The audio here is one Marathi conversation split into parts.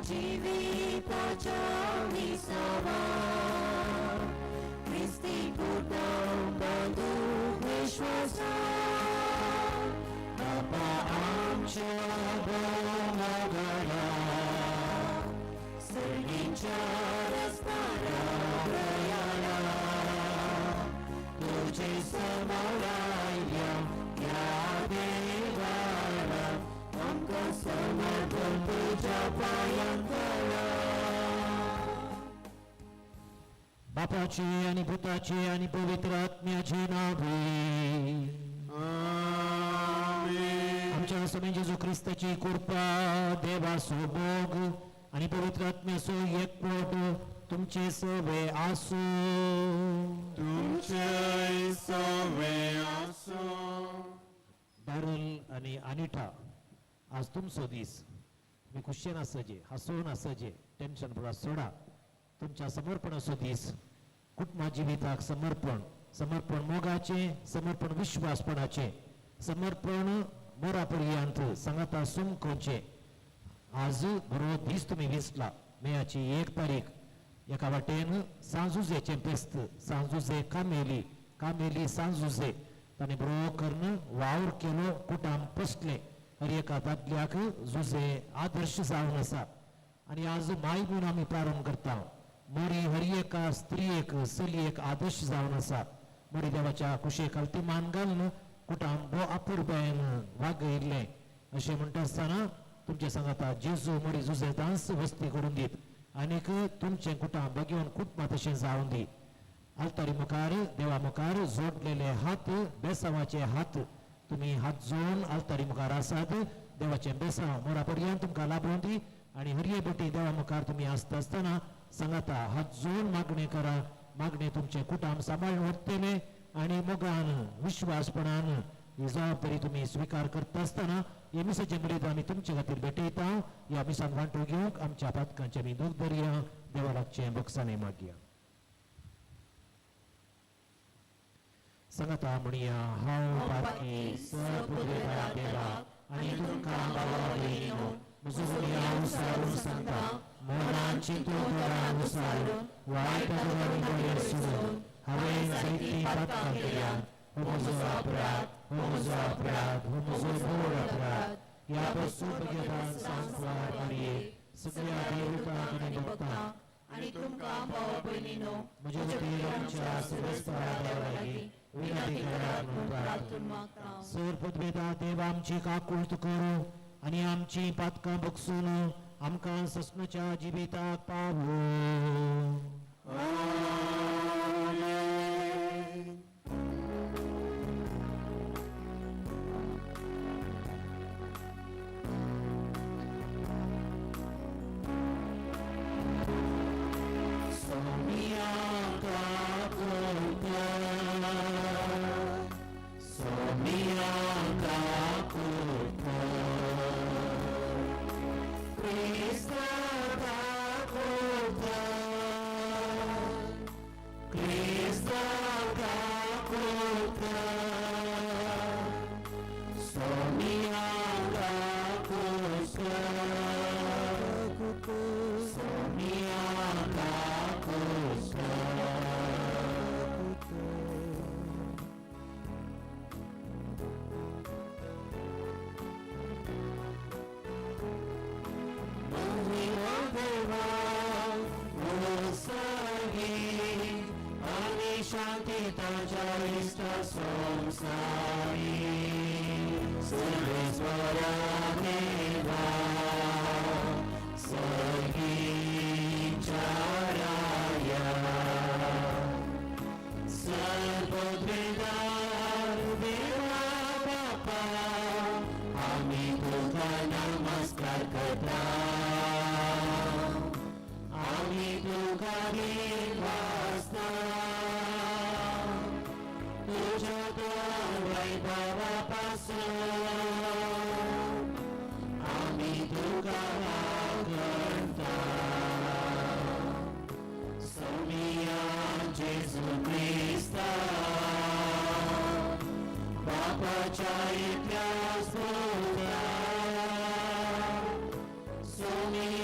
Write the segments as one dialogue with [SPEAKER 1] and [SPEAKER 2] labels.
[SPEAKER 1] जीविताच्या विसावा ख्रिस्ती कुटुंब बंधू विश्वासा बापा आमच्या बोलावला सर्गीच्या रस्त्याला तुझे समाराध्य या देवाला आमका समर्पण तुझ्या पायांतला. बापाचे आणि भूताचे आणि पवित्र आत्म्याचे नावे आमच्या स्वामी जेजू ख्रिस्ताची कृपा देवासो भोग आणि पवित्र आत्म्यासो एकवट तुमचे सवे आसो.
[SPEAKER 2] तुमचे सवे आसो.
[SPEAKER 1] डॅरल आणि अनिटा आज तुमचो दीस. मी खुशेन आसजे हसोन आसजे टेन्शन पुरा सोडा. तुमच्या समर्पणाचो दीस. कुटुंबा जिविताक समर्पण. समर्पण मोगाचे समर्पण विश्वासपणाचे समर्पण मोरापर्यंत सांगता सुमकोचे. आज बरो दीस तुम्ही विसला. मेयाची 1 तारीख. एका वाटेन सांजुजेचे बेस्त सांजुजे कामेली कामेली सांजुजे ताणे बरो कर्ण वावर केलो कुटाम पसले. हर एका दादल्याक जुजे आदर्श जावन आसा. आणि आज माय म्हणून आम्ही प्रारंभ करता. मोरी हर एका स्त्रियेक चलयेक आदर्श जावन आसा. मोरी देवाच्या कुशेक अल्तिमान घालून कुटाम बो अपुरबायन वागयल्ले अशें म्हणटा आसतना तुमचे सांगाता जेजू मोरी जुजे दास वस्ती करून दीत. आनीक तुमचे कुटाम बगेवन कुटुंबा तशें जावन दी. आलतारी मुखार देवा मुखार जोडलेले हात बेसावाचे हात तुम्ही हात जोडून आलतारी मुखार आसात. देवाचे बेसाव मोरा पर्यंत तुमकां लाभून दी. आणि हरिये बेटी देवा मुखार तुम्ही आसता आसतना सांगाता हात जोडून मागणे करा. मागणे तुमचे कुटाम सांबाळून वतले आणि मोगान विश्वासपणान ही जबाबदारी तुम्ही स्वीकार करता आसतना हे मिसाचे मर्यादा आमी तुमचे खातीर भेटयता. ह्या मिसान वांटो घेवंक आमच्या पातकांचे आमी दूख धरया. देवाचे बक्षाने मागया. सांगाता म्हणया हांव पातकी सपुर्वेदार देवा आनी तुमकां भावा भयणीनो म्हजो गुन्यांव उसारून सांगता. मनान चिंतून दोळ्यान उसारून वायट आनी बरें सोडून हांवें जायतीं पातकां केल्यात. हो म्हजो अपराध हो म्हजो अपराध हो म्हजो घोर अपराध. ह्या पसून भगेदान सांगवार मारये सगळ्या देवतांक आनी भक्तांक
[SPEAKER 2] आणि तुमकां भावा भयणीनो
[SPEAKER 1] म्हजे खातीर आमच्या सर्वेस्पराच्या लागीं विनंती करात म्हणून प्रार्थना
[SPEAKER 2] मागता.
[SPEAKER 1] सर्वपदवेदा देव आमची काकूळत करू आणि आमची पातकां बक्षून आमकां ससनाच्या जिविताक पावो.
[SPEAKER 2] Chai Pya Soda Somi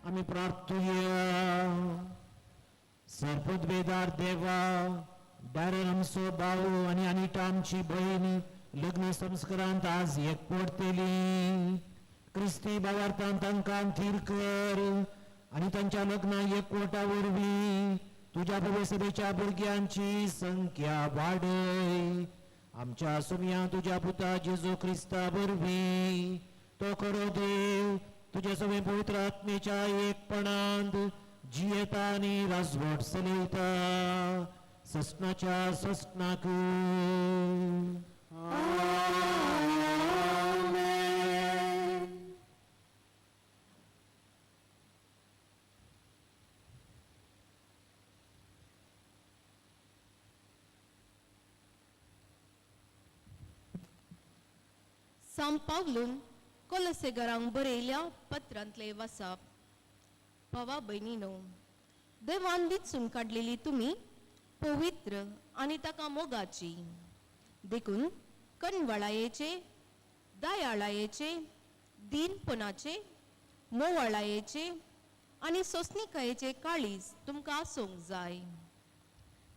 [SPEAKER 1] आम्ही प्रार्थूया. सर्पद्वेदार देवा, डॅरन आमचो भाऊ आणि अनिटा आमची बहीण लग्न संस्कारांत आज एकवटतेली. क्रिस्ती भावार्थान तांकां थीर कर आणि त्यांच्या लग्न एकवटा वरवीं तुझ्या भव्य सभेच्या भुरग्यांची संख्या वाडय. आमच्या सुमया तुझ्या पुता जेजू क्रिस्ता वरवीं तो खरो देव तुझ्या सगळे पवित्र आत्मेच्या एकपणांत जियेता आणि राजवट चलयता ससनाच्या ससनाक.
[SPEAKER 3] सांत पावलून कोलोसेगरांक बरयल्या पत्रांतले वाचप. भावा भयणीनो, देवान विचून काडलेली तुमी पवित्र आनी ताका मोगाची, देखून कणवळायेचे, दयाळायेचे, दीनपणाचे, मोवाळायेचे आनी सोंसणीकायेचे काळीज तुमकां आसूंक जाय.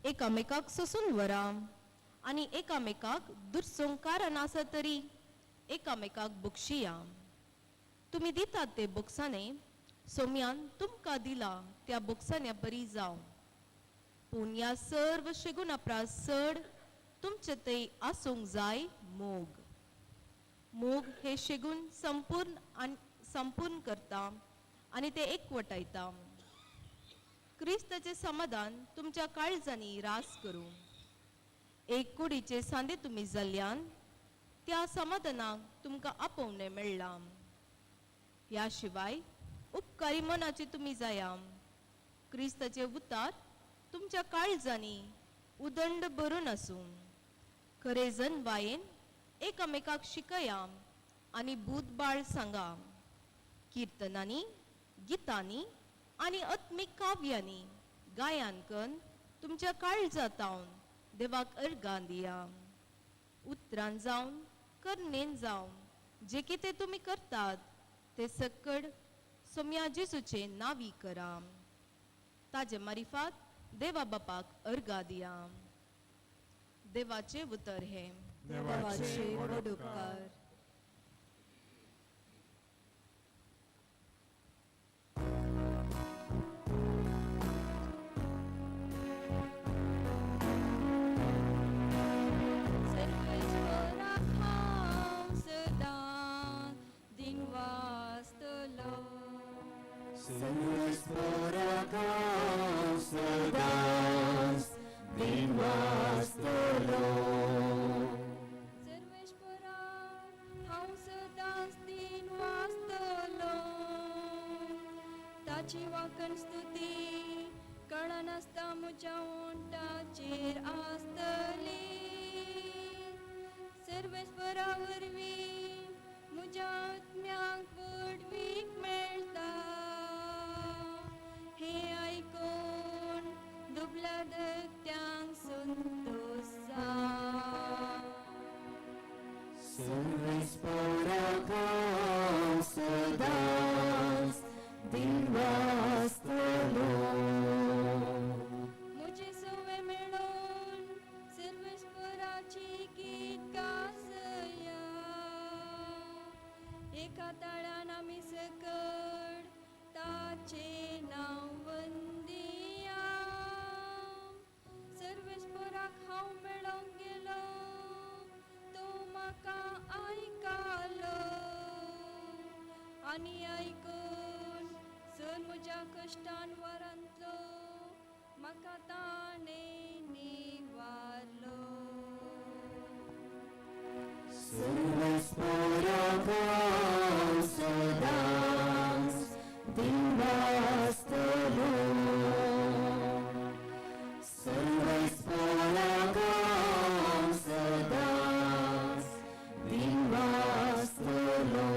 [SPEAKER 3] एकामेकाक सोसून व्हरा आनी एकामेकाक दुरसोंक कारण आसा तरी एकामेकाक बक्षिया. तुमी दितात ते बोक्साने सोम्यान तुमकां दिला त्या बोक्सान्या बरी जाव. पूण ह्या सर्व शेगुणापरा चड तुमचे ते आसूंक जाय मोग. मोग हे शेगून संपूर्ण करता आनी ते एकवटायता. क्रिस्ताचे समाधान तुमच्या काळजांनी रास करूं. एक कुडीचे सांदे तुमी जाल्ल्यान त्या समाधानाक तुमकां आपोवणे मेळ्ळा. ह्या शिवाय उपकारी मनाचे तुमी जाया. क्रिस्ताचे उतार तुमच्या काळजांनी उदंड भरून आसूं. खरे जनवायेन एकामेकाक शिकया आनी बुधबाळ सांगा. कीर्तनांनी, गितांनी आनी आत्मीक काव्यांनी गायन करून तुमच्या काळजांतावन देवाक अर्गां दिया. उतरान जावन, कर्णेन जावन जे कितें तुमी करतात ते सकड सोम्या जेजूचे नावी करा. ताजे मारिफात देवा बापाक अर्गां दिया. देवाचे उतर हे
[SPEAKER 2] देवाचे
[SPEAKER 3] व्हड उपकार.
[SPEAKER 4] ताची वाकण स्तुती कळनासता म्हज्या ओंटाचेर आसतली. सर्वेस्परा वरवीं म्हज्या आत्म्याक पडवीक मेळटा. हे आयकून दुबल्या दत्यांक संतोष जाय.
[SPEAKER 2] सर्वेस्पराक हांव सदांच दिनवासतलो.
[SPEAKER 4] म्हजे सवे मेळून सर्वेस्पराची गीत गासया. एका ताळ्यान आमी सकड ताचे नांव वंदिया. सर्वेस्पराक हांव मेळोंक गेलो, तो म्हाका आयकालो आनी आयकून सर म्हज्या कश्टान वरांतलो म्हाका ताणें निवारलो.
[SPEAKER 2] सर्वेस्पराक हांव सदांच दिनवासतलो. सर्वेस्पराक हांव सदांच दिनवासतलो.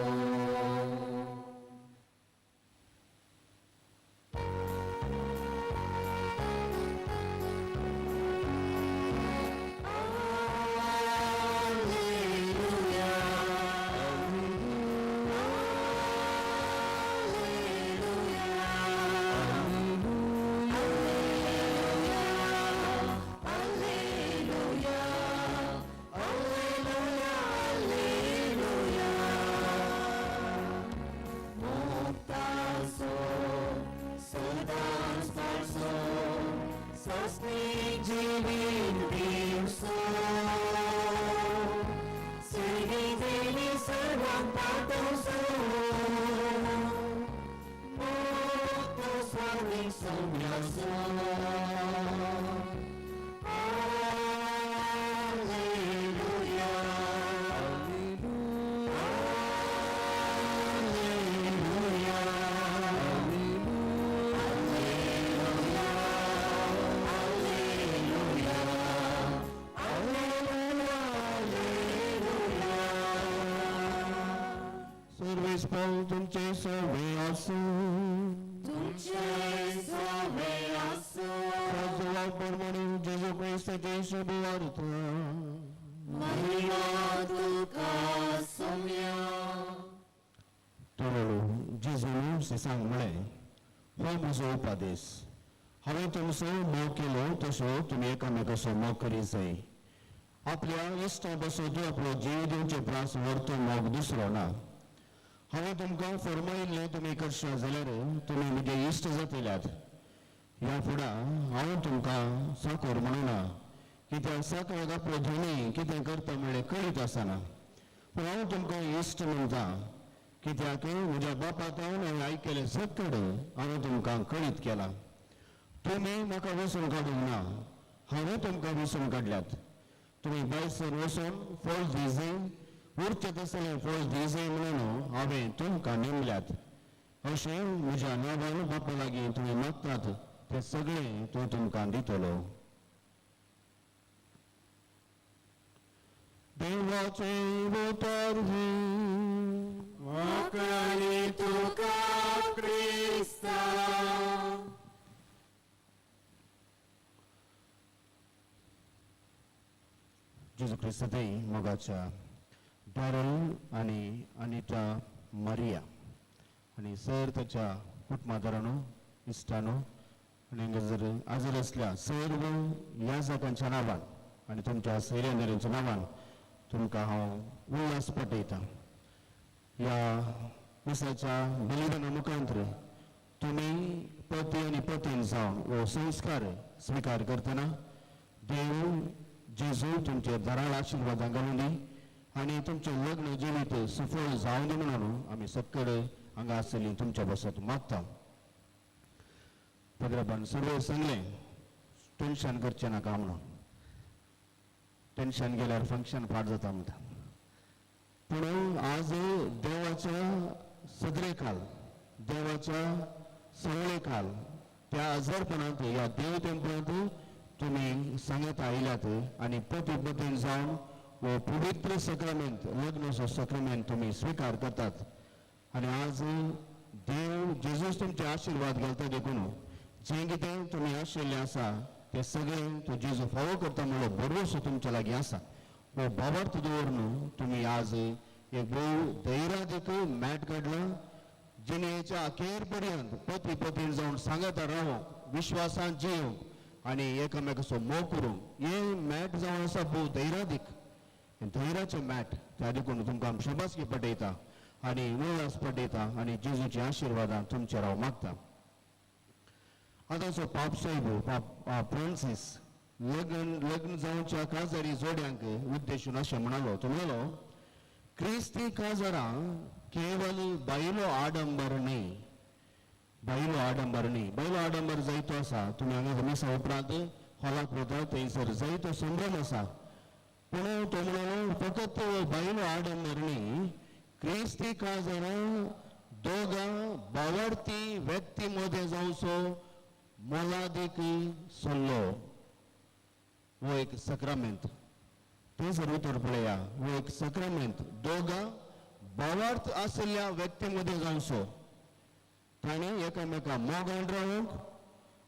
[SPEAKER 5] सर्वेस पाव तुमचे सवे असो प्रमाणे जेजू ख्रिस्ताचे शुभ अर्थ जेजून सांग म्हळे हो म्हजो उपादेश हांवें तुमचो मोग केलो तसो तुमी एकामेकाचो मोग करी जाय आपल्या इश्टा पासून तूं आपलो जीव दिवचे प्रास व्हरतो मोग दुसरो ना हांवें तुमकां फरमायिल्लें तुमी करशा जाल्यार तुमी म्हजे इश्ट जातल्यात ह्या फुडां हांव तुमकां साकोर म्हणना कित्याक साकोर आपलो धणी कितें करता म्हळें कळीत आसना पूण हांव तुमकां इश्ट म्हणटा कित्याक म्हज्या बापायन हांवें आयकलें सकड हांवें तुमकां कळीत केलां तुमी म्हाका वचून काडूंक ना हांवें तुमकां वचून काडल्यात तुमी भायर वचून फळ दिजे उरचें तसलें फळ दिजे म्हणून हांवें तुमकां नेमल्यात अशें म्हज्या नांवान बापा लागीं तुमी मागतात तें सगळें तूं तुमकां दितलो देवाचे उतर जेजू ख्रिस्ताचे मोगाच्या डॅरल आणि अनिटा मरिया आणि सर त्याच्या कुटुंबादारांनो इश्टांनो आणि हाजीर असल्या सर्व याजकांच्या नांवान आणि तुमच्या सैर्यांच्या नांवान तुमकां हांव उल्हास पटयता ह्या दिसाच्या बलिदाना मुखांतर तुमी पती आनी पत्नी जावन हो संस्कार स्विकार करतना देव जेजू तुमचे दराळ आशिर्वादां घालून दी आनी तुमचें लग्न जिवीत सफळ जावं दी म्हणून आमी सकड हांगा आसतलीं तुमच्या बसत मागता पदराबान सगळें सांगलें टेन्शन करचें नाका म्हणून टेन्शन गेल्यार फंक्शन फाट जाता म्हणटा पूण आज देवाच्या सदरेकाल देवाच्या सवळेकाल त्या आजारपणांत ह्या देव टेंपलांत तुमी सांगत आयल्यात आनी पती पत्नी जावन वो पवित्र सक्रामेंत लग्नाचो सक्रामेंत तुमी स्विकार करतात आनी आज देव जेजूस तुमचे आशिर्वाद घालता देखून जें कितें तुमी आशिल्लें आसा तें सगळें तो जेजू फावो करता म्हणलो भरवोसो तुमच्या लागीं आसा वो भावार्थ दवरून तुमी आज एक भोव धैर्यादीक मॅट काडला जिणेच्या अखेर पर्यंत पती पत्नी जावन सांगता रावंक विश्वासान जियोंक आनी एकामेकाचो मोग करूंक हें मॅट जावन आसा भोव धैर्यादीक धैर्याचें मॅट त्या देखून तुमकां शबासकी पटयता आनी उल्हास पटयता आनी जेजूची आशिर्वादां तुमचेर हांव मागता आतांचो पाप साहेब पाप फ्रांसीस लग्न जावच्या काजारी जोड्यांक उद्देशून अशें म्हणालो तो म्हणालो क्रिस्ती काजारां केवल बायलो आडंबर न्ही बायलो आडंबर जायतो आसा तुमी हांगा मिसा उपरांत हॉलाक वता थंयसर जायतो संभ्रम आसा पूण तो म्हणालो फकत बायलो आडंबर न्ही क्रिस्ती काजारां दोगां भावार्थी व्यक्ती मध्ये जावचो मोलादीक सल्लो वो एक सक्रामेंत ते जर उतर पळया वो एक सक्रामेंत दोगां भावार्थ आशिल्ल्या व्यक्ती मध्ये जावचो ताणी एकामेकां मोगान रावंक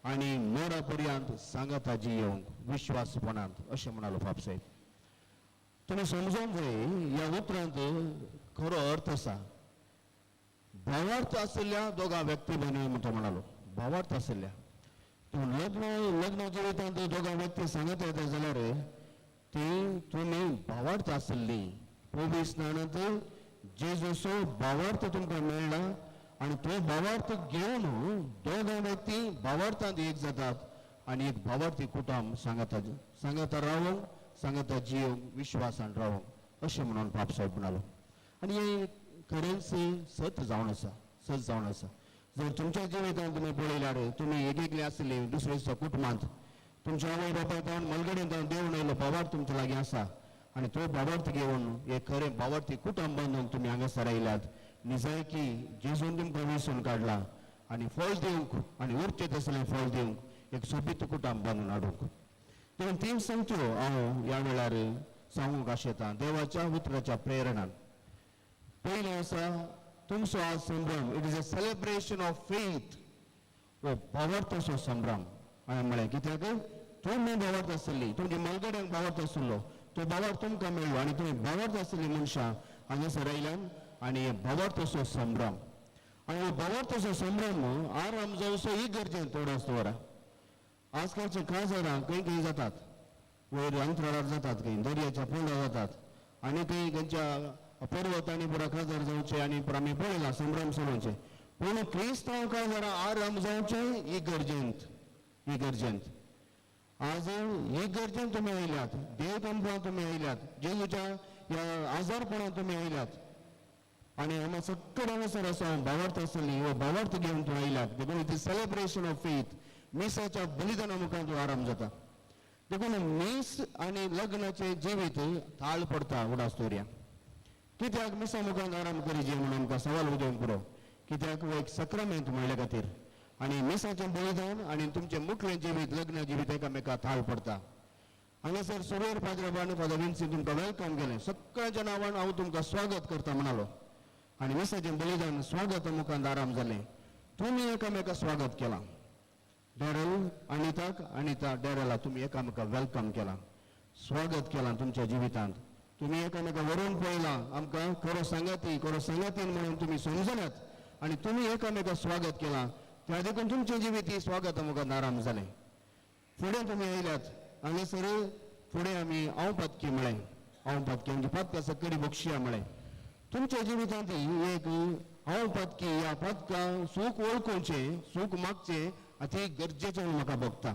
[SPEAKER 5] आनी मोडा पर्यंत सांगाता जियोंक विश्वासपणांत अशें म्हणालो बापसाहेब तुमी समजूंक जाय ह्या उतरांत खरो अर्थ आसा भावार्थ आशिल्ल्या दोगां व्यक्ती मध्ये तो म्हणालो भावार्थ आशिल्ल्या पूण लग्न जिवितांत दोगां व्यक्ती सांगत येता जाल्यार ती तुमी भावार्थ आशिल्ली पवित्र स्नानांत जेजूचो भावार्थ तुमकां मेळ्ळा आनी तो भावार्थ घेवन दोगां व्यक्ती भावार्थांत एक जातात आणि एक भावार्थी कुटुंब सांगाता रावंक सांगाता जियोंक विश्वासान रावंक अशें म्हणून बापसाहेब म्हणालो. आणि हे खरेंच सत जावन आसा. जर तुमच्या जिवितांत तुमी पळयल्यार तुमी एकले आसले दुसरे दिसा कुटुंबांत तुमच्या आवय बापायतान मलगडेंतान देवून आयलो भावार्थ तुमच्या लागीं आसा आणि तो भावार्थ घेवन हे खरें भावार्थी कुटुंब बांदून तुमी हांगासर आयल्यात. निजायकी जेजून तुमकां वेंचून काडला आणि फळ दिवंक आणि उरचेत असलें फळ दिवंक एक सोबीत कुटुंब बांदून हाडूंक. देखून तीन संगत्यो हांव ह्या वेळार सांगूंक आशेतां देवाच्या उतराच्या प्रेरणान. पयलें आसा तुमचो आज संभ्रम. It is a celebration of faith. हो भावार्थाचो संभ्रम. हांवें म्हळें कित्याक तुमी भावार्थ आसली तुमच्या मलगड्यांक भावार्थ आसलो तो भावार्थ तुमकां मेळ्ळो आणि तुमी भावार्थ आसली मनशां हांगासर आयल्यान आणि भावार्थाचो संभ्रम. आणि भावार्थाचो संभ्रम आराम जावचो ही गरजेन थोडो आसता वरां. आजकालचे काळजारां खंय जातात वयर अंतराळार जातात खंय दर्याच्या पोंडार जातात आणि खंय खंयच्या पर्वतांनी पुरा काजार जावचे आणि पुरा आमी पळयलां संभ्रम चलोवचे. पूण क्रिस्तांव काळजारां आराम जावचे ही गरजेंत आज ही गरजेन तुमी आयल्यात. देव तुमकां तुमी आयल्यात. जेजूच्या ह्या आजारपणांत तुमी आयल्यात आणि हांगा सक्कड हांगासर आसा भावार्थ आसली हो भावार्थ घेवन तूं आयल्यात. देखून it is celebration of faith. मिसाच्या बलिदाना मुखार तूं आराम जाता. देखून मीस आणि लग्नाचे जिवीत थाळ पडटा उडास्तोऱ्या. कित्याक मिसा मुखार आराम करीचे म्हणून आमकां सवाल उदोवंक पुरो. कित्याक हो एक सक्रामेंत म्हणल्या खातीर आणि मिसाचें बलिदान आणि तुमचें मुखलें जिवीत लग्न जिवीत एकामेका थाळ पडटा. हांगासर सुरेर पाद्रबान फादर विन्सी तुमकां वेलकम केलें. सगळ्यांच्या नांवान हांव तुमकां स्वागत करता म्हणालो आणि मिसाचें बलिदान स्वागत मुखार आराम जालें. तुमी एकामेका स्वागत केलां. डॅरल अनिताक अनिता डॅरला तुमी एकामेका वेलकम केलां स्वागत केलां तुमच्या जिवितांत. तुमी एकामेका व्हरून पळयलां आमकां खरो सांगातीन म्हणून तुमी समजल्यात आणि तुमी एकामेका स्वागत केलां. त्या देखून तुमचें जिवीत ही स्वागत मुखार आराम जालें. फुडें तुमी आयल्यात हांगासर फुडें आमी हांव पत्की म्हळें. हांव पत्की म्हणजे पत्का सकरी बक्षिया म्हळें. तुमच्या जिवितांत ही एक हांव पत्की ह्या पत्का सूख वळखुचें सूख मागचें अति गरजेचें म्हाका भोगता.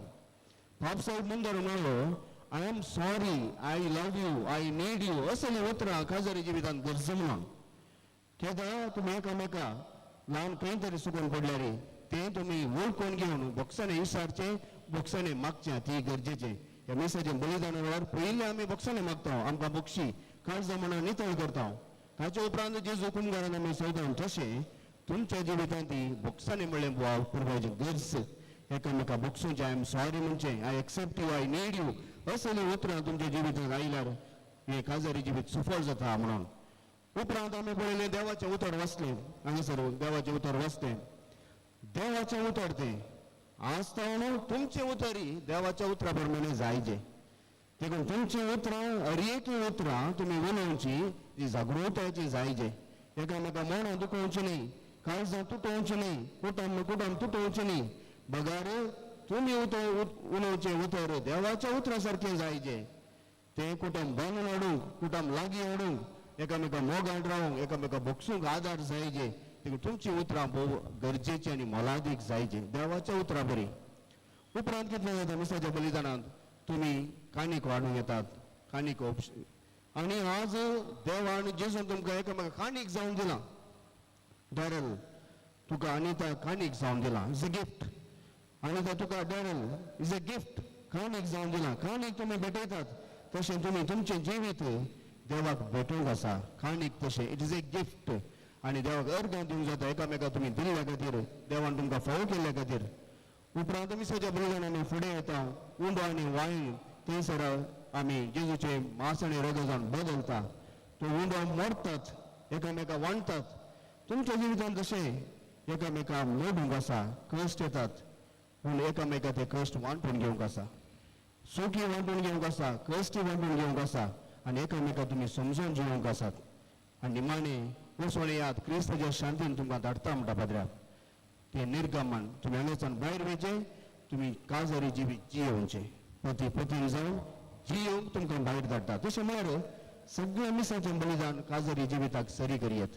[SPEAKER 5] बापसाहेब मुंदर म्हणालो I am sorry I love you I need you असलें उतरां काजारी जिवितांत गरज म्हणून. कित्याक तुमी एकामेका ल्हान खंय तरी सुकून पडल्यार तें तुमी वळखून घेवन भोगसाणें विचारचें भोगसाणें मागचें ती गरजेचें. ह्या मिसाचें बलिदाना वेळार पयलीं आमी भोगसाणें मागता आमकां बक्षी काळजा म्हणून नितळ करता. ताचे उपरांत जेजू कुंभारान आमी सोदून तशें तुमच्या जिवितांत ही भोगसाणें म्हणलें बुवा पुरवायचें गरज एकामेका भोगसूचें. आय एम सॉरी म्हणचें I accept you I need you असलीं उतरां तुमच्या जिवितांत आयल्यार हें काजारी जिवीत सफळ जाता म्हणून. उपरांत आमी पळयलें देवाचें उतर वाचलें. हांगासर देवाचें उतर वाचतें. देवाचें उतर तें आसतना तुमचें उतरी देवाच्या उतरा प्रमाणे जायचें. देखून तुमचीं उतरां हर एक उतरां तुमी उलोवची जी जागृतायेची जायचे. एकामेका मनां दुखोवचीं न्ही काळजां तुटोवचीं न्ही कुटुंब तुटोवचें न्ही. बगार तुमी उलोवचें उतर देवाच्या उतरा सारकें जायचें. तें कुटुंब बांदून हाडूंक कुटुंब लागीं हाडूंक एकामेका मोगान रावंक एकामेका भोगसूंक आदार जायचे. देखून तुमची उतरां भोव गरजेची आनी मोलादीक जायची. देवाच्या उतरां बरी. उपरांत कितलें जाता मिसाच्या बलिदानांत तुमी काणीक वाडूंक येतात काणीक आणि आज देवान जेजून तुमकां एकामेका काणीक जावन दिलां. डॅरल तुका अनिता काणीक जावन दिलां. Is a gift. अनिता तुका डॅरल इज अ गिफ्ट काणीक जावन दिलां. काणीक तुमी भेटयतात तशें तुमी तुमचें जिवीत देवाक भेटूंक आसा. काणीक तशें इट इज अ गिफ्ट आणि देवाक अर्घ दिवंक जाता एकामेका तुमी दिल्ल्या खातीर देवान तुमकां फावो केल्ल्या खातीर. उपरांत मिसाच्या बलिदानान फुडें येता उंडो आनी वायन थंयसर आमी जेजूचे मांस आनी रगत जावन बदलता. तो उंडो मोडटात एकामेका वांडटात. तुमच्या जिवितांत जशें एकामेका मोडूंक आसा कश्ट येतात पूण एकामेका ते कश्ट वांटून घेवंक आसा. सुखी वांटून घेवंक आसा कश्ट वांटून घेवंक आसा आनी एकामेका तुमी समजून जिवंक आसात. आनी निमाणें उसवणे याद क्रिस्ताच्या शांतीन तुमकां धाडटा म्हणटा पाद्र्याक. ते निर्गमन तुमी हांगाच्यान भायर वयचे तुमी काजारी जिवीत जियोवचें. पती पतीन जावन जियोवंक तुमकां भायर धाडटा. तशें म्हळ्यार सगळें मिसाचें बलिदान काजारी जिविताक सरी करयेत.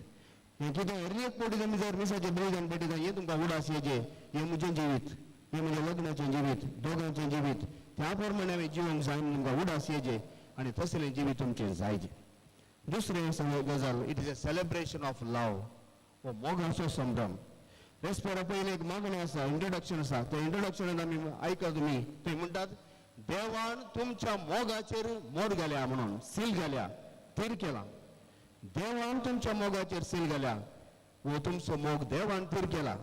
[SPEAKER 5] हें कितें हर एक पटी तुमी जर मिसाचें बलिदान भेटयता हें तुमकां उडास येजे हें म्हजें जिवीत ते म्हणजे लग्नाचें जिवीत दोगांचें जिवीत त्या प्रमाणे हांवें जिवंक जाय तुमकां उडास येजे आनी तसलें जिवीत तुमचें जायजें. दुसरें गजाल it is a celebration of love हो मोगाचो संभ्रम. रेस्पेरा पयलीं एक मागणें आसा इंट्रोडक्शन आसा त्या इंट्रोडक्शनान आमी आयका तुमी थंय म्हणटात देवान तुमच्या मोगाचेर मोड घाल्या म्हणून सील घाल्या तीर केला. देवान तुमच्या मोगाचेर सील घाल्या वो तुमचो मोग देवान तीर केला.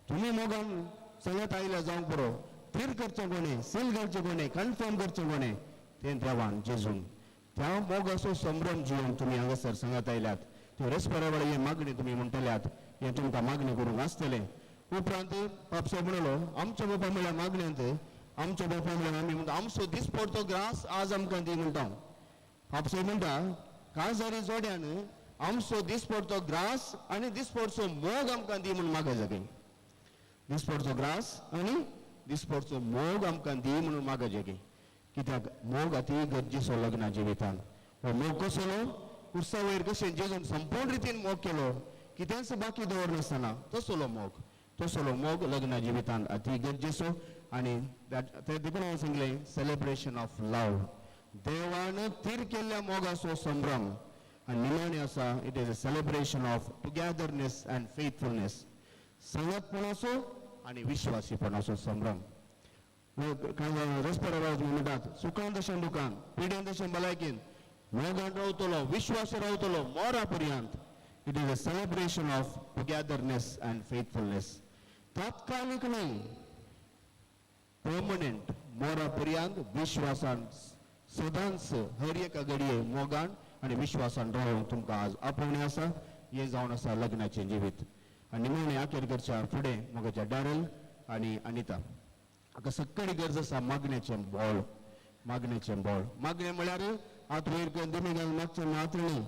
[SPEAKER 5] तुम्ही मोगान संगत आयल्या जावंक पुरो तीर करचें कोणें सील घालचें कोणें कन्फर्म करचें कोणें तें देवान जेजून त्या मोगाचो संभ्रम जिवन तुमी हांगासर सांगत आयल्यात. त्यो रेस्पेरा वेळा हे मागणी तुमी म्हणटल्यात हे तुमकां मागणी करूंक आसतलें. उपरांत पापसो म्हणलो आमच्या बापा म्हळ्यार मागण्यांत आमच्या बापा म्हळ्यार आमी म्हणटा आमचो दीस पडतो ग्रास आज आमकां दी म्हणटा. पापसो म्हणटा काजारी जोड्यान आमचो दीस पडतो ग्रास आनी दीस पडचो मोग आमकां दी म्हणून मागय जगे. दीस पडचो ग्रास आनी दीस पडचो मोग आमकां दी म्हणून मागय जगे. कित्याक मोग अति गरजेचो लग्ना जिवितान. हो मोग कसलो उर्सा वयर कशें जेजून संपूर्ण रितीन मोग केलो कितेंच बाकी दवरनासतना तसलो मोग लग्ना जिवितान अति गरजेचो. आनी ते देखून हांवें सांगलें सेलिब्रेशन ऑफ लव देवान तीर केल्ल्या मोगाचो संभ्रम आनी निमाणें आसा it is a celebration of togetherness and faithfulness संगतपणाचो आनी विश्वासीपणाचो संभ्रम. रेस्पेरा म्हणटात सुखान तशें दुखान पिड्यान तशें भलायकेन मोगान रावतलो विश्वास रावतलो मोरा पर्यंत. It is a celebration of togetherness and faithfulness. तात्कालिक न्हय पर्मनंट मोरा पर्यंत विश्वासान सदांच हर एका घडये मोगान आनी विश्वासान रावंक तुमकां आज आपोवणें आसा. हें जावन आसा लग्नाचें जिवीत. आनी निमाणें आखेर करच्या फुडें मोगाच्या डॅरल आनी अनिता हाका सक्कडी गरज आसा मागण्याचें बोळ. मागणें म्हळ्यार हात वयर करून दिमी घालून मागचें मात्र न्ही.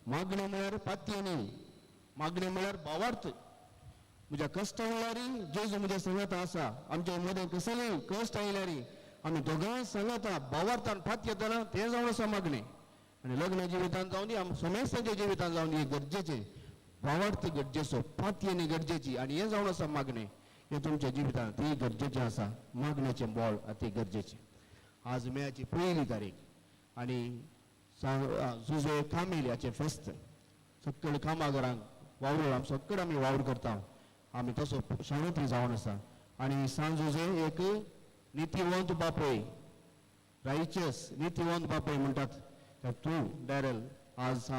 [SPEAKER 5] मागणें म्हळ्यार पातये न्ही. मागणें म्हळ्यार भावार्थ. म्हज्या कश्ट म्हणल्यार जेजू म्हज्या संगत आसा. आमच्या मदें कसलेय कश्ट आयल्यार आमी दोगांय सांगता भावार्थान फात येतना तें जावन आसा मागणें. आनी लग्न जिवितान जावन दी समेस्तांच्या जिवितान जावन दी गरजेचें भावार्थ गरजेचो फातयेनी गरजेची आनी हें जावन आसा मागणें. हें तुमच्या जिवितान ती गरजेचें आसा. मागण्याचें बोळ अति गरजेचें. आज मेयाची 1 तारीख आनी जुजे कामील हाचें फेस्त सक्कळ कामागरांक वावर आमी सक्कळ आमी वावर करता. आमी तसो शाणोती जावन आसा. आनी सांजुजे एक नितीवंत बापय रायचस नितीवंत बापय म्हणटात. तूं डॅरल आज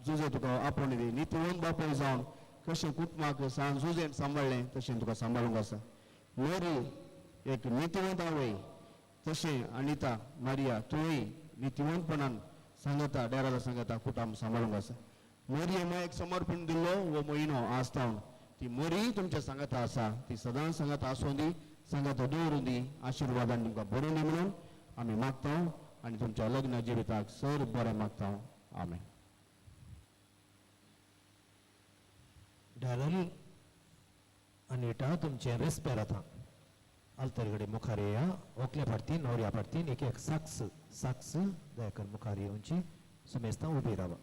[SPEAKER 5] जुजे तुका आपोवन दी नितीवंत बापय जावन कशें कुटुंबाक जुजेन सांबाळ्ळें तशें तुका सांबाळूंक आसा. मेरी एक नितीवंत आवय तशें अनिता मारिया तुंय नितीवंतपणान सांगता डॅरला सांगता कुटुंब सांबाळूंक आसा. मेरये मायक समर्पण दिल्लो हो म्हयनो आसतावन ती मरी तुमच्या सांगाता आसा. ती सदांच सांगाता आसूं दी सांगाता दवरूं दी आशिर्वादान तुमकां बरोवन दी म्हणून आमी मागता आनी तुमच्या लग्न जिविताक सर बरें मागता. आमेन.
[SPEAKER 1] डॅरल अनिटा तुमचें रेस्पेर आतां आल्तरगडे मुखार येया. ओकल्या फाटतीन न्हवऱ्या फाटतीन एक साक्स दयाकर मुखार येवची सुमेस्तां उबी रावा.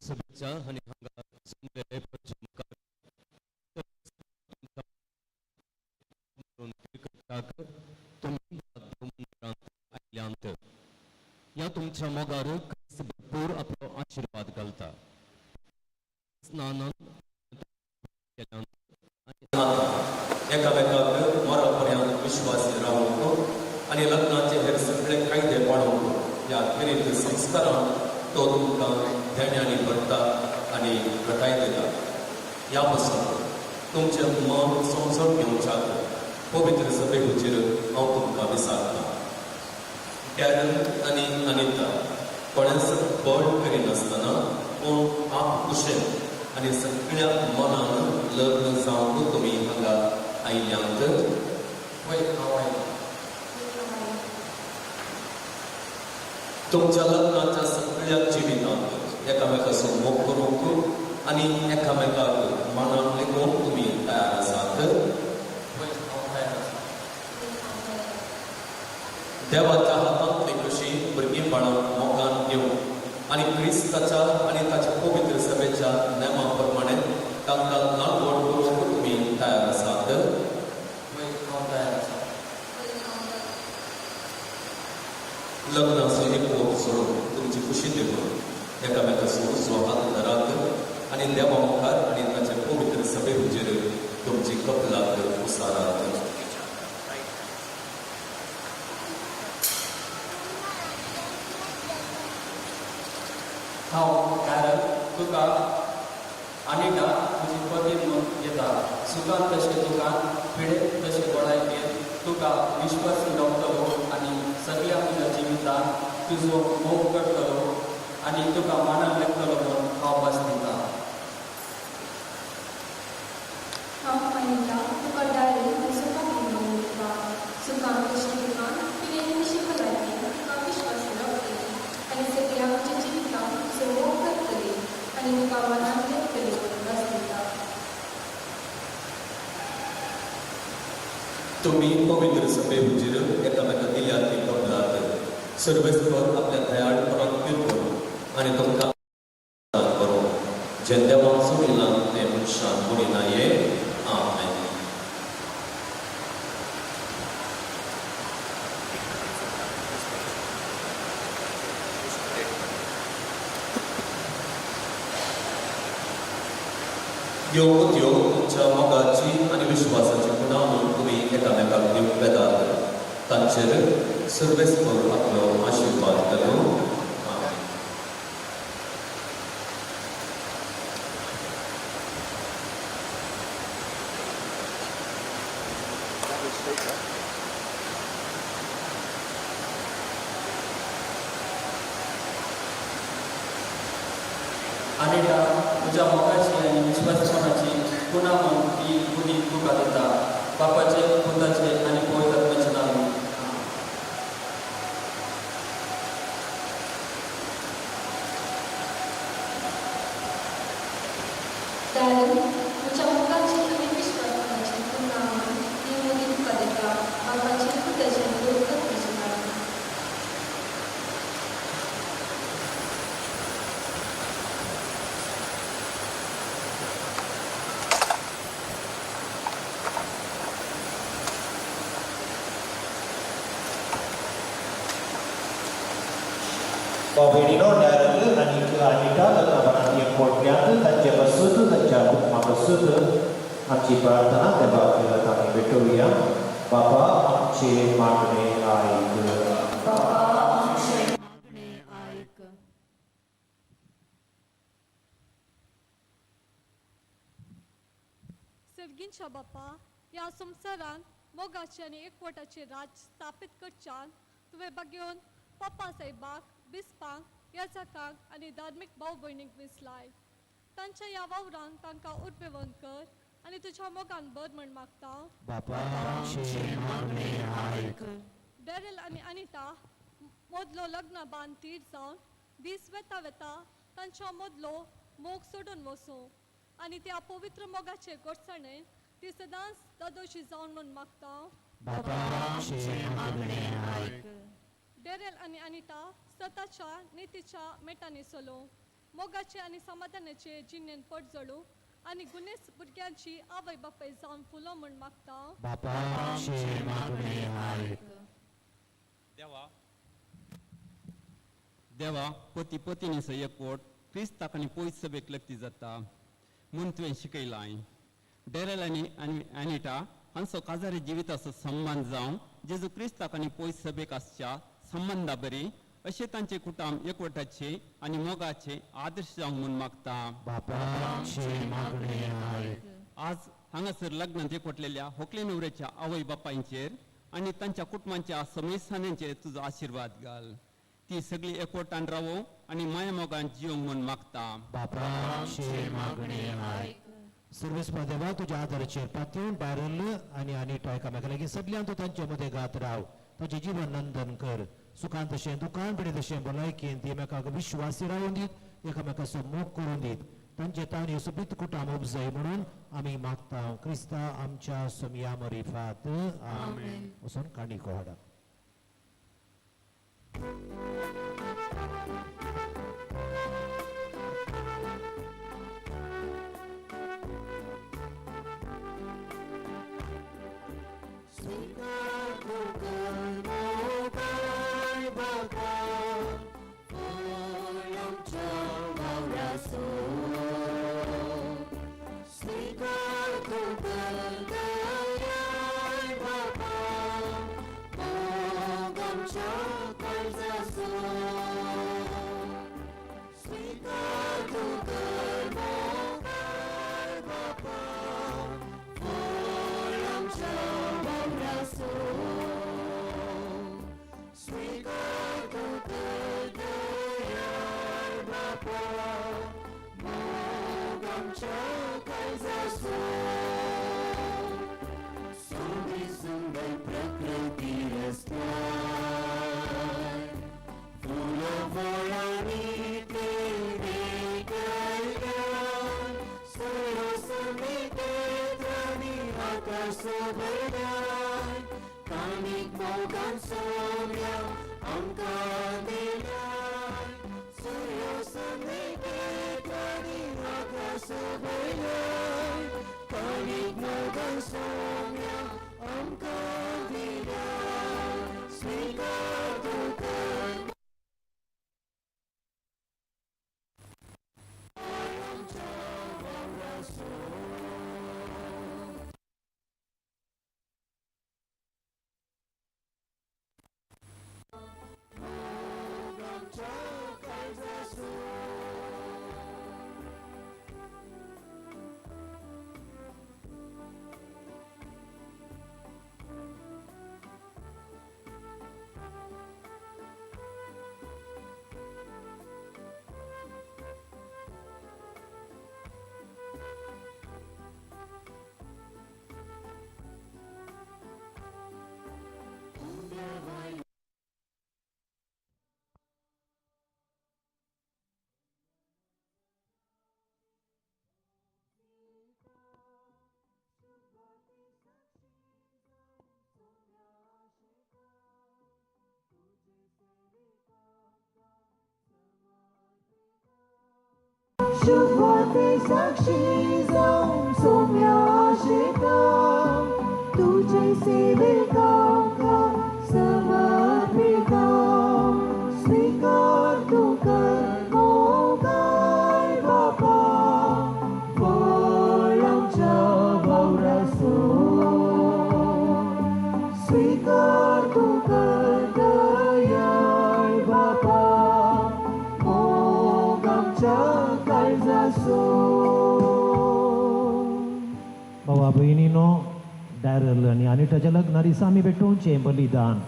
[SPEAKER 6] शुभेच्छा आणि हांगा जमलेले पंचमुखार आयल्यांत या तुमच्या मोगार भरपूर आपलो आशीर्वाद घालता. स्नानान एकामेकाक मोरा पर्यंत विश्वासी रावंक आनी लग्नाचे हे सगळे कायदे पाळूंक ह्या खेरीत संस्कारान तो तुमकां ध्यानांनी भरता आनी घटाय दिता. ह्या पासून तुमचें मन संवसार घेवच्याक पवित्र सभेचेर हांव तुमकां विचारता. डॅरल आनी अनिता कोणेच बळ करिनासतना पूण आप कुशेन आनी सगळ्या मनान लग्न जावंक तुमी हांगा आयल्यांत वय हांव आयलां. तुमच्या लग्नाच्या सगळ्या जिवितांत एकामेकाचो मोग करूंक आनी एकामेकाक मनान लेखूंक तुमी तयार आसात. वय हांव तयार आसा. देवाच्या हातांतली कशी भुरगींपणां मोगान घेवन आनी क्रिस्ताच्या आनी ताच्या पवित्र सभेच्या नेमा प्रमाणे तांकां लागवड करूंक तुमी तयार आसात. वय हांव तयार आसा. लग्नाचो एक ओप सोडून तुमची खुशी देखून एकामेकाचो उजो हात धरात आनी देवा मुखार आनी ताच्या पवित्र सभे हुजेर तुमची कपलात उसारात.
[SPEAKER 7] हांव कारण तुका आनिका तुजी पती म्हणून येता. सुखान तशें दुखान पिडेत तशें गोडायकेन तुका विश्वास दवरतलो आनी सगळ्या तुज्या जिवितान तुजो मोग करतलो आनी तुका मनान लेखतलो म्हणून हांव भास दिता.
[SPEAKER 8] हांव आनिका तुका डायरेक्ट सुखान घेवन वयता. सुखान तशें दुखान पिडेत तशें गोडायकेन तुका विश्वास दवरतली आनी सगळ्या तुज्या जिवितान तुजो मोग करतली आनी तुका मनान लेखतली म्हणून भास दिता.
[SPEAKER 6] तुम्ही पवित्र सभे हुजेर एकामेका दिल्यात ती कपलात सर्वेस्पर आपल्या दयाळ परतफेड करून आनी तुमकां करून जे देवान सोडिलां ते मनशान बुडिनाये. आमेन. ह्यो त्यो तुमच्या मोगाची आनी विश्वासाची खुणा म्हणून तुमी एकामेकाक दिवंक येतात. तांचेर सर्वेस्पर आपलो आशिर्वाद करूं. आमेन.
[SPEAKER 7] आनिका तुज्या मोगाची आनी विश्वासपणाची खुणा म्हणून ही बुदी तुका दिता. बापाचे पुताचे आनी पवित्र आत्म्याचे नांवान.
[SPEAKER 8] कारण तुज्या मोगाची आनी विश्वासपणाची खुणा म्हणून ही मुदी तुका दिता. बापाचे पुताचे आनी पवित्र आत्म्याचे नांवान.
[SPEAKER 9] Poverino Darul आणि Anita लग्नापणात एकवटल्यात तांचे बसत तांच्या कुटुंबा बसत आमची प्रार्थना देवा केला आम्ही भेटूया. बाबा आमचे मागणे ऐक.
[SPEAKER 3] मागणे ऐक.
[SPEAKER 4] सर्गींच्या बाप्पा ह्या संवसारान मोगाचे आनी एकवटाचे राज स्थापीत करच्यान तुवें बागेवन पप्पा साहेबाक बिस्पांक येजाकांक आनी धार्मीक भाव भयणीक विसलाय. तांच्या ह्या वावरांक तांकां उर्बेवंत कर आनी तुज्या मोगान बर म्हण मागता.
[SPEAKER 1] बापा आमचे मागणे ऐक.
[SPEAKER 4] डेरेल आनी अनिता मोदलो लग्न बांद तीर जावन दीस वेता वेता तांच्या मोदलो मोग सोडून वचूं आनी त्या पवित्र मोगाचे घडसणेन ती सदांच दादोशी जावन म्हण मागता.
[SPEAKER 1] बापा आमचे मागणे ऐक.
[SPEAKER 4] डेरेल आनी अनिता स्वताच्या नितीच्या मेटांनी चलो मोगाचे आनी समाधानाचे जिणेन पट जळू आनी गुन्हेस भुरग्यांची आवय बापाय जावन फुलो म्हण मागता.
[SPEAKER 1] बापा आमचे मागणे ऐक.
[SPEAKER 10] देवा पती पत्नीचो एकवट क्रिस्ताक आनी पयस सभेक लक्ती जाता म्हूण तुवें शिकयलां. डेरेल आनी अनिटा हांचो काजारी जिविताचो संबंद जावं जेजू क्रिस्ताक आनी पयस सभेक आसच्या संबंदा बरी अशें तांचे कुटुंब एकवटाचे आनी मोगाचे आदर्श जावंक म्हूण मागता.
[SPEAKER 1] बापा आमचे मागणे ऐक.
[SPEAKER 10] आज हांगासर लग्नांत एकवटलेल्या होकले न्हवऱ्याच्या आवय बापायंचेर आनी तांच्या कुटुंबांच्या समेस्थानांचेर तुजो आशिर्वाद घाल. ती सगळी एकवटान रावो आनी माया मोगान जिवंक म्हूण मागता.
[SPEAKER 1] बापा आमचे मागणे आयक. सर्वेस्पर देवा तुझ्या आदाराचेर पातून डॅरल आनी अनिटा एकामेका लागीं सगळ्यांक तूं तांचे मदें घात राव. ताचें जीवन नंदन कर. सुखान तशें दुखान पिडे तशें भलायकेन ती एकामेकाक विश्वासी रावून दीत, एकामेकाचो मोग करून दीत. तांचे तान ह्यो सोबीत कुटाम उपजय म्हणून आमी मागता. क्रिस्ता आमच्या सोमया मरिफात आमेन. वचून काणिको हाडा.
[SPEAKER 2] शुभते साक्षी जाऊन सोम्याशिका तुझे सेविकांका समर्पिता स्वीकार तू कर मोगाय बापा फळ आमच्या वावरासून स्वीकार तू कर दयाळ बापा मोग आमच्या
[SPEAKER 9] भावा बहिणीनो, डॅरल आणि अनिटाच्या लग्ना दिसा आमी भेटोवचें बलिदान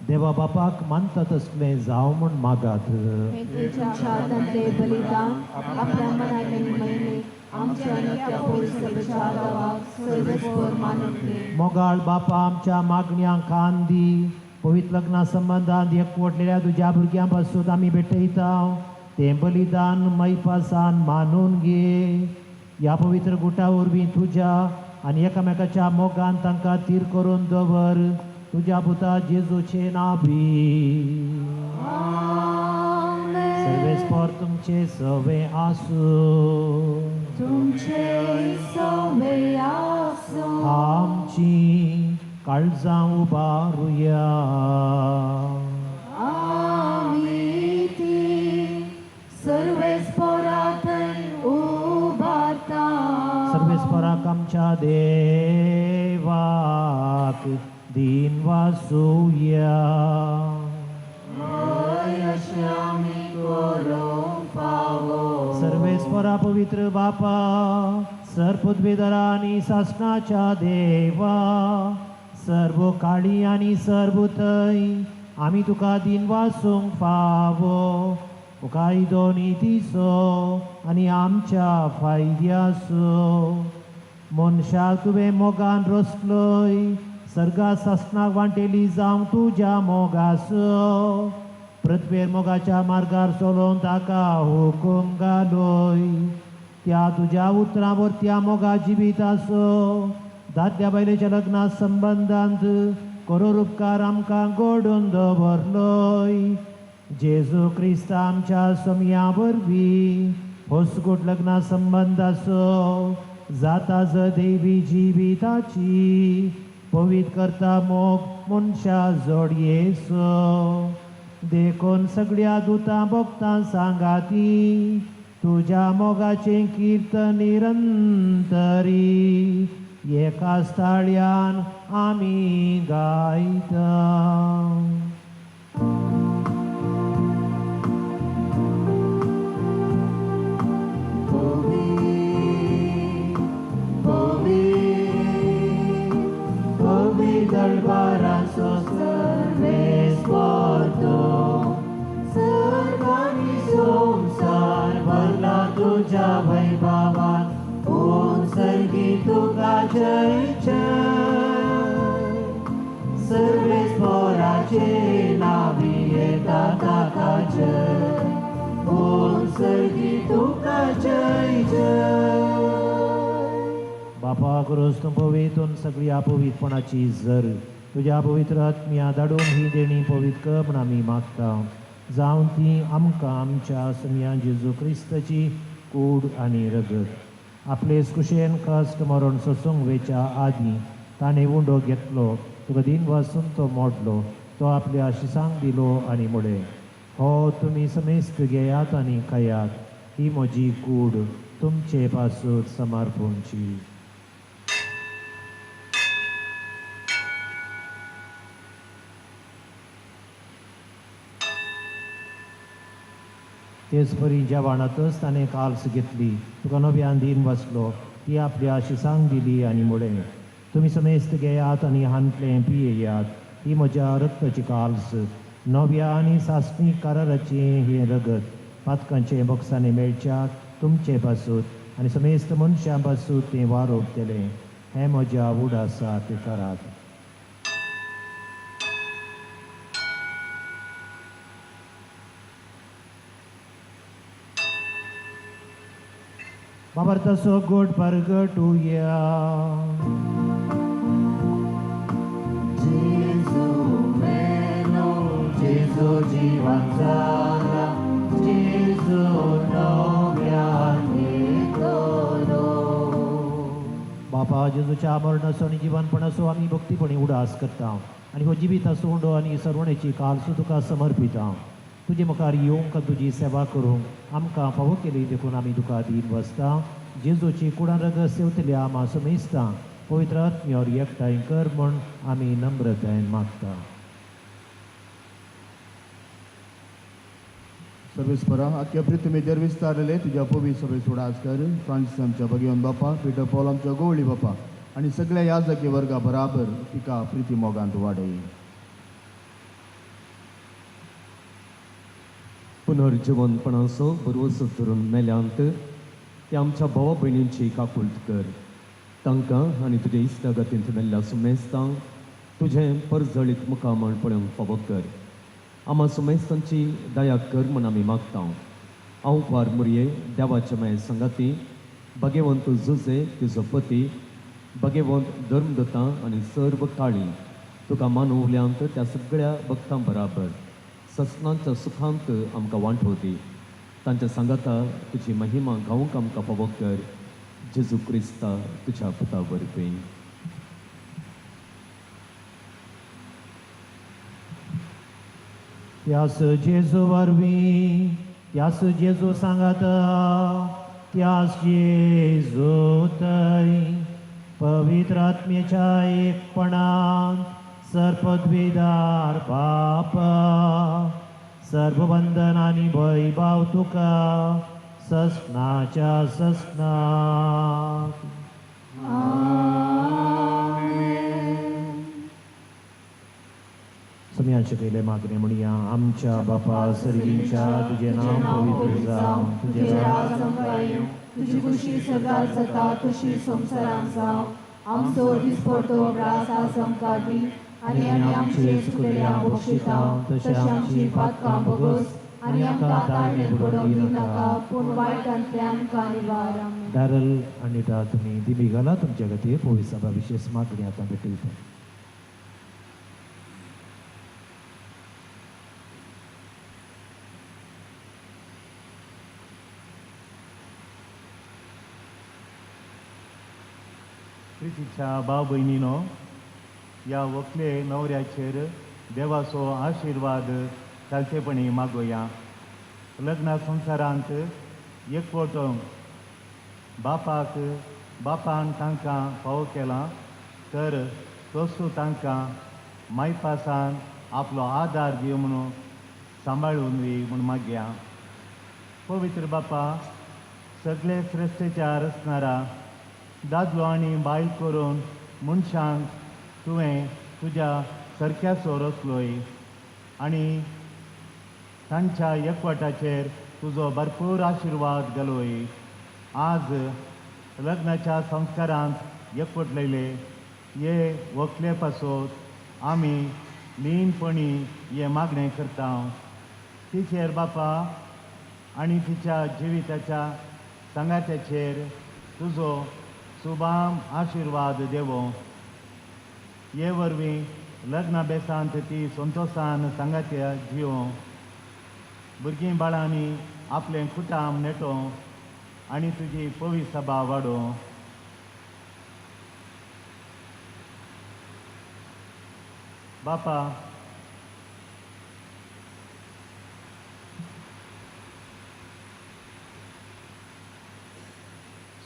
[SPEAKER 9] देवा बापाक मानता तसलें जावं म्हूण मागात.
[SPEAKER 2] हे तुझ्या छातांतले बलिदान आपल्या मनाने महिने आमच्या नित्य पवित्रच्या गावाक सर्वस्वर मानून घे.
[SPEAKER 9] मोगाळ बापा आमच्या मागण्यांक कान दी. पवित्र लग्ना संबंधांत एकवटलेल्या तुज्या भुरग्यां पासून आमी भेटयता तें बलिदान मैपासान मानून घे. ह्या पवित्र गुटा वरवीं तुज्या आनी एकामेकाच्या मोगान तांकां तीर करून दवर. तुज्या पुता जेजूचे नांवी सर्वेस्पर तुमचे सवे आसूं.
[SPEAKER 2] तुमचे सवे आसूं.
[SPEAKER 9] आमची काळजां उबारुया.
[SPEAKER 2] आमी ती सर्वेस्परांतय उबारता.
[SPEAKER 9] सर्वेस्पराक आमच्या देवाक दिन वासुया.
[SPEAKER 2] अशें आमी करूंक फावो.
[SPEAKER 9] सर्वेस्परा पवित्र बापा सर्पद्वेदरा आनी शासनाच्या देवा सर्व काळी आनी सर्व थंय आमी तुका दिन वासूंक फावो काय दोनी दिसो आनी आमच्या फायद्यासो मनशाक तुवें मोगान रचलोय सर्गा सासणाक वांटेली जावं तुज्या मोगासो पृथ्वेर मोगाच्या मार्गार चलोवन ताका हुकूम घालोय त्या तुज्या उतरां त्या मोगा जिवीत आसो दादल्या बायलेच्या लग्ना संबंदांत करोर उपकार आमकां घडोवन दवरलोय जेजू क्रिस्त आमच्या समया वरवीं होसगूट लग्ना संबंद आसो जाता ज देवी जिविताची पवित करता मोग मनशा जोडयेसो देखून सगळ्या दुतां भक्तां सांगाती तुज्या मोगाचें कीर्तन निरंतरी एका स्थाळ्यान आमी गायता. दरबाराचो सर्वेस परतो सर्वांनी संसार भरला तुझ्या वैभवान ओम सर्गी तुका जय जय सर्वेस पोराचे नावी येता ताका जय ओम सर्गी तुका जय जय. बापा करोस तूं पवितून सगळी अपवित्रपणाची झर तुज्या पवित्र आत्म्या धाडून ही देणी पवित्र कर म्हूण आमी मागता जावं ती आमकां आमच्या समया जेजू क्रिस्ताची कूड आनी रगत आपलेच कुशेन कश्ट मरण सोसूंक वेच्या आदीं ताणें उंडो घेतलो तुका दिन वासून तो मोडलो तो आपल्या आशिसांक दिलो आनी म्हळे हो तुमी समेस्त घेयात आनी खायात ही म्हजी कूड तुमचे पासून समर्पणची. तेच परी जेवणातच ताणें काल्स घेतली तुका नव्यान दिन वाचलो ती आपल्या आशिसांक दिली आनी म्हळें तुमी समेस्त घेयात आनी हांतलें पियेयात ही म्हज्या रक्ताची काल्स नव्या आनी सासणी कराराचें हें रगत पातकांचे बक्षांनी मेळच्यात तुमचे पासून आनी समेस्त मनशां पासून तें वारोप केलें हें म्हज्या उडासा तें करात. बाबर तसो गोड परगटुया जेजू मेलो जेजू जिवन जाला जेजू नव्यान येतलो. बापा जेजूच्या मरणाचो आनी जिवनपणाचो आमी भक्तीपणी उडास करता आनी हो जिविताचो उंडो आनी सरवणेची कालसो तुका समर्पिता. तुजे मुखार येवंक तुजी सेवा करूंक आमकां फावो केली देखून आमी तुका दिन वसता जेजूची कुडां रगत सेवतल्या आमा समेस्तां पवित्र आत्म्यार एकठांय कर म्हूण आमी नम्रतायेन मागता.
[SPEAKER 5] सर्वेस्परा आख्या पृथ्वीचेर विस्तारले तुज्या पवी सभेस उडासकर फ्रांसीस आमच्या भगवंत बापा पिटर पॉल आमच्या गोवळी बापा आनी सगळ्या याजकी वर्गा बराबर तिका प्रिती मोगांत वाडय.
[SPEAKER 11] पुनर्जीवनपणाचो बरोसो धरून मेल्यांत ते आमच्या भावा भयणींची काकुळट कर तांकां आनी तुज्या इश्टागतींत मेल्ल्या सुमेस्तांक तुजें परजळीत मुखामण पळोवंक फावो कर. आमा सुमेस्तांची दया कर म्हूण आमी मागता. हांव वार मुरये देवाचे माये संगाती भगवंत जुजे तुजो पती भगवंत धर्मदत्ता आनी सर्व काळी तुका मानवल्यांत त्या सगळ्या भक्तां बराबर ससनांच्या सुखांत आमकां वांटोवती तांच्या सांगाता तुजी महिमा गावूंक आमकां फावो कर जेजू क्रिस्ता तुज्या पुता वरवीं.
[SPEAKER 9] त्यास जेजू वरवीं त्यास जेजू सांगाता त्यास जेजू थंय पवित्र आत्म्याच्या एकपणांत सर्पद्विदार बाप सर्व बंधन आनी भयभाव तुका ससनाच्या ससनाक. समया शिकयले मागणे म्हणया आमच्या बापा सर्गींच्या तुझे नाम पवित्र जावं तुझे
[SPEAKER 2] राज येवं तुझी खुशी सगळ्यात जाता तशी संवसारांत जावं आमचो दिसपडटो ग्रास आज आमकां दी आनी आमचे चुकलेल्या बक्षिता तशी आमची पातकां बोगस आनी आमकां ताळणे पडोवंक दिनाका पूण वायटांतल्यान आमकां निवार आमेन.
[SPEAKER 9] दारल अनिटा तुम्ही दिली घाला तुमच्या खातीर पोळी सभा विशेष मागणी आतां भेटयता.
[SPEAKER 12] प्रितीच्या भाव भयणीनो ह्या व्हंकले न्हवऱ्याचेर देवाचो आशिर्वाद घालचेपणी मागोया. लग्ना संवसारांत एकवटो बापान तांकां फावो केला तर तसो तांकां मायपासान आपलो आदार दिव म्हणून सांबाळून वी म्हूण मागया. पवित्र बापा सगळे श्रेश्टेच्या रचणारा दादलो आनी बायल करून मनशांक तुवें तुज्या सारक्याचो रचलोय आनी तांच्या एकवटाचेर तुजो भरपूर आशिर्वाद घालोय. आज लग्नाच्या संस्कारांत एकवटलेले हे व्हंकले पासत आमी लीनपणी हे मागणें करता. तिचेर बापा आनी तिच्या जिविताच्या सांगात्याचेर तुजो सुभाम आशिर्वाद देवो. हे वरवीं लग्ना बेसांत ती संतोशान सांगात्या जिवो भुरगीं बाळांनी आपलें कुटाम नेटो आनी तुजी पवी सभा वाडो. बापा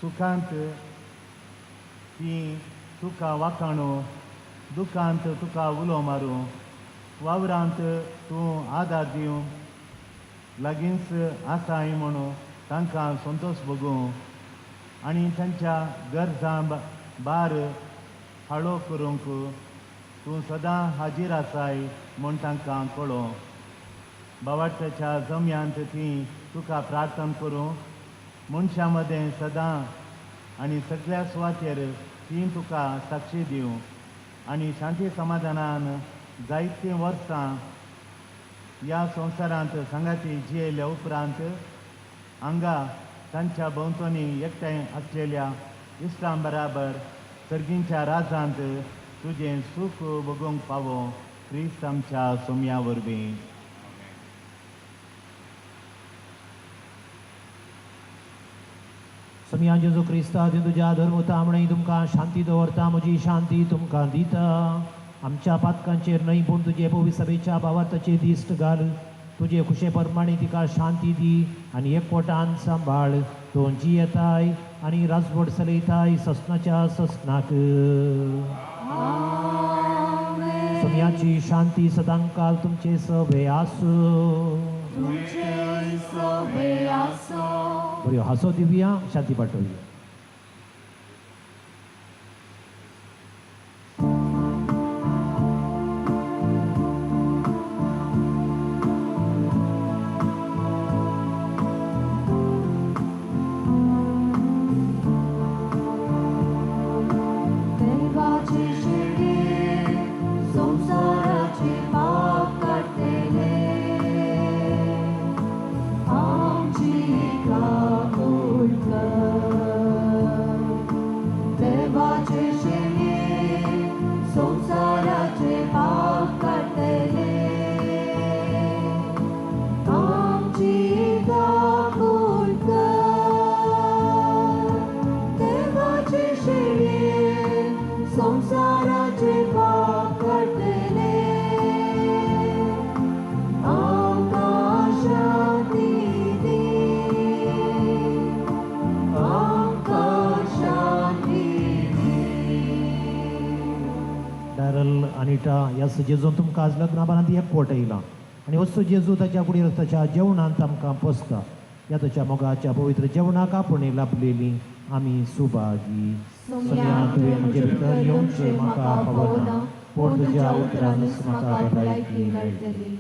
[SPEAKER 12] सुखांत ती तुका वाखाणो दुखांत तुका उलो मारूं वावरांत तूं आदार दिवं लागींच आसाय म्हणून तांकां संतोश भोगूं आनी तांच्या गरजां बार हाळो करूंक तूं सदां हाजीर आसाय म्हूण तांकां कळो. बावार्थाच्या जम्यांत तीं तुका प्रार्थना करूं मनशां मदें सदां आनी सगळ्या सुवातेर तीं तुका साक्षी दिवं आनी शांती समाधानान जायतीं वर्सां ह्या संवसारांत सांगाती जियेल्या उपरांत हांगा तांच्या भोंवतणी एकठांय आसलेल्या इश्टां बराबर सर्गींच्या राजांत तुजें सूख भोगूंक पावो क्रिस्त आमच्या सोम्या वरवीं.
[SPEAKER 9] समया जेजू क्रिस्ता तुझ्या धर्मतामणी तुमकां शांती दवरता म्हजी शांती तुमकां दिता. आमच्या पातकांचेर न्हय पूण तुजे पवित्र सभेच्या भावार्थाचेर दिश्ट घाल. तुजे खुशे प्रमाणे तिका शांती दी आनी एकवटान सांबाळ. तो जियेताय आनी राजवट चलयताय ससनाच्या ससनाक. समयाची शांती सदांकाल तुमचे सभे आसूं. बऱ्यो हांसो दिवया शांती पाठवया. ह्या जेजून तुमकां आज लग्नाबारांत एकवट येयला आनी वस्तू जेजू ताच्या कुडीर ताच्या जेवणांत आमकां पोसता. ह्या ताच्या मोगाच्या पवित्र जेवणाक आपुणी लाभलेली आमी सुभागी. तुवें म्हजे भितर येवचें म्हाका पावना
[SPEAKER 2] पूण तुज्या उतरानूच म्हाका भलायकी मेळटली.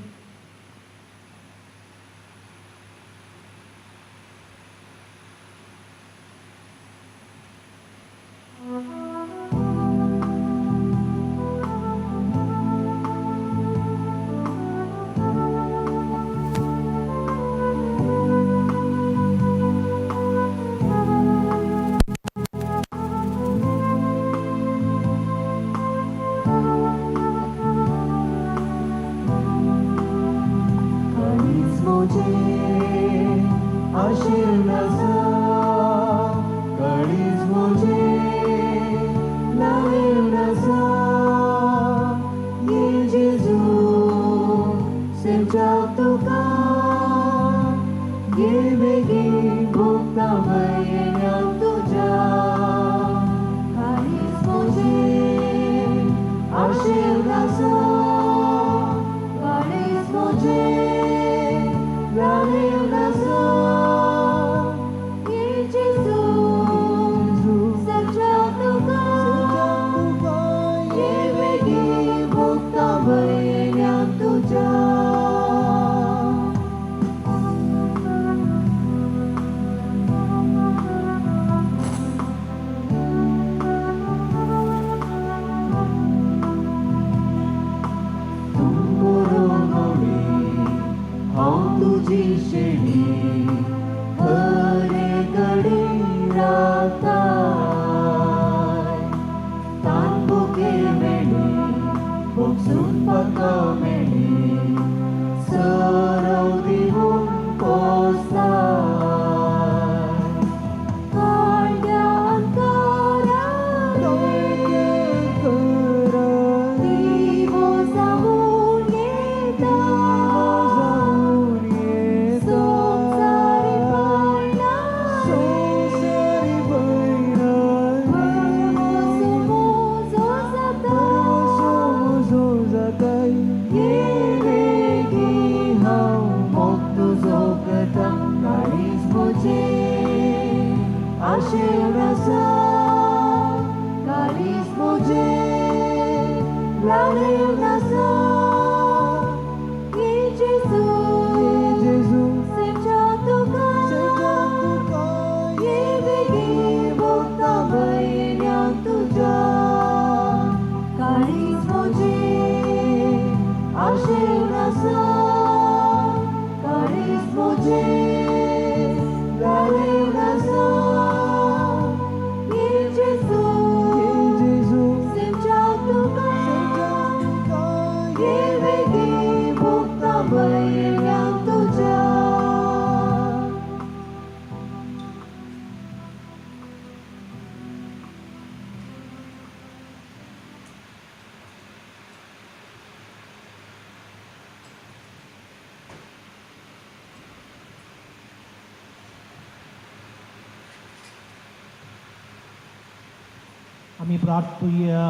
[SPEAKER 9] आम्ही प्रार्थूया.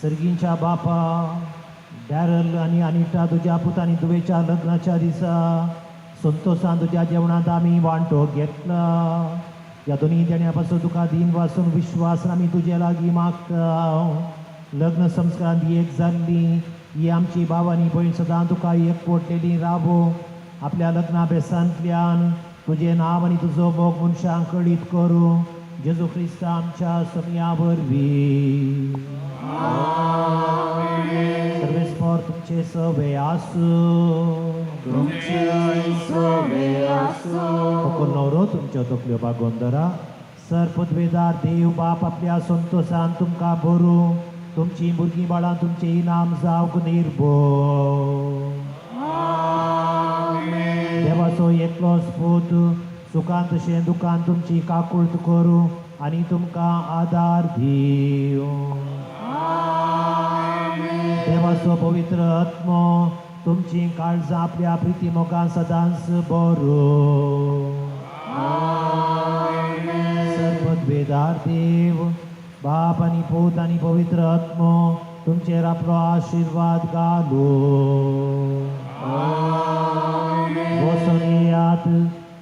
[SPEAKER 9] सर्गींच्या बापा, डॅरल आणि अनिटा तुझ्या पुतानी दुवेच्या लग्नाच्या दिसा संतोषान तुझ्या जेवणात आम्ही वांटो घेतला. या दोन्ही देण्यापासून तुका दिन वाचून विश्वास आम्ही तुझ्या लागी मागता. लग्न संस्कारांत एक जाल्ली ही आमची भावानी भयण सदां तुका एक पोटलेली राबो. आपल्या लग्नाभ्यासांतल्यान तुझे नाव आणि तुजो मोग मनशांक कळीत करू. जेजू ख्रिस्त आमच्या समया वरवीं. सर्वेस्पर तुमचे सवे आसूं. नवरो तुमच्यो तकल्यो बागोवन धरा. सरपदवेदार देव बाप आपल्या संतोषान तुमकां भरू. तुमची भुरगीं बाळां तुमचे इनाम जावंक निर्भो. देवाचो एकलोच पूत सुखांत तशें दुखांत तुमची काकुळट करूं आनी तुमकां आदार दिवं. देवाचो पवित्र आत्मो तुमची काळजां आपल्या प्रिती मोगान सदांच भरूं. सर्वद्वेदार देव बाप आनी पूत आनी पवित्र आत्मो तुमचेर आपलो आशिर्वाद घालूं. वचून येयात.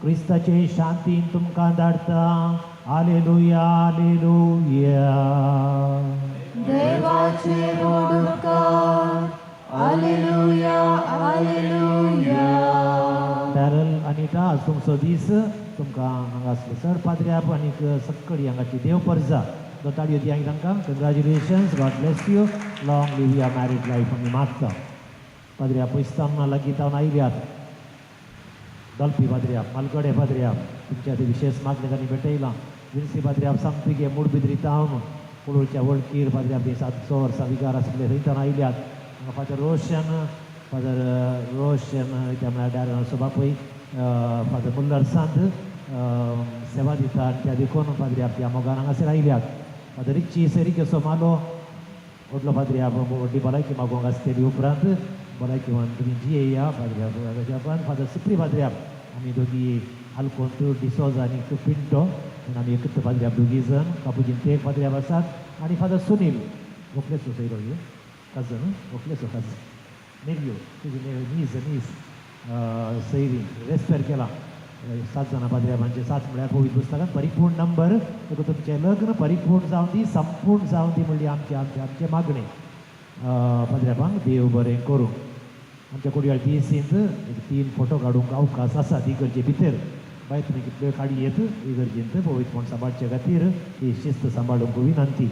[SPEAKER 9] क्रिस्ताचे शांतीन तुमकां धाडटा. Hallelujah, hallelujah.
[SPEAKER 2] देवाचे मोडूकार हालेलुया हालेलुया.
[SPEAKER 9] बॅरल अनिटा आज तुमचो दीस तुमकां हांगासर सर पाद्र्याप आनीक सक्कळी हांगाची देव परजा दो ताळयो दियांक तांकां congratulations God bless you long live your married life आमी मागता. पाद्र्या पयस्तान लागीं जावन आयल्यात दलपी पाद्र्याप मालगडे पाद्र्याप तुमच्या ते विशेष मागणेकांनी भेटयलां. विन्सी पाद्र्याप सांगपिके मूडबिद्री तावन कुडूळच्या वळखीर पाद्र्याप ती 700 वर्सां विकार आसले थंयच्यान आयल्यात. हांगा फादर रोशन त्या म्हळ्यार सभापती फादर मुल्लर सांत सेवा दिता आनी त्या देखून पाद्र्याप त्या मोगान हांगासर आयल्यात. फादर रिची सेरीक सोमालो व्हडलो पाद्र्याप व्हडली भलायकी मागोवंक आसतली उपरांत भलायकी व्हरून तुमी जी येया पाद्र्यापान फादर सुप्री पाद्र्याप आमी दोगी आल्कोंत डिसोज आनी पिंटो आमी एकच पाद्र्याप दोगी जण कापुजीन ते एक पाद्र्याप आसात आनी फादर सुनील व्हंकले सोयरो ह्यो काजन व्हंकले सो काजन नेव्यो तुजी नीज सैरी रेस्पेर केला 7 जाणां पाद्र्यापांचे 7 म्हळ्यार पवित्र पुस्तकांत परिपूर्ण नंबर देखून तुमचें लग्न परिपूर्ण जावन दी संपूर्ण जावन दी म्हणली आमचे मागणे पाद्र्यापांक देव बरें करूं. आमच्या कुडयाळ तिसींत एक 3 फोटो काडूंक अवकाश आसा इगर्जे भितर बाय तुमी कितल्यो काडयेत इगर्जेंत पवित्रपण सांबाळचे खातीर ही शिस्त सांबाळूंक विनंती.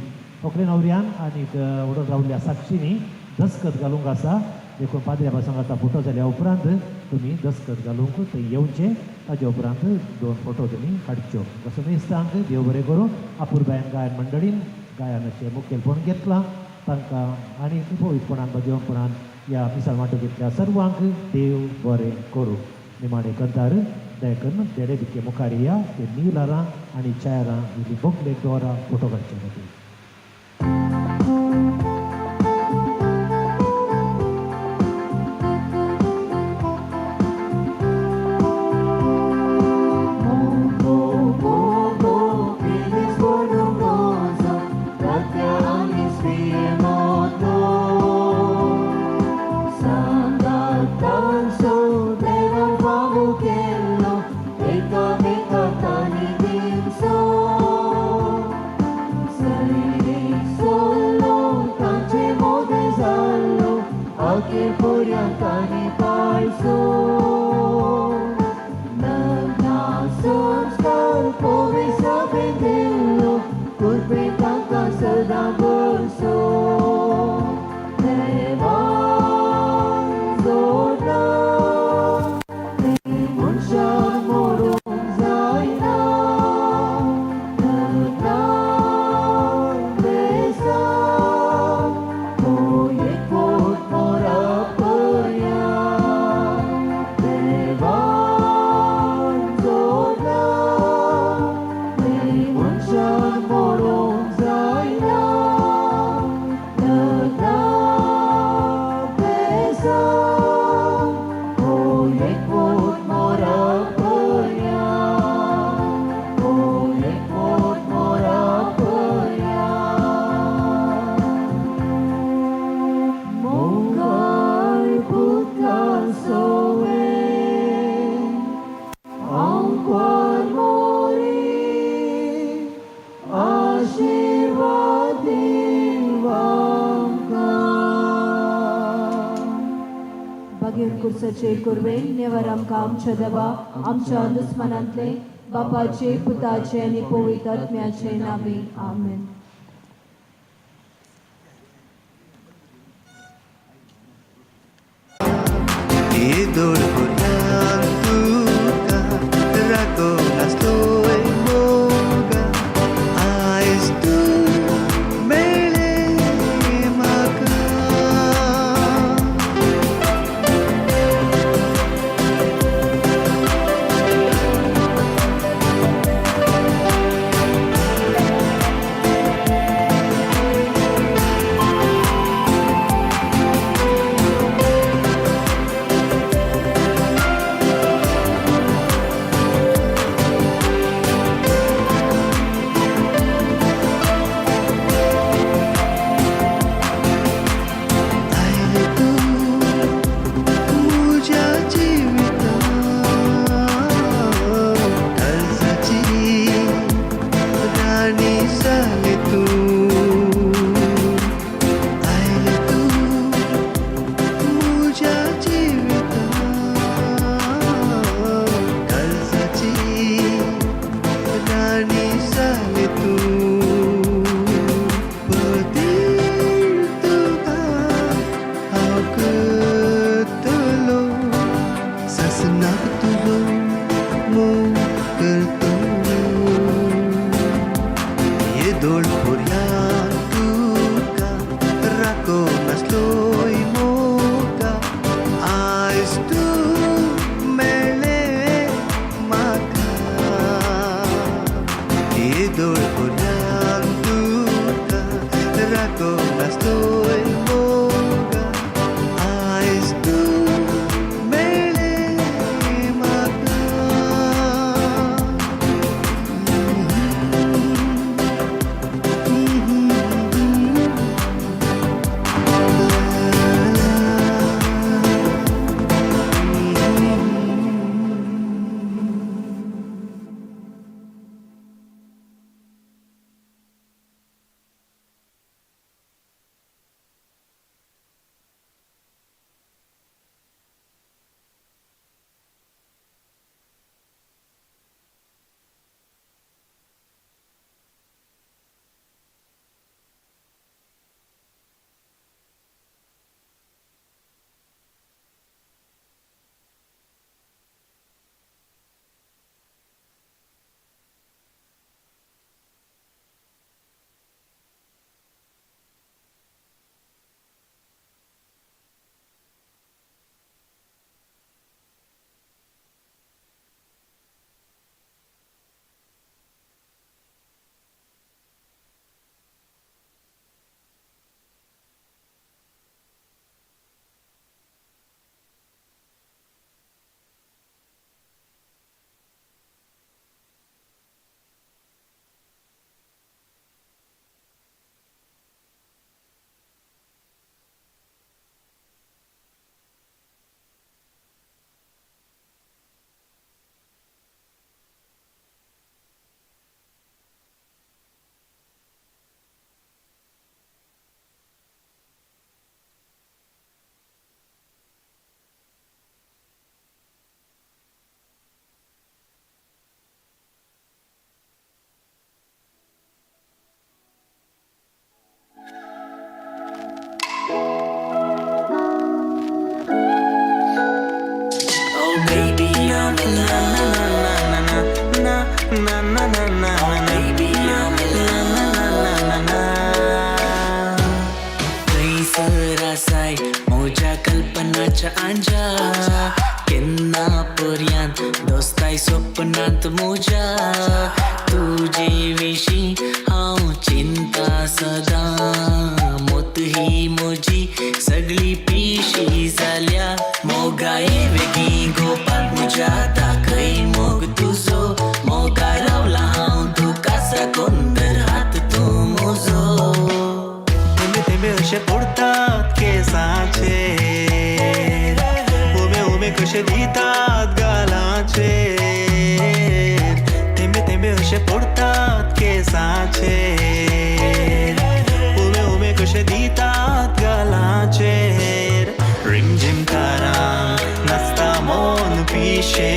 [SPEAKER 9] व्हंकले न्हवऱ्यान आनीक उडोवन रावल्ल्या साक्षींनी दस्खत घालूंक आसा देखून पाद्र्यापा सांगाता फोटो जाल्या उपरांत तुमी दस्खत घालूंक थंय येवचें. ताजे उपरांत 2 फोटो तुमी काडच्यो. कसो मेस्तांक देव बरें करूं. अपुरबायन गायन मंडळीन गायनाचें मुखेलपण घेतलां तांकां आनी पवित्रपणान बजेवपणान ह्या मिसाळ वांटणुकींतल्या सर्वांक देव बरें करूं. निमाणे कंतार दयकन देडे भिके मुखार या ते नीलारां आनी चायरां बोगले दोरा फोटो काडचे खातीर.
[SPEAKER 2] कुर्साचे कुर्वेन नेवर आमकां आमच्या देवा आमच्या दुस्मनांतले बापाचे पुताचे आनी पवित्र आत्म्याचे नावे आमेन.
[SPEAKER 13] दोगांच्या आंजा केन्ना पर्यंत दोस्ताय स्वप्नांत म्हज्या तुजे विशीं हांव चिंता सदां मोत ही म्हजी सगळी पिशी जाल्या मोगाये वेगी गोपाल म्हज्या दाखय मोग तुजो मोगा रावला हांव तुका साकोन तर हात तूं म्हजो
[SPEAKER 14] थेंबे थेंबे अशे पडतात केसांचे उबे उबे कशे दितात गालांचे थेंबे थेंबे अशे पडतात केसांचे उबे उबे कशे दितात गालांचेर रिमझिम कारां नाचता मोन पिशे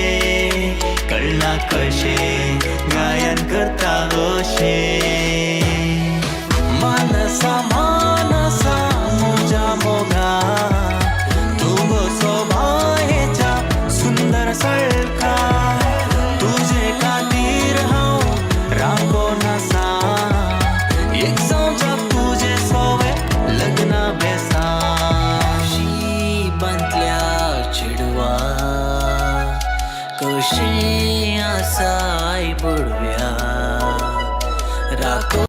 [SPEAKER 14] कळना कशे गायन करता अशे मानसा मानसा म्हज्या मोगा तूं बसो बायेच्या सुंदर सळका तुजे खातीर हांव राखोन आसा एक जावच्या तुजे सोवे लग्ना बेसा
[SPEAKER 13] शिबांतल्या चेडवा कशें आसाय पडव्या राखो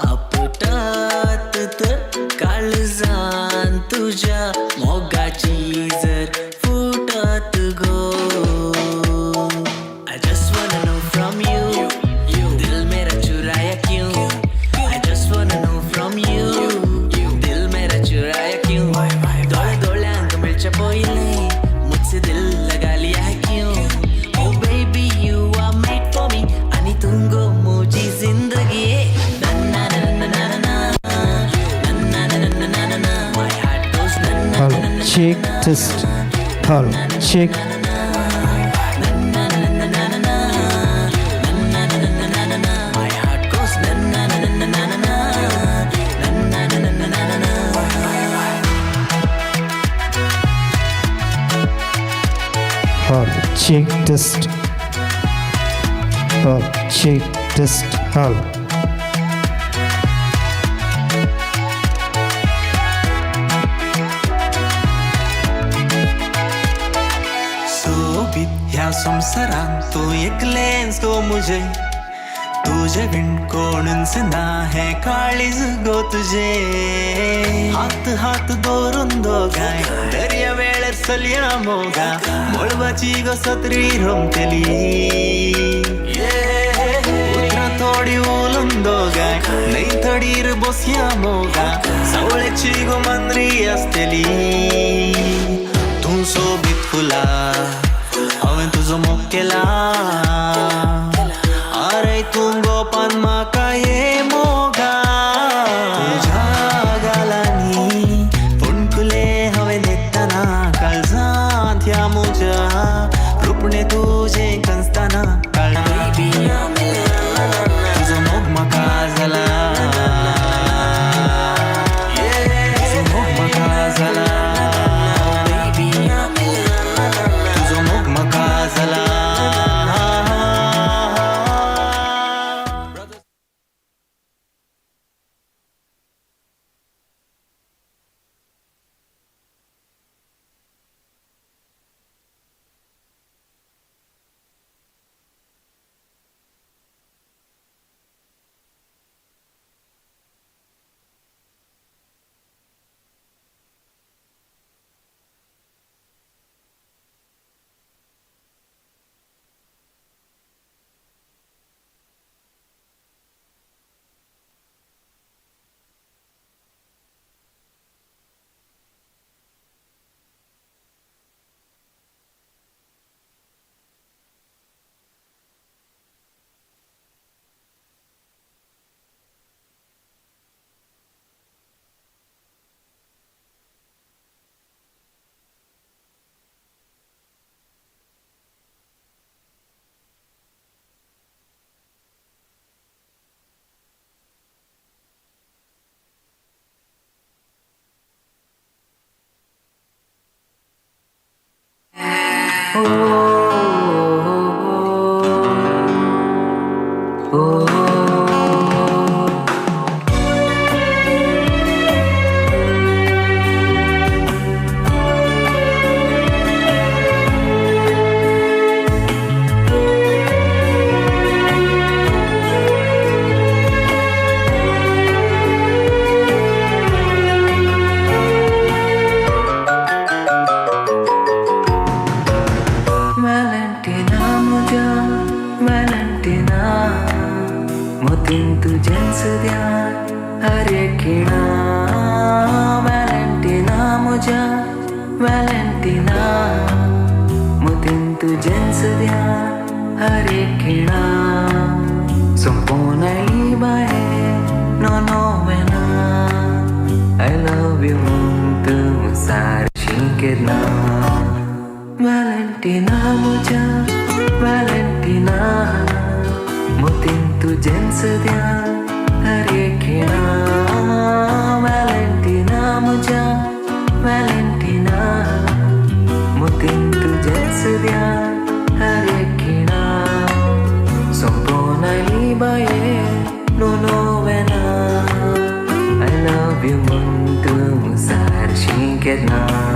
[SPEAKER 13] आपटात तर काळजान तुझ्या मोगाची जर फुटत गो I just wanna know from you दिल मेरा चुराया क्यों I just wanna know from you दिल मेरा चुराया क्यों दोळे दोळ्यांक मिळच्या पयलीं मुझसे दिल लगा लिया है क्यों Oh baby you are made for me आणि तुंगो मुझी जिंदगी
[SPEAKER 15] Check test. Hall. Check. Hall. Check test. Hall. Check test. Hall.
[SPEAKER 14] ह्या संसारान तू एकलेंच गो मुझे तुझे बिन कोणूच ना हे काळीज गो तुझे हात हात दोरून दोगाय दर्या वेळेर चलया मोगा मळबाची गो सत्री रमतली उतरां थोडी उलून दोगाय न्हय थडीर बसया मोगा सावळेची गो मांद्री आसतली तूं सोबीत फुला हांवें तुजो मोग केला आरे तूं गोपान म्हाका ये मोगा तुज्या गालांनी फोंडकुले हांवें न्हेताना काळजांत ह्या म्हज्या रुपणे तुजें कंसताना तुजो मोग म्हाका जाला तुजो मोग म्हाका जाला
[SPEAKER 13] मोतीन तुझेच ध्यान हर एक खिणा व्हॅलेंटिना म्हज्या व्हॅलेंटिना मोतीन तुझेच ध्यान हर एक खिणा संपून आयली बाहेर नो नोवेना आय लव यू म्हणत सारशी केन्ना व्हॅलेंटिना म्हज्या व्हॅलेंटिना मोतीन तुझेच ध्यान हर एक खिणा व्हॅलेंटिना म्हज्या व्हॅलेंटिना मोतीन तुझेच ध्यान हर एक खिणा संपून आयली बाहेर नो नोवेना आय लव यू म्हणत सारशी केन्ना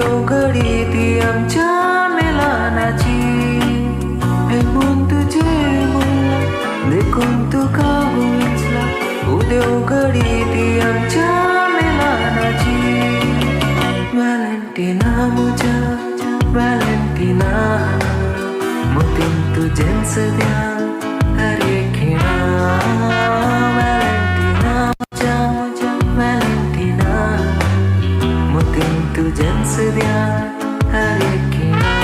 [SPEAKER 13] उघडी ती आमच्या मिलानाची हे मन तुझे बोलला देखून तुका उंचला उद्या उघडी ती आमच्या मिलानाची व्हॅलेंटिना म्हज्या व्हॅलेंटिना मोतीन तुझेच ध्यान हर एक खिणा व्हॅलेंटिना म्हज्या व्हॅलेंटिना मोतीन तुझेच ध्यान हर एक खिणा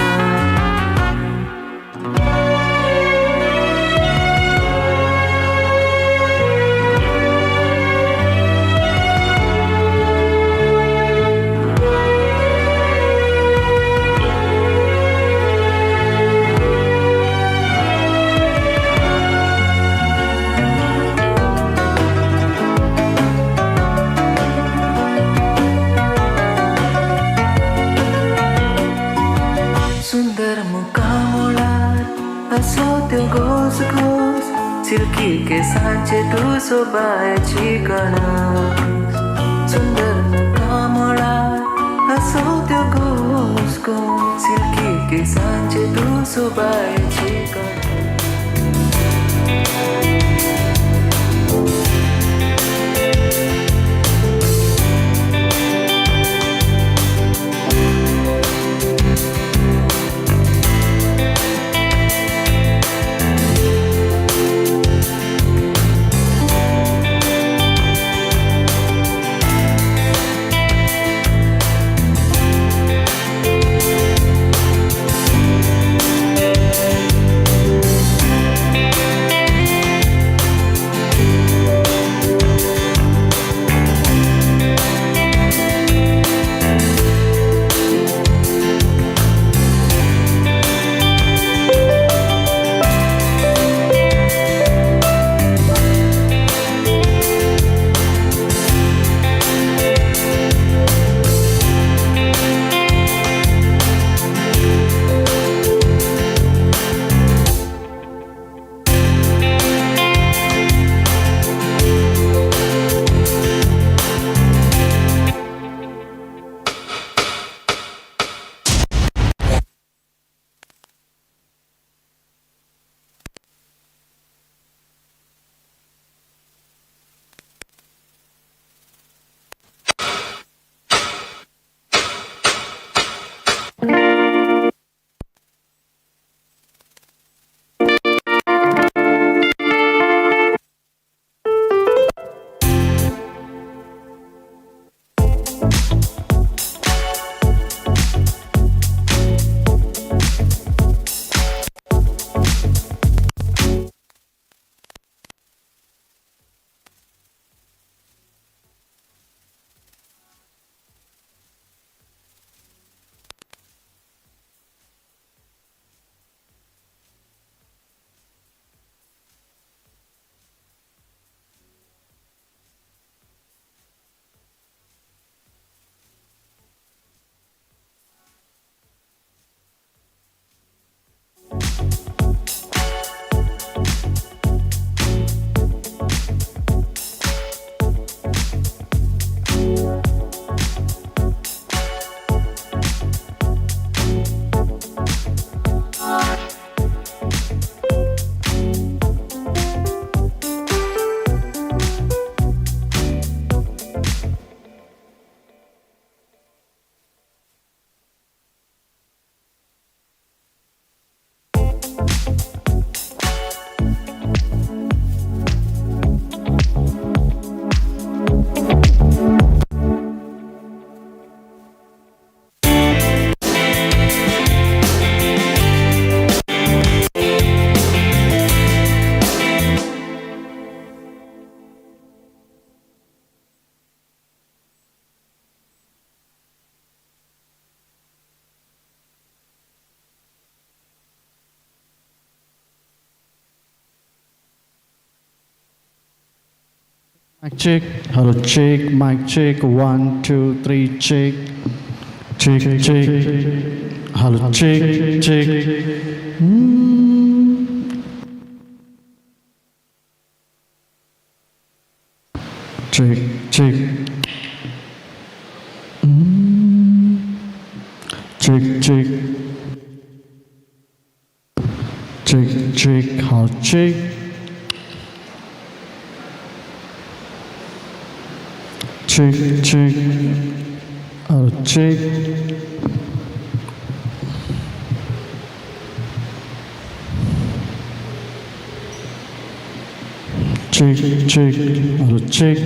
[SPEAKER 13] सुंदर मुकामोळार असो त्यो घोस घोस सिल्की केसांचे तू सोबायची कणस सुंदर मुकामोळार असो त्यो घोस घोस सिल्की केसांचे तू सोबायची कणस
[SPEAKER 16] Mic check, hello check, mic check, 1, 2, 3, check, check, check, hello check, check. Check, check. Check, check. Check, check, hello check. Check, check, hello check. Check, check, hello check.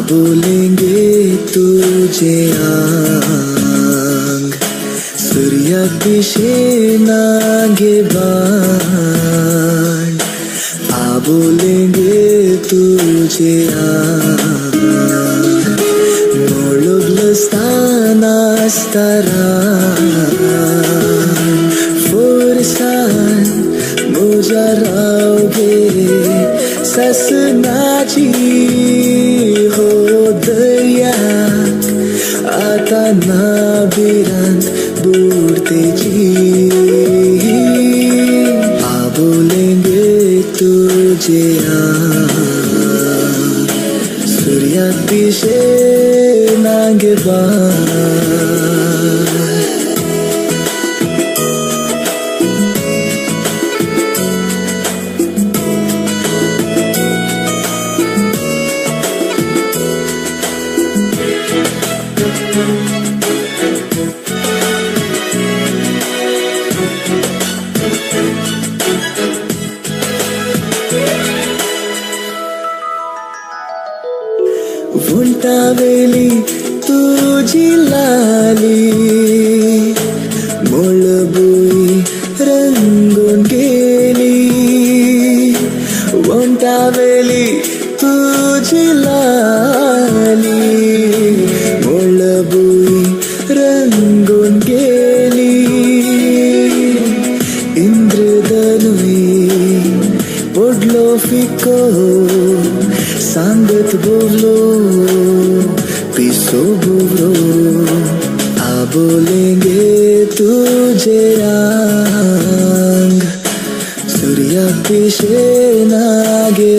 [SPEAKER 17] बोलेंगे तुझे आंग सूर्य दिशेनागे बाण बोलेंगे तुझे आंग मोळुगलस्ताना फोरसान मुझा रावगे ससनाची हो दर्याक आता कान्हा बिरांत बुरतेची आबोलेंगे तुझे सूर्यात दिशे नांगे वंटावेली तुझी लाली मोळबुई रंगून गेली वंटावेली तुझी लाली मोळबुई रंगून गेली इंद्रधनुई पडलो फिको सांगत बोलो पिसो बोलो आबोलेंगे तुझे रंग सूर्या पिशे नागे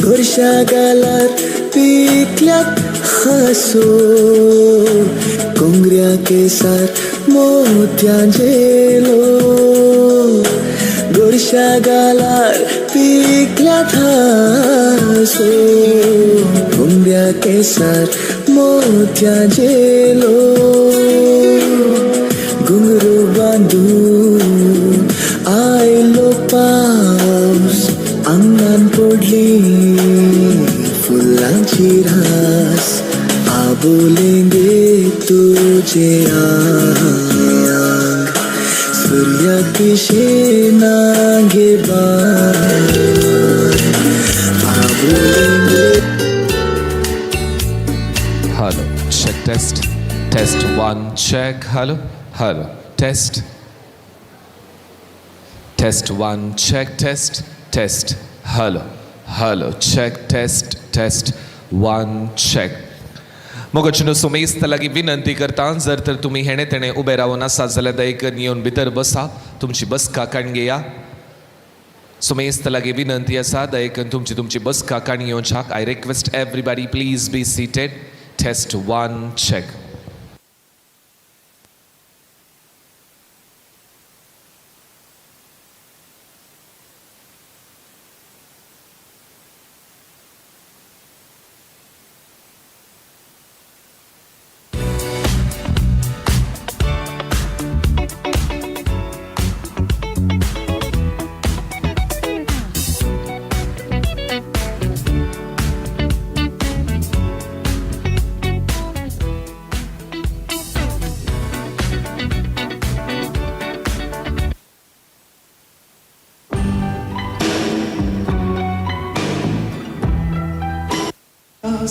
[SPEAKER 17] गोरशा गालात पिकल्यात हसो कोंगऱ्या केसार मोत्यांचेलो गोरशा गालार पिकल्यात हसो कोंगऱ्या केसार मोत्यांचेलो घुंगरू बांधून आयलो पावस अंगण पडली फुलांची रास आबोलेंगे तुझे अंग सूर्या दिशे नागे आबोलेंगे
[SPEAKER 18] Hello, check test. Test 1, check. Hello, hello. Test. Test 1, check. Test. Test. Hello, hello. Check. Test. Test 1, check. मोगाचीनो सुमेस्त लागी विनंती करता जर तर तुम्ही हेणे तेणे उबे रावून आसात जाल्यार दयेकरून येवन भितर बसा तुमची बसका काणगेया सुमेस्त लागी विनंती आसा दयेकरून तुमची बसका काणी येवच्याक I request everybody please be seated test 1 check.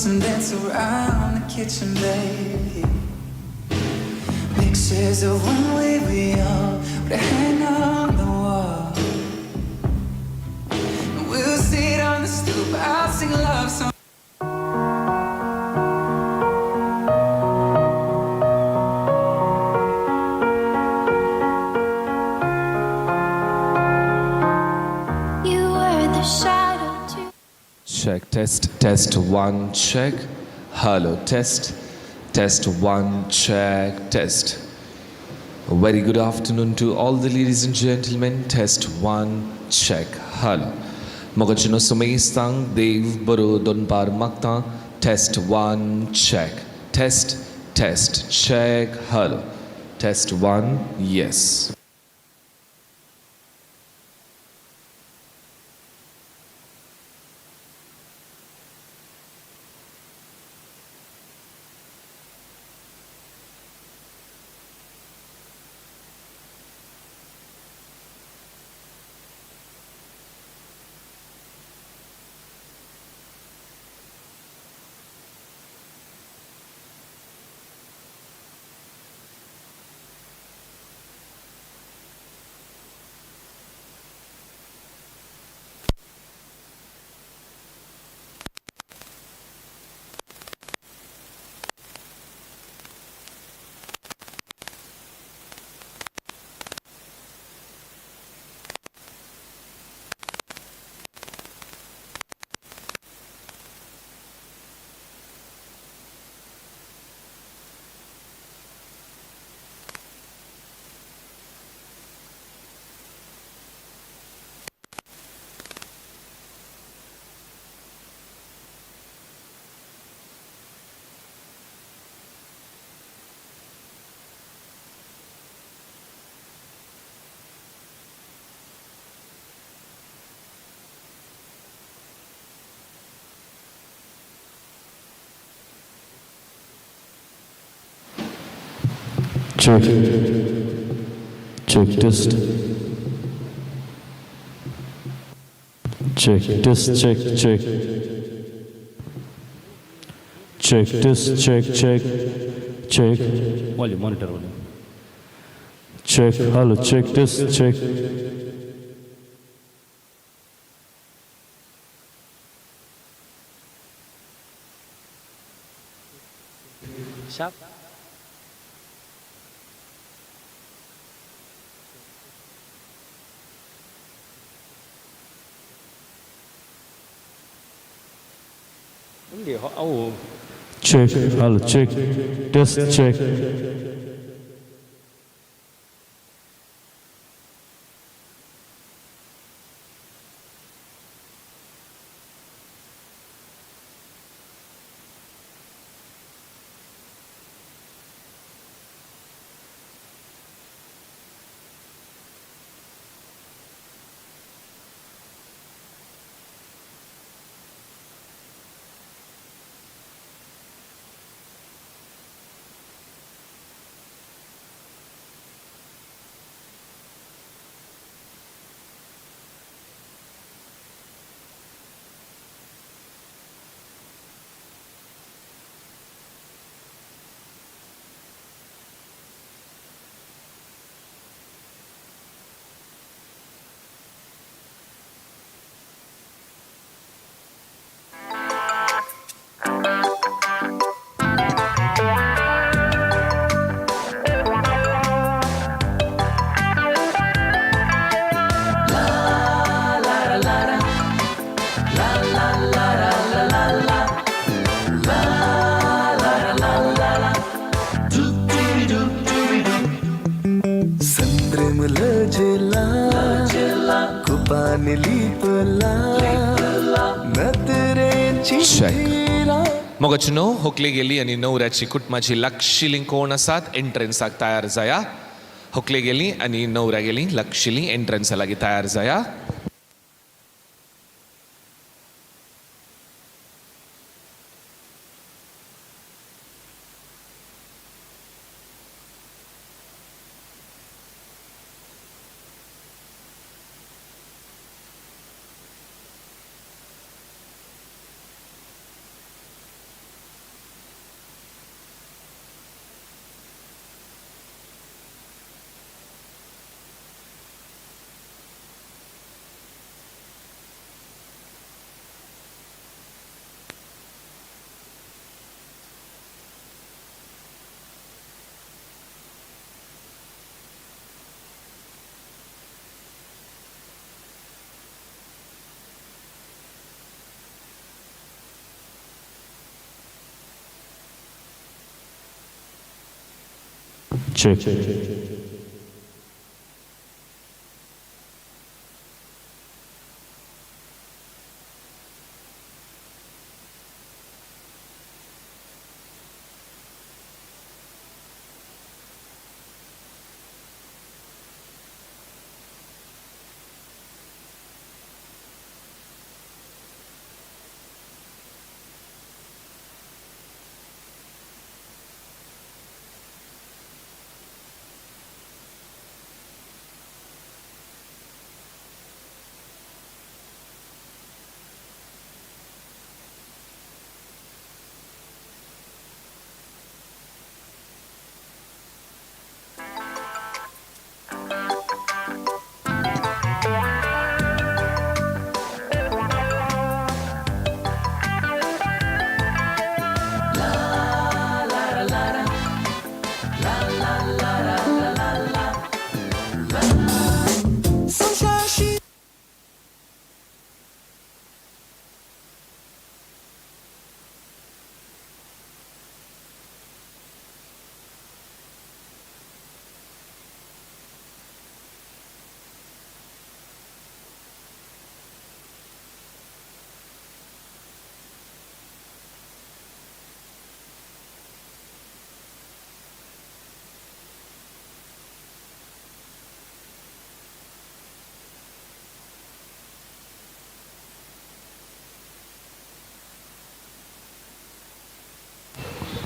[SPEAKER 14] And dance around the kitchen, babe. Pictures of one way we all would hang on the wall. And we'll sit on the stoop, I'll sing a love song.
[SPEAKER 8] You were the shadow to
[SPEAKER 18] Check. Test 1 check. Hello, test 1 check. Test. A very good afternoon to all the ladies and gentlemen. Test 1 check. Hello. Mogachino sumeistang dev baro donpar makta. Test 1 check. Test check. Hello. Test 1 yes.
[SPEAKER 16] check, check, test, check, test, check, check, check, test, check, check, check, volume, monitor volume, check, hello, check, test, check.
[SPEAKER 19] Sharp. Vấn đề họ
[SPEAKER 16] Check, hello, check, test, check.
[SPEAKER 18] मोगाचनो होकले गेली आणि नवऱ्याची कुटुंबाची लक्षिली कोण आसात एंट्रन्साक तयार जाया होकले गेली आणि नवऱ्या गेली लक्षिली एंट्रन्सा लागी तयार जाया
[SPEAKER 16] Check.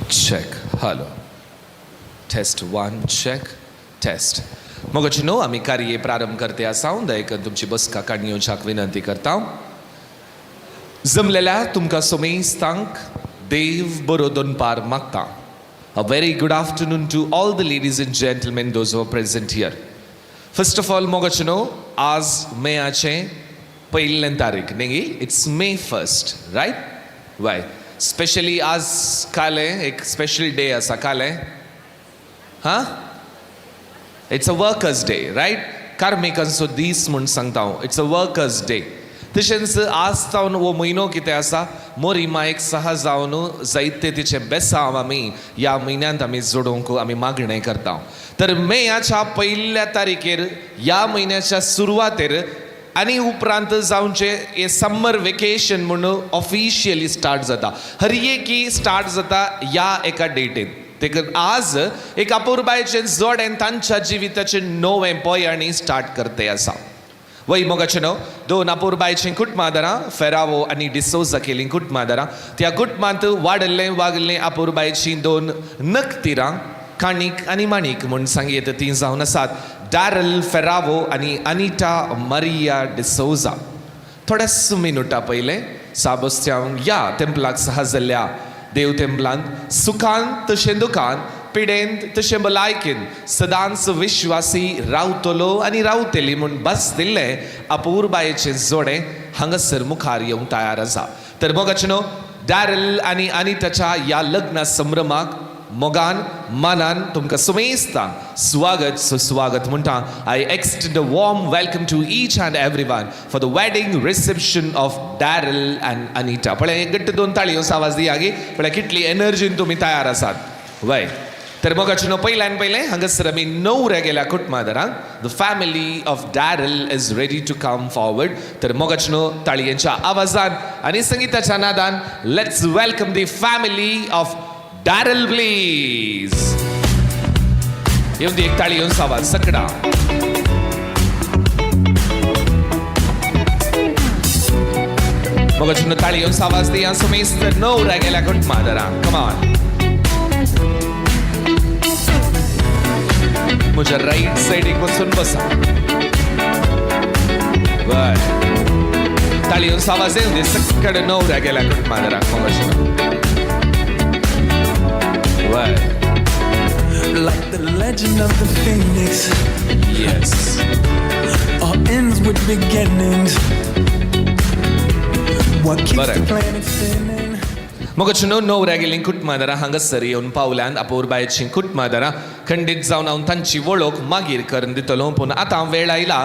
[SPEAKER 18] Check. Hello. Test 1 check test मोगाची न्हू आमी कार्ये प्रारंभ करते आसा दयेकन तुमची बसका काडून येवच्याक विनंती करता जमलेल्या तुमकां सोमेस्तांक देव बरो दनपार मागता A very good afternoon to all the ladies and gentlemen, those who are present here. First of all, mogachino, आज मेयाचे पहिलें तारीख Negi it's May 1st, right? Why? Especially आज काले एक special day आसा काले, huh? It's a workers' day, right? कार्मिकांचो दीस म्हूण सांगता हांव. It's a workers' day. तशेंच आज जावन हो म्हयनो कितें आसा मोरी मायक सहा जावन जायते तिचे बेसांव आमी ह्या म्हयन्यांत आमी जोडूंक आमी मागणें करता तर मेयाच्या पहिल्या तारीखेर ह्या म्हयन्याच्या सुरवातेर आनी उपरांत जावचे हे समर वेकेशन म्हणून ऑफिशियली स्टार्ट जाता हर एकी स्टार्ट जाता ह्या एका डेटीन देखून आज एक अपूर्बायेचें जोडें तांच्या जिविताचें नवें पयणी स्टार्ट करते आसा वय मोगाचें न्हू दोन अपूर्बायचीं कुटुंबादारां फेरावो आनी डिसोजा केलीं कुटुंबादारां त्या कुटुंबांत वाडल्लें वागल्लें अपूर्बायचीं दोन नकतिरां काणीक आनी माणीक म्हूण सांगयेत तीं जावन आसात डॅरल फेरावो आनी अनिटा मारिया डिसोजा थोड्याच मिनटां पयलें साबस्त्यांव ह्या तेंपलाक सहाजल्ल्या देव तेंपलांत सुखांत तशें दुखांत पिडेंत तशें भलायकेन सदांच विश्वासी रावतलो आनी रावतली म्हूण बस दिल्लें अपूर्बायेचें जोडें हांगासर मुखार येवंक तयार आसा तर मोगाचें न्हू डॅरल आनी अनिताच्या ह्या लग्न संभ्रमाक मोगान मानान तुमकां सुमेस्तां स्वागत सुस्वागत म्हणटा I extend a warm welcome to each and every one for the wedding reception of Darrel and Anita पळय गट्ट दोन ताळयो आवाज दिया गे पळय कितली एनर्जीन तुमी तयार आसात वय तर मोगाचें न्हू पयल्यान पयलें हांगासर आमी णवऱ्या गेल्या कुटुंबादारांक the family of Darrel is ready to come forward तर मोगाचें न्हू ताळयेच्या आवाजान आनी संगीताच्या नादान let's welcome the family of Darrel please येवन दी एक ताळी येवन आवाज सकडा मोगाचें न्हू ताळी येवन आवाज दिया सुमेस्त णवऱ्या गेल्या कुटुंबादारांक कम ऑन म्हज्या राईट सायडीक वचून बसा वय ताळयो आवाज येवन दी सकड णवऱ्या गेल्या कुटुंबादारांक मोगाचें वय
[SPEAKER 17] Like the legend of the phoenix.
[SPEAKER 18] Yes.
[SPEAKER 17] All ends with beginnings. What keeps the planet spinning?
[SPEAKER 18] मोगाचें न्हू णवऱ्या गेलीं कुटुंबादारां हांगासर येवन पावल्यान अपूर्बायेचीं कुटुंबादारां खंडीत जावन हांव तांची वळख मागीर करून दितलो पूण आतां वेळ आयला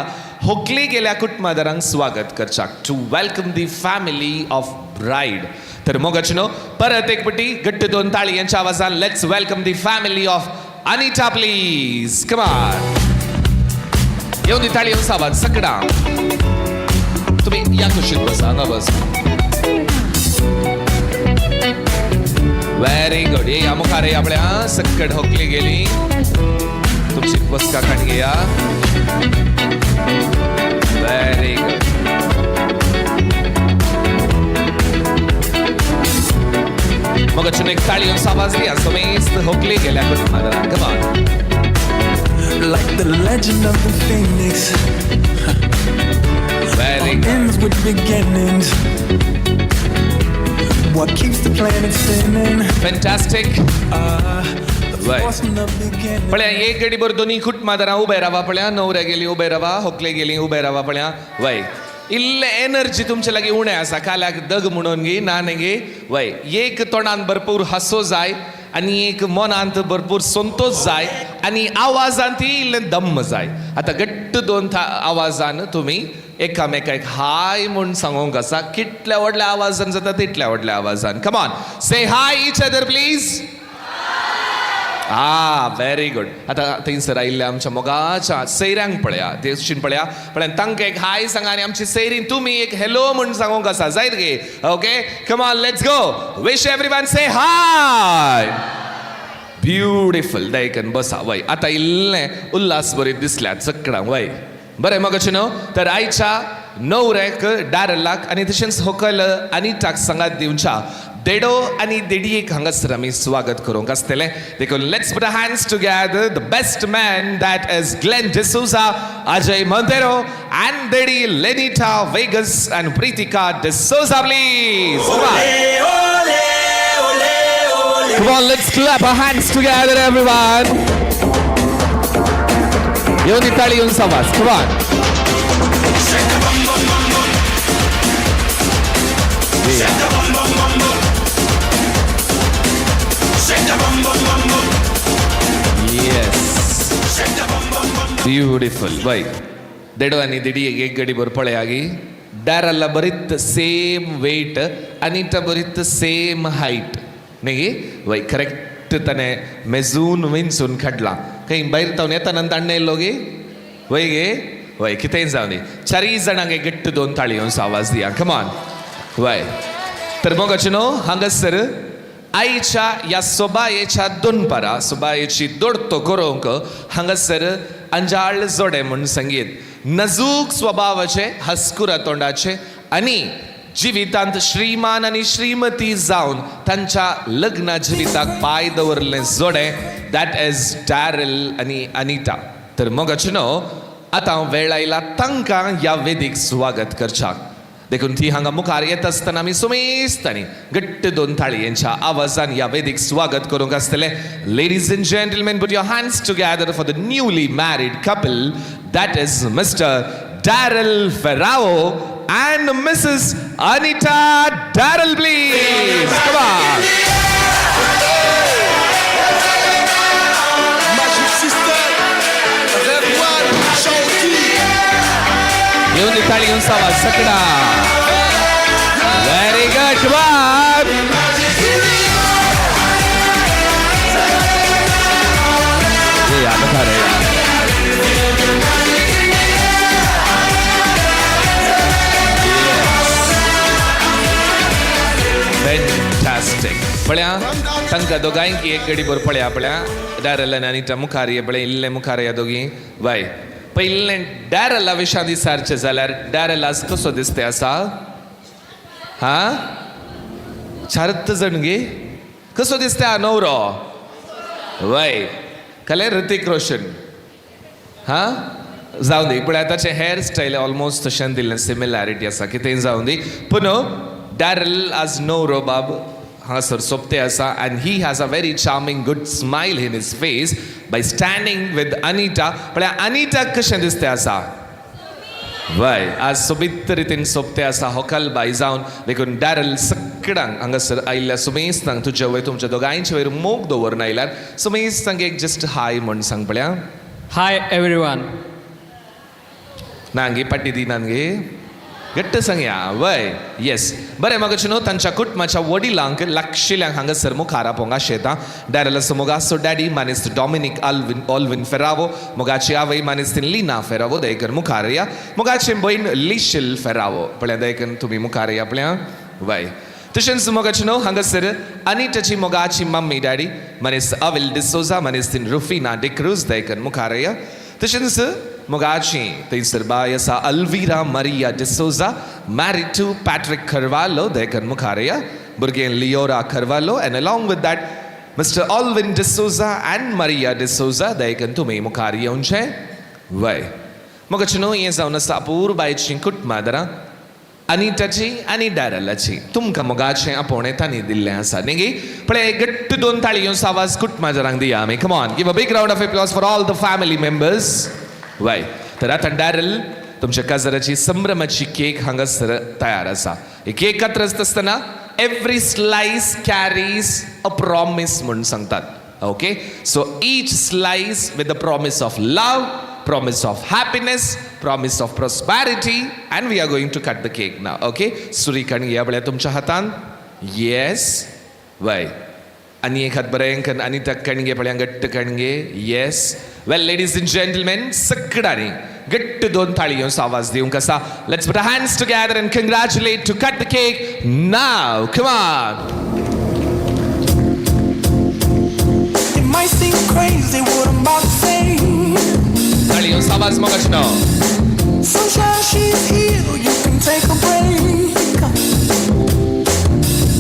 [SPEAKER 18] होकली गेल्या कुटुंबादारांक स्वागत करच्याक to welcome the family of bride तर मोगाचें न्हू परत एक पटी गट्ट दोन ताळयांच्या आवाजान let's welcome the family of Anita please come on येवन दी ताळी येवन आवाज सकडा तुम्ही या कुशीत बसा हांगा बसा व्हेरी गुड या मुखार आपल्या सकड होकली गेली तुमची बसका काढ घेया व्हेरी गुड मोगाचें एक ताळी येवन आवाज दिया सुमेस्त होकली गेल्या कुटुंबादारांक come on
[SPEAKER 17] Like the legend of the phoenix.
[SPEAKER 18] Very
[SPEAKER 17] good. Ends with beginnings. What keeps the planet spinning?
[SPEAKER 18] Fantastic. पळया एक गडी भर दोनी कुटुंबादारां उबे रावा पळया णवऱ्या गेली उबे रावा होकले गेली उबे रावा पळया वय इल्ले एनर्जी तुमचे लागीं उणें आसा काल्याक दग म्हणून गे ना गे वय एक तोंडान भरपूर हांसो जाय आनी एक मनांत भरपूर संतोष जाय आनी आवाजांत इल्लें दम्म जाय आतां गट्ट दोन आवाजान तुमी एकामेकाक हाय म्हूण सांगूंक आसा कितल्या व्हडल्या आवाजान जाता तितल्या व्हडल्या आवाजान come on say high each other please very good आतां थंयसर आयिल्ल्या आमच्या मोगाच्या सैऱ्यांक पळया ते भशेन पळया तांकां एक हाय सांगा आनी आमची सैरीन तुमी एक हॅलो म्हूण सांगूंक आसा जायत गे okay come on let's go wish everyone say hi beautiful दयकन बसा वय आतां इल्लें उल्हास बरीत दिसल्यात सकडांक वय बरें मोगाचें न्हू तर आयच्या णवऱ्याक डॅरलाक आनी तशेंच होकल अनिटाक सांगात दिवच्या देडो आणि देडीक हांगासर आमी स्वागत करूंक आसतले देखून let's put our hands together the best man that is Glen D'Souza, Ajay Monteiro and देडी Lenita Vegas and Preetika D'Souza please. Come on, let's clap our hands together everyone. येऊन ताळी येऊन आवाज. Come on. Yes. Beautiful. Why? देडो आणि दिडी एक गडी बर पळे आगी Daryl बरीत same weight अनिटा बरीत same height नाही वय करेक्ट तने मेजून विंचून खडला काही बाहेर तावन येताना अण्ण येल्लोगे वय गे वय कितें जावन दी चारी जाणांगे गट्ट दोन ताळी येवन आवाज दिया. कमान वय तर मग न्हू हांगासर आईच्या या सोबायेच्या दोनपरा सोबायेची दोडतो करूंक हांगासर अंजाळ जोडे म्हूण संगीत नजूक स्वभावाचे हस्कुरा तोंडाचे आणि जिवितांत श्रीमान आणि श्रीमती जावन तांच्या लग्न जिविताक पाय दवरले जोडे दॅट इज डॅरल आणि अनिटा. तर मग न्हू आतां वेळ आयला तांकां ह्या वेदीक स्वागत करच्याक देखून ती हांगा मुखार येत आसतना आमी सुमेस्तांनी घट्ट दोन ताळयेंच्या आवाजान ह्या वेदीक स्वागत करूंक आसतले. Ladies and gentlemen, put your hands together for the newly married couple that is mister Darrel Ferrao and Mrs. Anita Darrell, please. Come on. Magic sister. Everyone, show येऊन निकाली येऊन सावा सकड़ा. Very good. Come on. ये याद था रे. Fantastic. पळ्या तांकां दोगांयकी एक गडी बर पळ्या पळ्या डॅरल आनी अनिटा मुखार ये पळय इल्ले मुखार या दोगी बाय पयले डॅरला विशयां विचारचें जाल्यार डॅरल आज कसो दिसता आसा हा चारत जाण गे कसो दिसता नवरो वय कले ऋतिक रोशन हा जावन दी पळय ताचे हेअर स्टायल ऑलमोस्ट तशें दिल्लें सिमिलॅरिटी आसा कितें जावन दी पूण Darrell as nowro bab हांगासर सोपते आसा and he has a very charming good smile in his face by standing with Anita. पळय अनिटा कशें दिसते आसा वय आज सोबीत रितीन सोपते आसा होकल बाय जावन देखून डॅरल सगळ्यांक हांगासर आयिल्ल्या सुमेस्तांक तुजे वयर तुमच्या दोगांयचे वयर मोग दवरून आयल्यार सुमेस्तांक एक जस्ट हाय म्हण सांग पळया.
[SPEAKER 20] Hi everyone.
[SPEAKER 18] नांगे पाटी दी नांगे गट्ट सांगया वय येस बरें मग न्हू तांच्या कुटुंबाच्या वडिलांक लागशिल्यांक हांगासर मुखार आपोवंक येता. डॅरलाचो मोगाचो डॅडी मानेस्त डॉमिनीक ऑल्विन फेरावो, मोगाची आवय मानेस्तीन लिना फेरावो दयकन मुखार या, मोगाची भयण लिशिल फेरावो पळय दयकन तुमी मुखार या पळया वय. तशेंच मोगाची न्हू हांगासर अनिटाची मोगाची मम्मी डॅडी मानेस्त अविल डिसोजा मानेस्तीन रुफिना डिक्रूज दयकन मुखार या. तशेंच मोगाची थंयसर बाय आसा Alvira Maria D'Souza married to Patrick Carvalho दयकन मुखार या. भुरगें Leora Carvalho and along with that mister Alwin D'Souza and Maria D'Souza दयकन तुमी मुखार येवचें वय. मोगाची न्हू हें जावन आसा अपूर बायची कुटुंबां अनिटाची आनी डॅरलाची तुमकां मोगाचें आपोवणें तांणी दिल्लें आसा न्ही गे. पळय घट्ट दोन ताळयो आवाज कुटुंबांक दिया आमी. Come on give a big round of applause for all the family members वय. तर आतां डॅरल तुमच्या काजाराची संभ्रमाची केक हांगासर तयार आसा. ही केक कातरत आसतना एवरी स्लायस कॅरीज अ प्रॉमीस म्हूण सांगतात. Okay so each slice with the promise of love, promise of happiness, promise of prosperity, and we are going to cut the cake now. Okay, सुरी कणगी आपल्या तुमच्या हातान. Yes, why? आणि एक हात बरें कन आणि त्या कणगे पळय घट्ट कणगे. Yes, well ladies and gentlemen, सगळ्यांनी घट्ट दोन ताळयो आवाज दिवंक आसा. Let's put our hands together and congratulate to cut the cake now. Come on.
[SPEAKER 17] It might seem crazy what I'm about to say.
[SPEAKER 18] आवाज मोगाची no.
[SPEAKER 17] Sunshine, she's here, you can take a break.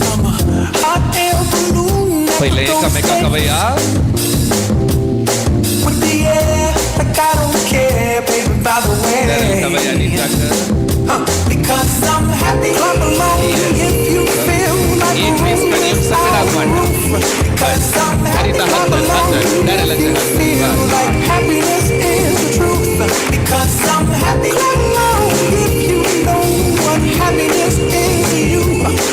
[SPEAKER 17] I'm a
[SPEAKER 18] पहिले एकामेका कवया
[SPEAKER 17] with the air, like I don't care, baby, by the way.
[SPEAKER 18] कवया Anita
[SPEAKER 17] Because I'm happy, clap along if you feel like a room without a roof. Because I'm happy, clap along if you feel like happiness is the truth. Because I'm happy, clap along if you know what happiness is to you.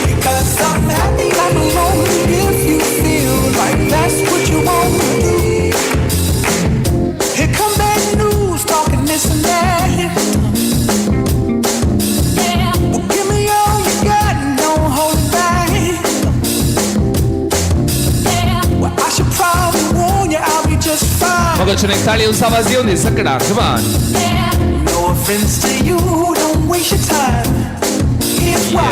[SPEAKER 17] Because I'm happy, clap along if you feel like that's what you want to do. Here come bad news, talking this and that. Yeah, well, give me all you got and don't hold it back. Yeah, well, I should probably warn you, I'll be just fine.
[SPEAKER 18] मग चुने ताली उसावाजियों सकड़ा come on.
[SPEAKER 17] No offense to you, don't waste your time. Here's why.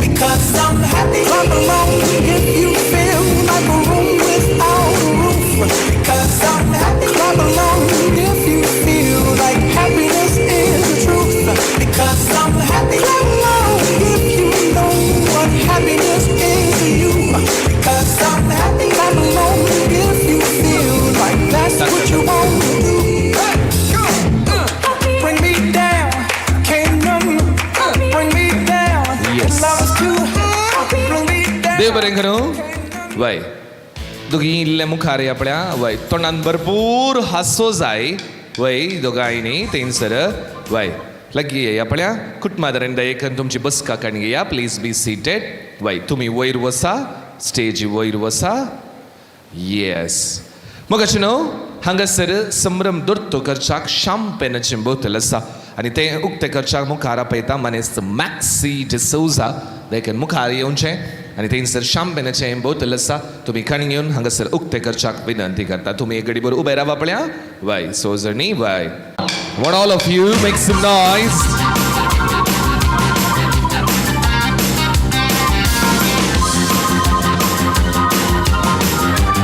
[SPEAKER 17] Because I'm happy, clap along if you feel like a room without a roof. Because I'm happy, clap along if you feel like happiness is the truth. Because I'm happy, clap along if you know what happiness is to you. Because I'm happy, clap along if you feel like that's what you want to do. Bring me down, can't none bring me down.
[SPEAKER 18] Yes.
[SPEAKER 17] Love is too high, bring me down.
[SPEAKER 18] देव बरें करू वय दोघी इल्ले मुखारे आपल्या वय तोंडान भरपूर हासो जाय वय दोगांयनी तेंसर वय लगी आपल्या कुटुंबादरान दयेकन तुमची बसका काडून घेया प्लीज बी सीटेड वय तुम्ही वयर वसा स्टेज वयर वसा येस मोगाची न्हू हांगासर संभ्रम दुर्तो करच्याक शॅम्पेनाचें बोतल आसा आनी तें उक्तें करच्याक मुखार आपयता मनेस्त मॅक्सी डिसोजा देखून मुखार येवचें आनी थंयसर शॅम्पेनाचें बोतल आसा तुमी काडून घेवन हांगासर उक्तें करच्याक विनंती करता तुमी एक घडीभर उबे रावा पळया वय सो जणी वय what all of you make some noise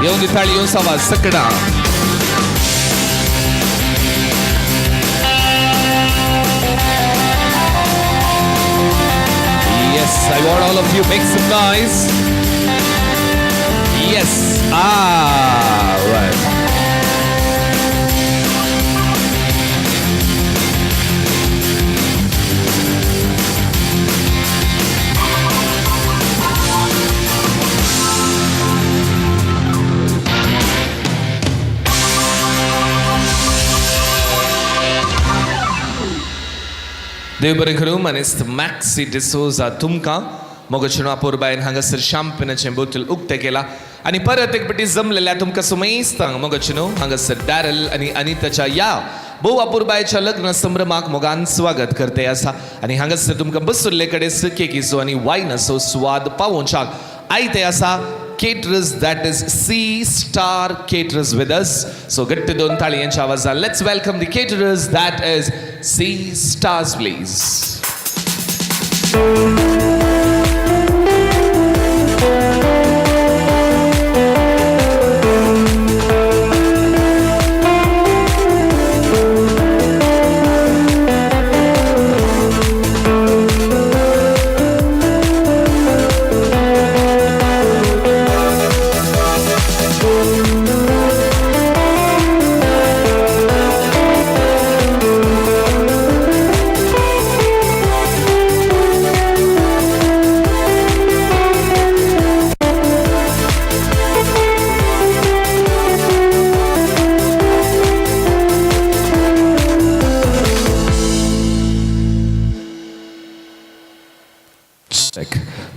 [SPEAKER 18] येवन दिताळी येवन सावाज सकड़ा Yes, I want all of you make some noise. Yes, right. देव बरें करूं मनेस्त मॅक्सी डिसोजा तुमकां मोगाचें अपूर्बायन हांगासर शॅम्पेनाचें बोतल उक्तें केलां आनी परत एक फावटी जमलेल्या तुमकां सुमेस्तांक मोगाचें न्हू हांगासर डॅरल आनी अनिताच्या या भोव अपूर्बायेच्या लग्न संभ्रमाक मोगान स्वागत करते आसा आनी हांगासर तुमकां बसुल्ले कडेन केकीचो आनी वायनाचो स्वाद पावोवच्याक आयते आसा caterers that is C Star Caterers with us. So get to दोन ताळयांच्या आवाजान let's welcome the caterers that is C Stars please.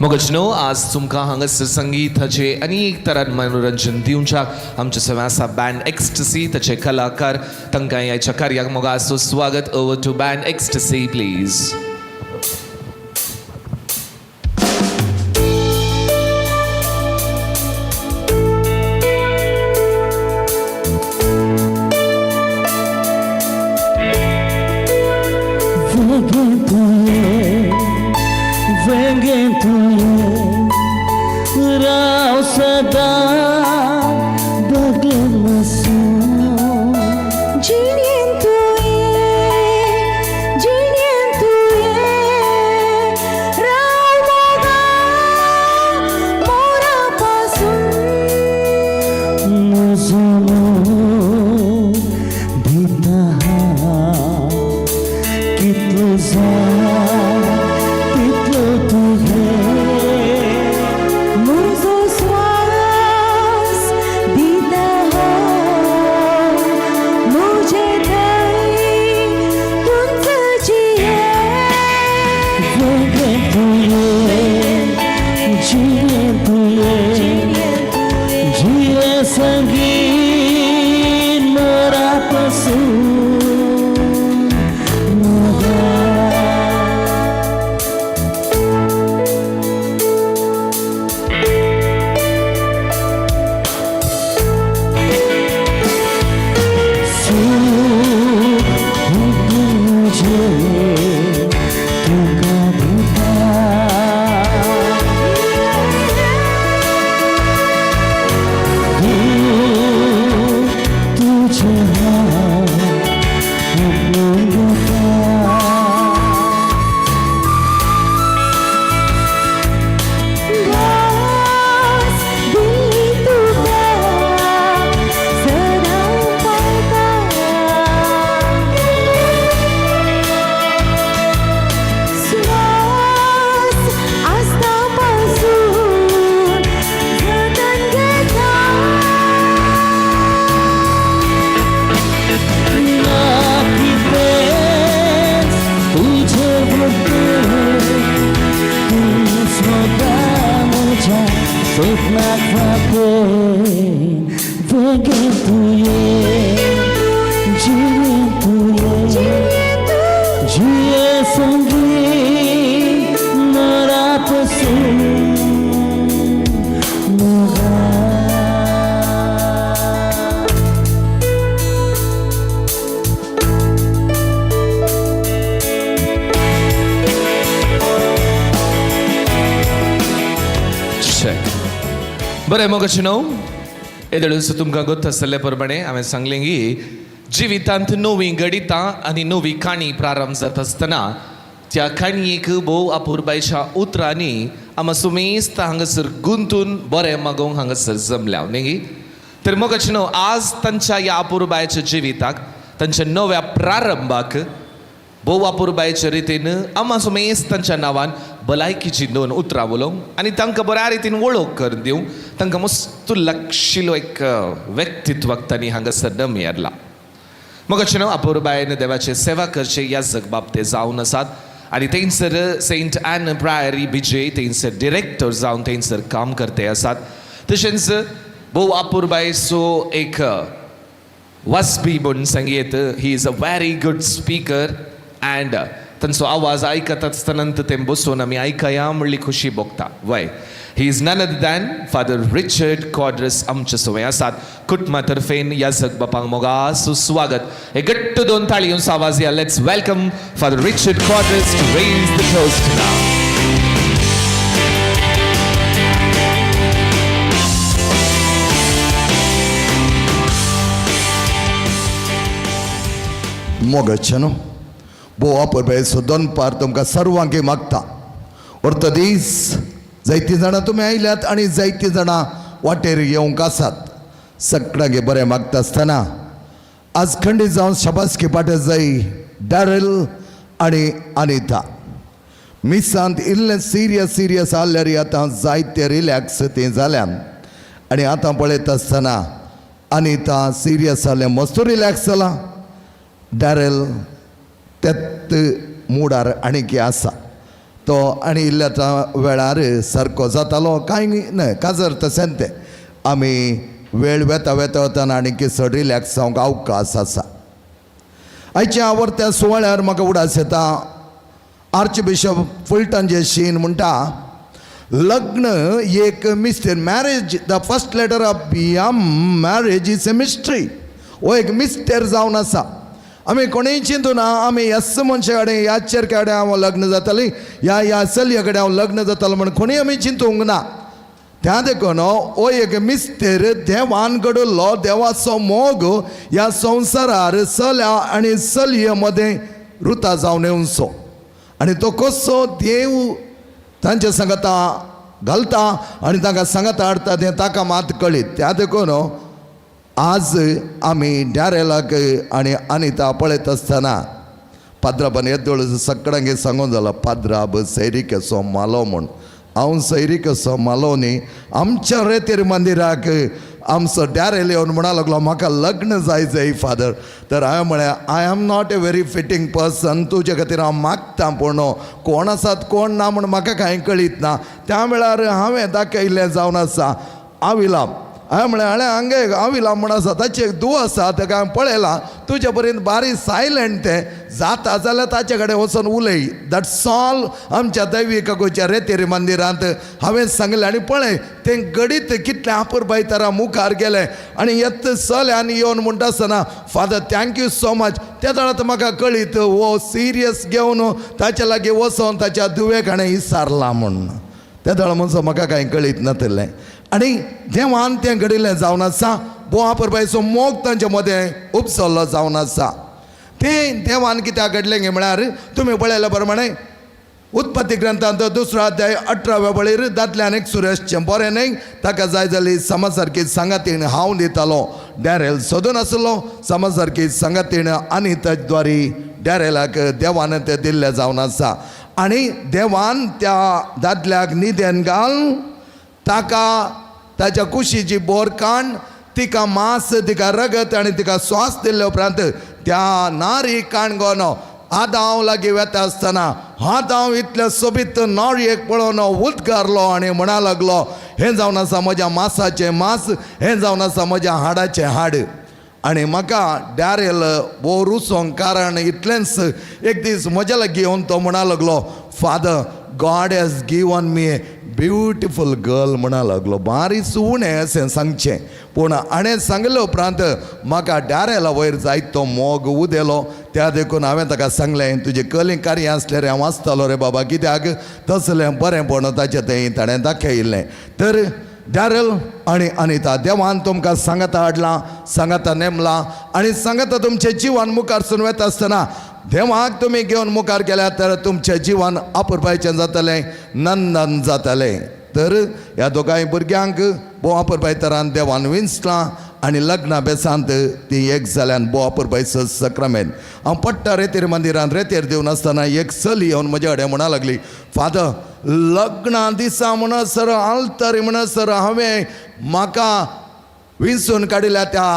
[SPEAKER 18] मोगाचनो आज तुमकां हांगासर संगीताचे अनेक तरान मनोरंजन दिवच्याक आमचे सगळे आसा बँड एक्स्टसी ताचे कलाकार तांकां ह्याच्या कार्याक मोगाचो स्वागत over to band ecstasy please.
[SPEAKER 2] Gillian tu
[SPEAKER 17] तुझा तितलो तुझे
[SPEAKER 2] म्हजो स्वास दिता म्हजे थंय तुमचो जिये
[SPEAKER 17] वेगळे तुये जिये तुये जिये संगीत मोरापासून
[SPEAKER 18] बरें मोगाचिनो येदळूच तुमकां गोत आसतले प्रमाणे हांवें सांगलें की जिवितांत नवी गणितां आनी नवी काणी प्रारंभ जाता आसतना त्या काणयेक भोव अपुरबायच्या उतरांनी आमी सुमेस्त हांगासर गुंतून बरें मागोवंक हांगासर जमल्या न्ही. तर मोगाचिनो आज तांच्या ह्या अपुरबायच्या जिविताक तांच्या नव्या प्रारंभाक भोव अपुरबायेच्या रितीन आमी सुमेस्त तांच्या नांवान भलायकीची 2 उतरां उलोवंक आनी तांकां बऱ्या रितीन वळख करून दिवंक तांकां मस्त लागशिल्लो एक व्यक्तित्वाक तांणी हांगासर नमेरला. मोगाचिनो अपुरबायेन देवाचे सेवा करचे याजक बाबते जावन आसात आनी थंयसर सेंट एन प्रायरी बिजे थंयसर डिरेक्टर जावन थंयसर काम करते आसात. तशेंच भोव अपुरबायेचो एक वाचपी म्हूण संगीत he is a very good speaker end तांचो आवाज आयकत आसतना ते बसून आमी आयकया म्हणली खुशी भोगता. वय he is none other than father Richard Codras आमचे सोय आसात. कुटुंबा तर्फेन याजक बापांक मोगास स्वागत. हे घट्ट 2 ताळयोंचो आवाज या. Let's welcome father Richard Codras to raise the toast now.
[SPEAKER 21] मोगाचनो भोव अपुरबायेचो दनपार तुमकां सर्वांक मागता. अर्थ दीस जायतीं जाणां तुमी आयल्यात आनी जायतीं जाणां वाटेर येवंक आसात. सगळ्यांक बरें मागता आसतना आज खंडीत जावन शाबासकी पाठय जाय डॅरल आनी अनिता. मिसांत इल्लें सिरियस आसल्यार आतां जायते रिलॅक्स तें जाल्यान आनी आतां पळयता आसतना अनिता सिरियस जालें मस्त रिलॅक्स जाला. डॅरल तेत मुडार आनीक आसा तो आनी इल्ल्या वेळार सारको जातालो कांय न्हय काजर तशें तें आमी वेळ वेता वतना आनीक चड रिलॅक्स जावंक अवकाश आसा. आयच्या आवडत्या सुवाळ्यार म्हाका उडास येता आर्च बिशप फुलटन जे शीन म्हणटा लग्न एक mister marriage the first letter of marriage is a mystery. हो एक मिस्टर जावन आसा. आमी कोणीय चिंतू ना आमी ह्याच मनशा कडेन ह्या चेडक्या कडेन हांव लग्न जाताली ह्या चलये कडेन हांव लग्न जातालो म्हण कोणीय आमी चिंतूंक ना. त्या देखून हो एक मिस्तेर देवान घडयल्लो देवाचो मोग ह्या संवसारार चल्या आनी चलये मदें रुता जावन येवचो आनी तो कसो देव तांच्या सांगाता घालता आनी तांकां सांगाता हाडटा तें ताका मात कळीत. त्या देखून आज आमी डॅरेलाक आनी अनिता पळयत आसतना पाद्राबान येदोळ सगळ्यांक सांगून जाला पाद्राब सैरीक असो मालो म्हूण हांव सैरीक असो मालो न्ही आमच्या रेतेर मंदिराक आमचो डॅरेल येवन म्हणा लागलो म्हाका लग्न जाय फादर. तर हांवें म्हळें I am not a very fitting person, तुजे खातीर हांव मागतां पूण कोण आसात कोण ना म्हूण म्हाका कांय कळीत ना. त्या वेळार हांवें दाखयल्लें जावन आसा आविलाम. हांवें म्हळें हांगे आविलाम म्हूण आसा ताचे एक धूव आसा ताका हांवें पळयलां तुजे पर्यंत बारी सायलंट तें जाता जाल्यार ताचे कडेन वचून उलय. दॅट्स ऑल आमच्या दैविकाकोच्या रेतेरी मंदिरांत हांवें सांगलें. आनी पळय तें गडीत कितलें आपुरबाय तरा मुखार गेलें आनी येत चल्यान येवन म्हणटा आसतना फादर थँक्यू सो मच. त्या वेळार म्हाका कळीत वो सिरियस घेवन ताचे लागीं वचोन ताच्या धुवेक हाणें इसारलां म्हूण. त्या वेळार म्हणसो म्हाका कांय कळीत नासलें. आनी देवान तें घडिल्लें जावन आसा. बोवा परबायचो मोग तांचे मदें उपसल्लो जावन आसा. तें देवान कित्याक घडलें गे म्हळ्यार तुमी पळयल्या प्रमाणे उत्पत्ती ग्रंथांत 2 अध्याय 18व्या वळेर दादल्यान एक सुरेशचें बरें न्हय ताका जाय जाली समासारकी संगातीण हांव दितालो. डॅरेल सोदून आसलो समासारकी संगातीण आनी ताचे द्वारी डॅरेलाक देवान तें दिल्लें जावन आसा. आनी देवान त्या दादल्याक न्हिदेन घाल ताका ताच्या कुशीची बोर काण तिका मांस तिका रगत आनी तिका स्वास दिल्ले उपरांत त्या नारी काणगोनो आदांव लागीं वेता आसतना आदांव इतल्या सोबीत नाळयेक पळोवन उदगारलो आनी म्हणा लागलो हें जावन आसा म्हज्या मांसाचें मांस, हें जावन आसा म्हज्या हाडाचें हाड. आनी म्हाका डॅरेल वो रुसोंक कारण इतलेंच एक दीस म्हज्या लागीं येवन तो म्हणा लागलो father God has given me A beautiful girl म्हणा लागलो. बारी सुणें अशें सांगचें पूण हाणें सांगले उपरांत म्हाका डॅरेला वयर जायत तो मोग उदेलो. त्या देखून हांवें ताका सांगलें तुजें कलिंग कार्य आसलें रे हांव आसतालो रे बाबा कित्याक तसलें बरेंपण ताचें तें ताणें दाखयिल्लें. तर डॅरेल आनी अनिता देवान तुमकां सांगाता हाडलां, सांगाता नेमलां आनी सांगाता तुमचें जिवन मुखार सून वता आसतना देवाक तुमी घेवन मुखार गेल्यार तर तुमचें जिवन अपुरबायेचें जातलें, नंदन जातलें. तर ह्या दोगांय भुरग्यांक बोवा पुरबाय तरान देवान विंचलां आनी लग्ना बेसांत ती एक जाल्यान बोवा पुरबायचो सक्रामेंत. हांव पडटा रेतेर मंदिरांत रेतेर दिवन आसतना एक चली येवन म्हजे कडेन म्हणा लागली फादर लग्ना दिसा म्हणसर आल्तरी म्हणसर हांवें म्हाका विंचून काडिल्ल्या त्या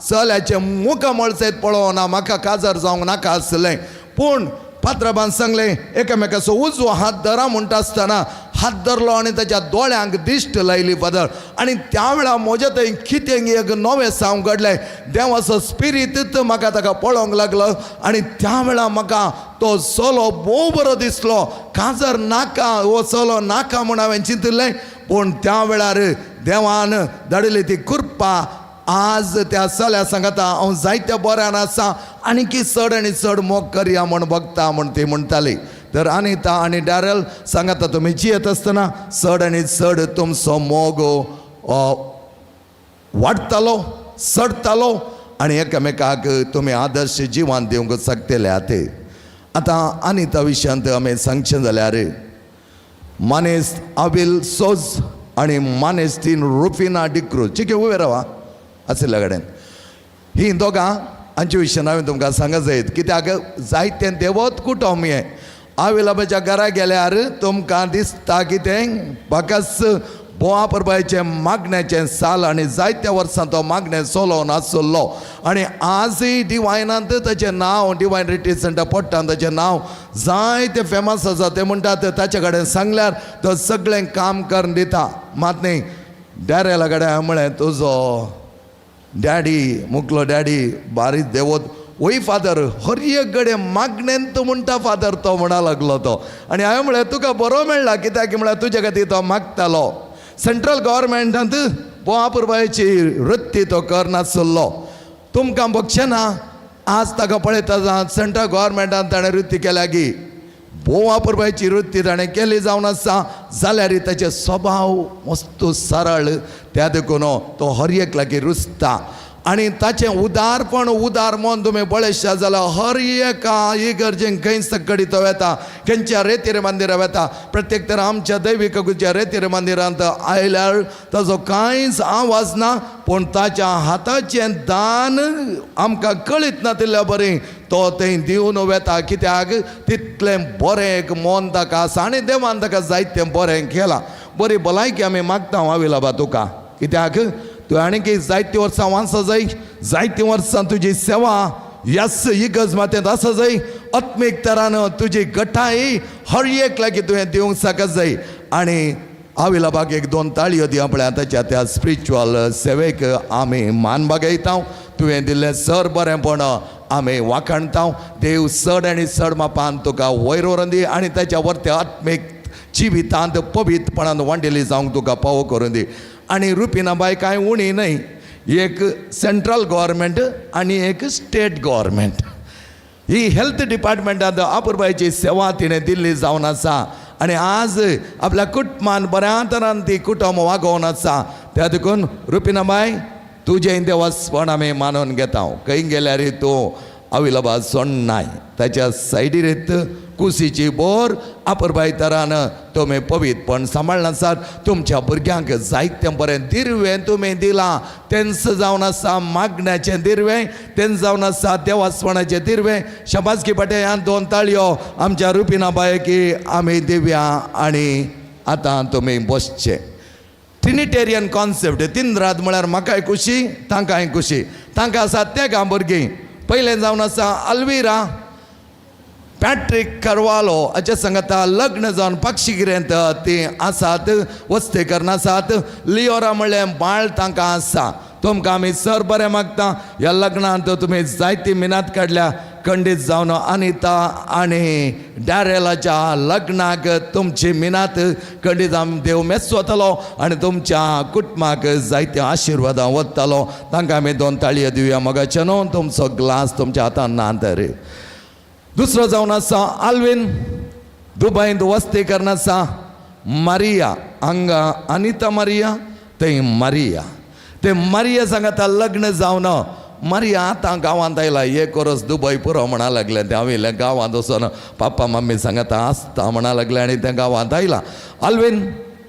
[SPEAKER 21] चल्याचे मुख मळसेत पळोवन म्हाका काजार जावंक नाका आसलें. पूण पात्राबान सांगलें एकामेकाचो उजवो हात धरा म्हणटा आसतना हात धरलो आनी ताच्या दोळ्यांक दिश्ट लायली फादर. आनी त्या वेळा म्हज्या थंय कितें एक नवें सांग घडलें. देवाचो स्पिरीट म्हाका ताका पळोवंक लागलो आनी त्या वेळा म्हाका तो चलो भोव बरो दिसलो. काजार नाका हो चलो नाका म्हूण हांवें चिंतलें. पूण त्या वेळार देवान धाडिल्ली ती कृपा. आज त्या चल्या सांगता हांव जायत्या बऱ्यान आसा आनीकी चड आनी चड मोग करया म्हूण बगता म्हूण ती म्हणटाली. तर अनिता आनी डॅरेल सांगता तुमी जियेत आसतना चड आनी चड तुमचो मोग वाडटालो, चडटालो आनी एकामेकाक तुमी आदर्श जिवन दिवंक शकतल्यात. आतां अनिता विशयांत आमी सांगचें जाल्यार मानेस्त आबिल सोज आनी मानेस्तीन रुफिना डिक्रूज चिके उबे रावा आशिल्ल्या कडेन ही दोगां हांचे विशयान हांवें तुमकां सांगत जायत कित्याक जायतें देवत कुटुंब हें. आविलाबाच्या घरा गेल्यार तुमकां दिसता कितें बाकस बोवा परबायचें मागण्याचें साल आनी जायत्या वर्सां तो मागणें चलोवन आसलो. आनी आजय डिवायनांत ताचें नांव डिवायन रिट्रीट सेंटर पडटा ताचें नांव जायतें फेमस आसा. ते म्हणटात ताचे कडेन सांगल्यार तो सगळें काम करून दिता. मात न्ही डॅरेला कडेन हांवें म्हळें तुजो डॅडी मुकलो डॅडी बारीक देवत वय फादर हर एक कडेन मागणेंत म्हणटा फादर तो म्हणा लागलो तो. आनी हांवें म्हळें तुका बरो मेळ्ळा कित्याक म्हळ्यार तुजे खातीर तो मागतालो. सेंट्रल गव्हर्मेंटांत बोवा पुरबायची वृत्ती तो करनासलो. तुमकां बगचें ना आज ताका पळयता सेंट्रल गव्हर्मेंटान ताणें वृत्ती केल्या की बोवा पुरबायची वृत्ती ताणें केली जावन आसा जाल्यार ताचे स्वभाव मस्त सरळ त्या देखून तो हर एक लागीं रुजता. आणि ताचें उदारपण उदार मन तुमी बळेशा जाल्यार हर एका इगर्जेक खंय सकडी तो येता खंयच्या रेतीर मंदिरा वता प्रत्येक तर आमच्या दैविकच्या रेतीर मंदिरांत आयल्यार ताजो कांयच आवाज ना पूण ताच्या हाताचें दान आमकां कळीत नातिल्ल्या बरें तो थंय दिवन वेता कित्याक तितलें बरें मन ताका आसा आनी देवान ताका जायतें बरें केलां बरी भलायकी आमी मागता हांवें लाबा तुका कित्याक तूं आनीक जायतीं वर्सां वाचो जाय जायतीं वर्सां तुजी सेवा ह्याच इगर्ज मातेंत आसा जाय आत्मीक तरान तुजी गटाय हर एक लागीं तुवें दिवंक सकत जाय आनी आविलाबाग एक 2 ताळयो दी आपल्या ताच्या त्या स्पिरिच्युअल सेवेक आमी मान बागयता तुवें दिल्लें सर बरेंपण आमी वाखणता देव चड आनी चड मापान तुका वयर व्हरून दी आनी ताच्या वर्ते आत्मीक जिवितांत पवित्रपणान वांडिली जावंक तुका पावो करून दी आनी रुपीना बाय कांय उणी न्हय एक सेंट्रल गव्हर्मेंट आनी एक स्टेट गव्हर्मेंट ही हेल्थ डिपार्टमेंटांत अपुरबायची सेवा तिणें दिल्ली जावन आसा आनी आज आपल्या कुटुंबान बऱ्या तरान ती कुटुंब वागोवन आसा त्या देखून रुपीना बाय तुजें देवास्पण आमी मानून घेता खंय गेल्यार तूं अविलबा सोडनाय ताच्या सायडीर कुशीची बोर अपुरबाय तरान तुमी पवित्रपण सांबाळन आसात तुमच्या भुरग्यांक जायतें बरें दिर्वें तुमी दिलां तेंच जावन आसा मागण्याचें दिर्वें तेंच जावन आसा देवास्पणाचें दिर्वें शबासकी पाटे ह्या 2 ताळयो आमच्या रुपीना बायकी आमी दिवया आनी आतां तुमी बसचे ट्रिनिटेरियन कॉन्सेप्ट 3 रात म्हळ्यार म्हाकाय खुशी तांकांय खुशी तांकां आसात ते गा भुरगीं पयलें जावन आसा अल्विरा पॅट्रिक करवालो हाचे सांगता लग्न जावन पक्षीगिरेंत ती आसात वस्तेकरण आसात लिओरा म्हणलें बाळ तांकां आसा तुमकां आमी सर बरें मागता ह्या लग्नांत तुमी जायती मिनात काडल्या खंडीत जावन अनिता आनी डॅरेलाच्या लग्नाक तुमची मिनात खंडीत देव मेसवतलो आनी तुमच्या कुटुंबाक जायत्या आशिर्वादां वतलो तांकां आमी 2 ताळयो दिवया मोगाचे न्हू तुमचो ग्लास तुमच्या हातान ना तर दुसरो जावन आसा आल्विन दुबयंत वस्तेकरण आसा मारिया हांगा अनिता मारिया थंय मारिया ते मारिया सांगता लग्न जावन मारिया आतां गांवांत आयला 1 वर्स दुबय पुरो म्हणा लागलें ते हांवें गांवांत वचोन पापा मम्मी सांगता आसता म्हणा लागलें आनी ते गांवांत आयला आल्विन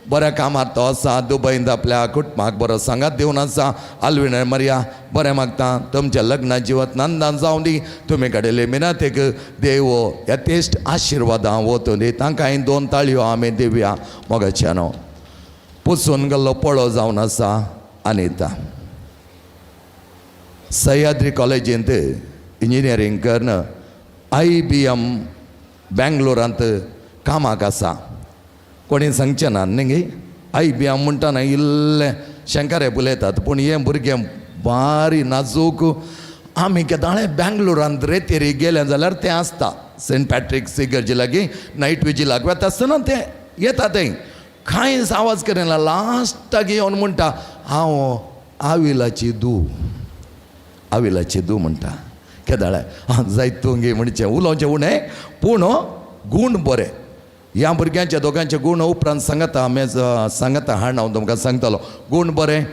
[SPEAKER 21] बऱ्या कामार तो आसा दुबयंत आपल्या कुटुंबाक बरो सांगात दिवन आसा आल्विन मारिया बरें मागता तुमच्या लग्नाची जिवत नंदान जावं दी तुमी काडिल्ले मिनतेक देव यथेश्ट आशिर्वादां वचून दी तांकां 2 ताळयो आमी दिवया मोगाच्या न्हू पुसून गेल्लो पळो जावन आसा अनिता सह्याद्री कॉलेजींत इंजिनियरींग करन IBM बेंगलोरांत कामाक आसा कोणी सांगचें ना न्ही IBM म्हणटाना इल्लें शंकरे उलयतात पूण हें भुरगें बारी नाजूक आमी केदाळें बेंगलोरांत रेतीर गेले जाल्यार तें आसता सेंट पॅट्रिक्स इगर्जे लागीं नायट विजिलाक वता आसतना तें येता थंय कांयच आवाज करिना लास्टाक येवन म्हणटा हांव आविलाची धू म्हणटा केदाळे जायत गे म्हणचें उलोवचें उणें पूण गूण बरें ह्या भुरग्यांचे दोगांचे गूण उपरांत सांगता सांगता हांव तुमकां सांगतलो गूण बरें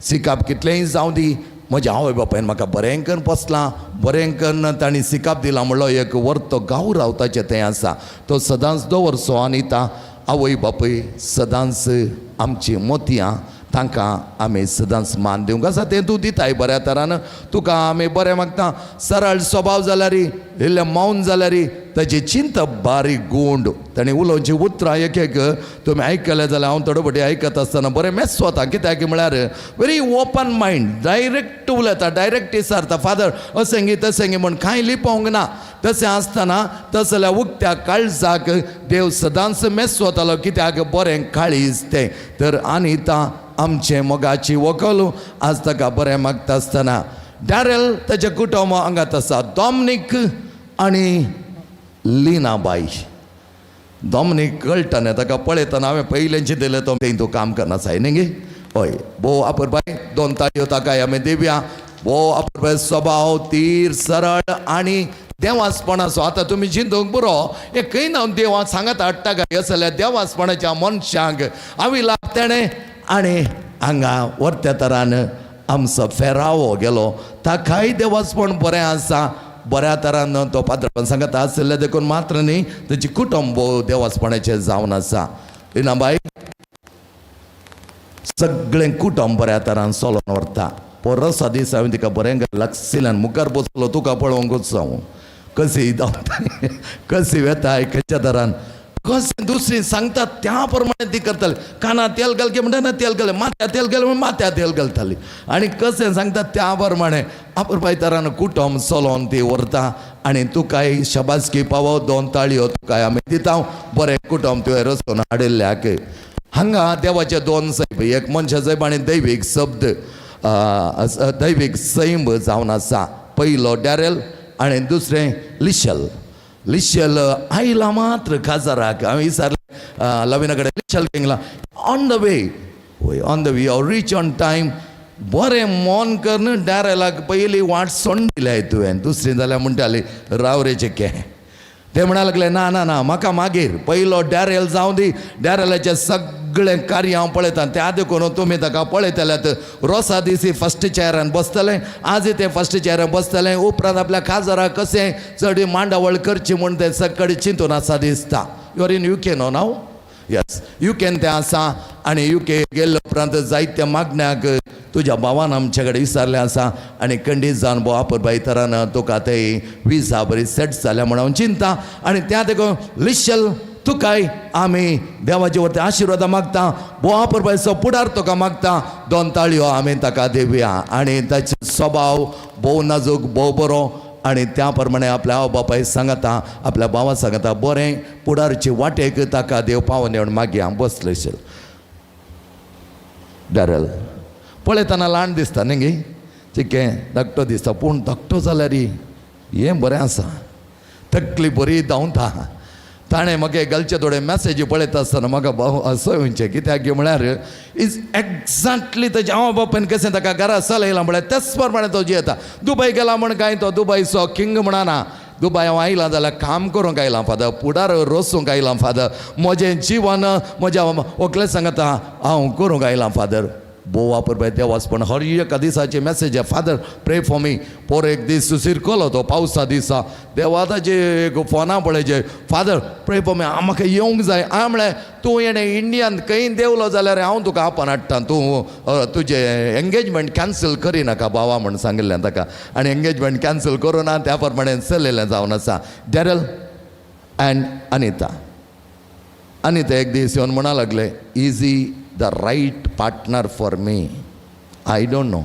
[SPEAKER 21] सिकाप कितलेंय जावं दी म्हज्या आवय बापायन म्हाका बरें करून पोसलां बरें करून तांणी सिकाप दिला म्हणलो एक वर्तो गांव रावताचें तें आसा तो सदांच दवरचो अनिता आवय बापूय सदांच आमची मोतयां तांकां आमी सदांच मान दिवंक आसा तें तूं दिताय बऱ्या तरान तुका आमी बरें मागता सरळ स्वभाव जाल्यार इल्लें मौन जाल्यार ताची चिंत बारीक गूंड ताणें उलोवची उतरां एक एक तुमी आयकलें जाल्यार हांव थोडे फावटी आयकत आसतना बरें मेसवता कित्याक म्हळ्यार वेरी ओपन मायंड डायरेक्ट उलयता डायरेक्ट विचारता फादर अशें गी तशें गी म्हण कांय लिपोवंक ना तशें आसतना तशें जाल्यार उक्त्या काळजाक देव सदांच मेसवतालो कित्याक बरें काळीज तें तर अनिता आमचे मोगाची व्हंकल आज ताका बरें मागता आसतना डॅरेल ताचें कुटुंब हांगात आसा डॉमिनीक आनी लिनाबाई डॉमिनीक कळटना ताका पळयतना हांवें पयलेंचें दिलें तो तूं काम करना साय न्ही गे हय भोव आपुरबाय 2 ताळयो ताकाय आमी दिवया भोव आपुरबाय स्वभाव तीर सरळ आनी देवासपणाचो आतां तुमी चिंतूंक पुरो एकय ना देवा सांगात हाडटा काय जाल्यार देवासपणाच्या मनशांक आवी लाग तेणें आनी हांगा वर्त्या तरान आमचो फेरावो गेलो ताकाय देवाचपण बरें आसा. बऱ्या तरान तो पात्रांवान सांगता आसले देखून मात्र न्ही ताची कुटुंब देवाचपणाचें जावन आसा. इनाबाई सगळें कुटुंब बऱ्या तरान चलोन व्हरता. परसा दीस हांवें तिका बरें लागशिल्ल्यान मुखार बसलो तुका पळोवंकूच हांव कशी कशी वेताय खंयच्या तरान कशें दुसरी सांगता त्या प्रमाणे ती करताली. काना तेल घालके म्हणटा तेल घाले माथ्या तेल घाले म्हण माथ्या तेल घालताली आनी कशें सांगता त्या प्रमाणे आपरपाय तरान कुटुंब चलोवन ती व्हरता. आनी तुकाय शबासकी पावो 2 ताळयो तुकाय आमी दिता. बरें कुटुंब तुवें रचून हाडिल्ल्याक. हांगा देवाचे 2 सैम, एक मनशा सैम आनी दैवीक शब्द दैवीक सैम जावन आसा. पयलो डॅरेल आनी दुसरें लिशल. लिशल आयला मात्र काजाराक. हांवें विचारलें लविना कडेन लिशल गेला ऑन द वे हांव रीच ऑन टायम. बरें मोन कर न्हू डॅरेलाक पयली वाट सोडून दिल्या तुवें. दुसरी जाल्यार म्हणटाली राव रे चेके. ते म्हणा लागले ना ना ना म्हाका मागीर पयलो डॅरेल जावं दी. डॅरेलाचें सगळें कार्य हांव पळयतां. त्या देखून तुमी ताका पळयतल्यात. रोसा दिसी फर्स्ट चॅरान बसतलें. आजय ते फर्स्ट चॅरान बसतलें. उपरांत आपल्या काजाराक कशें चड मांडावळ करची म्हूण ते सकाळी चिंतून आसा दिसता. यू आर इन UK न्हू नाव. यस UK तें आसा. आनी UK गेल्ले उपरांत जायत्या मागण्याक तुज्या भावान आमचे कडेन विचारलें आसा. आनी खंडीत जावन भोव आपरबाय तरान तुका तें विजा बरी सेट जाल्या म्हणून हांव चिंता. आनी त्या देखून लिशल तुकाय आमी देवाचे वरती आशिर्वाद मागता. भोव आपरबायचो पुढार तुका मागता. 2 ताळयो आमी ताका दिवया. आनी ताचो स्वभाव भोव नाजूक भोव बरो. आनी त्या प्रमाणे आपल्या आवय बापाय सांगता आपल्या भावा सांगता बरें पुढारची वाटेक ताका देव पावन येवन मागया. बसलेशील डॅरेल पळयतना ल्हान दिसता न्ही गे चिकें धाकटो दिसता पूण धाकटो जाल्यार हें बरें आसा. तकली बरी धांवता. ताणें म्हाका घालचे थोडे मॅसेजी पळयता आसतना म्हाका असो येवचें कित्याक गे म्हळ्यार इज एक्झॅक्टली ताच्या आवय बापायन कशें ताका घरा चलयलां म्हळ्यार तेच प्रमाणे तो जियेता. दुबय गेला म्हण काय तो दुबयचो किंग म्हणना. दुबय हांव आयलां जाल्यार काम करूंक आयलां फादर. पुढार रचूंक आयलां फादर. म्हजें जिवन म्हज्या व्हंकले सांगता हांव करूंक आयलां फादर. भोव वापरबाय देवाचपण हर एका दिसाची मॅसेज आहे फादर प्रे फॉर मी. पोर एक दीस शिरकलो तो पावसा दिसा देवाताचे फोना पळयचे फादर प्रे फॉर मी म्हाका येवंक जाय. हांवें म्हळें तूं येणें इंडियान खंय देवलो जाल्यार हांव तुका आपण हाडटा. तूं तुजें एंगेजमेंट कॅन्सल करिनाका बाबा म्हण सांगिल्लें ताका. आनी एंगेजमेंट कॅन्सल करुना त्या प्रमाणे चल्लेलें जावन आसा. Darrell and Anita. अनिता एक दीस येवन म्हणा लागले easy the right partner for me. I don't know.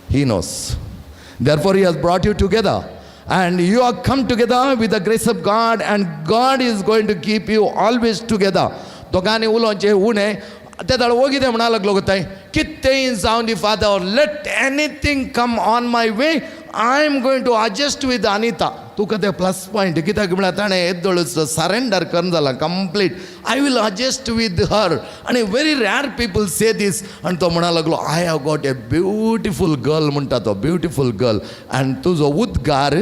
[SPEAKER 21] He knows. Therefore he has brought you together and you have come together with the grace of God and God is going to keep you always together. दोगांनी उलोवचें उणें ते दाळ वोगिदें म्हणा लागलो गो थंय कितेंय जावन दी father let anything come on my way I am going to adjust with Anita. तुका ते प्लस पॉयंट कित्याक म्हळ्यार ताणें येदोळूच सरेंडर करून जालां complete. I will adjust with her. आनी very rare people say this. आनी तो म्हणा लागलो I have got a beautiful girl म्हणटा तो ब्युटिफूल गर्ल. आनी तुजो उद्गार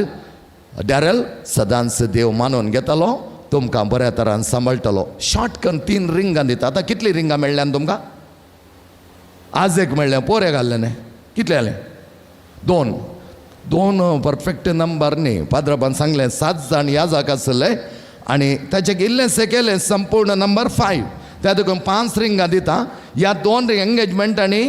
[SPEAKER 21] डॅरेल सदांच देव मानून घेतालो तुमकां बऱ्या तरान सांबाळटलो. शॉर्ट करून 3 रिंगां दिता. आतां कितलीं रिंगां मेळ्ळ्यान तुमकां? आज एक मेळ्ळें पोरे घाल्लें न्ही कितले जालें? 2 परफेक्ट नंबर न्ही. पाद्रबान सांगलें 7 जाण याजाक आसले आनी ताचें इल्लेंशें केलें संपूर्ण नंबर 5. त्या देखून 5 रिंगां दिता. ह्या 2 एंगेजमेंट आनी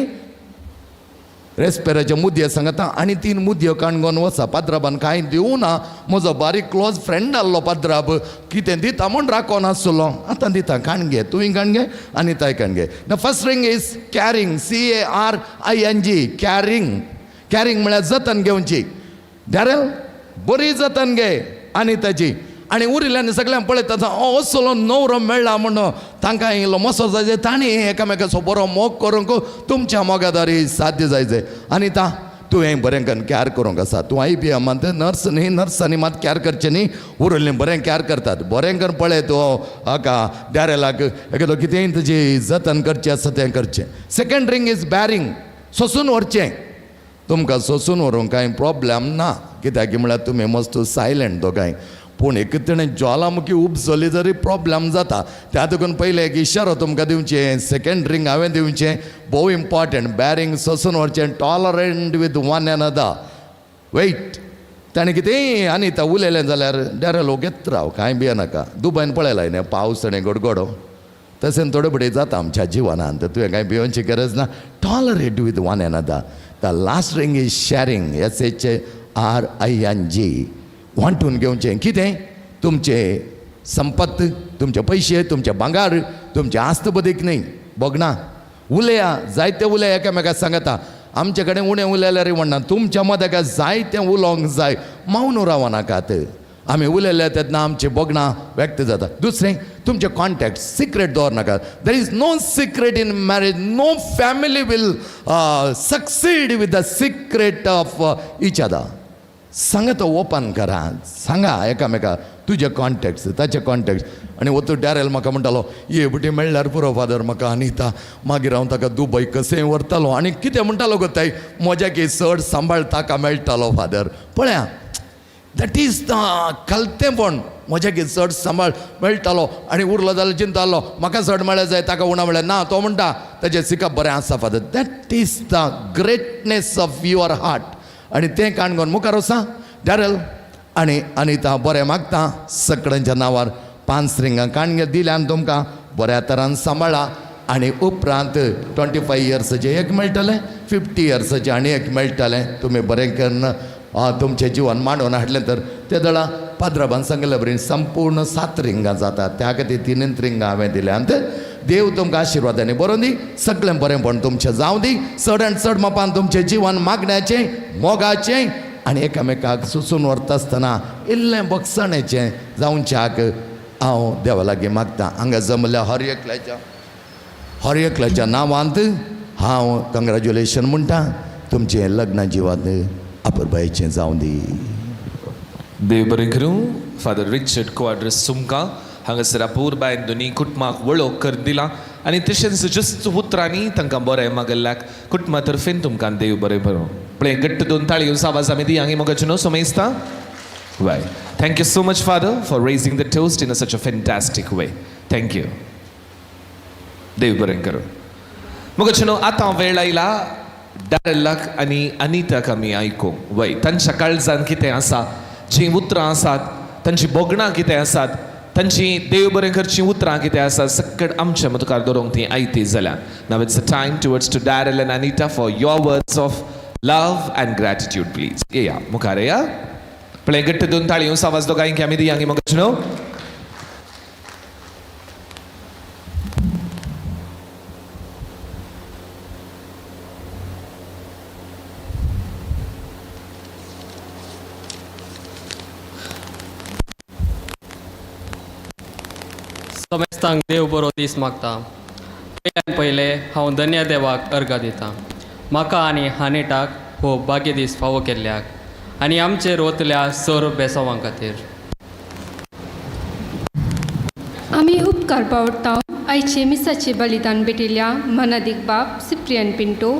[SPEAKER 21] रेस्पेराचे मुद्दे सांगता आनी 3 मुद्दे काणगोन वचा. पाद्राबान कांय दिवं ना. म्हजो बारीक क्लोज फ्रेंड आसलो पाद्राब कितें दिता म्हूण राखोन आसलो. आतां दिता काणगे तुवें काणगे आनी ताय काणगे. The first ring is caring CARING caring. Caring म्हळ्यार जतन घेवची. डॅरेल बरी जतन घे आनी ताची. आनी उरिल्ल्यानी सगळ्यांक पळयता असलो न्हवरो मेळ्ळा म्हणून तांकां इल्लो मसो जाय. तांणी एकामेकाचो बरो मोग करूंक तुमच्या मोगादारी साध्य जायचे. आनी तुवें बरें करून कॅर करूंक आसा. तूं IBM नर्स न्ही. नर्सांनी मात कॅर करचें न्ही. उरिल्लीं बरें कॅर करतात. बरें करून पळय तूं हाका डॅरेलाक एकादो कितेंय ताची जतन करचें आसा तें करचें. Second ring is bearing. सोंसून व्हरचें. तुमकां सोंसून व्हरूंक कांय प्रॉब्लेम ना कित्याक म्हळ्यार तुमी मस्त सायलंट दोगांय. पूण एक तेणें ज्वालामुखी उपजली जरी प्रॉब्लेम जाता त्या देखून पयलें एक इशारो तुमकां दिवचें सेकंड ड्रिंक हांवें दिवचें भोव इम्पॉर्टंट बॅरिंग सोंसून व्हरचें टॉलरंट विथ वन एनदर वेट ताणें कितें आनी आतां उलयलें जाल्यार डॅरल घेत राव कांय भिये नाका दुबयन पळयलां न्ही पावस आनी गडगडो तशें थोडे बडें जाता आमच्या जिवनांत तुवें कांय भिवची गरज ना tolerate with one another the last ring is sharing SHRING वांटून घेवचें कितें तुमचें संपत्त तुमचे पयशे तुमचे भांगार तुमचे आस्तबदीक न्ही बगना उलया जायते उलय एकामेकाक सांगता आमचे कडेन उणें उलयल्यार म्हणना तुमच्या मदें जायतें उलोवंक जाय मौन रावनाकात आमी उलयले तेन्ना आमचे बगना व्यक्त जाता दुसरें तुमचे कॉन्टॅक्ट सिक्रेट दवरनाका there is no secret in marriage no family will succeed with the secret of each other सांगा तो ओपन करा सांगा एकामेका तुजे कॉन्टॅक्ट्स ताचे कॉन्टॅक्ट्स आनी वतू डॅरेल म्हाका म्हणटालो येबटी मेळ्ळ्यार पुरो फादर म्हाका आनीता मागीर हांव ताका दुबय कशेंय व्हरतालो आनी कितें म्हणटालो गो ताई म्हज्या की चड सांबाळ ताका मेळटालो फादर पळया दॅट इज द कलतेपण म्हज्या की चड सांबाळ मेळटालो आनी उरलो जाल्यार चिंता आसलो म्हाका चड मेळ्ळें जाय ताका उणा म्हळ्यार ना तो म्हणटा ताजें सिकप बरें आसा father that is the greatness of your heart आनी तें काणकोण मुखार वसा डॅरल आनी अनिता बरें मागता सगळ्यांच्या नांवार 5 स्ट्रिंगां काणगे दिल्यान तुमकां बऱ्या तरान सांबाळा आनी उपरांत 25 इयर्साचें एक मेळटलें 50 इयर्साचें आनी एक मेळटलें तुमी बरें करून तुमचें जिवन मांडून हाडलें तर ते दळा पाद्रबान सांगले बरें संपूर्ण 7 रिंगां जातात त्या खातीर 3 रिंगां हांवें दिल्यांत देव तुमकां आशिर्वादांनी बरोवन दी सगळें बरेंपण तुमचें जावं दी चड आनी चड मापान तुमचें जिवन मागण्याचें मोगाचें आनी एकामेकाक सुसून व्हरता आसतना इल्लें बक्षणेचें जावच्याक हांव देवा लागीं मागतां हांगा जमल्या हर एकल्याच्या नांवांत हांव कंग्रॅच्युलेशन म्हणटा तुमचें लग्न जिवन अपुरबायेचें जावं दी
[SPEAKER 18] देव बरें करूं फादर रिचर्ड क्वाड्रस सुमका हांगासर अपूर्बायेन दोनी कुटुंबाक वळख कर दिला आनी तशेंच ज्युस्त उतरांनी तांकां बरें मागल्ल्याक कुटुंबा तर्फेन तुमकां देव बरें भरूं पळय घट्ट 2 ताळयो आवाज आमी दी हांगी मोगाचें न्हू सोमेस्ता वाय thank you so much father for raising the toast in a such a fantastic way thank you देव बरें करूं मोगाचें न्हू आतां वेळ आयला डॅरलाक आनी अनिताक आमी आयकूंक वय तांच्या काळजान कितें आसा जीं उतरां आसात तांची बोगणां कितें आसात तांची देव बरें करचीं उतरां कितें आसा सकट आमच्या मुखार दवरूंक तीं आयती जाल्यार now it's a time towards to Darrel and Anita for your words of love and gratitude please येया मुखार येया पळय घट्ट 2 ताळयो आवाज दोगांयक आमी दियांगी मोगाचें न्हू
[SPEAKER 20] समेस्तांक देव बरो दीस मागता पयले हांव धन्य देवाक अर्घ दितां म्हाका आनी हानेटाक हो भाग्य दीस फावो केल्ल्याक आनी आमचेर वतल्या सर बेसांवां खातीर
[SPEAKER 8] आमी उपकार पावडटा आयचे मिसाचे बलिदान भेटिल्ल्या मनादीक बाब सिप्रियन पिंटो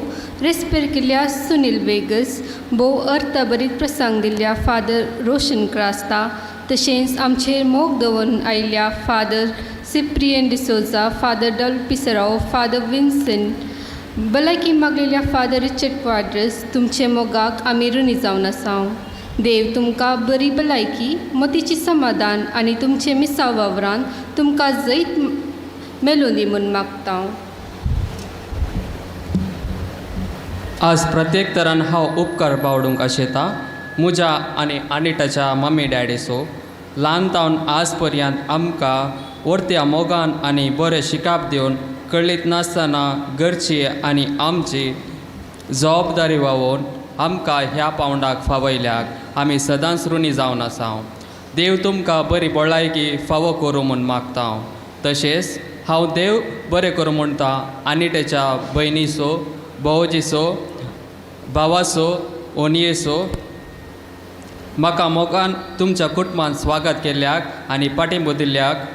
[SPEAKER 8] रेस्पेर केल्ल्या सुनील वेगस भोव अर्थभरीत प्रसंग दिल्ल्या फादर रोशन क्रास्ता तशेंच आमचेर मोग दवरून आयिल्ल्या फादर सिप्रियन डिसोजा फादर डल पिसराव फादर विन्सेंट भलायकी मागलेल्या फादर रिचर्ड क्वाड्रस तुमचे मोगाक आमी ऋणी जावन आसाव देव तुमकां बरी भलायकी मतीची समाधान आनी तुमचे मिसाव वावरान तुमकां जैत मेलून दी म्हूण मागता
[SPEAKER 20] आज प्रत्येक तरान हांव उपकार बावडूंक आशेता म्हज्या आनी आनिटाच्या मम्मी डॅडीचो ल्हानतावन आज पर्यंत आमकां वर्त्या मोगान आनी बरें शिकाप दिवन कळीत नासतना घरची आनी आमची जबाबदारी व्हावून आमकां ह्या पावंडाक फावयल्याक आमी सदांच ऋणी जावन आसाव देव तुमकां बरी भलायकी फावो करूं म्हूण मागता तशेंच हांव देव बरें करूं म्हणटा आनिटेच्या भयणीचो भावजीचो भावाचो ओनयेचो म्हाका मोगान तुमच्या कुटुंबान स्वागत केल्ल्याक आनी पाठिंबो दिल्ल्याक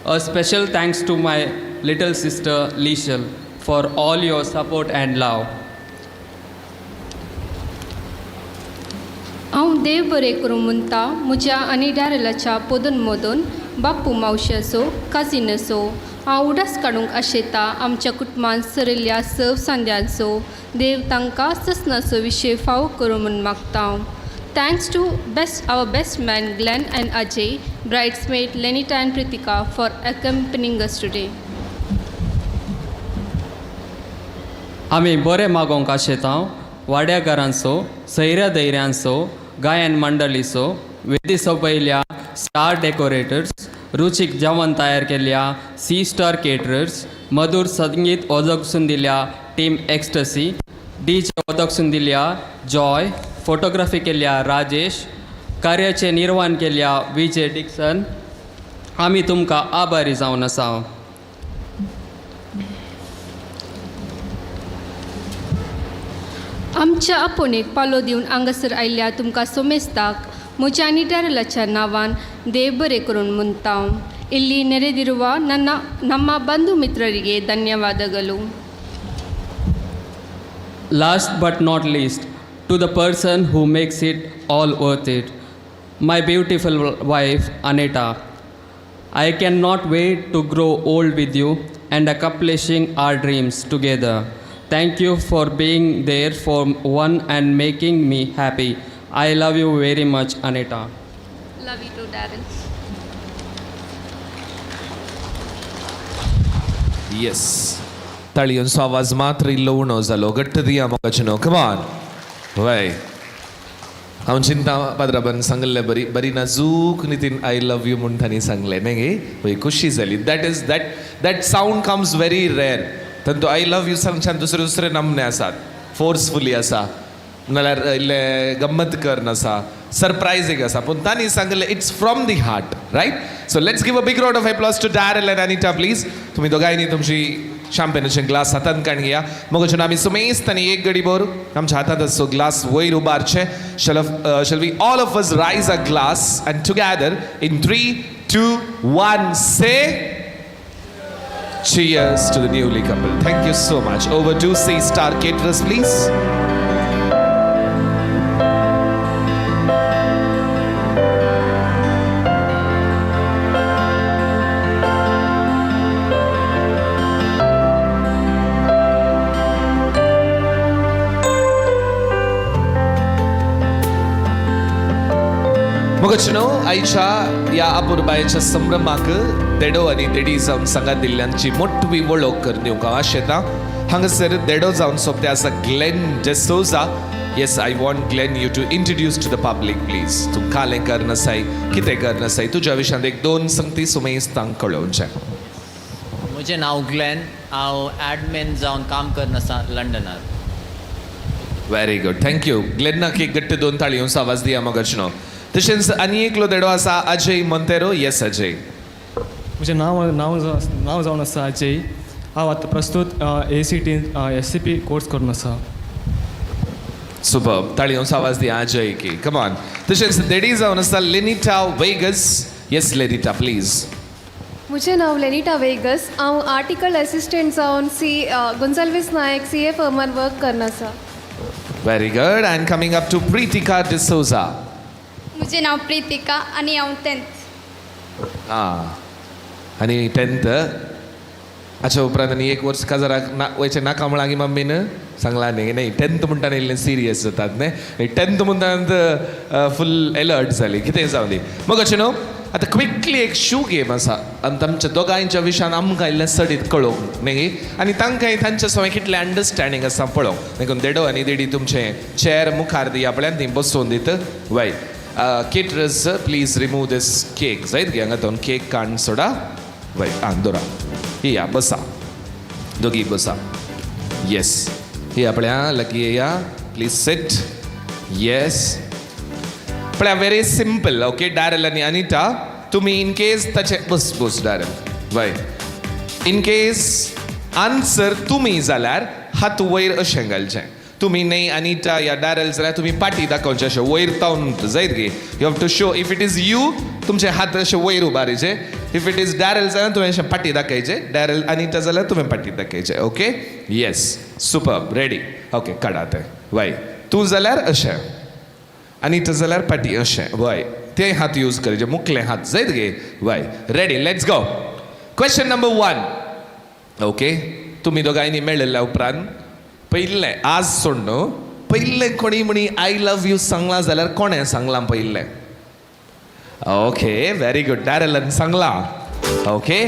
[SPEAKER 20] a special thanks to my little sister Lishal for all your support and love
[SPEAKER 8] हांव
[SPEAKER 6] देव बरें करूं म्हणटा म्हज्या आनी डॅरलाच्या पोदन मोदन बापू मावशी असो काजीन असो हांव उडास काडूंक आशेता आमच्या कुटुंबान सरिल्ल्या सांद्यांचो देव तांकां ससनाचो विशय फावो करूं म्हूण मागता. Thanks to our best man Glenn and Ajay, bridesmaid Lenita and Pritika for accompanying us today.
[SPEAKER 20] आमी बरें मागोवंक आशेता वाड्याकारांचो सैऱ्या दैऱ्यांचो गायन मंडळीचो वेदी सोपयल्या स्टार डेकोरेटर्स रुचीक जेवण तयार केल्ल्या C-स्टार केटरर्स मधुर संगीत ओजगसून दिल्या टीम एक्स्टसी डीजे ओजगसून दिल्या जॉय फोटोग्राफी केल्ल्या राजेश कार्याचे निर्वहण केल्ल्या विजय डिक्सन आमी तुमकां आभारी जावन आसा.
[SPEAKER 6] आमच्या आपोणेक पालो दिवन हांगासर आयिल्ल्या तुमकां सोमेस्ताक म्हज्या आनी डॅरलाच्या नांवान देव बरें करून म्हणटा. ಇಲ್ಲಿ ನೆರೆದಿರುವ ನಮ್ಮ ಬಂಧು ಮಿತ್ರರಿಗೆ ಧನ್ಯವಾದಗಳು.
[SPEAKER 20] Last but not least, to the person who makes it all worth it, my beautiful wife Anita. I cannot wait to grow old with you and accomplishing our dreams together. Thank you for being there for one and making me happy. I love you very much, Anita.
[SPEAKER 6] Love you too, Daryl.
[SPEAKER 18] Yes. ताळयांचो आवाज मात्र इल्लो उणो जालो. घट्ट दिया मोगाचे नो. Come on. वय. हांव चिंता पाद्राबान सांगलें बरी नाजूक नितीन आय लव यू म्हूण तांणी सांगलें न्ही गे वय खुशी जाली. That sound comes very rare. तातूंत आय लव यू सांगच्यान दुसरे नमने आसात. फोर्सफुली आसा नाल्यार इल्ले गम्मत करन आसा सरप्रायझींग आसा पूण तांणी सांगलें it's from the heart right. So let's give a big round of applause to Darrel and Anita please. तुमी दोगांयनी तुमची शॅम्पेनाचे ग्लास हातांत काण घेया. मोगाचें आमी सुमेस्तांनी एक घडी भर आमच्या हातांत आसो ग्लास वयर उबारचे. Shall we all of us raise a glass and together in 3, 2, 1 say cheers to the newly couple. Thank you so much. Over to C-Star Caterers please. मोगाचेनो आयच्या या अपुरबायेच्या संभ्रमाक देडो आनी देडी जावन सांगात दिल्ल्यांची मोठवी वळख करून दिवंक हांव आशेता. हांगासर देडो जावन सोंपते आसा Glen D'Souza. Yes I want Glen you to introduce to the public please. तूं कालें करनासाय कितें करनासाय तुज्या विशयान एक दोन संगती सुमेस्तांक कळोवचें.
[SPEAKER 22] म्हजें नांव ग्लेन. हांव एडमिन जावन काम करनासा लंडनार.
[SPEAKER 18] Very good thank you. ग्लेनाक एक घट्ट दोन ताळयोंचो आवाज दिया मोगाचेनो. तशेंच आनी एकलो देडो आसा अजय मोंतेरो. येस अजय.
[SPEAKER 23] म्हजें नांव जावन आसा अजय. हांव आतां प्रस्तूत ACT SCP कोर्स करून आसा.
[SPEAKER 18] सुपर. ताळयोंचो आवाज दिया अजय की. Come on. तशेंच देडी जावन आसा लेनिटा वेगस. Yes Lenita please.
[SPEAKER 24] म्हजें नांव लेनिटा वेगस. हांव आर्टिकल असिस्टंट जावन गोंजाल्वीस नायक CA फर्मान वर्क करन आसा.
[SPEAKER 18] Very good. And coming up to Preetika D'Souza.
[SPEAKER 25] म्हजें नांव प्रितिका आनी हांव 10th.
[SPEAKER 18] आनी 10th. अच्छा उपरांत आनी एक वर्स काजाराक वयचें नाका म्हण आगे मम्मीन सांगलां न्ही. नाही 10th म्हणटा इल्लें सिरियस जातात न्ही. 10th म्हणटा फुल अलर्ट जाली. कितें जावं दी. मोगाचें न्हू आतां क्विकली एक शू गेम आसा आनी तांच्या दोगांयच्या विशयान आमकां इल्लें सडीत कळोवंक न्ही आनी तांकांय तांच्या सवय कितलें अंडरस्टँडींग आसा पळोवंक. देखून देडो आनी देडी तुमचें चेअर मुखार दिया आपल्यान ती बसोवन दीत. वय caterers please remove this cake जायत गे हांगा केक काडून सोडा. वय दोरा या बसा दोगी बसा. येस ही आपल्या लकी येया प्लीज सिट. येस पळया व्हेरी सिंपल. ओके डॅरल आनी अनिटा तुमी इन केस ताचे बस डॅरल वय इन केस आन्सर तुमी जाल्यार हात वयर अशें घालचें. तुमी न्ही अनिटा या डॅरल जाल्यार तुमी पाटी दाखोवचे अशें वयर तावन जायत गे. You have to show if it is you तुमचे हात अशे वयर उबारचे. इफ इट इज डॅरल जाल्यार तुवें अशें पाटी दाखयचे. डॅरल अनिटा जाल्यार तुवें पाटी दाखयचे. Okay yes super ready. Okay काडा ते. वय तूं जाल्यार अशें अनिटा जाल्यार पाटी अशें वय ते हात यूज करचे मुखले हात जायत गे वय ready let's go question number 1 okay तुम्ही दोगांयनी मेळिल्ल्या उपरांत पयलें आज सोड न्हू पयलें कोणी म्हणी आय लव यू सांगलां जाल्यार कोणें सांगलां पयलें ओके वेरी गुड डॅरलन सांगलां ओके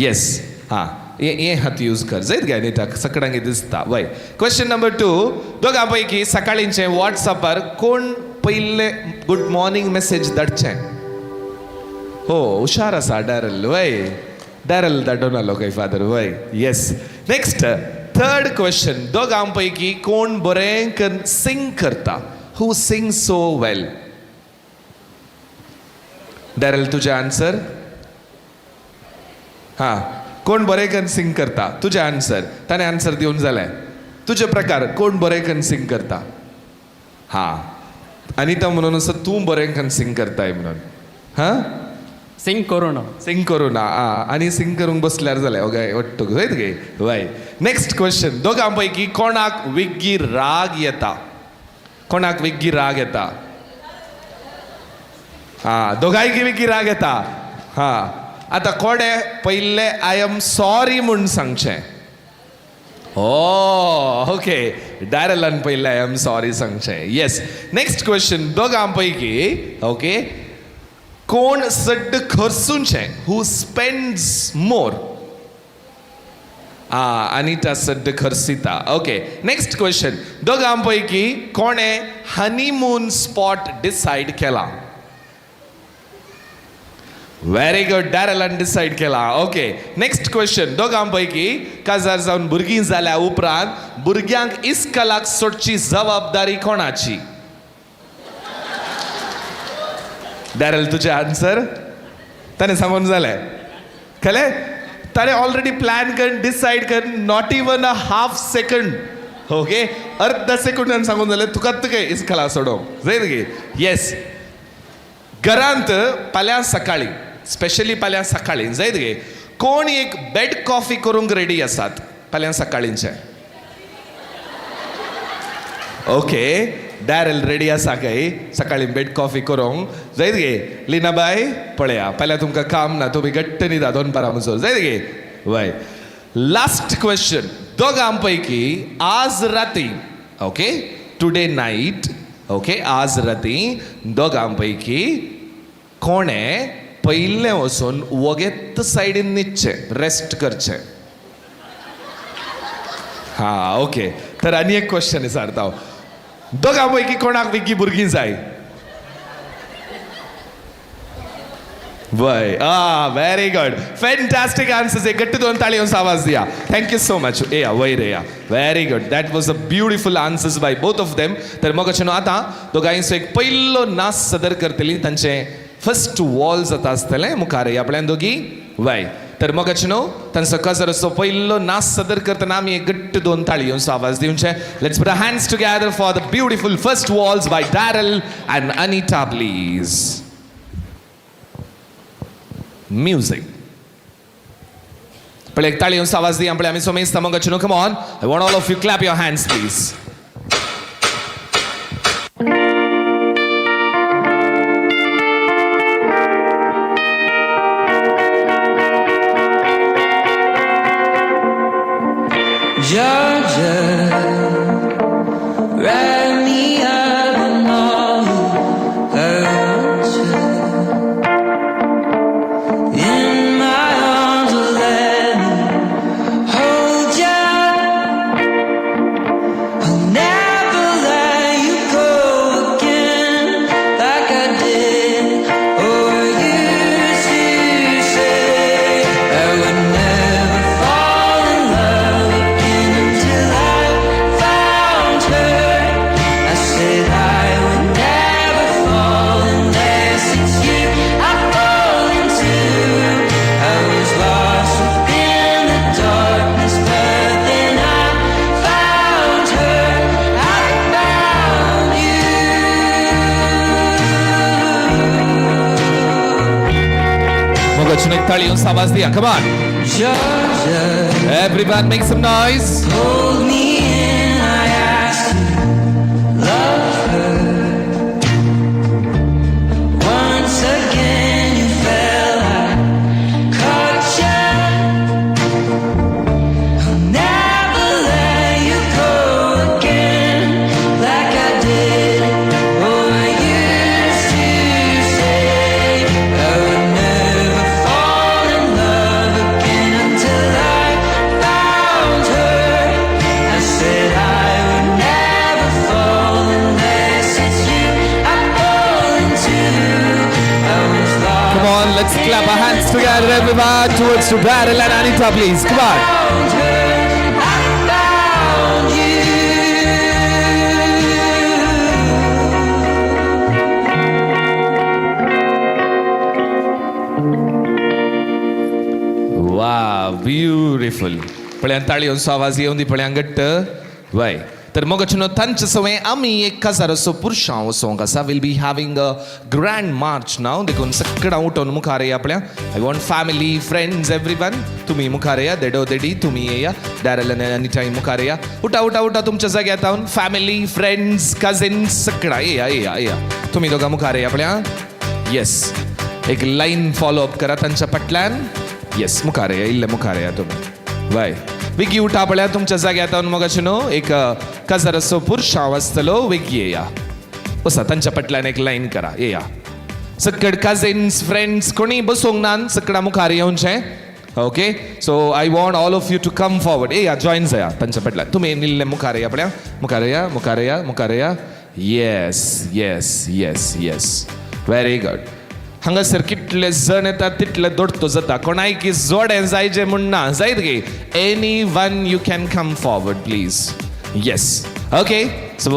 [SPEAKER 18] येस हां ये हात यूज कर जायत गे न्ही सगळ्यांक दिसता वय क्वेश्चन नंबर 2 दोगां पैकी सकाळींचे वॉट्सॅपार कोण पयले गुड मॉर्निंग मेसेज धाडचें हो हुशार आसा डॅरल वय डॅरल धाडून आलो खंय फादर वय येस नेक्स्ट थर्ड क्वेश्चन दोगां पैकी कोण बरें सिंग करता हू सिंग सो वेल डॅरल तुजें आन्सर हां कोण बरें सिंग करता तुजें आन्सर ताणें आन्सर दिवन जालें तुजे प्रकार कोण बरें सिंग करता हां अनिता म्हणून असं तूं बरें सिंग करताय म्हणून हां
[SPEAKER 20] सिंग करूं ना
[SPEAKER 18] आनी सिंग करूंक बसल्यार जालें ओके वट्टूक जायत गे वय नेक्स्ट क्वेश्चन दोगां पैकी कोणाक विग्गी राग येता कोणाक विग्गी राग येता हां दोगांयकी विग्गी राग येता हां आतां कोणे पयले आय एम सॉरी म्हूण सांगचें ओके डॅरलन पयले आय एम सॉरी सांगचें येस नेक्स्ट क्वेश्चन दोगां पैकी ओके कोण सड्ड खर्चुंचें हू स्पेंड्स मोर अनिटा सड्ड खर्चिता ओके नेक्स्ट क्वेश्चन दोगां पैकी कोणे हनीमून स्पॉट डिसायड केला व्हेरी गुड डॅरलन डिसायड केला ओके नेक्स्ट क्वेश्चन दोगां पैकी काजार जावन भुरगीं जाल्या उपरांत भुरग्यांक इस्कलाक सोडची जबाबदारी कोणाची डॅरल तुजें आन्सर ताणें सांगून जालें कळ्ळें ताणें ऑलरेडी प्लॅन करून डिसायड करून not even a half second okay अर्ध सेकंडान सांगून जालें तुकाच तुका इस्कला सोडोवंक जायत गे येस घरांत फाल्यां सकाळीं स्पेशली फाल्यां सकाळीं जायत गे कोण एक बेड कॉफी करूंक रेडी आसात फाल्यां सकाळींचे ओके डॅरल रेडी आसा काय सकाळीं बेड कॉफी करूंक जायत गे लिनाबाई पळया फाल्यां तुमकां काम ना तुमी घट्ट न्हिदा 2 पारां मुजोर जायत गे वय लास्ट क्वेश्चन दोगां पैकी आज राती ओके टुडे नाईट ओके आज राती दोगां पैकी कोणें पयलें वचून वोगेत सायडीन न्हिदचें रेस्ट करचें हां ओके तर आनी एक क्वेश्चन विचारता हांव दोगां पैकी कोणाक विग्गी भुरगीं जाय वय वेरी गुड फॅन्टास्टीक आन्सर्स एक गट्ट 2 ताळयोंचो आवाज दिया थँक्यू सो मच ए वयर या very good that was a beautiful answers by both of them तर मोगाचें न्हू आतां दोगांयचो एक पयलो नाच सदर करतलीं तांचें फर्स्ट वॉल जाता आसतलें मुखार आपल्यान दोगी वय तर मोगाचें न्हू तांचो काजराचो पयलो नाच सदर करतना आमी एक गट्ट 2 ताळयोंचो आवाज दिवचे let's put our hands together for the beautiful first waltz by Darrel and Anita please music पळय एक ताळयोंचो आवाज दिया पळय आमी सोमेस्ता मोगाचें न्हू कम on I want all of you clap your hands please
[SPEAKER 14] Georgia, write me up and all I want you in my arms, let me hold you. I'll never let you go again like I did or used to say. I would never fall in love again until I found her. I said I would never fall unless it's you I fall into. I was lost within the darkness, but then I found her. I found you.
[SPEAKER 18] मोगाचें एक ताळयोंचो आवाज दिया come on
[SPEAKER 14] Georgia,
[SPEAKER 18] everyone make some noise
[SPEAKER 14] hold me in, I asked you, love her.
[SPEAKER 18] Come on, let's clap our hands together, everyone, towards to Daryl and Anita, please. Come on. Wow, beautiful. पळ्यान ताळयोंचो आवाज येवन दी पळ्यान घट्ट वय तर मोगाचनो तांचे सवय आमी 1000 पुरुषां वसोंक आसा will be having a grand march now देखून सगळां उठोन मुखार येया आपल्या I want family friends everyone तुमी मुखार येया देडो देडी तुमी येया डॅरल आनी अनिता मुखार येया उठा उठा उठा तुमच्या जाग्यार येवन फॅमिली फ्रेंड्स कजिन्स सगळां येया येया येया तुमी दोगां मुखार येया आपल्या येस एक लाईन फॉलो अप करा तांच्या फाटल्यान येस मुखार येया इल्ले मुखार येया तुमी वय विगी उठा पळ्या तुमच्या जाग्यार येवन मोगाचें न्हू एक 1000 पुरुषां आसतलो विगी येया बसा तांच्या फाटल्यान एक लाईन करा येया सकड कजिन्स फ्रेंड्स कोणी बसूंक ना सकडा मुखार येवचें okay so I want all of you to come forward येया जॉइन जाया तांच्या फाटल्यान तुमी निल्ले मुखार येया पळ्या मुखार येया मुखार येया मुखार येया yes yes yes yes very good हांगासर कितले जण येतात तितले दोडतो जाता कोणाय की जोडें जायचें म्हूण ना जायत गे anyone you can come forward please yes okay so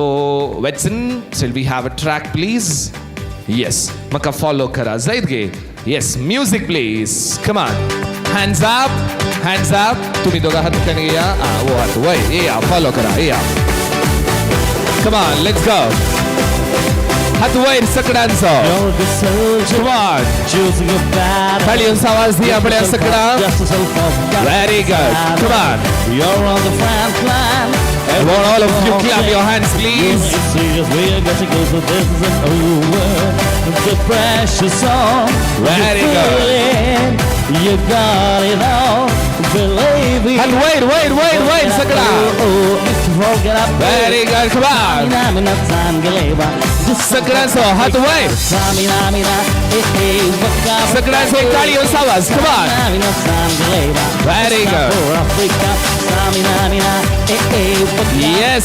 [SPEAKER 18] वेट्सन shall we have a track please yes म्हाका फॉलो करा जायत गे yes music please come on hands up तुमी दोगां हात कडेन येया वो हात वय येया फॉलो करा येया कम ऑन लेट्स गो हात वयर सकडांचो ताळयोंचो आवाज दिया आपल्या सकडांक very good come on you're on the front line I want all of you clap your hands please the precious song very good you got it all believe it and wait sakda very good come on sakda so hat wait sakda se ताळयोंचो आवाज come on very good yes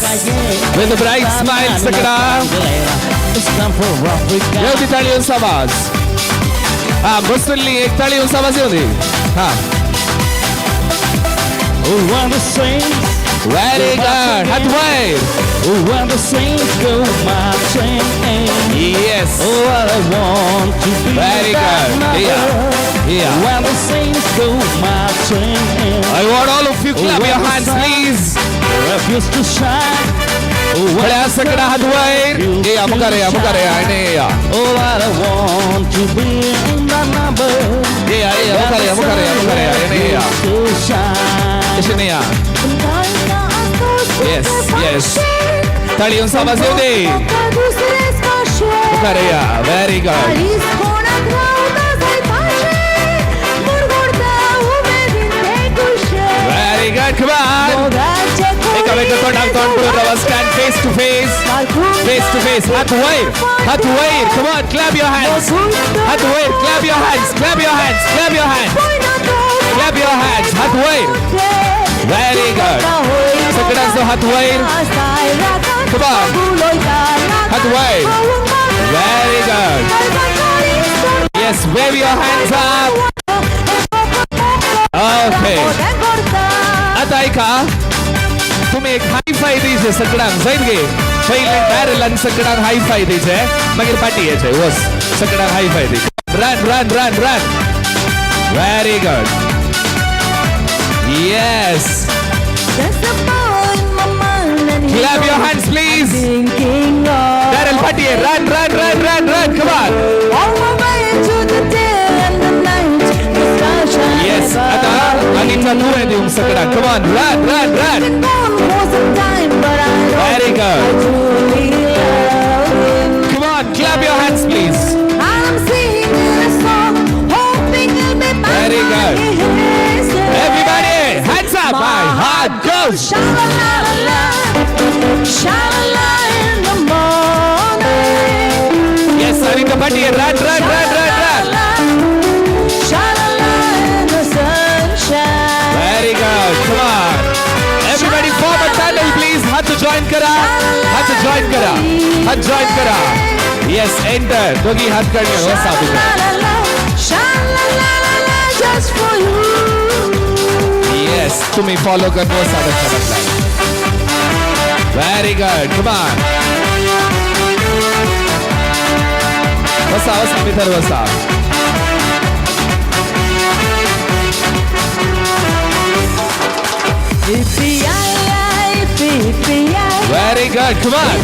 [SPEAKER 18] with a bright smile sakda येऊ दी ताळयोंचो आवाज बसली एक ताळयोंचो आवाज येऊ दी when the saints very good hat wait when the saints go marching yes what I want to be very good yeah when the saints go marching I want all of you clap your hands please refuse to shine बळ्या सकडा हात वयर येया मुखार येया oh what I want to be in the number येया मुखार येया Listen here. Yes. ताळयोंचो आवाज येऊ दे मुखार येया very good very good come on एकामेका तोंडाक तोंड करून रावा stand face to face हात वयर come on clap your hands हात वयर clap your hands हात वयर very good सगळ्यांचो हात वयर come on हात वयर very good yes wave your hands up okay आता ऐका तुम्ही एक हाय फाय दिवचे सगळ्यांक जायत गे पहिले डॅरल सगळ्यांक हाय फाय दिवचे मागीर पार्टी येचे वस सगळ्यांक हाय five the run very good yes clap your hands please Daryl party run come on yes आता Anita तू आहे देऊन सगळा come on run very good come on clap your hands please very good everybody hands up my heart goes yes Anita party run very good come on everybody form a tunnel please हाथ join करा yes enter दोघी हात काढले हो साधू तुम्ही फॉलो करत वसा व्हेरी गुड कम ऑन वसा भितर वसा Very good, come on.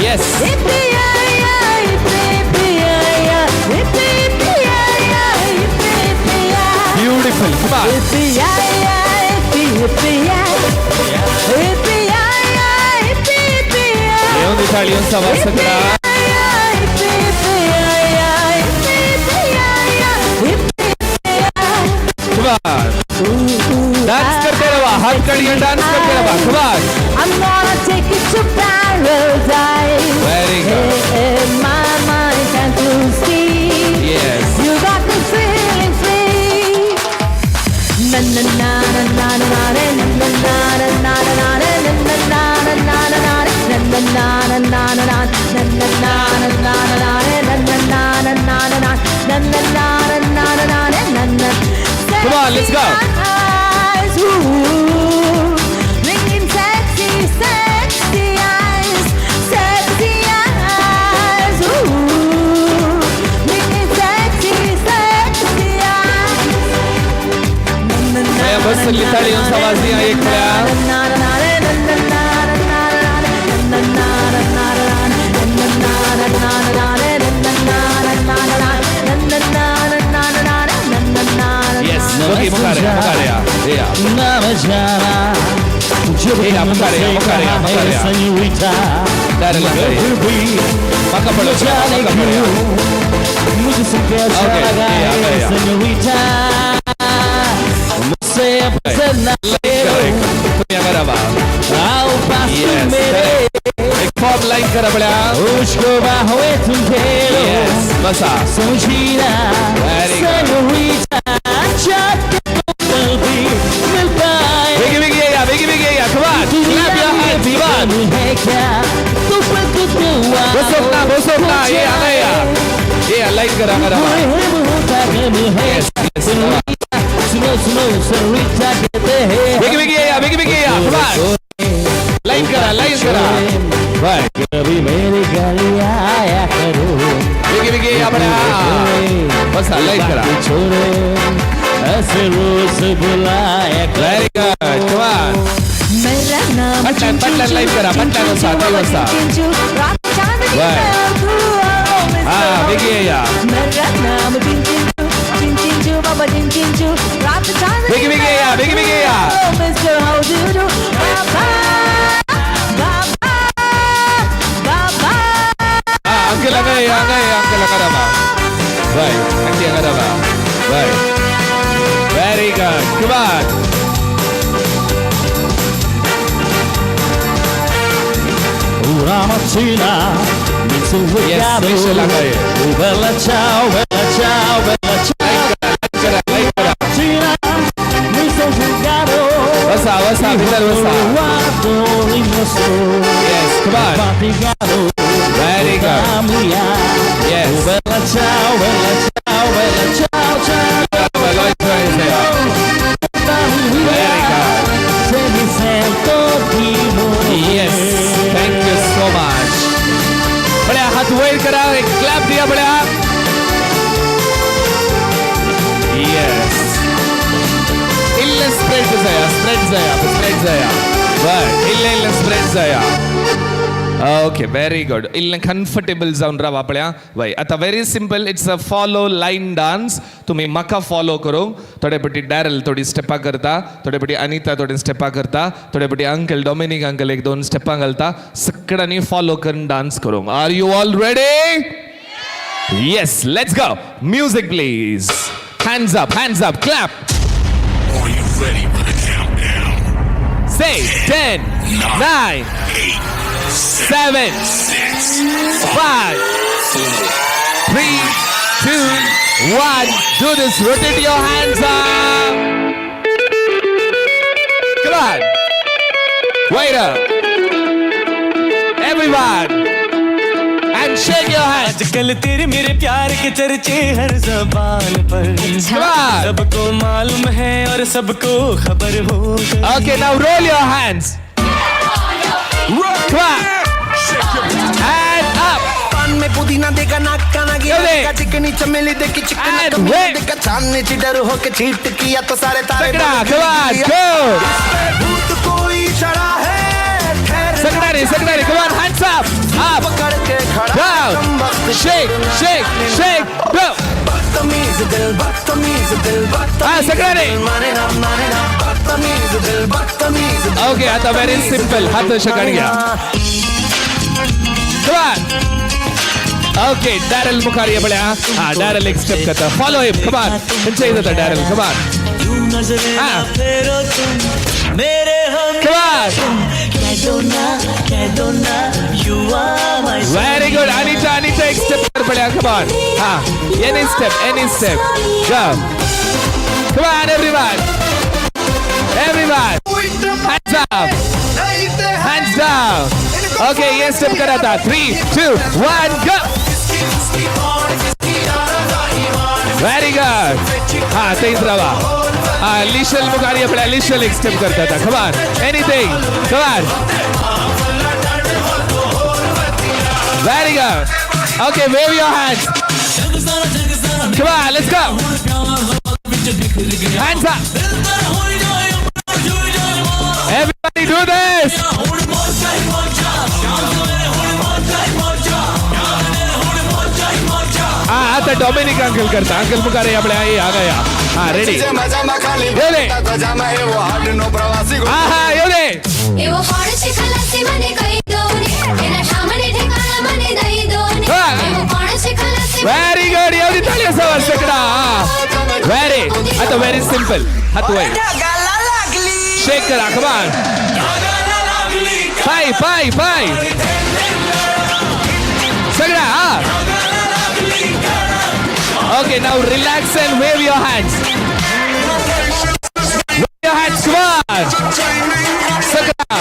[SPEAKER 18] Yes. Beautiful, come on. Leon Italian Savasakra. Come on. Dance करते रहो, हाथ कड़ियाँ डांस करते रहो, come on.
[SPEAKER 2] I'm gonna take you to paradise.
[SPEAKER 18] Very good.
[SPEAKER 2] In my mind, can't you see?
[SPEAKER 18] Yes.
[SPEAKER 2] You got me feeling free. Na na na na na na na na na na na na na na na na na na
[SPEAKER 18] Come on, let's go.
[SPEAKER 2] Bringing sexy, sexy eyes, sexy eyes. Bringing sexy, sexy eyes.
[SPEAKER 18] Saya bus Italian Savasya एक प्यार. Yes, okay, Makarya. Yeah. Makarya. Dari lagi. Maka perlu. Okay, एक फॉर्म लाइन करा बड़ा उसको बाहों तुम खेलो yes बसा समझीना very good बिगी या come on clap your hands दीवान बोसोना ये आ गया ये लाइन करा yes सुनो सरिता कहते हैं बिगी या come on लाइन करा भाई कभी मेरी गली आया करो बिगी अपना बस लाइन करा छोड़े ऐसे रोज बुलाया वेरी गुड कम ऑन
[SPEAKER 2] मेरा नाम
[SPEAKER 18] पटला लाइन करा पटला वसा भाई हाँ बिगी या
[SPEAKER 2] मेरा नाम चिंचू बाबा चिंचू रात चांद
[SPEAKER 18] बिगी या
[SPEAKER 2] mister how do you do
[SPEAKER 18] Angkel lagi raba. Baik, angkel raba. Baik. Very good. Come on.
[SPEAKER 12] Una mattina mi sono svegliato. Bella ciao, bella ciao, bella ciao. Mattina mi sono svegliato.
[SPEAKER 18] Wasa, Peter, wasa.
[SPEAKER 12] Guardo il nostro.
[SPEAKER 18] Yes, come on.
[SPEAKER 12] Faticato.
[SPEAKER 18] Very good. Yes.
[SPEAKER 12] Bella ciao, bella ciao, bella ciao, ciao.
[SPEAKER 18] Very good.
[SPEAKER 12] Se mi sento vivo.
[SPEAKER 18] Yes. Thank you so much. बढ़िया हाथ वेल करा एक क्लैप दिया बढ़िया. Yes. इल्ले spread जाया. Right. इल्ले spread जाया. Okay, very good. इल्ले comfortable जाऊन रहा वापड्या. वही. आता very simple. It's a follow line dance. तुम्ही मका follow करो. थोड़े पटी Daryl थोड़ी स्टेपा करता. थोड़े पटी अनीता थोड़ी स्टेपा करता. थोड़े पटी अंकल डोमिनिक अंकल एक दोन स्टेपा घालता. सगळ्यांनी follow करून dance करो. Are you all ready? Yes, let's go. Music please. Hands up, clap.
[SPEAKER 17] Are you ready for the countdown?
[SPEAKER 18] Say 10, 9, 7, 5, 3, 2, 1. Do this. Rotate your hands up. Come on. Wait up. Everyone. And shake your hands.
[SPEAKER 12] आजकल तेरे मेरे प्यार के चर्चे हर जबान पर
[SPEAKER 18] Come on.
[SPEAKER 12] सबको मालूम है और सबको खबर हो गई.
[SPEAKER 18] Okay, now roll your hands. Come on. And up.
[SPEAKER 12] पान में पुदीना देगा नाक का ना गिरा चिकनी चमेली देखी चिकनी कमीज देखा छानने से डर हो के चीट किया तो सारे तारे
[SPEAKER 18] Come on, go.
[SPEAKER 12] भूत कोई चढ़ा है
[SPEAKER 18] Secretary, come on, hands up. Up. Down. Shake, shake, shake. Go.
[SPEAKER 12] बदतमीज दिल
[SPEAKER 18] Secretary.
[SPEAKER 12] माने ना बदतमीज दिल
[SPEAKER 18] Okay, आता very simple. हाथ शकड़ गया. Come on. Okay, Daryl मुखारी बड़े हाँ Daryl एक step करता. Follow him. Come on. नीचे इधर Daryl. Come on.
[SPEAKER 12] मेरे
[SPEAKER 18] Come on. Very good. Anita एक step कर पड़े. Come on. हाँ. Any step. Go. Come on, everyone. Hands up. Hands down. Okay, ये step करा था. 3, 2, 1, go. Very good. हाँ तेज रवा. हाँ लिशल मुखारी अपना लिशल एक step करता था. Come on. Anything. Come on. Very good. Okay, wave your hands. Come on, let's go. Hands up. Everybody do this. हाँ आता डोमिनिक अंकल करता. अंकल मुखारे अपने आ गया. हाँ रेडी. ये
[SPEAKER 8] एवो कोण शिखलासी मने कई दोने एना सामने ठिकाना मने दई दोने एवो कोण शिखलासी
[SPEAKER 18] Very good. एवढी ताली सवर सकड़ा. Very. आता very simple. हाथ वही. Shake करा. Come on. Five. सकड़ा. Okay, now relax and wave your hands. Wave your hands. Come on. Sakra.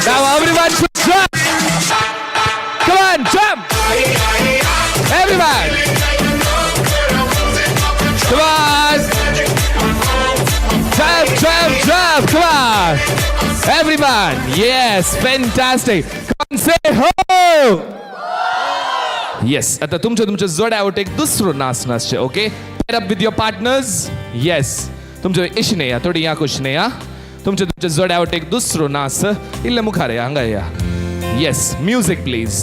[SPEAKER 18] Now everyone should jump. Come on, jump. Everyone. Come on. Jump. Come on. Everyone. Yes, fantastic. Come on, say ho. Yes. आता तुमच्या जोड्यावर एक दुसरं नाचनाचे. Okay. Pair up with your partners. Yes. तुमच्या इशने या थोडी या कुशने या. तुमच्या जोड्यावर एक दुसरं नाच. इल्ले मुखारे हांगा या. Yes. Music please.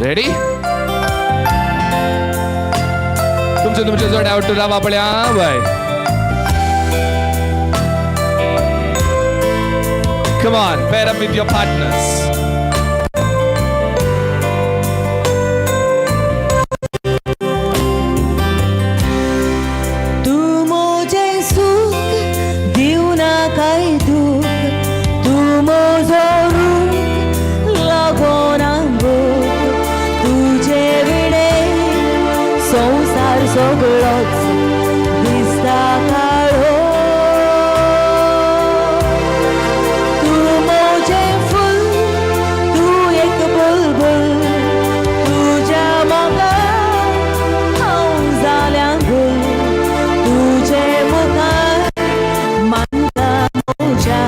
[SPEAKER 18] Ready? तुमच्या जोड्यावर रावा पड्या बाय. Come on, pair up with your partners.
[SPEAKER 1] तू मुझे सुख देऊ ना काही दुःख तू मोजो रूप लागो ना भूक तुझे विणे संसार सगळोच दिसता काळो तू मोजे फुल तू एक बुलबुल तुझ्या मोगा हांव जाल्या गुल तुझे मुखार मानता मोजा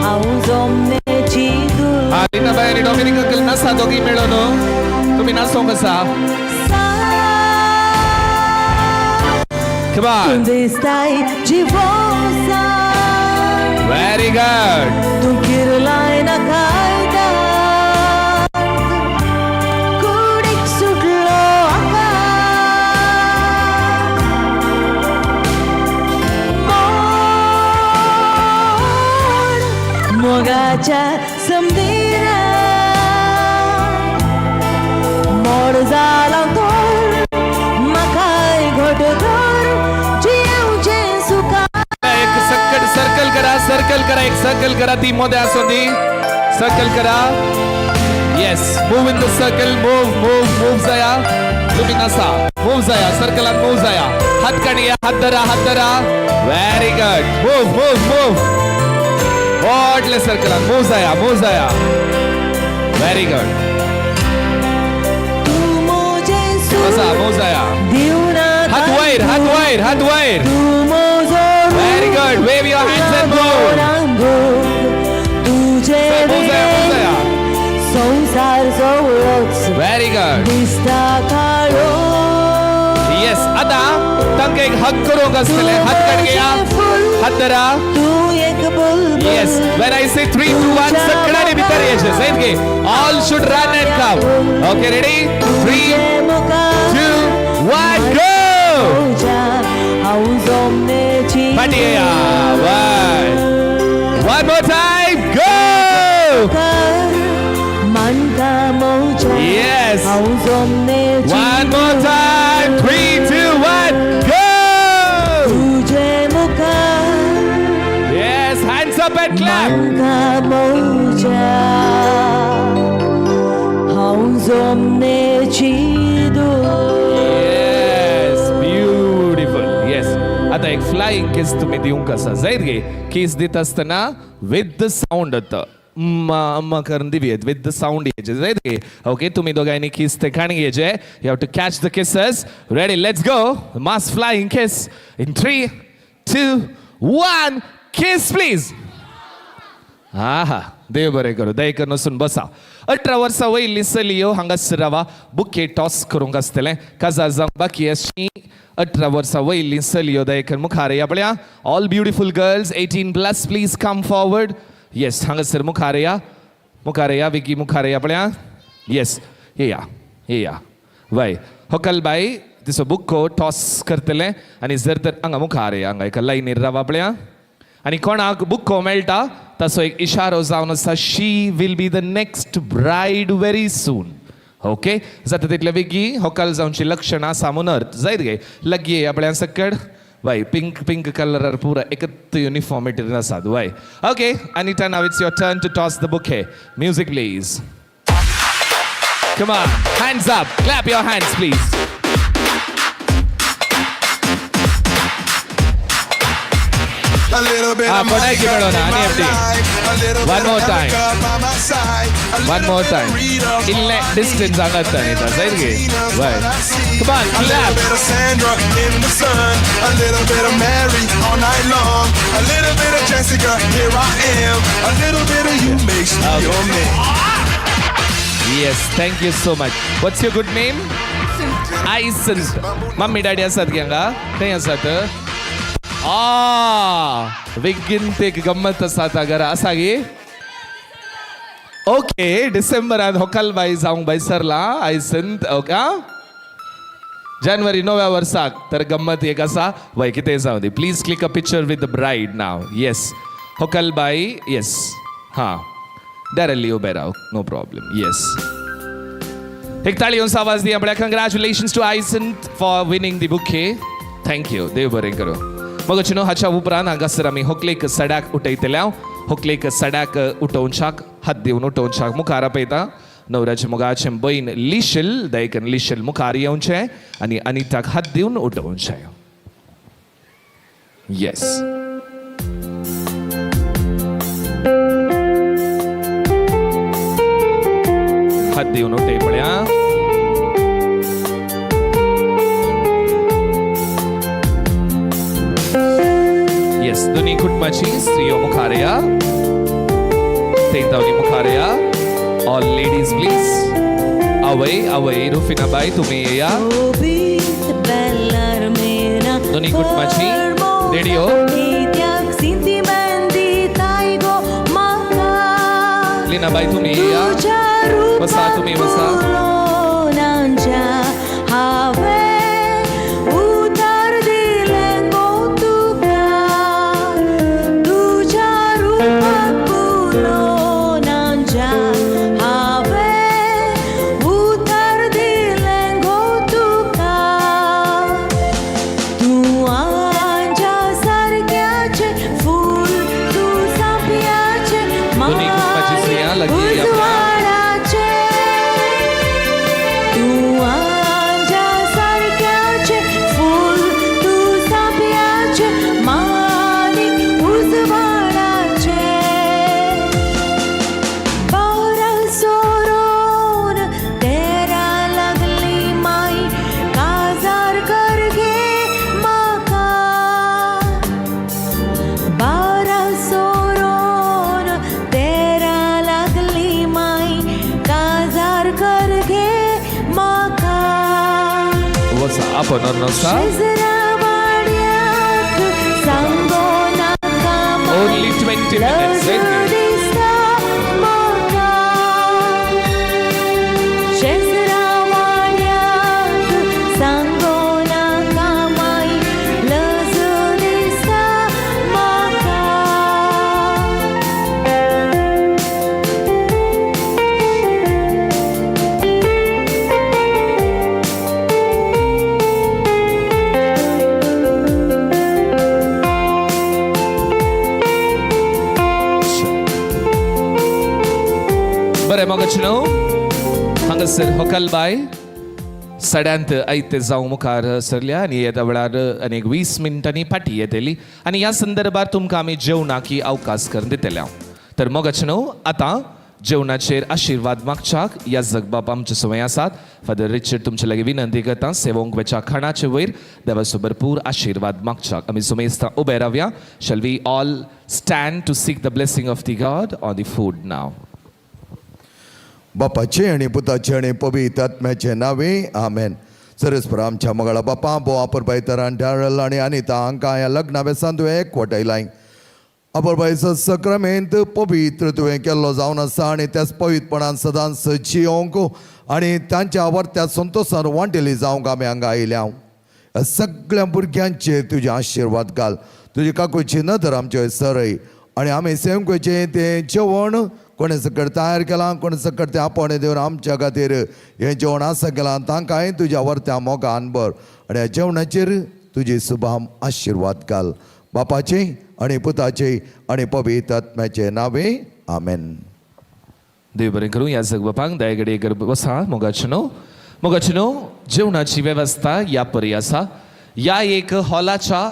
[SPEAKER 1] हांव जमनेची दूल.
[SPEAKER 18] हा रीनाबाई आणि डॉमिनिक अंकल नसा दोघी मिळून. तुम्ही नाचो कसा. Come on.
[SPEAKER 1] दिसताय जीवोसा
[SPEAKER 18] Very good.
[SPEAKER 1] तू किरलाय ना कायदा कुडीक सुटलो आकाश मोगाच्या समदीरा मोड जाला तोर मकाय घोट धर जिवचे सुका.
[SPEAKER 18] एक सर्कल करा एक सर्कल करा. ती मध्ये असो ती सर्कल करा. Yes, move in the circle. Move जाया. तुम्ही नसा. Move जाया. सर्कलात move जाया. हात काढूया. हात धरा. Very good. Move. ओटले सर्कलात move जाया. Very good. बसा मोजाया
[SPEAKER 1] दिवना
[SPEAKER 18] हात वयर
[SPEAKER 1] तू मोजोड
[SPEAKER 18] very good wave your hands and move
[SPEAKER 1] तुझे
[SPEAKER 18] मोजाया
[SPEAKER 1] संसार जवळच
[SPEAKER 18] व्हेरी गुड
[SPEAKER 1] दिसता काळो
[SPEAKER 18] येस आता तंग एक हक करूंक आसतले हात कडगेया हात धरा
[SPEAKER 1] तू एक बुलबुल
[SPEAKER 18] Yes, when I say 3, 2, 1, सगळ्यांनी भितर यायचे सैद घे all should run and come okay ready 3, 2, 1 go Patia one more time go yes one more time 3, 2, 1 go yes hands up and clap yes beautiful yes आता एक फ्लाइंग किस तुम्ही दिवंक आसा जायत गे किस दित असतना विथ द साऊंड आता अम्मा करून दिव्येत विथ द साऊंड यायचे जायत गे ओके तुम्ही दोघांनी किस ते खाणी घ्यायचे you have to catch the kisses ready let's go mass flying kiss in 3, 2, 1 kiss please हा देव बरें करूं दयेकर नसून बसा 18 वर्सां वयली चलयो हांगासर रावा बुके टॉस करूंक आसतलें काजार जावंक बाकी अशी 18 वर्सां वयली चलयो दयेकर मुखार या पळया all beautiful girls 18+ please come forward yes हांगासर मुखार या विकी मुखार या पळया येस हे या वय होकलबाई तिचो बुक्को टॉस करतले आनी जर तर हांगा मुखार या हांगा एका लायनीर रावा पळया आणि कोणाक बुक्को मेळटा ताचो एक इशारो जावन आसा she will be the next bride very soon okay जाता तितले बेगी होकाल जावची लक्षणां आसा म्हूण अर्थ जायत गे लगी आपल्या सकड वय पिंक कलरार पुरा एकच युनिफॉर्मिटीन आसात वय ओके अनिता नाव it's your turn to toss the bouquet music please come on hands up clap your hands please
[SPEAKER 17] A little bit of my girl in my life. A little bit of my girl by my side.
[SPEAKER 18] One more time. Ille distance agata nita. Zaid ge. Right. Come on,
[SPEAKER 17] A little bit of Sandra in the sun. A little bit of Mary all night long. A little bit of Jessica, here I am. A little bit of you makes me your man.
[SPEAKER 18] Yes, thank you so much. What's your good name? Aisant. Mummy daddy asat ganga. Kay asat? बेगीन ते गम्मत आसा घरा आसा गे ओके डिसेंबरान होकालबाई जावंक बाई सरला आयसंत ओके जानेवारी 9व्या वर्साक तर गम्मत एक आसा वय कितें जावं दी please click a picture with the bride now yes होकालबाई येस हां डायरेक्टली उबे राव नो प्रॉब्लम येस एक ताळी येवन आवाज दी आपल्या congratulations to Hyacinth for winning the bouquet thank you देव बरें करूं मगचिनो हाच्या उपरांत हांगासर आमी होकलेक सड्याक उठयतल्या होकलेक सड्याक उठोवच्याक हात दिवन उठोवच्याक मुखार आपयता न्हवऱ्याचे मोगाचे बहीण लिशल दयेकन लिशल मुखार येवचें आनी अनिताक हात दिवन उठोवचें येस हात दिवन उठय पळया Yes, दोन्ही कुटुंबाची स्त्रियो मुखारया तेंतावली मुखारया ऑल लेडीज प्लीज आवय रुफिनाबाई तुम्ही या दोन्ही कुटुंबाची रेडिओ लीनाबाई तुम्ही या बसा तुम्ही बसा वसा आपण नसा only 20 minutes बरें मोगाचनो हांगासर होकलबाय सड्यांत आयते जावं मुखार सरल्या आनी येद्या वेळार आनीक 20 मिनटांनी फाटी येतली आनी ह्या संदर्भात तुमकां आमी जेवणाकी अवकाश करून दितल्या तर मोगाचनो आतां जेवणाचेर आशिर्वाद मागच्याक ह्या जगबाप आमचे सवय आसात फादर रिचर्ड तुमचे लागीं विनंती करता सेवोंक वेच्या खाणाचे वयर देवाचो भरपूर आशिर्वाद मागच्याक आमी सुमेस्तां उबे रावया shall we all stand to seek the blessing of the God on the food now
[SPEAKER 21] बापाचे आणि पुताचे आणि पवित्र आत्म्याचे नावे आमेन सरस्पर आमच्या मगळा बापा बोवा परबाई तरान ढाळल आणि अनिता हांकां ह्या लग्ना बेसान तुवें एकवटायलाय अपरबाईचो सक्रामेंत पवित्र तुवें केल्लो जावन आसा आनी त्याच पवित्रपणान सदांच जियोंक आनी तांच्या आवडत्या संतोशान वांटेली जावंक आमी हांगा आयल्या सगळ्या भुरग्यांचेर तुजे आशिर्वाद घाल तुजे काकूची नदर आमचे सरय आनी आमी सेवकेचें तें जेवण कोणे सकट तयार केलां कोणे सकट तें आपण देवन आमच्या खातीर हें जेवण आसा केलां तांकांय तुज्या वर्त्या मोगान भर आनी ह्या जेवणाचेर तुजी सुभाम आशिर्वाद घाल बापाचे आनी पुताचे आनी पवित्र आत्म्याचे नावे आमेन
[SPEAKER 18] देव बरें करूं ह्या जगबापाक दयेगडे वसा मोगाचनो जेवणाची वेवस्था ह्या परी आसा ह्या एक हॉलाच्या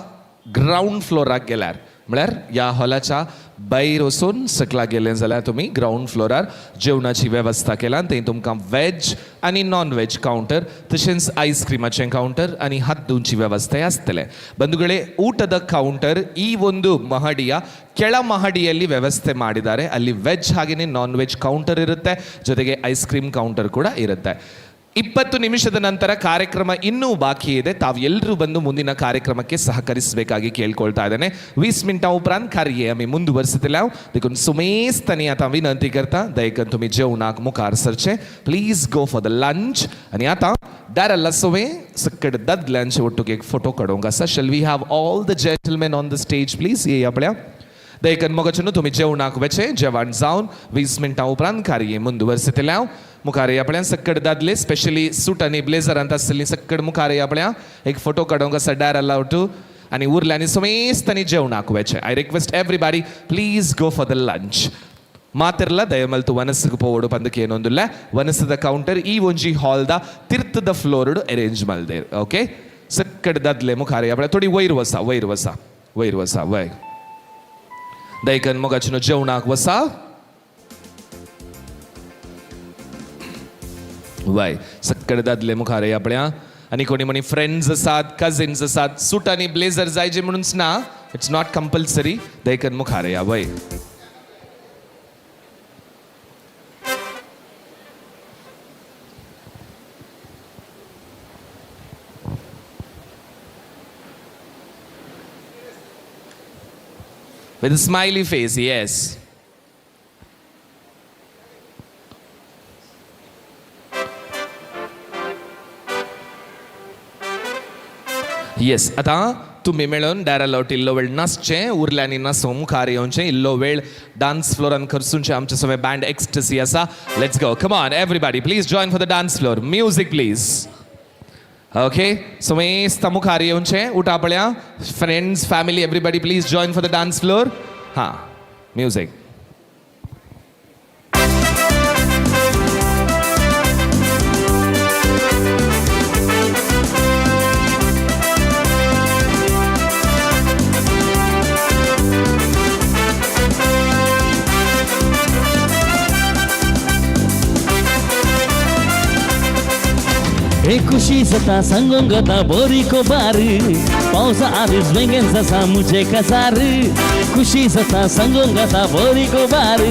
[SPEAKER 18] ग्राउंड फ्लोराक गेल्यार म्हळ्यार ह्या हॉलाच्या भायर वचून सकला गेले जाल्यार तुमी ग्राउंड फ्लोरार जेवणाची वेवस्था केला थंय तुमकां वेज आनी नॉन वेज कावंटर तशेंच आयस्क्रिमाचें कावंटर आनी हात धुवची वेवस्थाय आसतले ಬಂಧುಗಳೇ ಊಟದ ಕೌಂಟರ್ ಈ ಒಂದು ಮಹಡಿಯ ಕೆಳ ಮಹಡಿಯಲ್ಲಿ ವ್ಯವಸ್ಥೆ ಮಾಡಿದ್ದಾರೆ ಅಲ್ಲಿ ವೆಜ್ ಹಾಗೆಯೇ ನಾನ್ ವೆಜ್ ಕೌಂಟರ್ ಇರುತ್ತೆ ಜೊತೆಗೆ ಐಸ್ ಕ್ರೀಮ್ ಕೌಂಟರ್ ಕೂಡ ಇರುತ್ತೆ 20 ನಿಮಿಷದ ನಂತರ ಕಾರ್ಯಕ್ರಮ ಇನ್ನೂ ಬಾಕಿ ಇದೆ ತಾವು ಎಲ್ಲರೂ ಬಂದು ಮುಂದಿನ ಕಾರ್ಯಕ್ರಮಕ್ಕೆ ಸಹಕರಿಸಬೇಕಾಗಿ ಕೇಳ್ಕೊಳ್ತಾ ಇದ್ದೇನೆ 20 मिनिटां उपरांत कार्य आमी ಮುಂದುವರಿಸುತ್ತಿಲ್ಲ देखून सुमेस्तांनी आता विनंती करता दयेकन तुम्ही जेवणाक मुखार सरचे please go for the lunch आणि आता दाराला सोवे सकट दादल्यांचे ಒಟ್ಟಿಗೆ एक फोटो काडूंक आसा shall we have all the gentleman on the stage please ये आपल्या दयेकन मोगाचनो तुम्ही जेवणाक वेचे जेवण जावन 20 मिनिटां उपरांत कार्य ಮುಂದುವರಿಸುತ್ತಿಲ್ಲ मुखारे आपल्या सक्कड दादले स्पेशली सूट आनी ब्लेझरांत आसतली सक्कड मुखारे आपल्या एक फोटो काडूंक आसा डार अलाउड टू आनी उरल्यांनी सुमेस्तांनी जेवणाक वेचे I request everybody please go for the lunch ಮಾತಿರಲ್ಲ ದಯಮಲ್ತು ವನಸ್ಸಿಗೆ ಪೋವಡು ಪಂದಕ್ಕೆ ಏನೊಂದಿಲ್ಲ ವನಸ್ಸದ ಕೌಂಟರ್ ಈ ಒಂಜಿ ಹಾಲ್ದ ತಿರ್ತದ ಫ್ಲೋರ್ಡ್ ಅರೇಂಜ್ ಮಲ್ದೆ ಓಕೆ ಸಕ್ಕಡ್ ದದ್ಲೆ ಮುಖಾರೆ आपल्या थोडी वयर वसा वय दयकन मोगाचनो जेवणाक वसा वय सक्कड दादले मुखारे आपल्या आनी कोणी म्हणी फ्रेंड्स आसात कजिन्स आसात सूट आनी ब्लेझर जायचे म्हणून ना इट्स नॉट कंपल्सरी दयकन मुखारे या वय with a smiley face yes yes आता तुम्ही मेळून डायरा लॉट इल्लो वेळ नाचचें उरल्यांनी नाचूं मुखार येवचें इल्लो वेळ डान्स फ्लोरान खर्चूंचें आमचे सगळे बँड एक्स्टसी आसा let's go come on everybody please join for the dance floor music please okay सुमेस्त मुखार येवचें उठा पळया friends family everybody please join for the dance floor हां म्युझिक
[SPEAKER 3] हे खुशी सता संगोंगता बोरी को बार पावसा आधीच वेंगेन जसा मुझे कसार खुशी सता संगोंगता बोरी को बार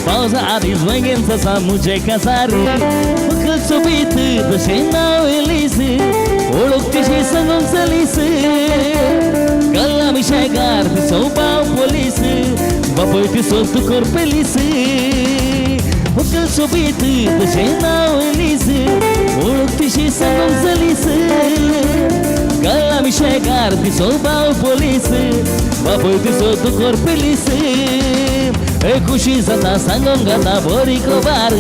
[SPEAKER 3] पावसा आधीच वेंगेन जसा मुझे कसार फकल सोबीत तशें नाव एलीस ओळख संगम सलीस Gala chegar de São Paulo police Babai de solto corpelis Hotel sobit de Chenau elis Oluktishi sangam zalis Gala chegar de São Paulo police Babai de solto corpelis E खुशी सता संगम गता बोरी को बार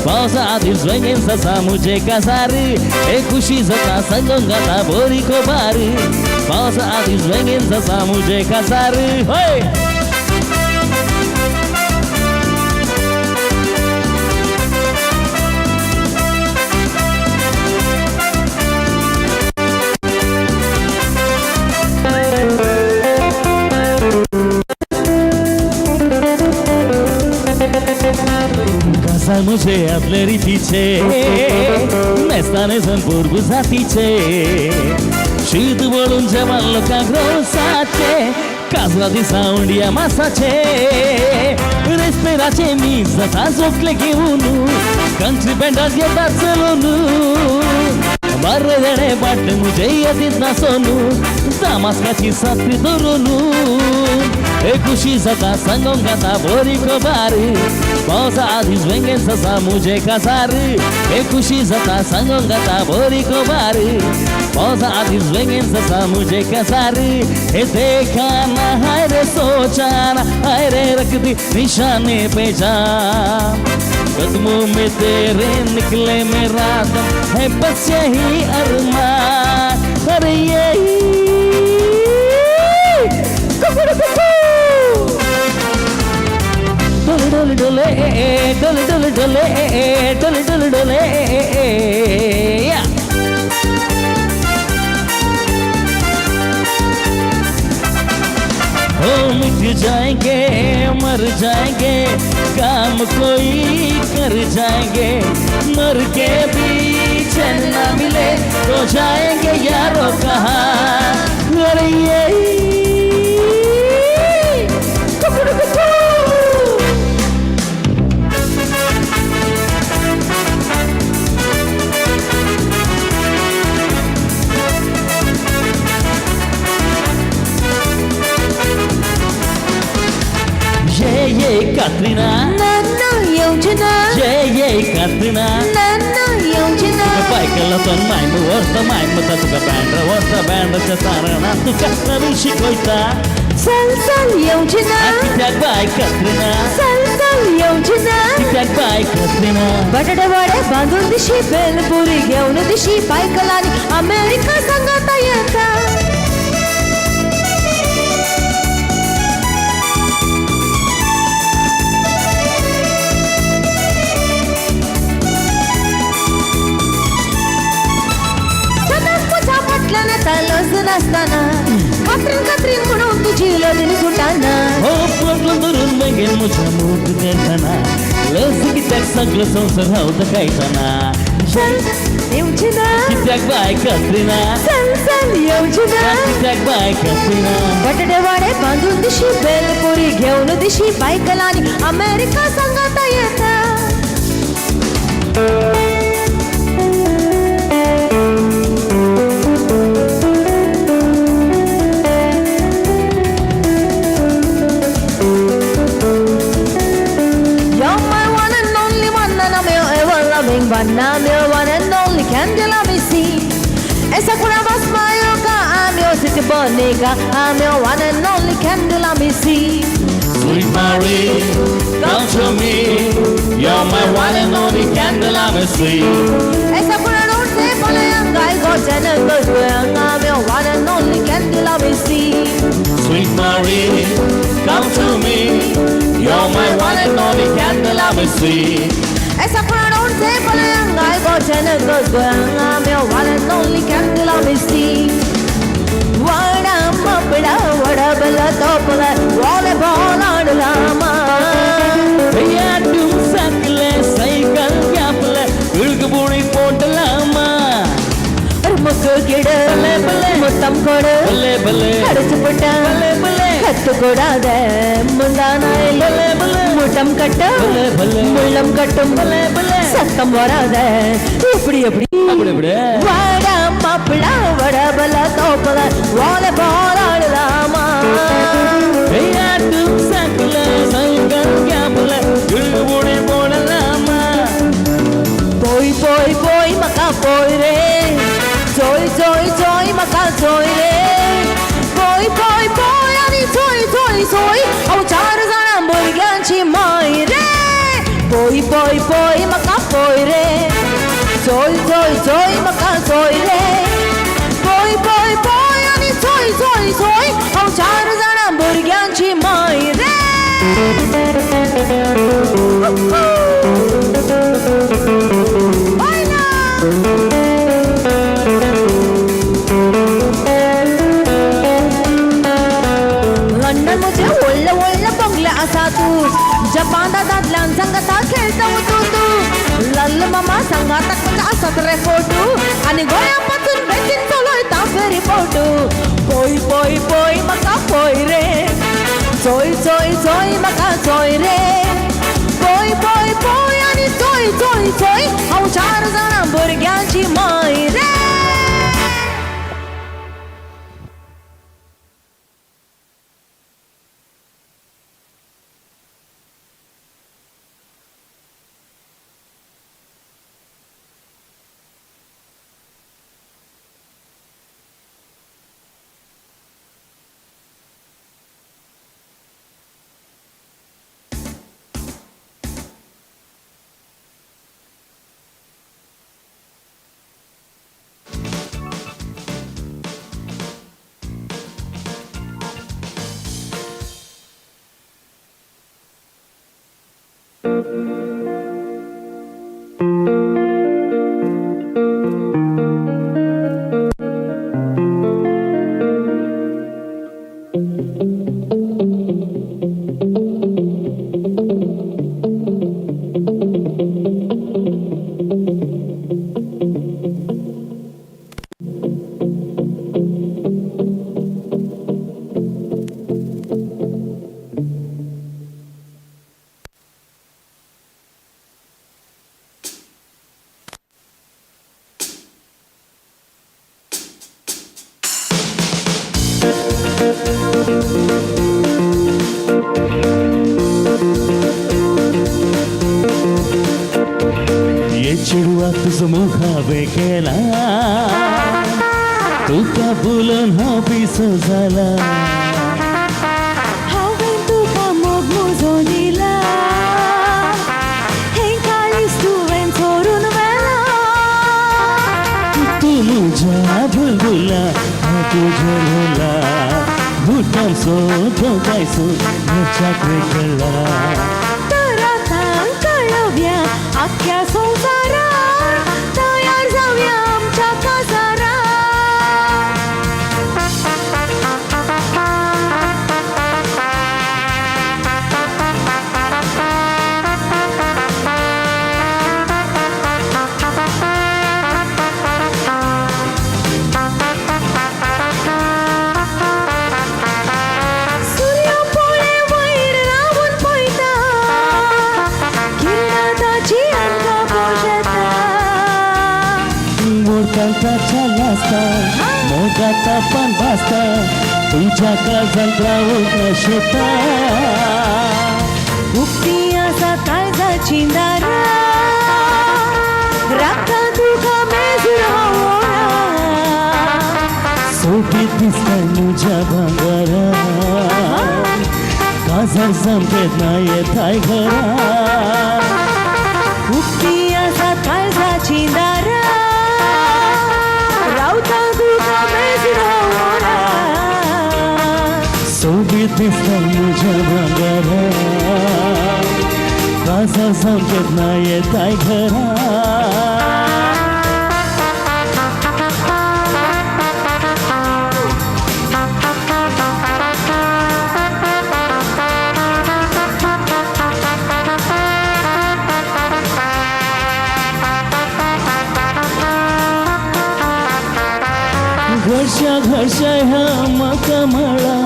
[SPEAKER 3] पावसा आधी स्वयं ससा मुझे कसार ए खुशी सता संगम गता बोरी को बार पावसा आधी स्वयं ससा मुझे कसार होय मुझे आपल्या रीतीचे नेस्ताने संपूर्ण जातीचे शीत वळून जवान लोकांक रोसाचे काजवा दिसा उंडिया मासाचे रेस्पेराचे मीस जाता जोकले घेऊन कंट्री बँडात येतात चलून बारे जणे बाट मुझे येतीत नासोनू दामास्काची साथी धरून ए खुशी जाता संगम गाता बोरी को बार पावसा आधीच वेंगेन ससा मुझे कसार ए खुशी जाता संगम गाता बोरी को बार पावसा आधीच वेंगेन ससा मुझे कसार ए देखा ना हाय रे सोचा ना हाय रे रख दी निशाने पे जान कदमों में तेरे निकले मेरा दम है बस यही अरमान अरे यही डोले डोले डोले डोले डोले डोले डोले डोले हो मिट जाएंगे मर जाएंगे काम कोई कर जाएंगे मर के भी चैन ना मिले तो जाएंगे यारों कहाँ अरे यही Katrina Nana Yojana Katrina Nana Yojana Paikala ton mind warta mind mata tuka band cha sarana tuka navi shikoita Sal sal Yojana Kityak bai Katrina Sal sal Yojana Kityak bai Katrina Batade vade bandun dishi bel puri घेऊन दिशी पायकलानी अमेरिका संगता येता नसताना कात्रीन कात्रीन म्हणून तुझी लढली सुटाना हो पडलो धरून बघेन मुझा मूठ देताना लस कित्याक सगळं संसार हावता कायताना चल येऊची ना कित्याक बाय कात्रीना चल चल येऊची ना कित्याक बाय कात्रीना बटाटे वाडे बांधून दिशी बेलपुरी घेऊन दिशी बायकलानी अमेरिका संगता येता But now I'm your one and only candle I may see Esa kuna basma yoga I'm your city bonica I'm your one and only candle I may see Sweet Marie, come to me You're my one and only candle I may see Esa kuna don't say palayanga I got channel goes I'm your one and only candle I may see Sweet Marie, come to me You're my one and only candle I may see Esa kuna don't say palayanga I got channel goes I'm your one and only candle I may see Vada mapda vada bella topla volleyball adalama Yadum sakle cycle yapla ulgubuni potlama Armukku kida bale muttam kodu bale bale adichu putta bale bale hattu kodada mundana bale bale muttam katta bale bale mullam kattum bale bale sattam varada ipdi ipdi vada mapda vada
[SPEAKER 1] बोले बोलाडलामा
[SPEAKER 3] यातून साकलं संगत घ्यापलं गुळगुळे बोललामा
[SPEAKER 1] पोई पोई पोई मका पोई रे चोय चोय चोय मका चोय रे पोई पोई पोई आणि चोय चोय चोय अहो 4 जाणां भुरग्यांची माय रे पोई पोई पोई मका पोई रे चोय चोय चोय मका चोय रे पोई पोई पोई आणि चोय चोय चोय अहो 4 जाणां भुरग्यांची माय रे लंडन मुझे ओल्ड ओल्ड बंगले असा तू जपान दादल्यान संगता खेळता तू तू लल्ल मामा संगाता असत रे फोटो आणि गोयापासून बेगीन चलोयता फेरी फोटो पोई पोई पोई मका पोई रे चोय चोय चोय मका चोय रे पोई पोई पोई आणि चोय चोय चोय हांव 4 जाणां भुरग्यांची माय रे
[SPEAKER 3] ये चिडवा तुझ मुखावे केला तू का बोलून हा पिस झाला
[SPEAKER 1] हांवें तुका मोग मुजोनिला हें काळीज तुवें चोरून व्हेला
[SPEAKER 3] तू मुझ्या बुलबुला हा तुझ्या भोला भुटान सो काय सो चाकरी कळला
[SPEAKER 1] तर आता कळव्या आख्या संवसाराक तयार जावया आमच्या काजाराक सूर्य पोळे वयर रावून पळयता किरणाताची आमकां पोशेता
[SPEAKER 3] मोडकांचा लासता मोगाता पण भासता तुझ्या काळजात रावून शेता
[SPEAKER 1] उक्ती आसा काळजाची दारां राखता तुका मेजूर हांवोळा
[SPEAKER 3] सोबीत दिसता तुझ्या भांगारा काजार समजेत ना येताय घरा
[SPEAKER 1] उक्ती आसा काळजाची दारां रावता तुका मेजूर हांवोळा
[SPEAKER 3] सोबीत दिसता तुझ्या भांगारा काजार समजेत ना येताय घरा घरच्या घरच्या ह्या म्हाका मळा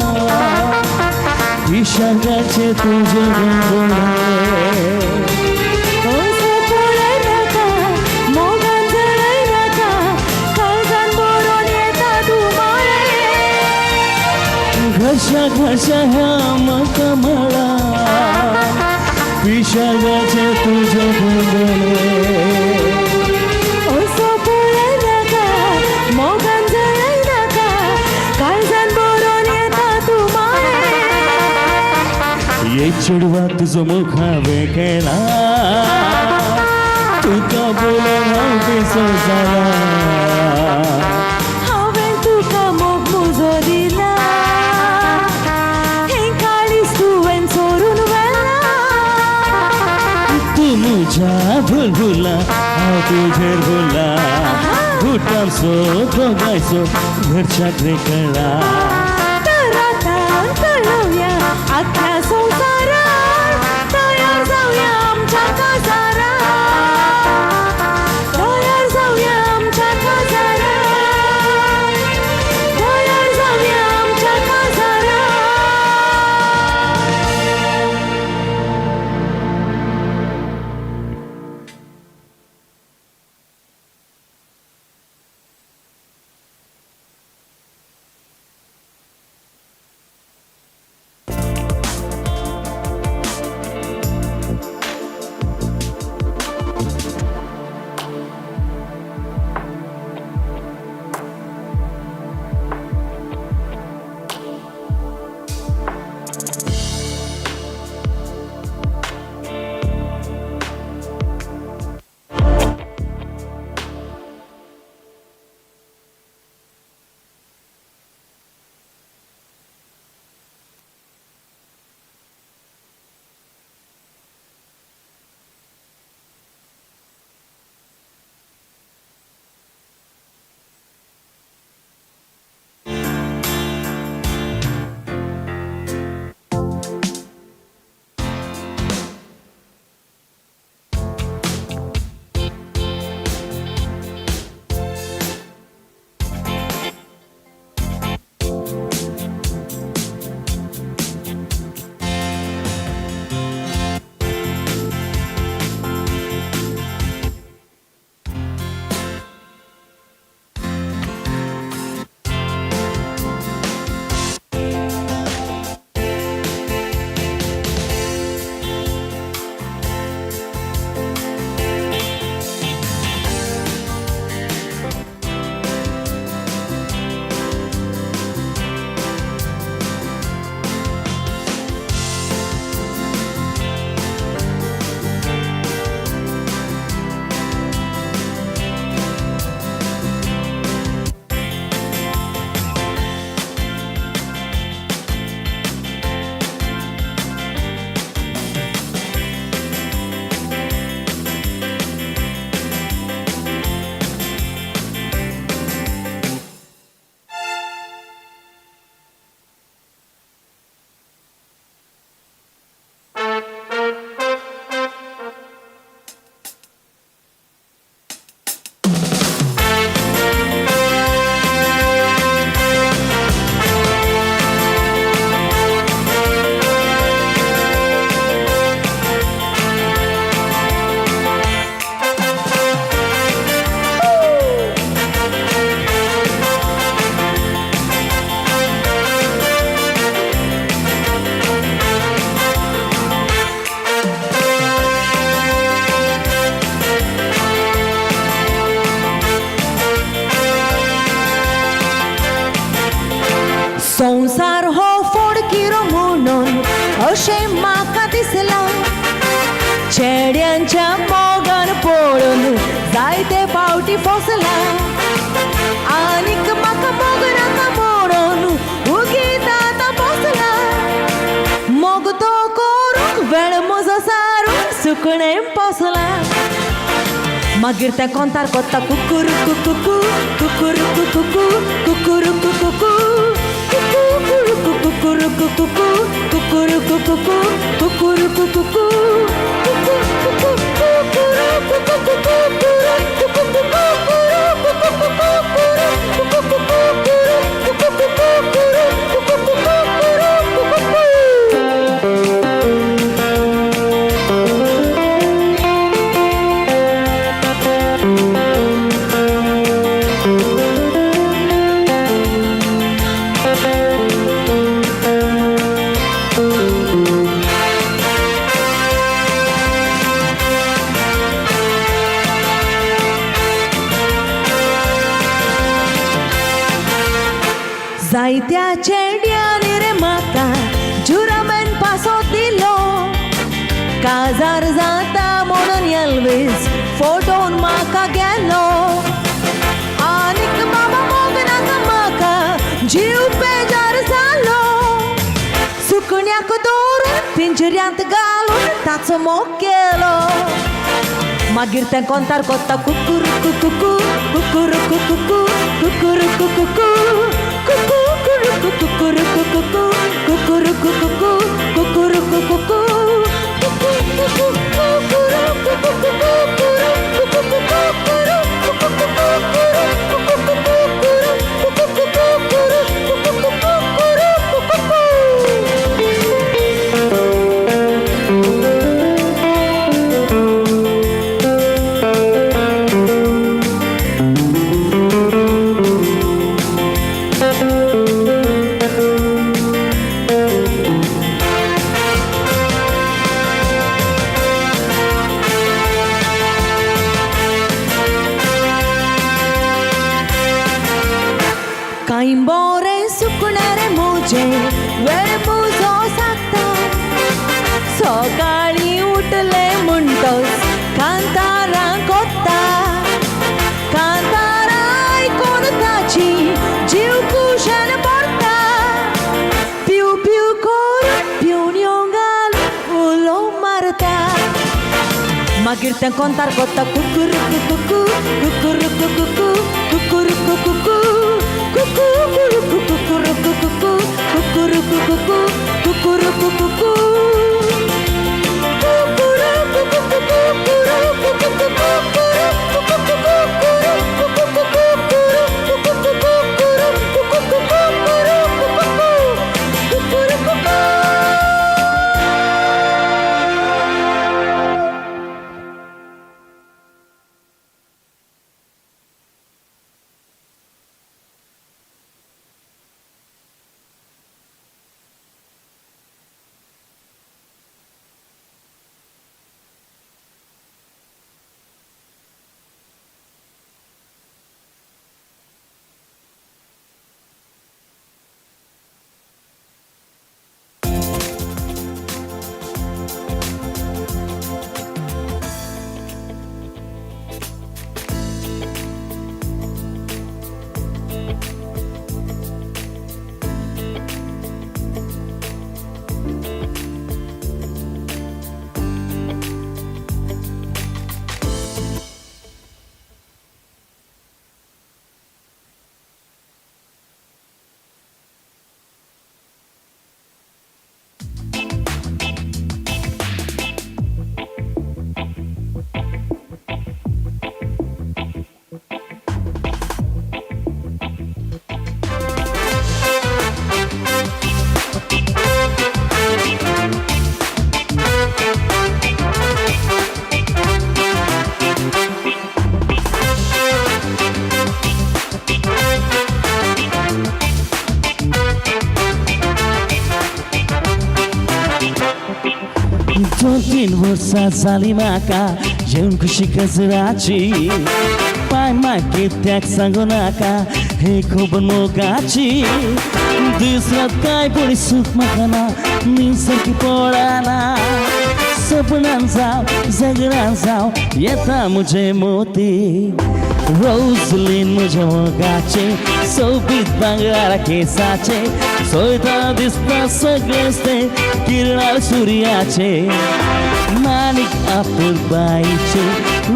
[SPEAKER 3] विशाखाचे तुझे गोंधळे
[SPEAKER 1] खंयसर पळय नाका मोगान जळय नाका काळजान बरोवन येता तूं माळे
[SPEAKER 3] माझ्या घशा ह्या कमळा विषादाचे तुझे गुंगणे
[SPEAKER 1] असं बोलाय नका मोगान जळाय नका काळजान बरोन येता तू माये
[SPEAKER 3] ये चिडवा तुझं मुखा वेगळा तुका बोला पिसो झाला
[SPEAKER 1] हांवें तुका मोग मुजो दिला हें काळीज तुवें चोरून व्हेला
[SPEAKER 3] तू मुझ्या भुलभुला हांव तुझेर भुला घुटांचो दोगांयचो घरच्याक रे कळा
[SPEAKER 1] तर आतां कळवया आख्या संवसाराक तयार जावया आमच्या काजाराक तयार जावया आमच्या काजाराक तयार जावया आमच्या काजाराक संसार हो फोडकिरो म्हणून अशें म्हाका दिसलां चेड्यांच्या मोगान पळोवन जायते फावटी फसलां आनीक म्हाका मोग नाका म्हणून उगीत आतां बसलां मोग तो करूंक वेळ म्हजो सारूंक सुकणें पोसलां मागीर तें कोंतार कोत्ता कुकुर कुकुकू कुकुर कुकुकू कुकुर कुकुकू कुकुर कुकुकू कुकुर कुकुकू कुकुर कुकुकू जायत्या चेड्यांनी रे म्हाका जुरामेन पासो दिलो काजार जाता म्हणून एल्वीस फोटोन म्हाका गेलो आनीक बाबा मोगनाका म्हाका जीव बेजार जालो सुकण्याक दवरून पिंजऱ्यांत घालून ताचो मोग केलो मागीर तें कोंतार कोत्ता कुकुर कुकुकू कुकुर कुकुकू कुकुर कुकुकू कुकुर कुकुर कुकुकू कुकुर कुकुकू कुकुर कुकुकू कांय बरें सुकणारे म्हजे वेळ मुजो सांगता सकाळीं उठले म्हणटच कांतारां कोत्ता कांतारां आयकून ताची जीव कुशान पडटा पिव पिव करून पिवण्यो घालून उलो मारता मागीर तें कोंतार कोत्ता कुकुर कुकुकू कुकुर कुकुकू कुकुर कुकुकू कुकुर कुकुर कुकुकू कुकुर कुकुकू कुकुर कुकुकू
[SPEAKER 3] दोन तीन वर्सां जालीं म्हाका येवन खुशी गजराची पांय मागे त्याक सांगू नाका हे खबर मोगाची दीस रात काय पडी सूख म्हाका ना न्ही सारकी पडना सपनान जावं झगड्यान जावं येता म्हजे मोती रोजलीन म्हज्या मोगाचे सोबीत भांगरा केसाचे सोयता दिसता सगळेच ते किरणाळ सुर्याचे माणिक आपूल बाईचे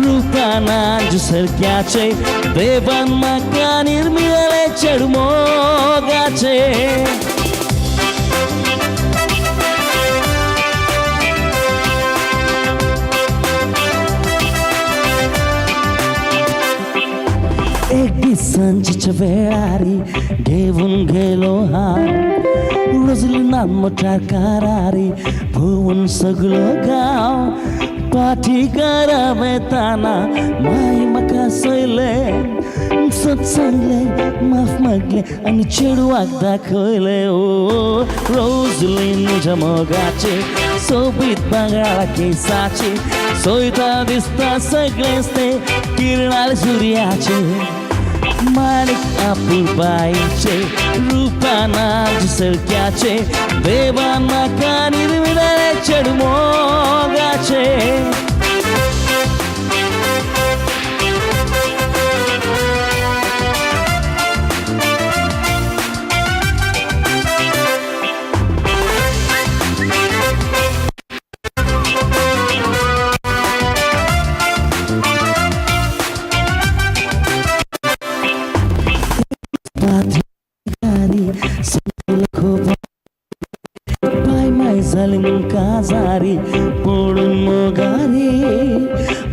[SPEAKER 3] रुपानांज सारक्याचे देवान म्हाका निर्मिळ्ळे चेड मोगाचे एक दीस सांजेच्या वेळारी घेवन गेलो हांव रोजलिनान मोटार कारारी भोंवून सगळो गांव पाठी करा वेताना माई म्हाका सयले सत सांगले माफ मागले आनी चेडवाक दाखयले ओ रोजलीन म्हज्या मोगाचे सोबीत भांगरा केसाचे सोयता दिसता सगळेच ते किरणाळ सुर्याचे माणिक आपुरबाईचे रूपाना सरक्याचे देवांना का निर्मिळाले चढमोगाचे पाय माय झाले काजारी पडून मोगारी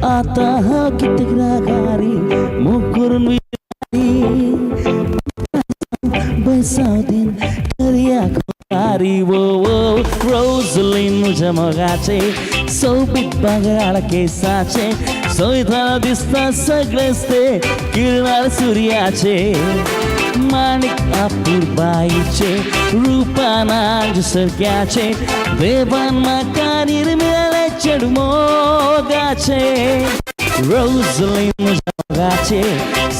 [SPEAKER 3] आता हा किती रागारी मुख करून बैसावतीन करिया खोकारी वो रोजलीन मुझ्या मगाचे सोबीत बागळा केसाचे सोयताना दिसतात सगळेच ते किरणार सूर्याचे माणिक आपुरबाईचे रूपाना सरक्याचे देवांना का निर्मिळाले चढमोगाचे रोजलीन मुझाचे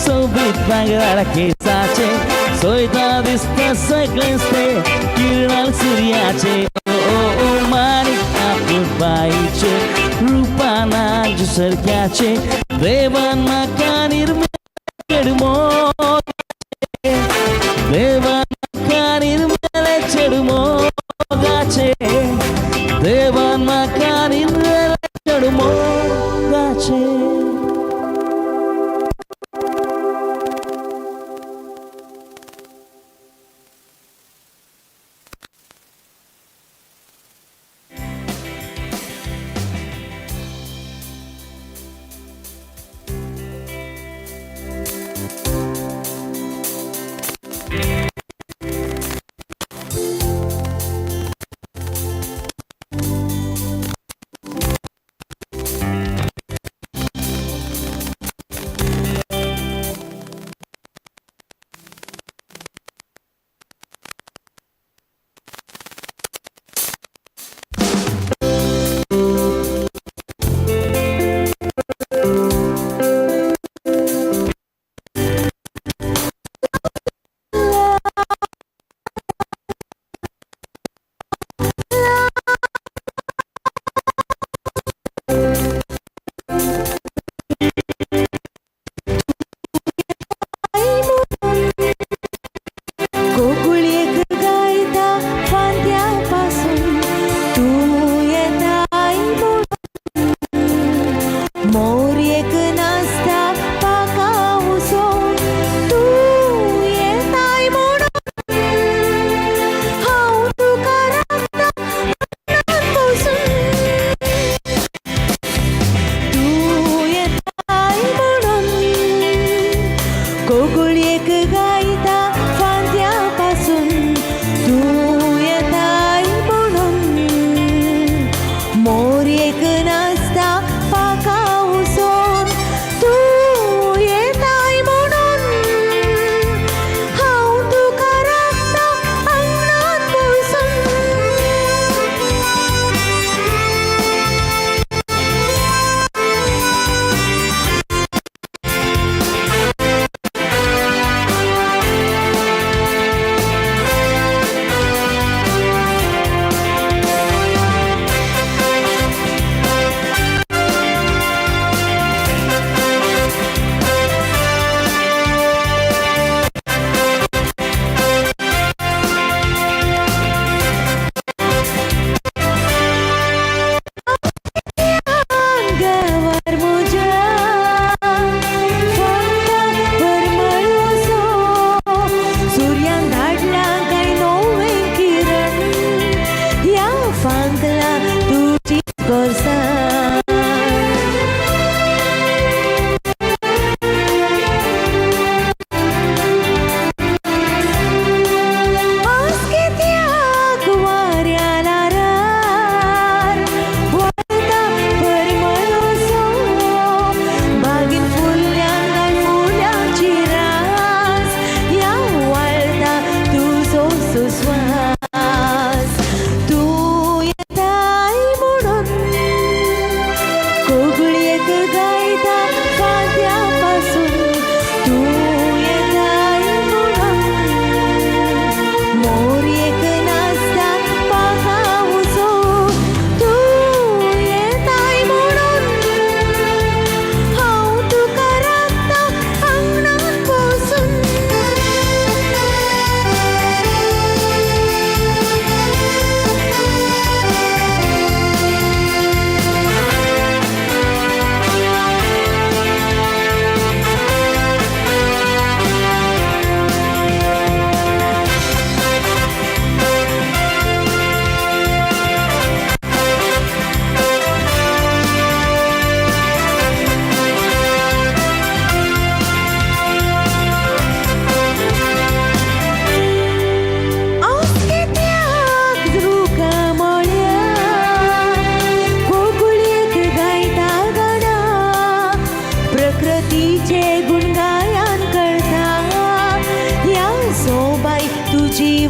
[SPEAKER 3] सोबीत बांगळा केसाचे सोयता दिसतात सगळेच ते किरणार सूर्याचे ओ माणिक आपुरबाईचे रूपाना सरक्याचे देवांना का निर्मिळाले चढमोगाचे देवांना का निर्मिळाले चढमोगाचे देवांना का निर्मिळाले चढमोगाचे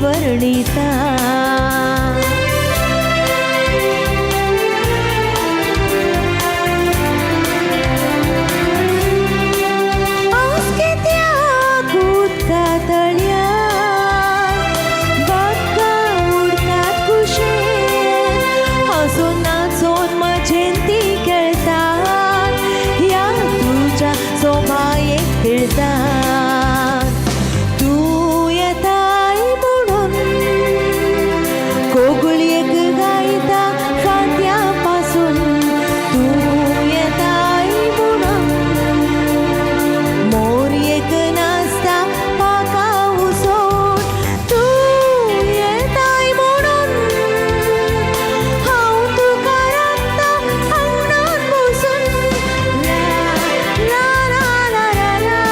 [SPEAKER 1] वर्णिता तू येताय म्हणून कोगुळी एक गायता फात्यापासून तू येताय म्हणून मोर एक नाचता पाका उसोन तू येताय म्हणून हांव तुका राखता अंगणान बसून ला ला ला ला ला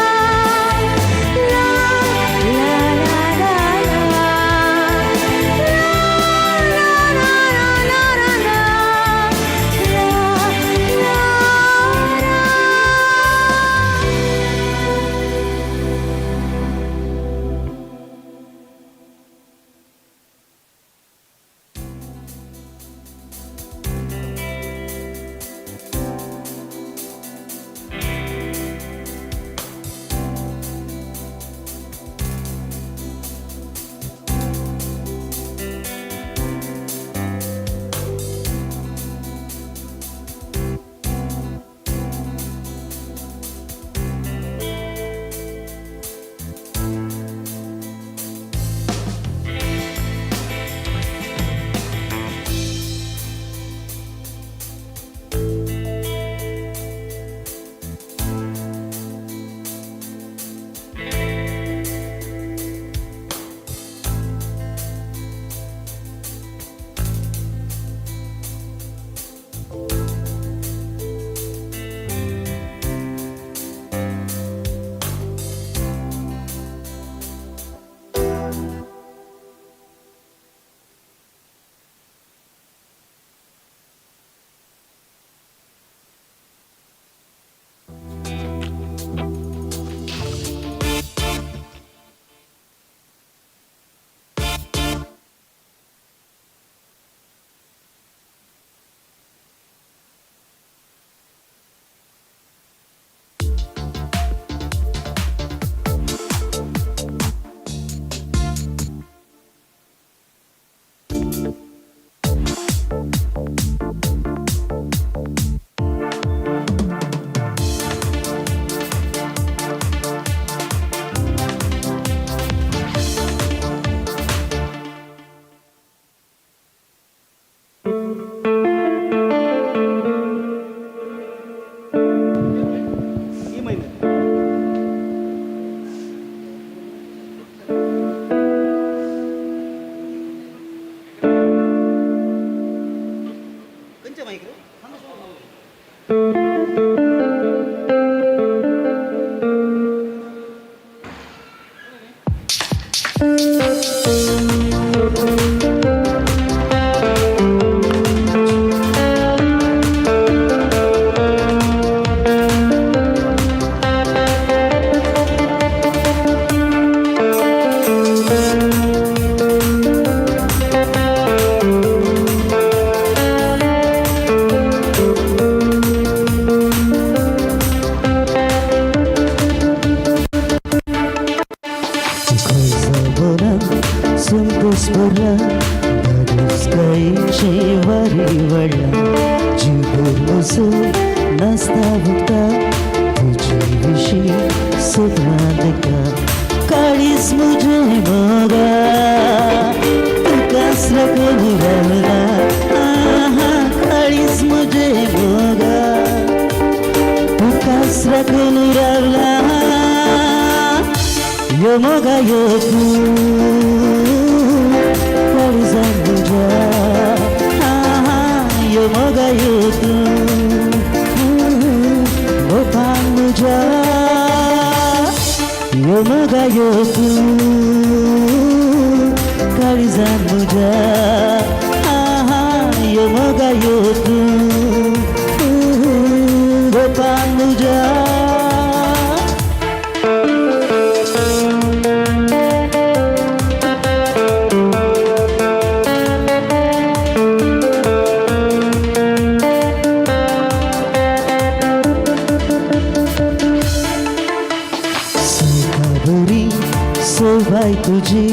[SPEAKER 3] तुझी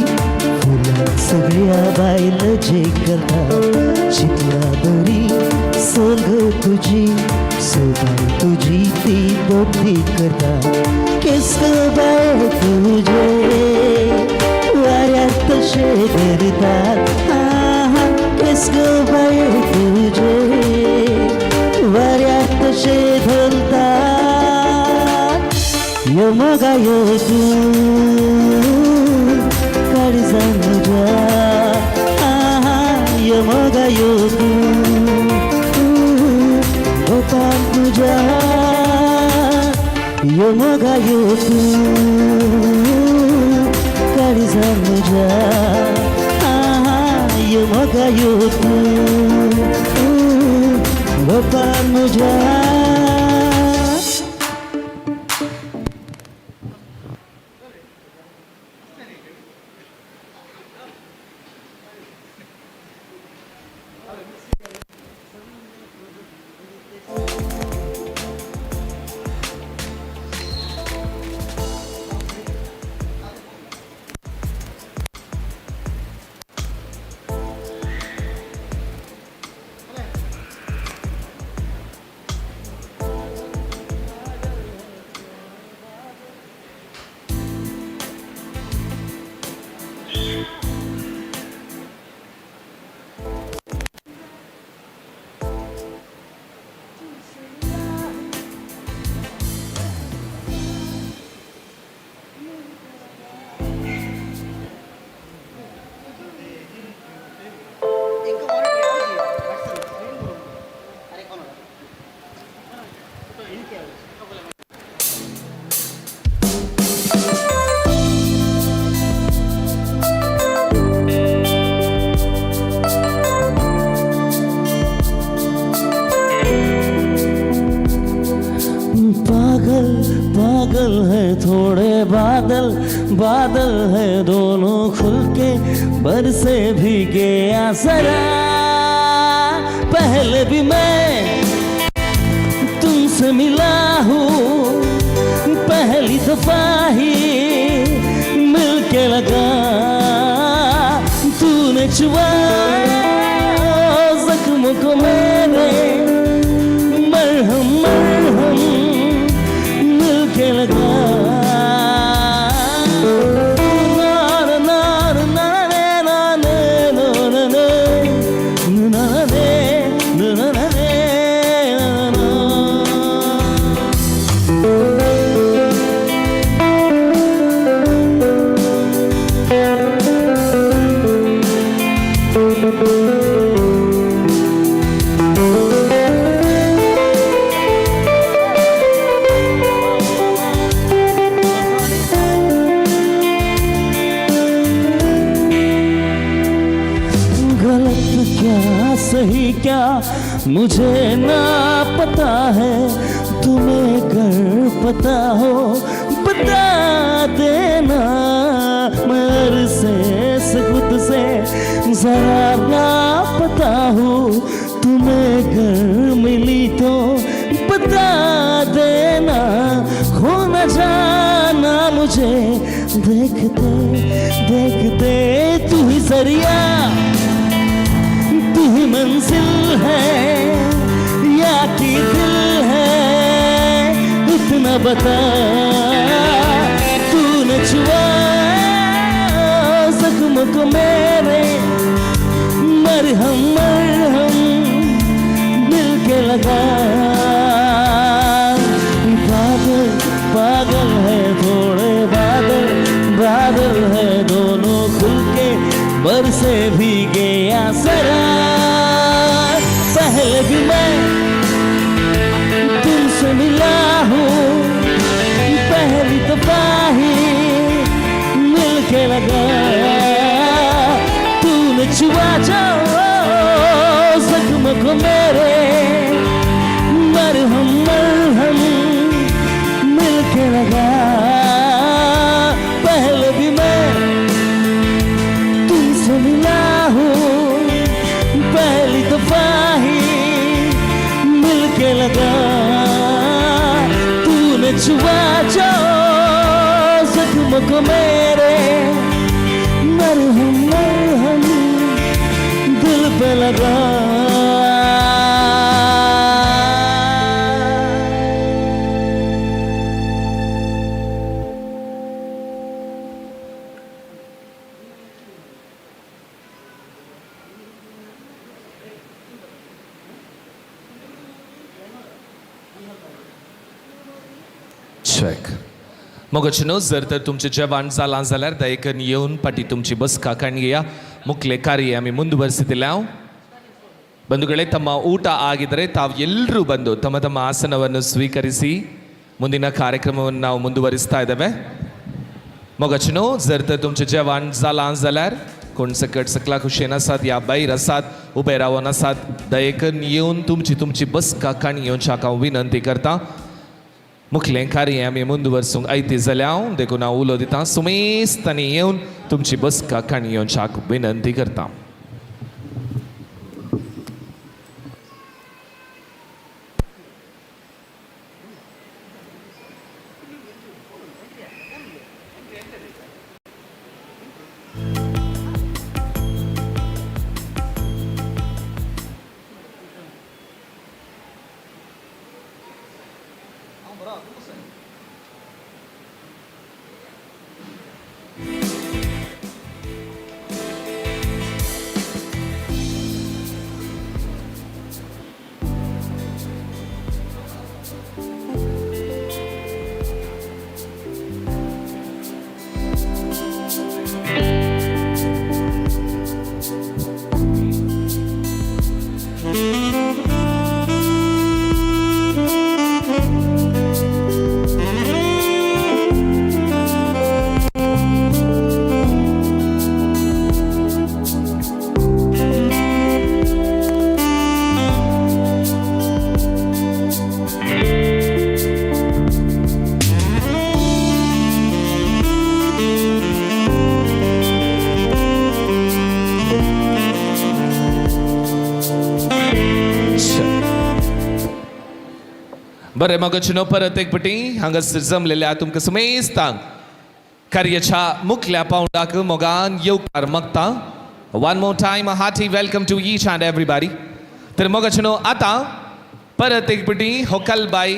[SPEAKER 3] फुलं सगळ्या बायला जे करता चितला बरी सोंग तुझी सोबाई तुझी ती दोघी करता केस बाय तुझे वाऱ्यात तसे धरतात केस बाय तुझे वाऱ्यात तसे धरतात यमगा यो तू काळजा तुझ्या यमगा यो तू गोपाल तुझ्या यमगा यो तू काळजा तुझ्या यमगा यो तू गोपाल तुझ्या पागल है थोड़े बादल बादल है दोनों खुल के बरसे भीगे आसरा पहले भी मैं तुमसे मिला हूँ पहली दफा ही मिलके लगा तूने छुआ जख्म को मेरे मरहम मरहम मिलके लगा सही क्या मुझे ना पता है तुम्हें कर पता हो बता देना मर से खुद से जरा ना पता हो तुम्हें कर मिली तो बता देना खो न जाना मुझे देखते देखते तू ही जरिया तू ही मंजिल है या कि दिल है इतना बता तूने छुआ जख्म को मेरे मरहम मरहम मिल के लगा पागल पागल है थोड़े बादल बादल है दोनों खुल के बरसे भीगे आसरा पहले भी मैं तुमसे मिला हूँ पहली दफा ही मिलके लगा तूने छुआ जो जख्म को मेरे मरहम मरहम मिलके लगा पहले भी मैं तुमसे मिला हूँ पहली दफा ही मिलके लगा तूने छुआ जो जख्म को मेरे
[SPEAKER 18] चॅक मोगचनो जर तर तुमचे जेवण जालां जाल्यार दयेकन येवन पाटी तुमची बसका ಕಾಣಿಗೆಯ ಮುಖ್ಯ ಕಾರ್ಯ ಆಮಿ ಮುಂದುವರಿಸುತ್ತಿಲ್ಲ ಬಂಧುಗಳೇ ತಮ್ಮ ಊಟ ಆಗಿದರೆ ತಾವು ಎಲ್ಲರೂ ಬಂದು ತಮ್ಮ ತಮ್ಮ ಆಸನವನ್ನು ಸ್ವೀಕರಿಸಿ ಮುಂದಿನ ಕಾರ್ಯಕ್ರಮವನ್ನು ನಾವು ಮುಂದುವರಿಸ್ತಾ ಇದ್ದೇವೆ मोगचनो जर तर तुमचे जेवण जालां जाल्यार कोण सकट सकला खुशेन आसात या भायर आसात उबे रावन आसात दयेकन येवन तुमची बसका काणी घेवची हांव विनंती करता मुखेलें कार्य आमी ಮುಂದುವರಿसूंक आयती जाल्यार देखून हांव उलो दितां सुमेस्तांनी येवन तुमची बसका काणी घेवची हांव विनंती करता बरें मोगचनो परत एक पटी हांगासर जमलेल्या तुमकां सुमेस्तांक कार्याच्या मुखल्या पावंडाक मोगान येवकार मागता one more time a hearty welcome to each and everybody तर मोगचनो आतां परत एक पटी होकलबाई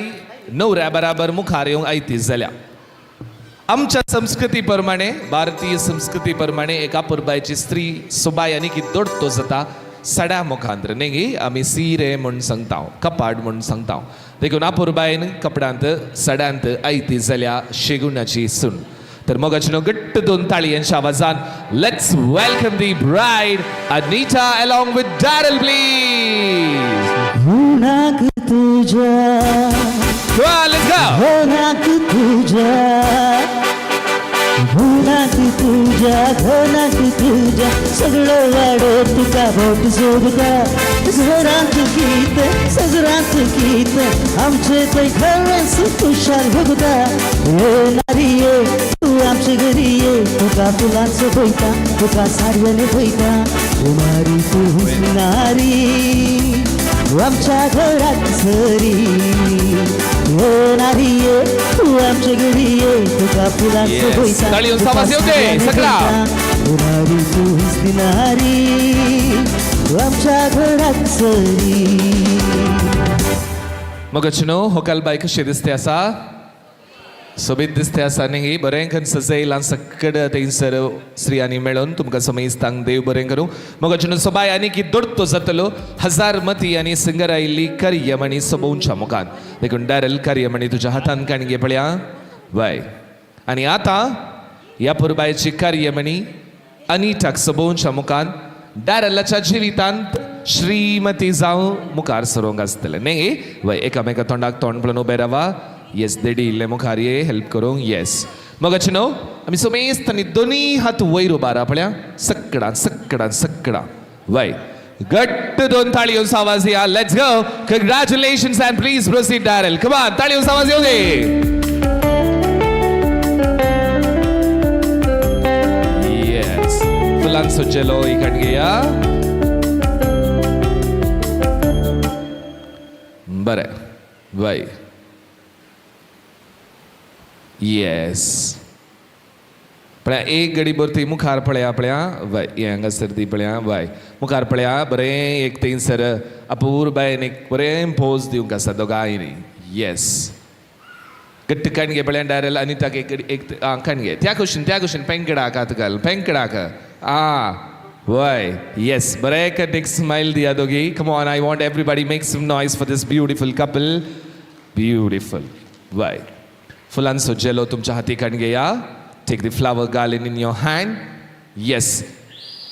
[SPEAKER 18] न्हवऱ्या बराबर मुखार येवंक आयती जाल्या आमच्या संस्कृती प्रमाणे भारतीय संस्कृती प्रमाणे एका पुरबायची स्त्री सुबाय आनी की दोडतो जाता सड्या मुखांतर नेगी आमी सिरे म्हूण सांगता कपाड म्हूण सांगता देखून आपुरबायन कपड्यांत सड्यांत आयती जाल्या शेगुणाची सून तर मोगाचनो घट्ट दोन ताळयांच्या आवाजान let's welcome the bride Anita along with Darrel please
[SPEAKER 3] होनाक तुझ्या
[SPEAKER 18] लेट्स गो
[SPEAKER 3] होनाक तुझ्या होनाक तुझ्या होनाक तुझ्या सगळं वाडो तुका बोट सोबता सजरांत गीत आमचे थंय खरेंच खुशाल भोगता येणारी ये तू आमचे घरी ये तुका फुलांचो पळयता तुका साडयांनी पळयता कुमारी तू हुसनारी आमच्या घरात सरी येणारी ये तू आमच्या घरी ये तुका फुलांचो पळयता
[SPEAKER 18] ताळयो आवाज येऊ दे सगळा
[SPEAKER 3] कुमारी तू हुसनारी आमच्या घरात सरी
[SPEAKER 18] मोगचनो होकलबाई कशी दिसते आसा सोबीत दिसते आसा न्ही बरें खंय सजयलां सकड थंयसर स्त्रियांनी मेळून तुमकां समेस्तांक देव बरें करूं मोगचनो सोबाय आनी की दोडतो जातलो हजार मती आनी सिंगर आयिल्ली कर्यमणी सोबोवच्या मुखान देखून डॅरल कर्यमणी तुज्या हातान काणगे पळया वय आनी आतां ह्या पुरबायची कर्यमणी अनिटाक सोबोवच्या मुखान डॅरलाच्या जिवितांत श्रीमती जावं मुखार सरोंक आसतलें न्ही वय एकामेका तोंडाक तोंड पळोवन उबे रावा येस देडी इल्ले मुखार ये हेल्प करूंक येस मोगाचनो आमी समेस्तांनी दोनी हात वयर उबारा पळया सक्कडां वय घट्ट दोन ताळयोंचो आवाज या let's go congratulations and please proceed Darrel come on ताळयोंचो आवाज येऊ दे येस फुलांचो जेलो इकडे या बरें वय येस पळया एक घडी भर मुखार पळया वय हे हांगासर ती पळया वय मुखार पळया बरें एक थंयसर अपूर्बायन एक बरें पोज दिवंक आसा दोगांयनी येस घट्ट काणगे पळया डॅरल अनिताक एक काणगे त्या कुशीन पेंकडाक हात घाल पेंकडाक वय येस बरें कट एक स्माइल दिया दोगी come on I want everybody make some noise for this beautiful couple beautiful वय फुलांचो जेलो तुमच्या हातीक घेया. Take the flower garland in your hand. Yes.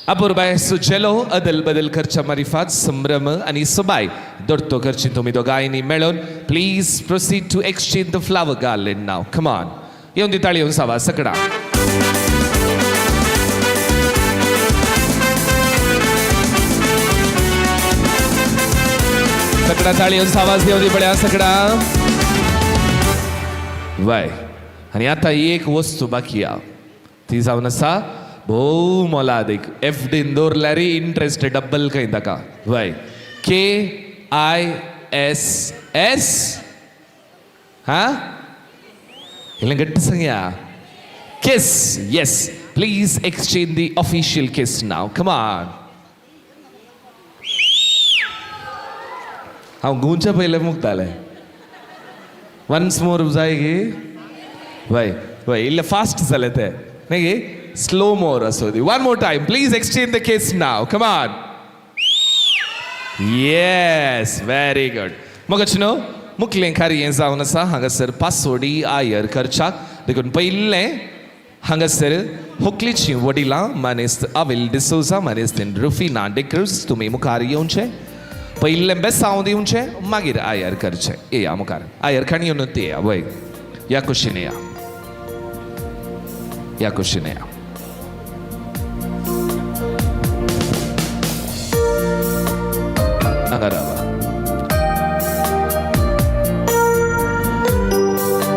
[SPEAKER 18] अपूर्बाय सुजेलो अदल बदल करच्या मारिफात संभ्रम आणि सुबाय दोडतो करची तुम्ही दोघांनी मिळून. Please proceed to exchange the flower garland now. Come on. येऊन दिताळी येऊन सावा सकडा. सकडा ताळी येऊन सावाज देऊ दे बड्या सकडा. वय. आणि आता एक वस्तू बाकी आहे. ती जावन आसा भोव मोलादीक. एफडीन दवरल्यार इंट्रस्ट डबल खंय ताका. वय. KISS. हा इल्लें गट्ट सांगया. Kiss. Yes. Please exchange the official kiss now. Come on. हांव गुंच्या पयले मुक्तालें. वन्स मोर जाय गे. वय वय इल्लें फास्ट जालें तें न्ही गे. स्लो मोर असो दी. One more time. Please exchange the kiss now. Come on. Yes. Very good. मोगचनो मुखलें खारयें जावन आसा हांगासर पासोडी आयर करच्याक. देखून पयलें हांगासर होकलीचीं वडिलां मानेस्त अविल डिसोजा मानेस्तीन रुफिना डिक्रूज तुमी मुखार येवचें. पयलें बेसांव दिवचें मागीर आयर करचें. येया मुखार. आयर खाण येवन येया. वय या कुशीन या. या कुशीन या. हांगा रावा.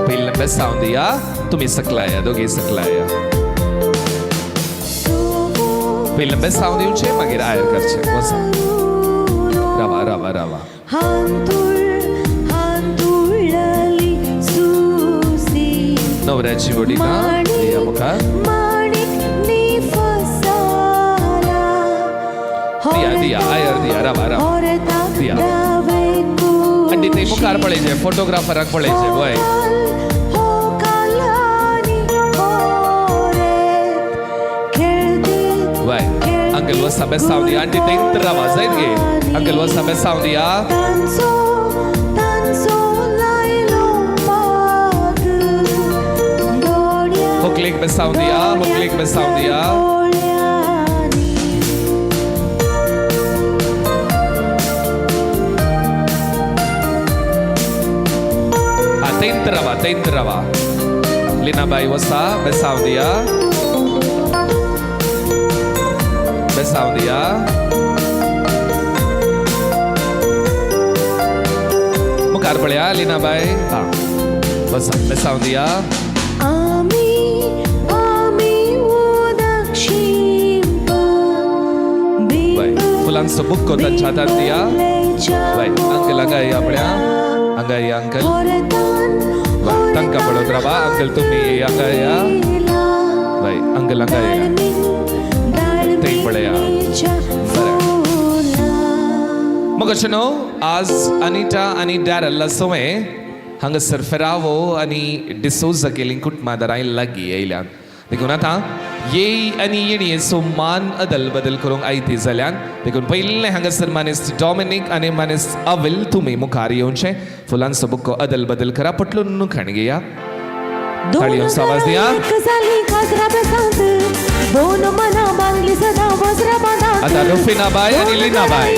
[SPEAKER 18] पयलें बेसांव दिया. तुमी सकला या. दोगी सकला या. पयलें बेसांव दिवचें मागीर आयर करचें. वसा. रावा रावा रावा. नवऱ्याची वडिलां या मुखार. दिया दिया आयर दिया. रावा रावा दिया. आनी ते मुखार पळयचे. फोटोग्राफराक पळयचे. वय. वय. अंकल वसा बेसांव दिया. आनी ते इंतर रावा जायत गे. अंकल वसा बेसांव दिया. होकलेक बेसांव दिया. होकलेक बेसांव दिया. तेंत रावा. लीनाबाई वसा बेसांव दिया. बेसांव दिया. मुखार पळया लीनाबाई. हा वसा बेसांव दिया. फुलांचो बुक्को तांच्या हातांत दिया. वय. अंकल हांगा या पळया. हांगा या अंकल. तांकां पळोवन रावा. अंकल तुमी हांगा या. वय. अंकल हांगा या. थंय पळया. मोगचनो आज अनिटा आनी डॅरल सोमे हांगासर फेरावो आनी डिसोजा केली कुटुंबादारां लागीं येयल्यान. देखून आतां येई आनी येणयेचो मान अदल बदल करूंक आयती जाल्यान देखून पयलें हांगासर मानेस्त डॉमिनीक आनी मानेस्त अविल तुमी मुखार येवचें. फुलांचो बुक्को अदल बदल करा. पटलून खाण घेया. ताळयो आवाज दिया. आता रुफिना बाय आनी लीना बाय.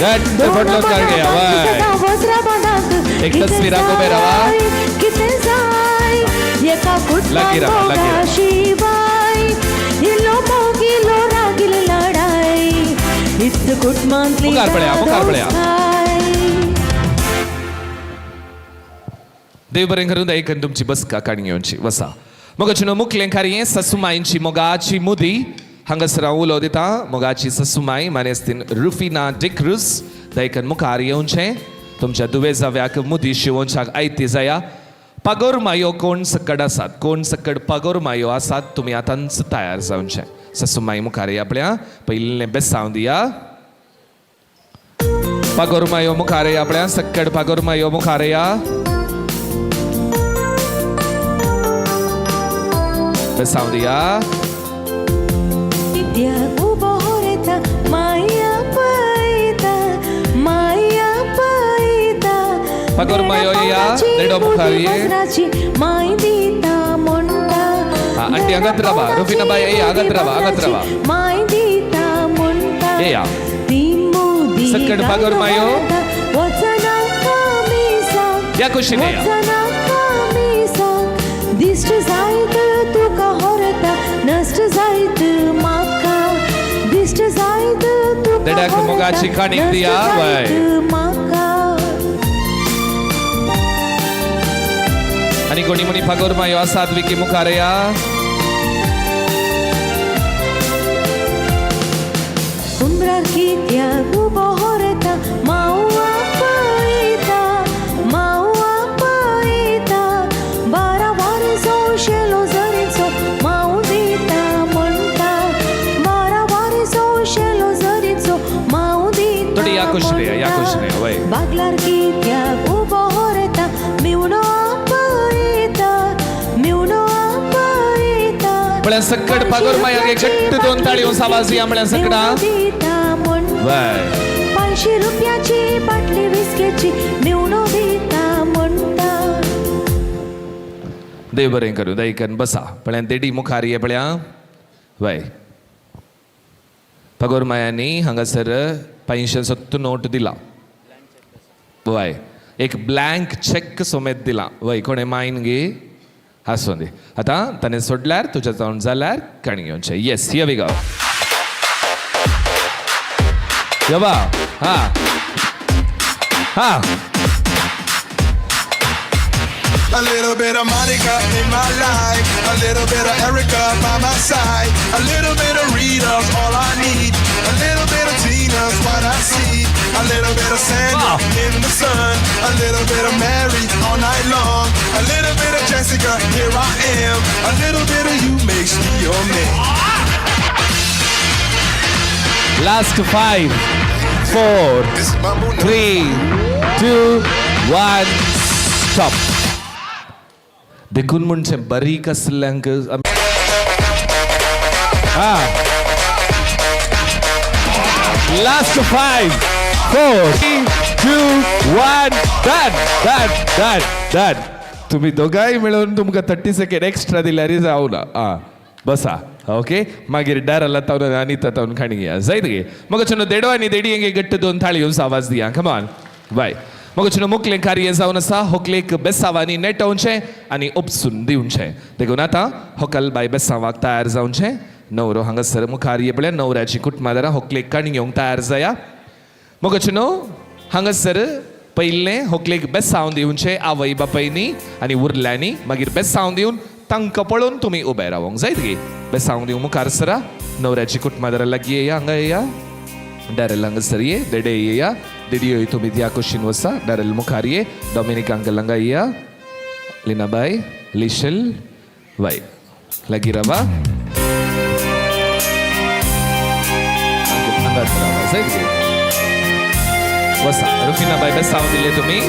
[SPEAKER 18] गट्ट पटलून खाण घेया. वय. एक तस्वीरा को बेरावा. लगी रहा. लगी मुखार पळया. मुखार पळया. देव बरें करूं. दयेकन तुमची बसका काणी घेवची. वसा. मोगाचें मुखलें खारयें ससुमाईंची मोगाची मुदी हांगासर हांव उलो दिता. मोगाची ससुमाई मानेस्तीन रुफिना डिक्रूज. दयेकन मुखार येवचें. तुमच्या दुवेजाव्याक मुदी शिवोवच्याक आयती जाया. पागोर मायो कोण सकड आसात. कोण सकड पागोर मायो आसात. तुमी आतांच तयार जावचें. ससुमाई मुखार या पळया. पयलें बेसांव दिया. पागोर मायो मुखार या पळया. सकड पागोर मायो मुखार या. बेसांव दिया. Pagor mayo ya, dedo mukhari.
[SPEAKER 1] माय दिता म्हणटा
[SPEAKER 18] Anti agad raba, Rufina bay ay agad raba.
[SPEAKER 1] माय दिता म्हणटा
[SPEAKER 18] Ya.
[SPEAKER 1] ती मोदी
[SPEAKER 18] Sakad pagor mayo.
[SPEAKER 1] वचना कामीसा
[SPEAKER 18] Ya kushine ya.
[SPEAKER 1] वचना कामीसा दिष्ट जायत तुका होरता नष्ट जायत माका दिष्ट जायत तुका
[SPEAKER 18] Dedak mogachi kanik diya, way.
[SPEAKER 1] माका
[SPEAKER 18] आणि कोणी म्हणी पगोर मायो असाद विकी मुखारया.
[SPEAKER 1] उमरार कित्या उबो होरता मावा पळयता बारा वारसो शेलो जरीचो माव दिता म्हणटा बारा वारसो शेलो जरीचो माव दिता
[SPEAKER 18] थोडी या कुशने वय.
[SPEAKER 1] बागलार कित्या उबो होरता मिवणो
[SPEAKER 18] म्हळ्यार सकट पगोर मायागे गट्ट दोन ताळयो आवाज या म्हळ्यार सकडा. वय.
[SPEAKER 1] 500 रुपयाची बाटली विस्केची मिवणो दिता म्हणटा.
[SPEAKER 18] देव बरें करूं दयकन बसा पळ्यान देडी मुखार ये पळ्या. वय. पगोर मायांनी हांगासर 570 नोट दिला. वय. एक ब्लँक चेक सोमेत दिला. वय कोणे मायन गे हांसून दी. आतां ताणें सोडल्यार तुज्या जावन जाल्यार काणी घेवचें. Yes here we go. योबा हा
[SPEAKER 17] A little bit of Monica in my life, a little bit of Erica by my side, a little bit of Rita's all I need, a little bit of Tina's what I see, a little bit of Sandra in the sun, a little bit of Mary all night long, a little bit of Jessica, here I am, a little bit of you makes me your man.
[SPEAKER 18] Last 5 4 3 2 1 stop. देखून म्हणजे बारीक असल्यांक लास्ट 5 4 3 2 1 डन. तुम्ही दोघांय मिळून तुमकां 30 सेकंड एक्स्ट्रा दिल्यार जावना. बसा ओके. मागीर डाराला तावन आनी तावन खाणी घेया जायत गे. मग चलो देडो आनी देडी हेंगे गट्ट दोन थाळयो आवाज दिया. Come on by. मग चलो मुखलें कार्य जावन आसा. होकलेक बेसावांनी नेटोवचें आनी उपसून दिवचें. देखून आतां होकल बाय बेसावाक तयार जावचें. नवरो हांगासर मुखार येपल्या. नवऱ्याची कुटुंबादारां होकलेक काणी घेवंक तयार जाया. मग चलो हांगासर पयलें होकलेक बेसावन दिवचें आवय बापायनी आनी उरल्यांनी. मागीर बेसावन दिवन तांकां पळोवन तुमी उबे रावंक जायत गे. बेसावन दिवंक मुखार सरा. नवऱ्याची कुटुंबादारां लागीं येया. हांगा येया. डॅरल हांगासर ये. देडे येया. देडयो तुमी त्या कुशीन वसा. डॅरल मुखार ये. डॉमिनिक अंकल हांगा येया. लिनाबाई लिशल वय लागीं रावा. जायत गे. वसा. रुफिनाबाई बेसावन दिले तुमी.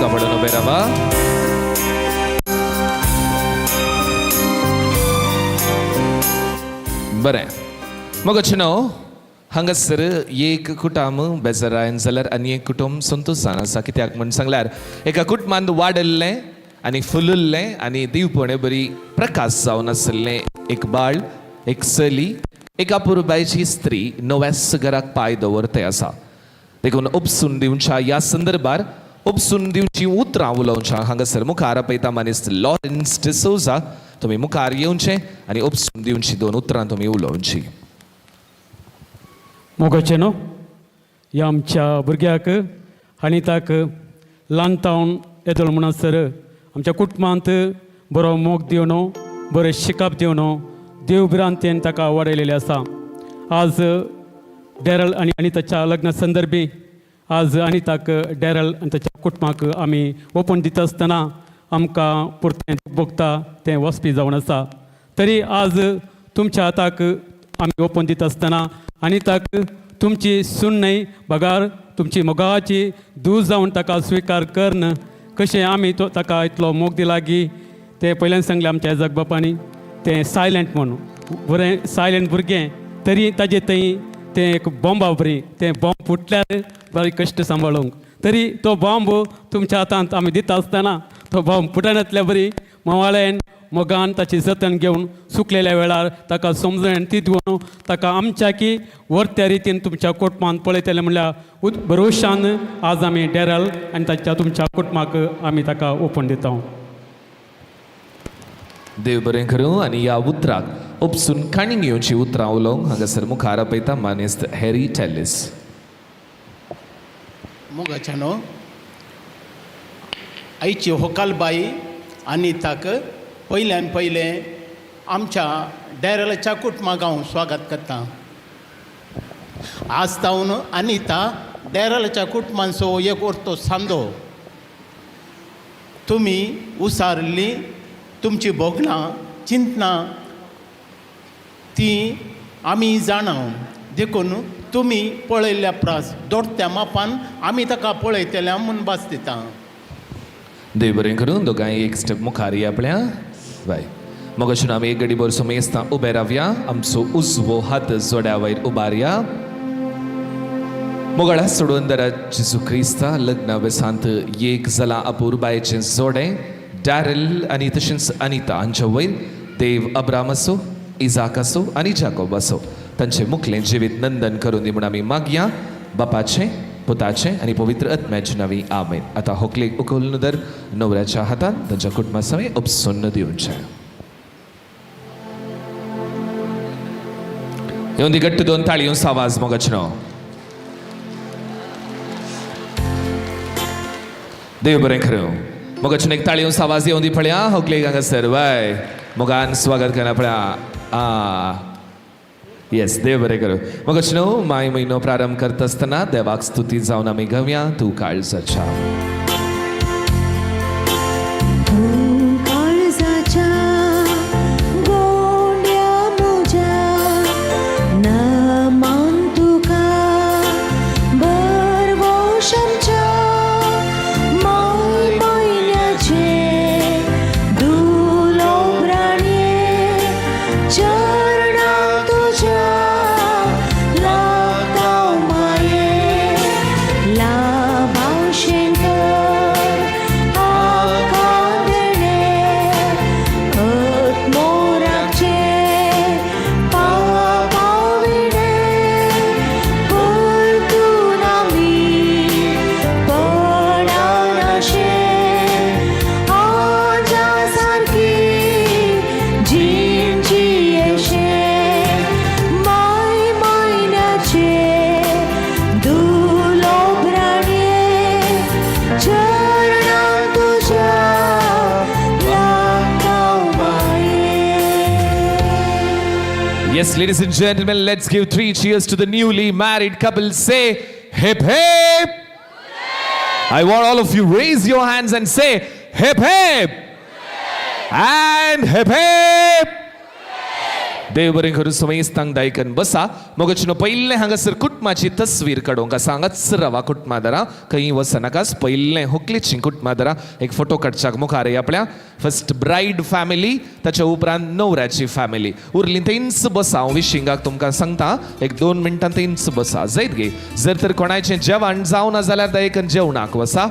[SPEAKER 18] सांभाळून उभे राहा. बरें मग नो हांगासर एक कुटुंब बेजारायन जाल्यार आनी एक कुटुंब संतोशान आसा. कित्याक म्हण सांगल्यार एका कुटुंबांत वाडल्लें आनी फुलल्लें आनी दिवपणे बरी प्रकाश जावन आसलें एक बाळ, एक चली, एक अपुरबायची स्त्री नव्याच घराक पांय दवरते आसा. देखून उपसून दिवच्या ह्या संदर्भार उपसून दिवची उतरां उलोवच्या हांगासर मुखार आपयता मनीस लॉरेन्स डिसोजा. तुमी मुखार येवचें आनी उपसून दिवची 2 उतरां तुमी उलोवची.
[SPEAKER 4] मोगाचेनो ह्या आमच्या भुरग्याक आनी ताक ल्हानतावन येदोळ म्हणसर आमच्या कुटुंबांत बरो मोग दिवन बरें शिकप दिवन देवभिरांतेन ताका वाडयलेलें आसा. आज डॅरल आनी अनिताच्या लग्ना संदर्भी आज अनिताक डॅरल आनी ताच्या कुटुंबाक आमी ओपन दिता आसतना आमकां पुरतें भोगता तें वचपी जावन आसा. तरी आज तुमच्या हाताक आमी ओपन दिता आसतना अनिताक तुमची सुन्नय बगार तुमची मोगाची दूज जावन ताका स्विकार करन कशें आमी ताका इतलो मोग दिला की तें पयल्यान सांगलें आमच्या जगबापानी तें सायलंट म्हणून बरें सायलंट भुरगें तरी ताजे थंय तें एक बॉम्बा बरी तें बॉम्ब फुटल्यार बरें कश्ट सांबाळूंक. तरी तो बॉम्ब तुमच्या हातांत आमी दिता आसतना तो बॉम्ब फुटनातल्या बरी मोवाळेन मोगान ताची जतन घेवन सुकलेल्या वेळार ताका समजण ती दिवन ताका आमच्या की वर्त्या रितीन तुमच्या कुटुंबांत पळयतले म्हणल्यार भरोशान आज आमी डॅरल आनी ताच्या तुमच्या कुटुंबाक आमी ताका ओपन दिता.
[SPEAKER 18] देव बरें करूं. आनी ह्या उतराक उपसून काणी घेवची उतरां उलोवंक हांगासर मुखार आपयता मानेस्त हॅरी टेलिस.
[SPEAKER 5] मोगाच्यानो आयची होकालबाई अनिताक पयल्यान पयलें आमच्या डॅरलाच्या कुटुंबाक हांव स्वागत करतां. आज तावन अनिता डॅरलाच्या कुटुंबाचो एक वर्तो सांदो. तुमी उसारली तुमची भोगणां चिंतना ती आमी जाणां. देखून तुमी पळयल्ल्या प्रास दोडत्या मापान आमी ताका पळयतल्या म्हूण भास दिता.
[SPEAKER 18] देव बरें करूं. दोगांय एक स्टेप मुखार या आपल्या बाय. मग अशें आमी एक घडी भर सुमेस्तां उबे रावया. आमचो उजवो हात जोड्या वयर उबारया. मोगाळा सोडून दरा जेजू क्रिस्ता लग्ना वेसांत एक जाला अपुरबायेचें जोडें डॅरल आनी तशेंच अनिता हांच्या वयर देव अब्राम आसूं, इजाक आसूं आनी जाकोब आसूं तांचें मुखलें जिवीत नंदन करून दी म्हूण आमी मागया. बापाचें, पुताचें आनी पवित्र आत्म्याचें नांवी आमेन. आतां होकलेक उखलून दर न्हवऱ्याच्या हातान तांच्या कुटुंबा समेत उपसून दिवचें. येवन दी घट्ट 2 ताळयो आवाज मोगाचनो. देव बरें करूं. मोगाचनो एक ताळयो आवाज येवन दी पळया होकलेक हांगासर वाय मोगान स्वागत करना पळया. येस देव बरें करूं. मोगाचनो माय म्हयनो प्रारंभ करता आसतना देवाक स्तुती जावन आमी घेवया. तूं काळजाच्या Yes, ladies and gentlemen, let's give 3 cheers to the newly married couple. Say hip hip. I want all of you raise your hands and say hip hip. And hip hip. देव बरें करूं सुमेस्तांक दायकन बसा मोगचनो पयलें हांगासर कुटुंबाची तस्वीर काडूंक आसा हांगाच रावा कुटुंबादारा खंय वचनाकाच पयलें होकलेची कुटुंबादारा एक फोटो काडच्याक मुखार येया आपल्या फर्स्ट ब्रायड फॅमिली ताच्या उपरांत न्हवऱ्याची फॅमिली उरली तेंच बसा हांव विशिंगाक तुमकां सांगता एक 2 मिनटां तेंच बसा जायत गे जर तर कोणाचें जेवण जावना जाल्यार दायकन जेवणाक वसा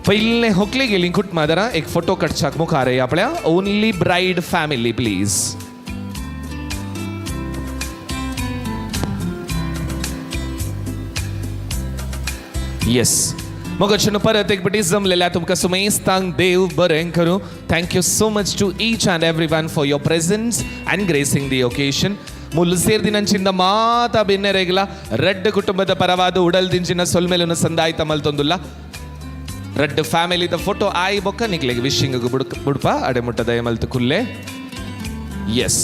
[SPEAKER 18] पयलें होकले गेली कुटुंबादारा एक फोटो काडच्याक मुखार येया आपल्या only Bryde family please yes मग अशें परत एक पटी जमलेल्या तुमकां सुमेस्तांक देव बरें करूं thank you so much to each and every one for your presence and gracing the occasion ಮುಲ್ಸೇರ್ ದಿನಂಚಿಂದ ಮಾತಾ ಬೆನ್ನೆ ರೇಗಲ ರೆಡ್ ಕುಟುಂಬದ ಪರವಾದ ಉಡಲ್ ದಿಂಚಿನ ಸೊಲ್ಮೆಲುನ ಸಂದಾಯಿತ ಮಲ್ತೊಂದುಲ್ಲ ರೆಡ್ ಫ್ಯಾಮಿಲಿದ ಫೋಟೋ ಆಯ್ ಬೊಕ್ಕ ನಿಕ್ಲೆಗೆ ವಿಶಿಂಗ್ ಬುಡ್ಪ ಅಡೆ ಮುಟ್ಟದ ಮಲ್ತು ಕುಲ್ಲೆ ಎಸ್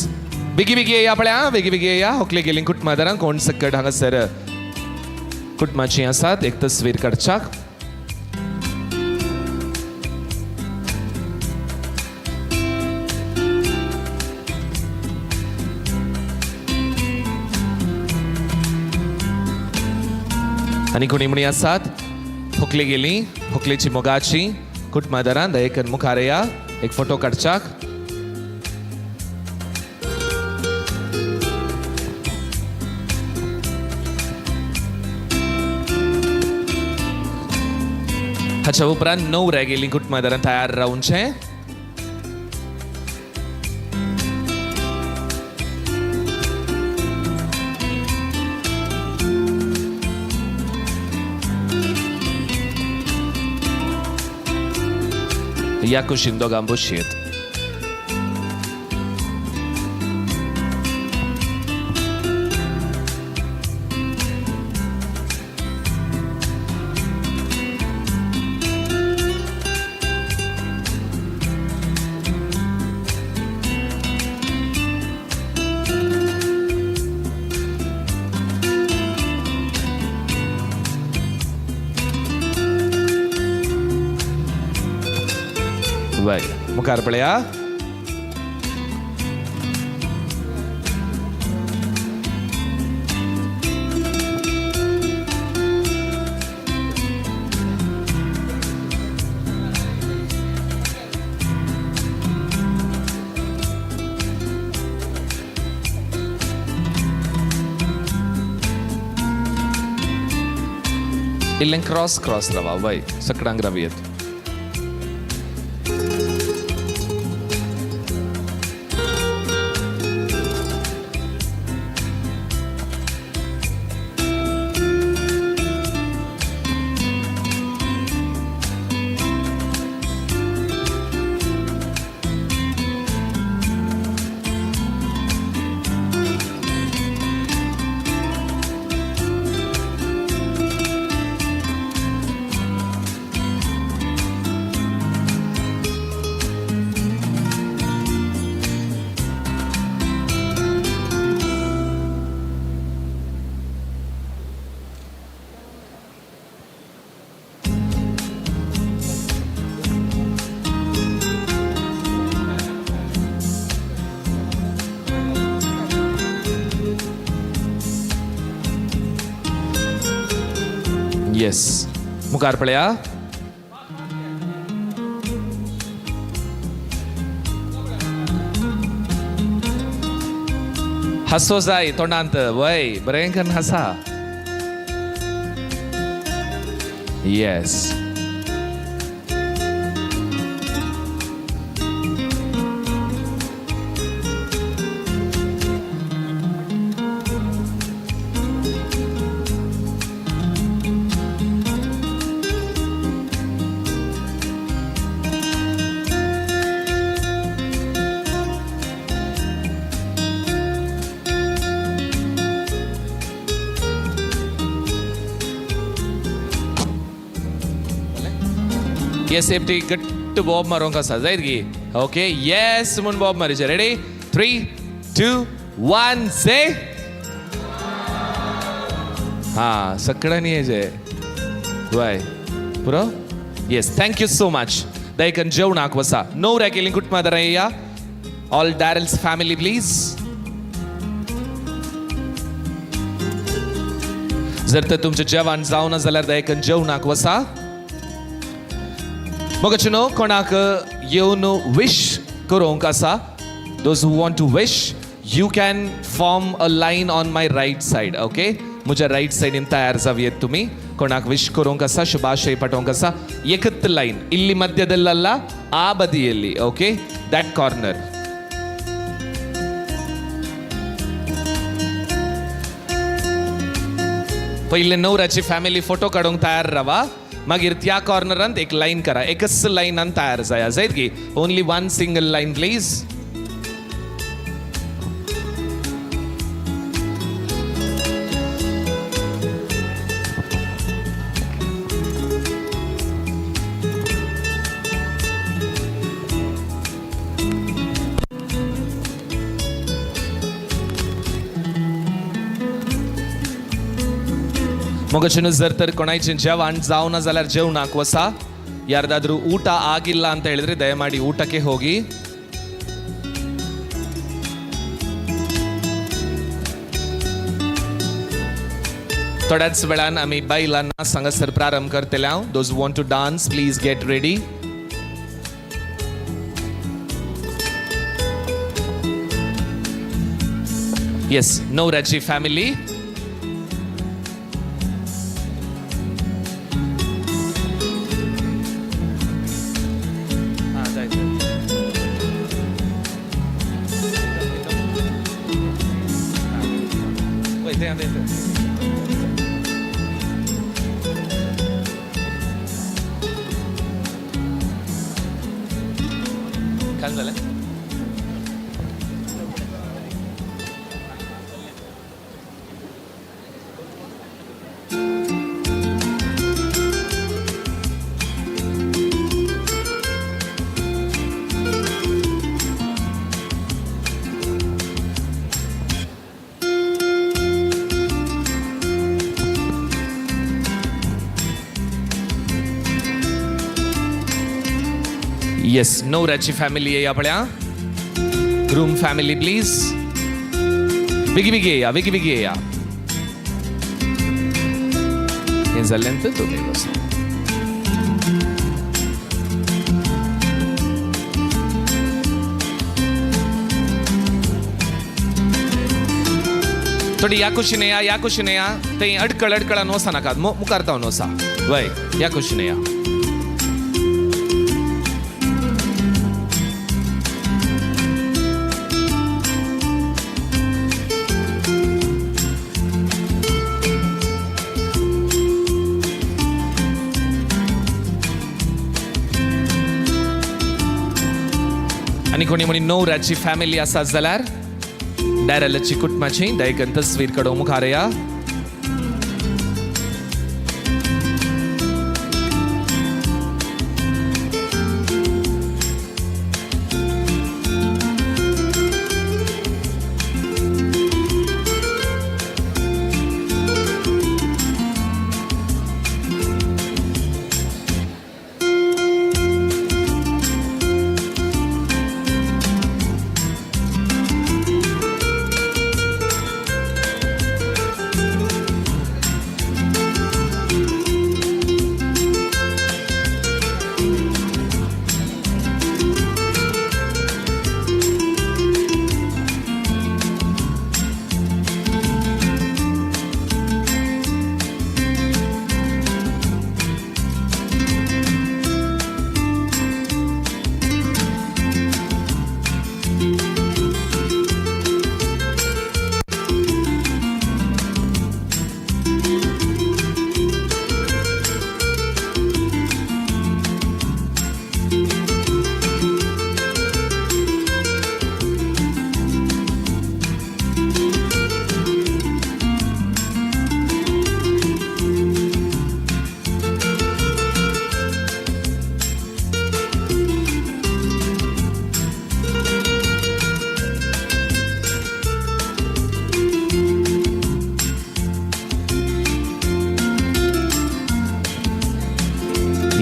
[SPEAKER 18] ಬಿಗಿ ಬಿಗಿ आपल्या वेगी वेगी होकले गेली कुटुंबादारांक कोण सकट हांगासर कुटुंबाची आसात एक तस्वीर काडच्याक आनी कोणी म्हणी आसात होकले गेली होकलेची मोगाची कुटुंबादारां दयेकन मुखार येया एक फोटो काडच्याक हाच्या उपरांत न्हवऱ्या गेली कुटुंबादारां तयार रावचे या कुशीन दोगां बसयेत मुखार पळया इल्लें क्रॉस क्रॉस रावा वय सकडांक रावयेत येस मुखार पळया हसो जाय तोंडांत वय बरें करून हसा येस ये सेफ्टी गट्ट बॉब मारूंक आसा जायत गी ओके येस म्हूण बॉब मारीचे रेडी 3 2 1 से हाँ सकडांनी येजे वय पुरो येस थँक्यू सो मच दयकन जेवणाक वसा न्हवऱ्या गेली कुटुंबादारां येया ऑल डॅरल्स फॅमिली प्लीज. जर तर तुमचें जेवण जावना जाल्यार दयेकन जेवणाक वसा. मोगाचिनो कोणाक येवन विश करूंक आसा, those who want to wish, you can form a line on my right side. Okay, म्हज्या रायट सायडीन तयार जावयेत तुमी. कोणाक विश करूंक आसा, शुभाशय पठोवंक आसा, एकत लायन इल्ली मध्यदल्लಲ್ಲ ಆ ಬದಿಯಲ್ಲಿ. Okay, that corner. पहिले नवऱ्याची फॅमिली फोटो काढूंक तयार रावा, मागीर त्या कॉर्नरांत एक लायन करा. एकच लायनान तयार जाया जायत की. Only one single line please. ಮೊಗಚನು ಜರ್ ತರ್ ಕೊಣೈಚಿನ ಜವಾನ್ ಜಾವನ ಜಾಲರ್ ಜೇವನಾಕ್ ವಸ. ಯಾರ್ದಾದ್ರೂ ಊಟ ಆಗಿಲ್ಲ ಅಂತ ಹೇಳಿದ್ರೆ ದಯಮಾಡಿ ಊಟಕ್ಕೆ ಹೋಗಿ. थोड्याच वेळान आम्ही बायलांना सांगासर प्रारंभ करतले हांव. Those want to dance please get ready. Yes, नवऱ्याची फॅमिली. येस, नवऱ्याची फॅमिली येया पळया. Groom family please. बेगी बेगी येया, बेगी बेगी येया. हे जाल्ल्यानंतर तुम्ही बसा. थोडी या कुशीने या, या कुशीने या. ते अडकळान वसा नाका, मुखार जावन वसा. वय, या कुशीने या. आणि कोणी म्हणी नवऱ्याची फॅमिली आसा जाल्यार डॅरलाची कुटुंबाची दयेकन तस्वीर काडूंक मुखार या.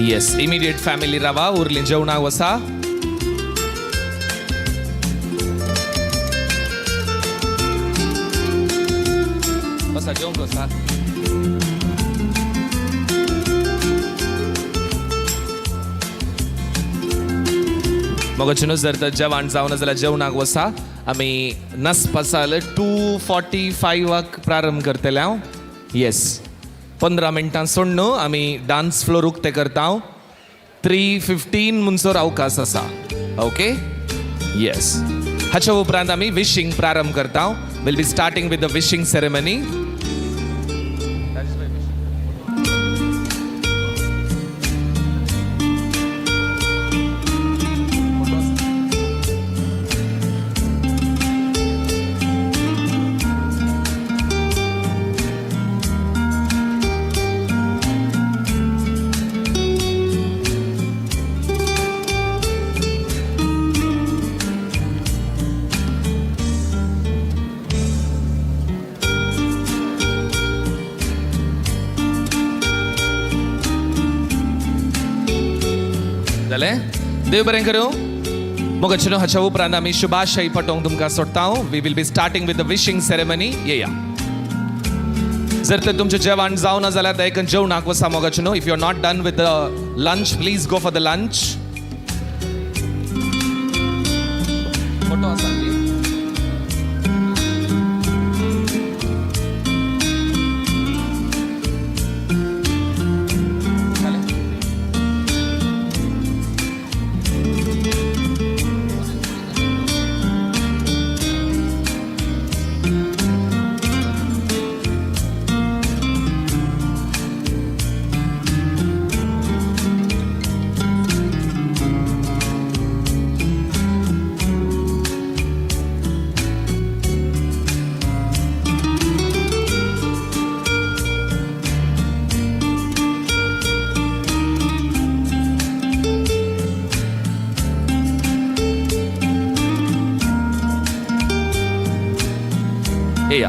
[SPEAKER 18] येस, इमिडिएट फॅमिली रावा. उरली जेवणाक वसा. वसा मोगचिनो जर तर जेवण जावन जाल्यार जेवणाक वसा आमी नस पसाल 2:45 प्रारंभ करतले हांव येस 15 मिनटां सोड न्हू आमी डान्स फ्लोर उक्ते करता 3:15 म्हणसर अवकाश आसा ओके येस हाच्या उपरांत आमी विशींग प्रारंभ करता will be starting with the wishing ceremony जालें देव बरें करूं मोगचिनो हाच्या उपरांत आमी शुभाशय पटोवंक तुमकां सोडटा we will be starting with the wishing ceremony येया जर तर तुमचें जेवण जावना जाल्यार दयेकन जेवणाक वसा मोगचिनो if you are not done with the lunch please go for the lunch photo आसा येया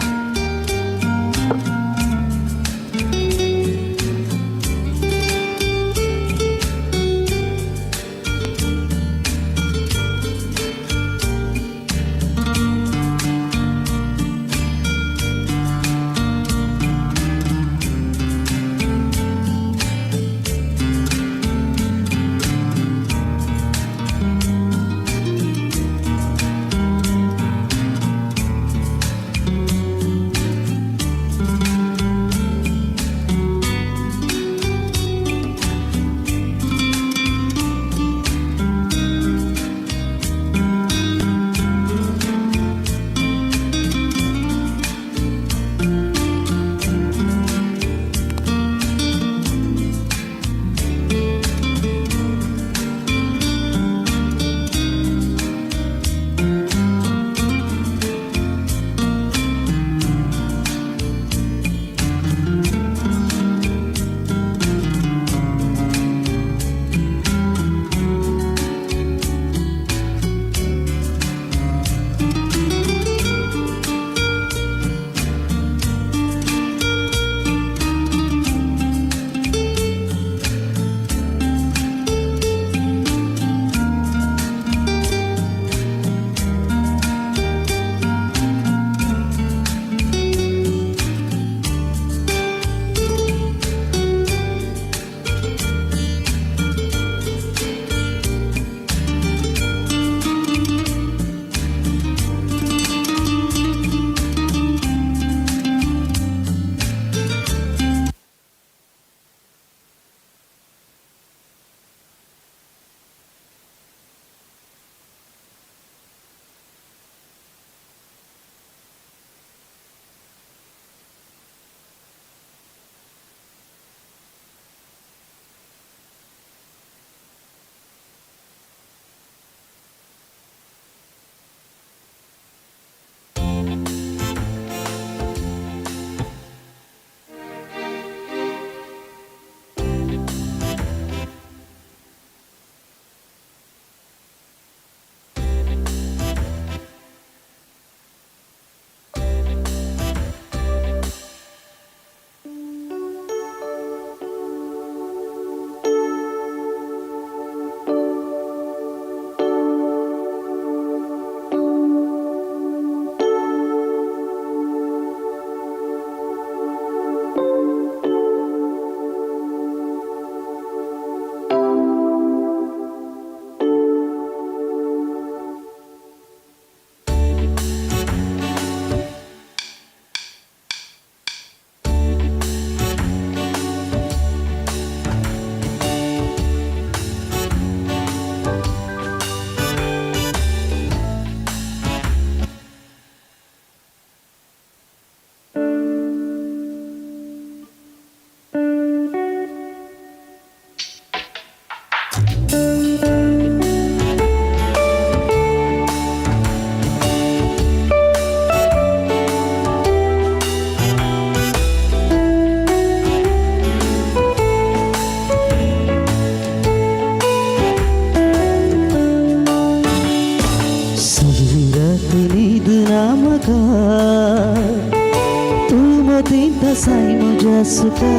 [SPEAKER 3] साई मुझ्या सुका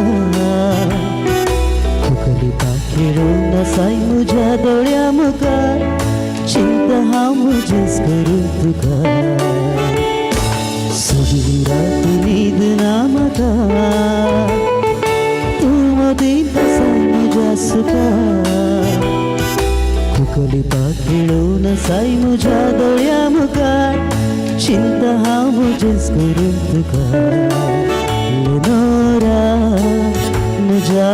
[SPEAKER 3] फुकलिता खेळून साई मुझ्या डोळ्या मुखार चिंता हा मुझेच करू तुका सगळी रात नींद ना म्हाका तू मदींता साई मुझ्या सुका फुकलिता खेळून साई मुझ्या डोळ्या मुखार चिंता हा मुझेच करू तुका लेनोरा मुझ्या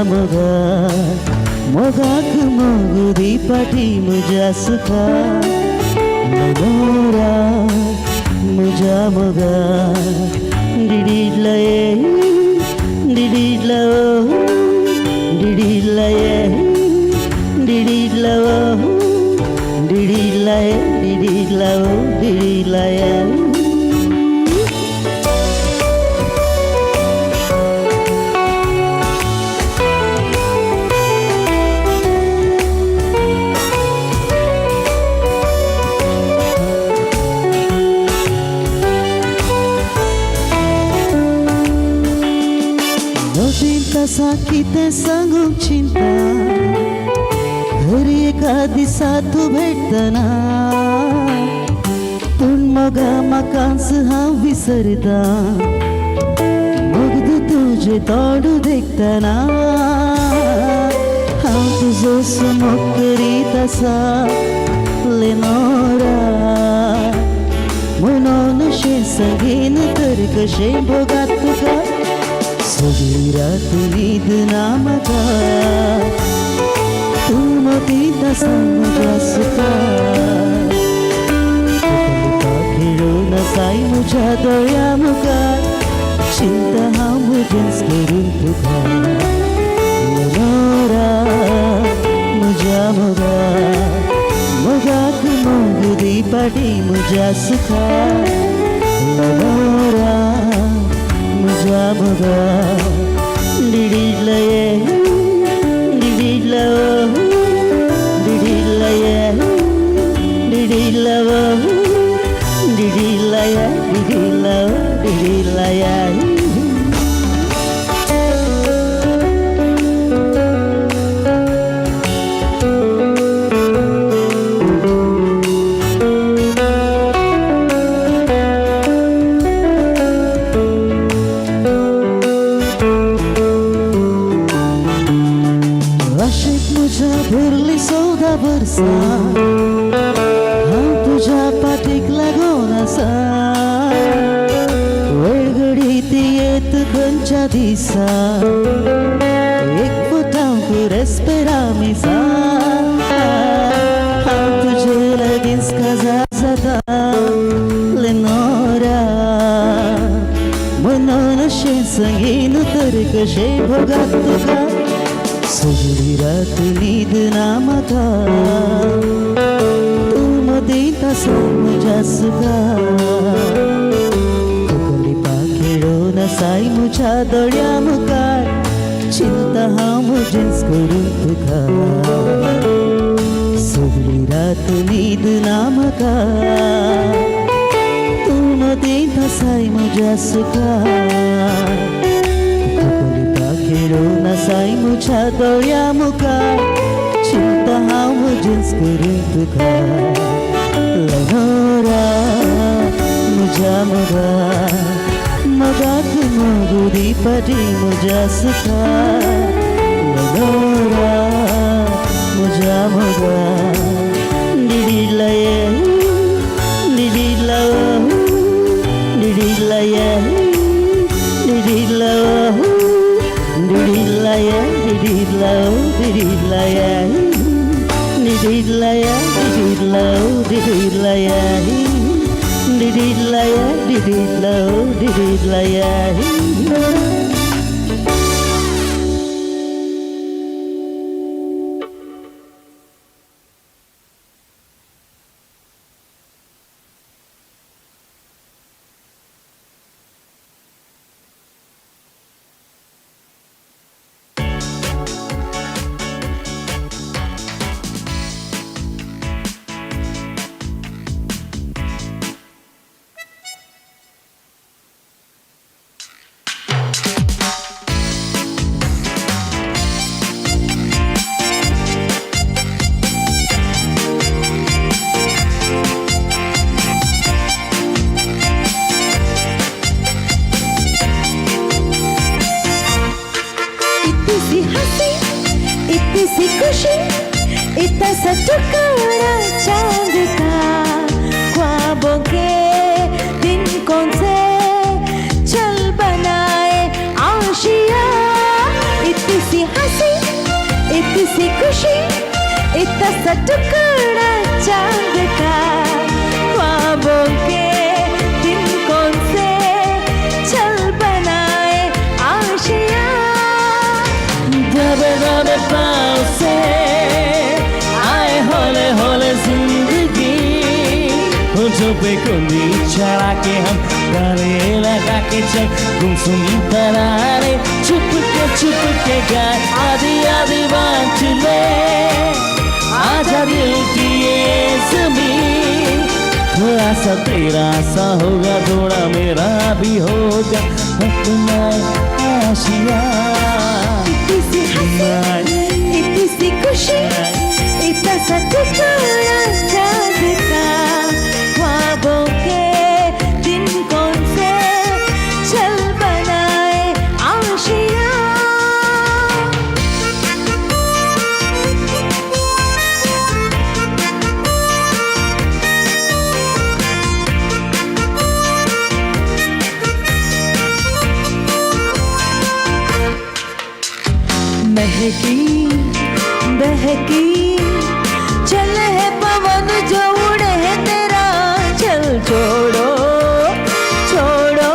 [SPEAKER 3] मोगाक मोगुदी पाठी मुझ्या सुका लेनोरा मुझ्या मोगा डिडीडला ये डिडीडला ओ डिडीडला ये डिडीडला ओ डिडीडला ये डिडीडला ओ डिडीडला ये तसा कितें सांगूंक चिंता घरी एका दिसा तूं भेटतना पूण मोगा म्हाकाच हांव विसरता मुग्ध तुजें तोंड देखतना हांव तुजो सुमोग करीत आसा लेनोरा म्हणून अशें सगळीं तर कशें भोगात तुका सगळी रात न्हीद ना म्हाका तूं मदींता मुझ्या सुका फुकलिता खेळून साई मुझ्या दोळ्या मुखार चिंता हांव मुझेच करून तुका लेनोरा मुझ्या मोगाक मोगुदी पाठी मुझ्या सुका लेनोरा मुझ्या मोगा डिडीडला ये डिडीडला ओ डिडीडला ये डिडीडला ओ डिडीडला ये डिडीडला ओ डिडीडला ये भरली सौदा वर्सा हांव तुज्या पाठीक लागून आसा वेळगडीत येत खंयच्या दिसा एक फुटांक रेस्पेरामिसा हांव तुजे लागींच काजार जाता लेनोरा म्हणून अशें सांगीन तर कशें भोगात तुका सगळी रात न्हीद ना म्हाका तूं मदींता मुझ्या सुका फुकलिता खेळून साई मुझ्या दोळ्या मुखार चिंता हांव मुझेच करून तुका सगळी रात न्हीद ना म्हाका तूं मदींता मुझ्या सुका खेळून साई मुझ्या दोळ्या मुखार चिंता हांव मुझेच करून तुका लेनोरा मुझ्या मोगाक मोगुदी पाठी मुझ्या सुका लेनोरा मुझ्या मोगा डिडीडला ये डिडीडला ओ डिडीडला ये डिडीडला ओ डिडीडला ये डिडीडला ओ डिडीडला ये डिडीडला ये डिडीडला ओ डिडीडला ये डिडीडला ये डिडीडला ओ डिडीडला ये
[SPEAKER 1] हंसी इतनी सी खुशी इतना सा टुकड़ा चांद का ख्वाबों के दिन कौन से चल बनाए आशिया इतनी सी हंसी इतनी सी खुशी इतना सा टुकड़ा चांद का ख्वाबों के दिन कौन से चल बनाए आशिया
[SPEAKER 3] दबे दबे पाँव से आए होले होले जिंदगी होठों पे कुंडी चढ़ा के हम गले लगा के चल गुमसुम तरारे छुप के गाए आधी आधी बांट ले आजा दिल की ये ज़मीन थोड़ा सा तेरा सा होगा थोड़ा मेरा भी होगा अपना आशिया
[SPEAKER 1] इतनी सी खुशी इतना सा टुकड़ा चांद का ख्वाबों के दिन कौन से चल बनाए आशिया महकी बहकी चल है पवन जो उड़े है तेरा चल छोड़ो छोड़ो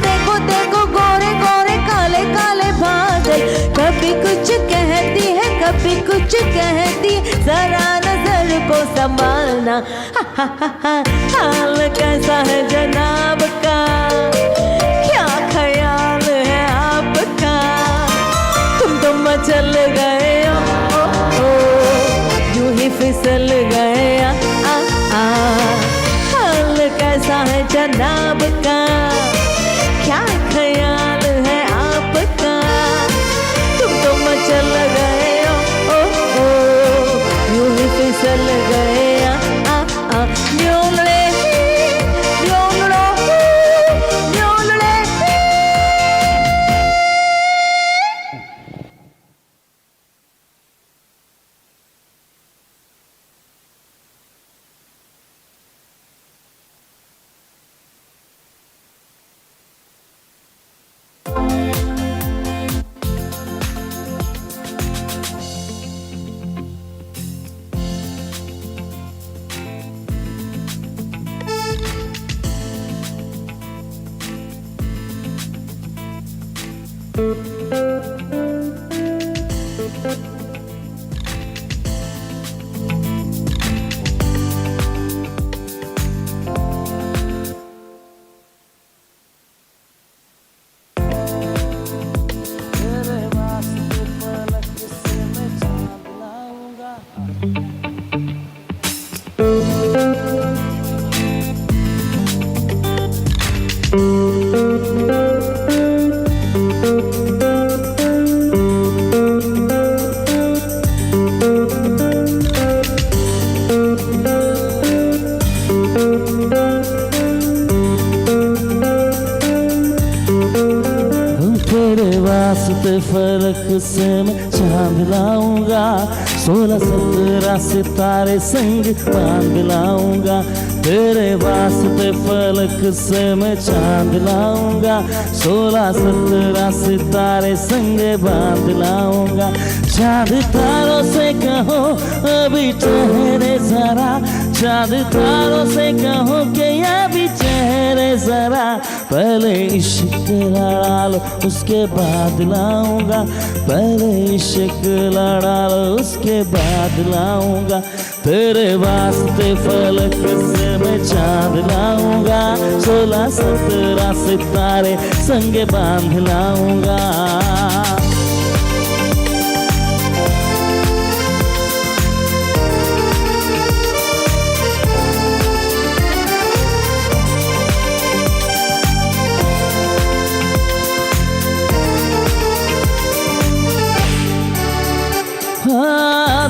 [SPEAKER 1] देखो देखो गोरे गोरे काले काले बादल कभी कुछ कहती है कभी कुछ कहती है जरा नजर को संभालना हाल कैसा है जनाब का क्या ख्याल है आपका मचल गए ओ यूं ही फिसल गए हाल कैसा है जनाब का क्या ख्याल है आपका तुम तो मचल गए ओ यूं ही फिसल गए
[SPEAKER 3] फलक से मैं चांद लाऊंगा 16-17 सितारे संग बांध लाऊंगा तेरे वास्ते फलक से मैं चांद लाऊंगा 16-17 सितारे संग बांध लाऊंगा चांद तारों से कहो अभी ठहरे जरा चांद तारों से कहो कि अभी ठहरे जरा पहले इश्क लड़ा लो उसके बाद लाऊंगा पहले इश्क लड़ा लो उसके बाद लाऊंगा तेरे वास्ते फलक से मैं चांद लाऊंगा 16-17 सितारे संग बांध लाऊंगा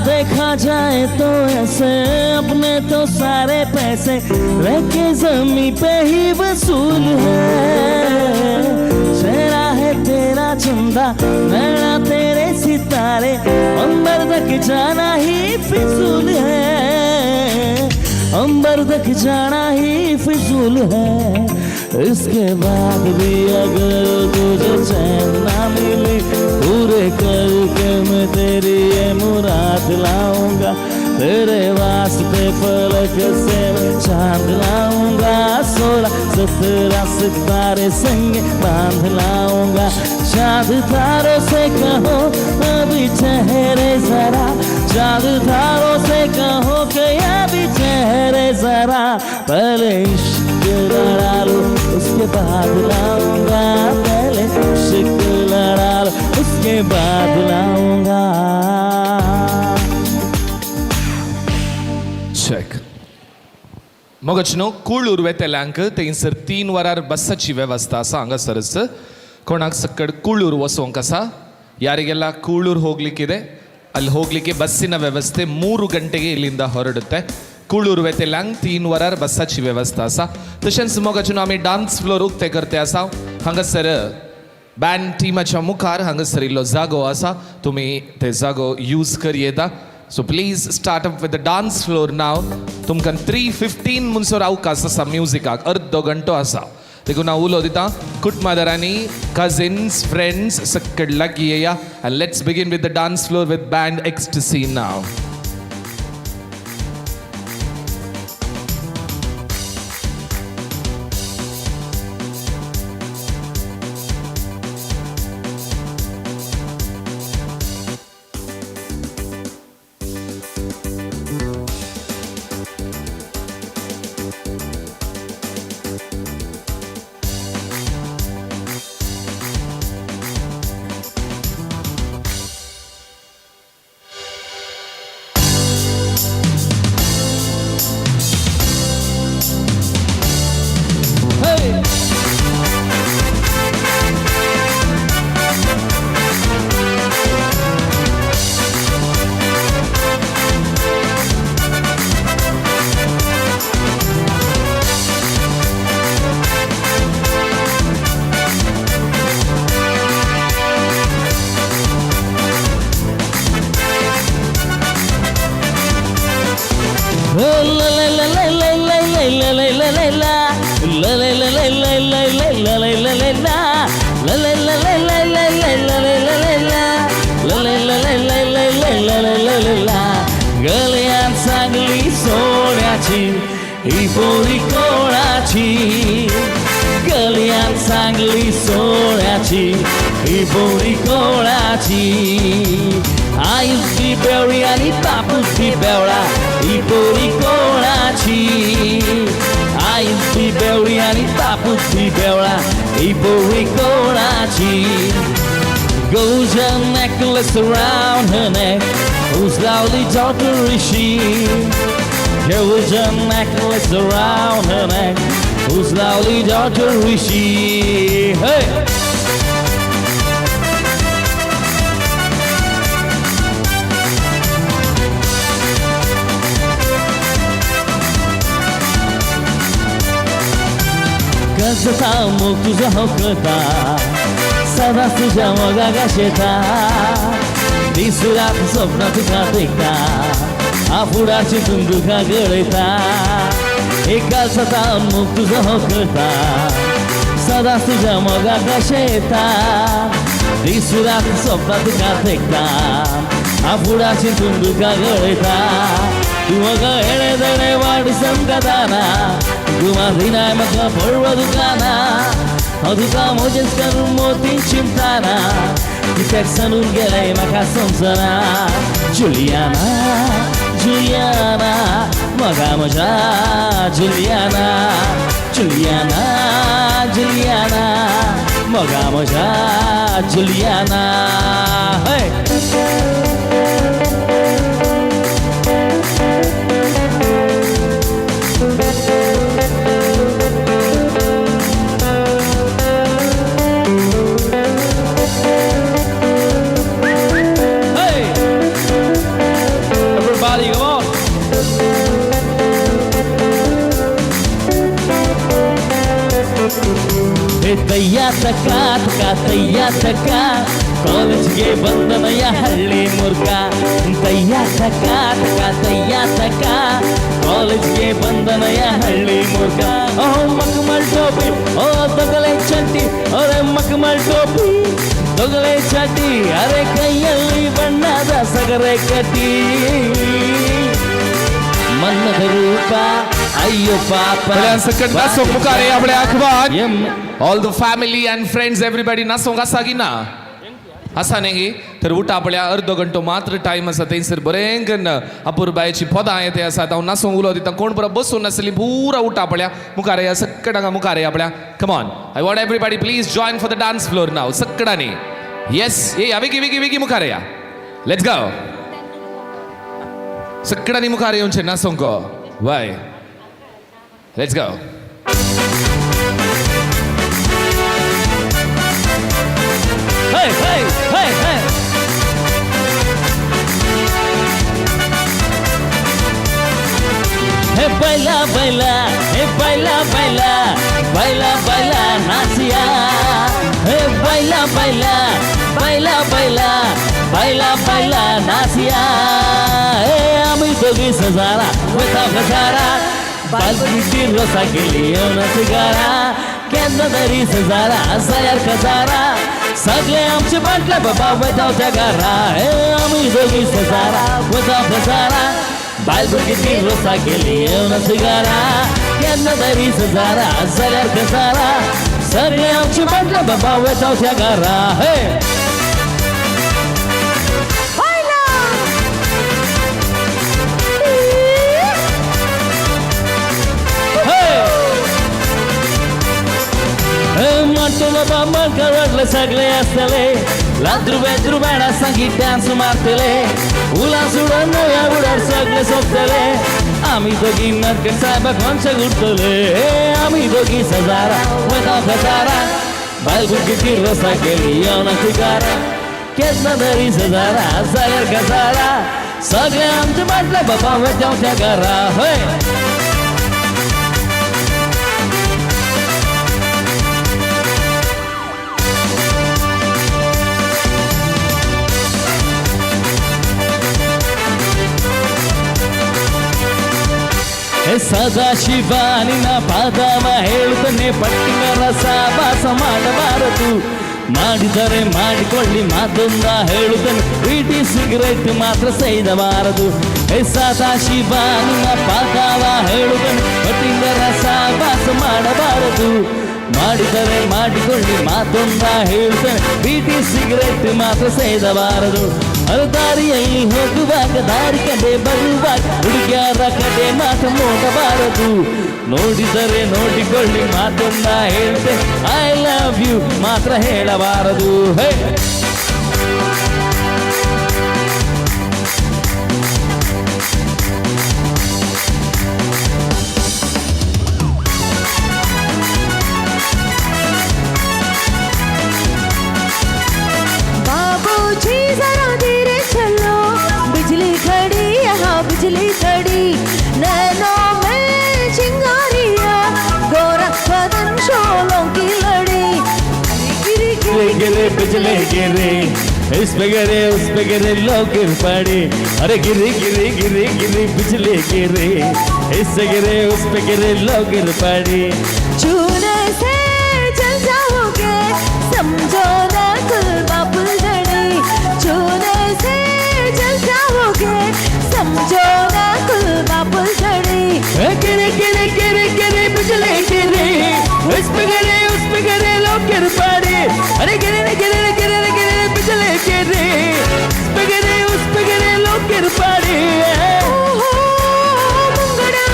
[SPEAKER 3] देखा जाए तो ऐसे अपने तो सारे पैसे रह के जमी पे ही वसूल है चेहरा है तेरा चंदा नैना तेरे सितारे अंबर तक जाना ही फिजूल है अंबर तक जाना ही फिजूल है इसके बाद भी अगर तुझे चैन ना मिले पूरे करके मैं तेरी ये मुराद लाऊंगा तेरे वास्ते फलक से मैं चांद लाऊंगा 16-17 सितारे संग बांध लाऊंगा चांद तारों से कहो अभी ठहरे जरा चांद तारों से कहो कि अभी ठहरे जरा पहले इश्क लड़ा लो उसके बाद लाऊंगा पहले इश्क लड़ा लो उसके बाद लाऊंगा
[SPEAKER 18] चेक मोगचनो कूळ उर्वेतेल्यांक थंयसर 3 वरार बसाची वेवस्था आसा हांगासरच कोणाक सकड ಕೂಳೂರು ವಸೋಂಕ ಆಸಾ ಯಾರಿಗೆಲ್ಲ ಕೂಳೂರು ಹೋಗ್ಲಿಕ್ಕಿದೆ ಅಲ್ಲಿ ಹೋಗ್ಲಿಕ್ಕೆ ಬಸ್ಸಿನ ವ್ಯವಸ್ಥೆ 3 ಗಂಟೆಗೆ ಇಲ್ಲಿಂದ ಹೊರಡುತ್ತೆ ಕೂಳೂರು वेतेल्यांक 3 वरार बसाची वेवस्था आसा तशेंच मोगाचून आमी डान्स फ्लोर उक्ते करते आसा हांगासर बँड टिमाच्या मुखार हांगासर इल्लो जागो आसा तुमी ते जागो यूज करी येता so please start up with the dance floor नाव तुमकां 3:15 म्हणसर अवकाश आसा म्युजिकाक अर्दो घंटो आसा देखून हांव उलो दिता कुटुंबादारांनी कजिन्स फ्रेंड्स सकड लागीं येया and let's begin with the dance floor with band ecstasy नाव
[SPEAKER 3] गल्यान सांगली सोन्याची ही पोरी कोणाची गल्यान सांगली सोन्याची ही पोरी कोणाची आयुषी बेवडी आणि बापूची बेवडा ही पोरी कोणाची आयुषी बेवडी आणि बापूची बेवडा ही पोरी कोणाची Goes a necklace around her neck. Whose lovely daughter is she? Goes a necklace around her neck. Whose lovely daughter is she? Hey! कसता मुख तुझा होकता सदा तुझ्या मगा शेता दिसुरात स्वप्न तुका देखता आपुडाची तुंदुका गळयता एका सता मुख तुझा होकता सदा तुझ्या मगा शेता दिसुरात स्वप्न तुका देखता आपुडाची तुंदुका गळयता तू मगा हेळे दणे वाड समकताना तू माझी नाय म्हाका पळवा दुकाना तुका मोजेच करून मोती चिंताना कित्याक सांडून गेलें म्हाका समजना जुलियाना जुलियाना म्हाका म्हज्या जुलियाना जुलियाना जुलियाना म्हाका म्हज्या जुलियाना हय ತಯ್ಯ ತಕ್ಕ ತಯ್ಯ ತಕ್ಕ ಕಾಲೇಜ್ಗೆ ಬಂದನಯ್ಯ ಹಳ್ಳಿ ಮುರ್ಗ ತಯ್ಯ ತಕ್ಕ ತಯ್ಯ ತಕ್ಕ ಕಾಲೇಜ್ಗೆ ಬಂದನಯ್ಯ ಹಳ್ಳಿ ಮುರ್ಗ ಓ ಮಕ್ಮಲ್ ಟೋಪಿ ಓ ತೊಗಲೆ ಚಟ್ಟಿ ಅರೆ ಮಕ್ಮಲ್ ಟೋಪಿ ತೊಗಲೆ ಚಟ್ಟಿ ಅರೆ ಕೈಯಲ್ಲಿ ಬಣ್ಣದ ಸಗರೆ ಕಟ್ಟಿ ಮನ್ನದ ರೂಪ ಅಯ್ಯೋ ಪಾಪ
[SPEAKER 18] सकट नासो मुखारे आपले आखवान all the family and friends everybody नासोंक आसा की ना आसा न्ही तर उठा आपल्या अर्द घंटो मात्र टायम आसा थंयसर बरें कन्न अपुरबायची पदां येते आसात हांव नासोंक उलो दिता कोण बरो बसून आसली पुरा उठा आपल्या मुखारे सकट हांगा मुखारे आपल्या come on I want everybody please join for the dance floor नाव सकडांनी येस ये विकी विकी विकी मुखारे या लेट्स गो सकडांनी मुखारे येवचें नासोंक वाय let's go
[SPEAKER 3] Hey, hey, hey, hey. Hey, baila, baila, hey, baila, baila, baila, baila, nacia. Hey, baila, baila, baila, baila, baila, baila, nacia. Hey, ami dogi sazara, weta gazara, balbiti rosa ke liye una cigara. Kenda dari sazara, sayar kazara. सगळे आमचे म्हटलं बाबा वैताव जगारा हे आम्ही दोघी सजारा वैताव गजारा बायल भुरगी रोसा गेली येऊन सिगारा केन्ना तरी सजारा जाल्यार गजारा सगळे आमचे म्हटलं बाबा वैताव जगारा हे बाबा मलका वाटले सगळे असतले लाद्रू बेद्रू बेडा संगीत डान्स मारतले उलास उडून नव्या उडार सगळे सोपतले आम्ही दोघी नरकट साहेबाक मनशाक उठतले आम्ही दोघी सजारा वैताव गजारा बायल भुरगी रोसा गेली येवना सिगारा केन्ना तरी सजारा जाल्यार गजारा सगळे आमचे म्हटले बाबा वैताव जगारा होय ಸದಾ ಶಿವಾನಿನ ಪಾದವ ಹೇಳುತ್ತನೆ ಪಟ್ಟಿನ ರಸ ವಾಸ ಮಾಡಬಾರದು ಮಾಡಿದರೆ ಮಾಡಿಕೊಳ್ಳಿ ಮಾತೊಂದ ಹೇಳುತ್ತನೆ ಬೀಟಿ ಸಿಗರೇಟ್ ಮಾತ್ರ ಸೇದಬಾರದು ಸದಾ ಶಿವಾನಿನ ಪಾದವ ಹೇಳುತ್ತನೆ ಪಟ್ಟಿನ ರಸ ವಾಸ ಮಾಡಬಾರದು ಮಾಡಿದರೆ ಮಾಡಿಕೊಳ್ಳಿ ಮಾತೊಂದ ಹೇಳುತ್ತನೆ ಬೀಟಿ ಸಿಗರೇಟ್ ಮಾತ್ರ ಸೇದಬಾರದು ದಾರಿಯಲ್ಲಿ ಹೋಗುವಾಗ ದಾರಿ ಕಡೆ ಬರುವಾಗ ಹುಡುಗಿಯರ ಕಡೆ ಮಾತು ನೋಡಬಾರದು ನೋಡಿದರೆ ನೋಡಿಕೊಳ್ಳಿ ಮಾತನ್ನ ಹೇಳ್ತೆ ಐ ಲವ್ ಯು ಮಾತ್ರ ಹೇಳಬಾರದು ಹೇ
[SPEAKER 1] बिजली खड़ी नैनों में चिंगारियां गोरा बदन शोलों की लड़ी गिरी गिरी
[SPEAKER 3] गिरे बिजली गिरे इस पे गिरे उस पे गिरे लोग गिर पड़े अरे गिरी गिरी गिरी गिरी बिजली गिरे इससे गिरे उस पे गिरे लोग गिर पड़े
[SPEAKER 1] चूने से जल जाओगे समझो ना कुलबा फुलझड़ी चूने से जल जाओगे समझो ना कुलबा फुलझड़ी
[SPEAKER 3] गिरे गिरे गिरे गिरे बिजली गिरे उस पे गिरे लोग गिर पड़े अरे गिरे गिरे गिरे गिरे बिजली गिरे उस पे गिरे लोग गिर पड़े
[SPEAKER 1] मुंगड़ा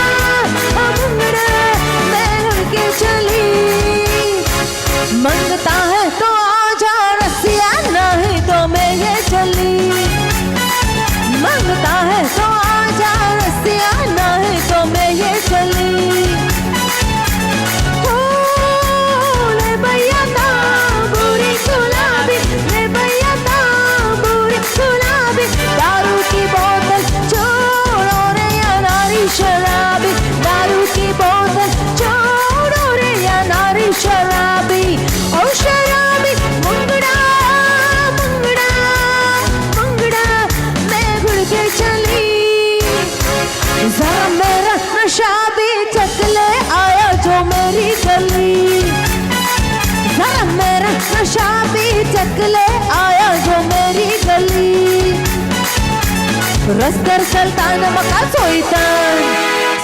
[SPEAKER 1] मैं लड़के चली मंगता है तो आजा ले आया जो मेरी गली रस्त्यार चलताना म्हाका सोयतान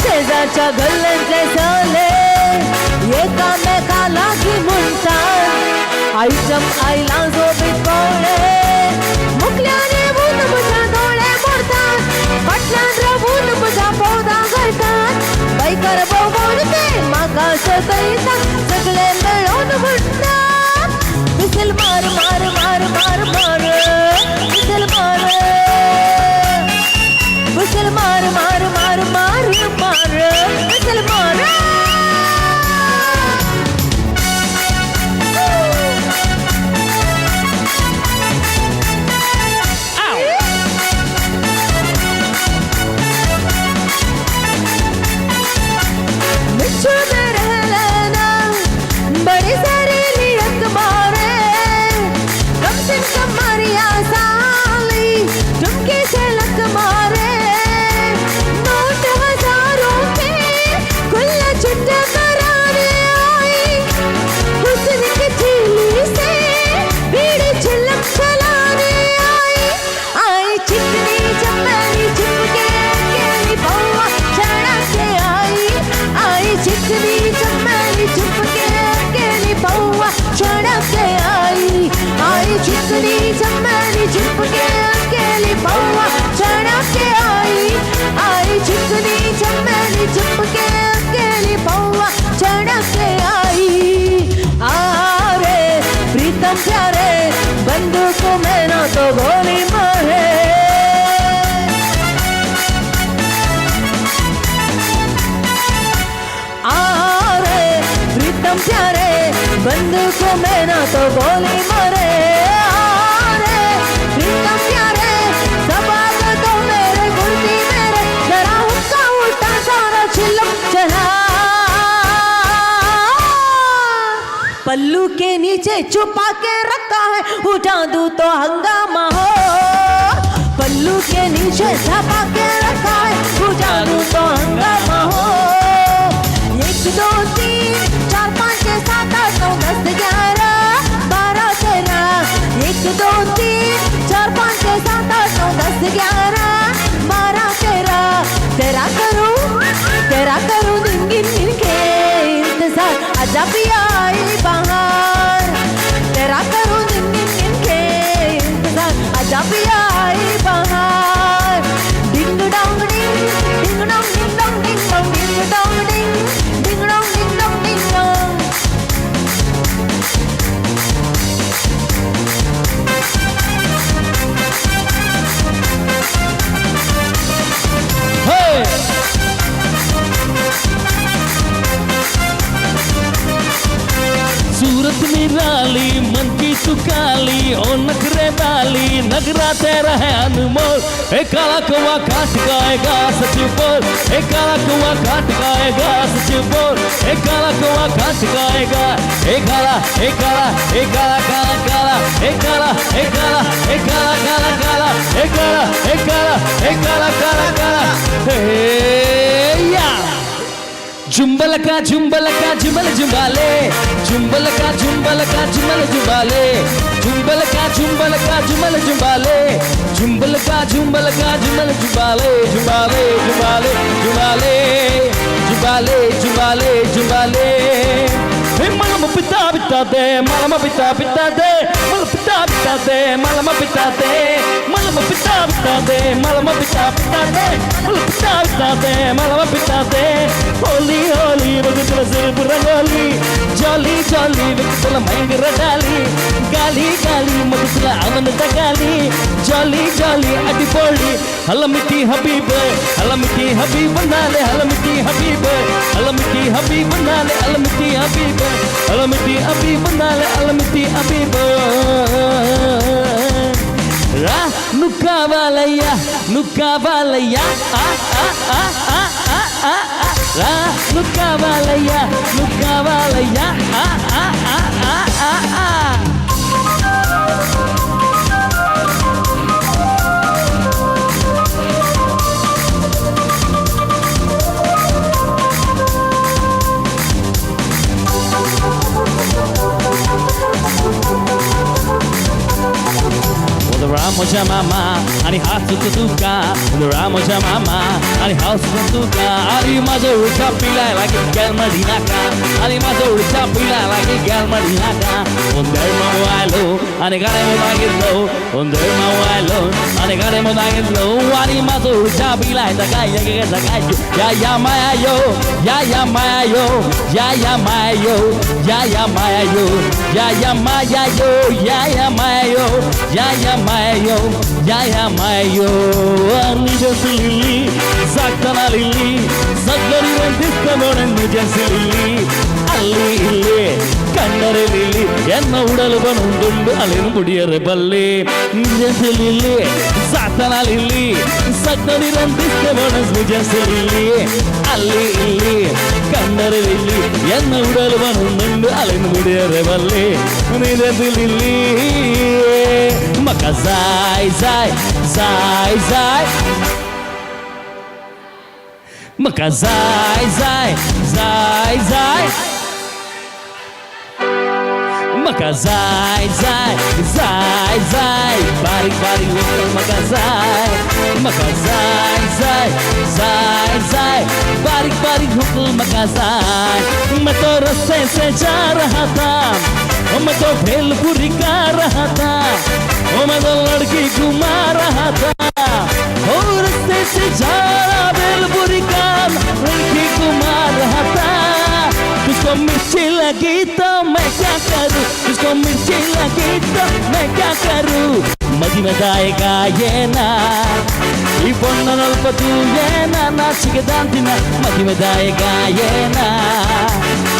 [SPEAKER 1] शेजारच्या गल्ल्यांतले सले एकामेका लागीं म्हणटान आयचम आयला जो बिकोळे मुखल्याने बून म्हज्या दोळे मोडटात फाटल्यान रावून म्हज्या पौदा घालतात बायकार भोंवून ते म्हाका सतयता सगळे मेळून म्हणटात विसल मार मार मार मार मार विसल मार विसल मार मार मार मार मार विसल मार बड़ी सारी लियत मारे कम से कम मारिया साली झुमके से लक मारे नोट हजारों के खुला चिट्टा कराने आई हुस्न की झीली से बीड़ी छिलक चलाने आई चिकनी चमेली चिपके अकेली बउआ चढ़ा के आई चिकनी चमेली चिपके बउआ चढ़ के आई चिकनी चमेली चिपके अकेली बउआ चढ़ के आई चिकनी चमेली चिपके अकेली बउआ चढ़ के आरे प्रीतम प्यारे बंदूक में ना तो गोली मारे प्रीतम प्यारे बंदूक में ना तो गोली मारे प्रीतम प्यारे सबाग तो मेरे गुर्दी मेरे जरा उसका उल्टा सारा छिलक चला पल्लू के नीचे छुपा के रखा है उठा दूं तो हंगामा हो पल्लू के नीचे छुपा के रखा है उठा दूं तो हंगामा हो 1 2 3 4 5 6 7 8 9 10 11 12 13 1 2 3 4 5 6 7 8 9 10 11 12 13 तेरा करूं दिन गिन गिन के इंतजार आजा पिया आई बहार तेरा करूं दिन गिन गिन के इंतजार आजा पिया आई बहार ding dong ding ding dong ding dong ding dong ding dong ding ding dong ding dong ding dong
[SPEAKER 3] Surat निराली मन की सुकाली और नखरे डाली नगरा तेरा है अनमोल काला कुआ काट गाएगा सच बोल काला कुआ काट गाएगा सच बोल काला कुआ काट गाएगा काला काला काला काला काला काला काला काला काला काला काला काला या जुम्बल का जुम्बल जुम्बाले जुम्बल का जुम्बल जुम्बाले जुम्बल का जुम्बल जुम्बाले जुम्बल का जुम्बल जुम्बाले जुम्बाले जुम्बाले जुम्बाले जुम्बाले जुम्बाले जुम्बाले मलम पिता पिता दे मलम पिता पिता दे मल पिता पिता दे मलम पिता दे मलम पिता पिता दे मलम पिता पिता दे मल पिता पिता दे मलम पिता दे होली होली बगतल सिर्फ रंगोली जॉली जॉली बगतल मंगर डाली गाली गाली मगतल आनंद तगाली जॉली जॉली अडिपोली हलमिटी हबीब नाले हलमिटी हबीब नाले हलमिटी हबीब अलमिटी हबीब नाले अलमिटी हबीब रा नुका वालैया आ आ आ आ आ आ आ रा नुका वालैया आ आ आ आ आ रामोच्या मामा आणि हसत तुका रामोच्या मामा आणि हसत तुका आणि माझं उडचा पिलायला की गॅलमडी नाका आणि माझं उडचा पिलायला की गॅलमडी नाका ಒಂದೆರಡು ಮಾವಾಯ್ಲು आणि गाडे मागितलो ಒಂದೆರಡು ಮಾವಾಯ್ಲು आणि गाडे मागितलो आणि माझं उडचा पिलायचा काय या मायायो या मायायो या मायायो या मायायो या मायायो या मायायो या मायाyo या मायाyo निजसली sakana lili sakari vendista monen nijasilili alli illi kannare lili enna udalu banundu alenu mudiyare balle nijasilili sakana lili sakari vendista monen nijasilili alli illi kannare lili enna udalu banundu alenu mudiyare balle nijasilili maka zai zai zai zai maka zai zai zai zai maka zai zai zai zai barik barik maka zai zai zai zai barik barik maka zai मैं तो रस्ते से जा रहा था मैं तो भेलपुरी का रहा था मैं तो लड़की घुमा रहा था रस्ते से जा रहा भेलपुरी का लड़की घुमा रहा था तुझको मिर्ची लगी तो मैं क्या करूं तुझको मिर्ची लगी तो मैं क्या करूं मदी में जाएगा ये ना ಈ ಬಣ್ಣ ನಲ್ಪದು ಏನ ನಾಚಿಕೆ ದಾಂತಿನ ಮದಿ में जाएगा ये ना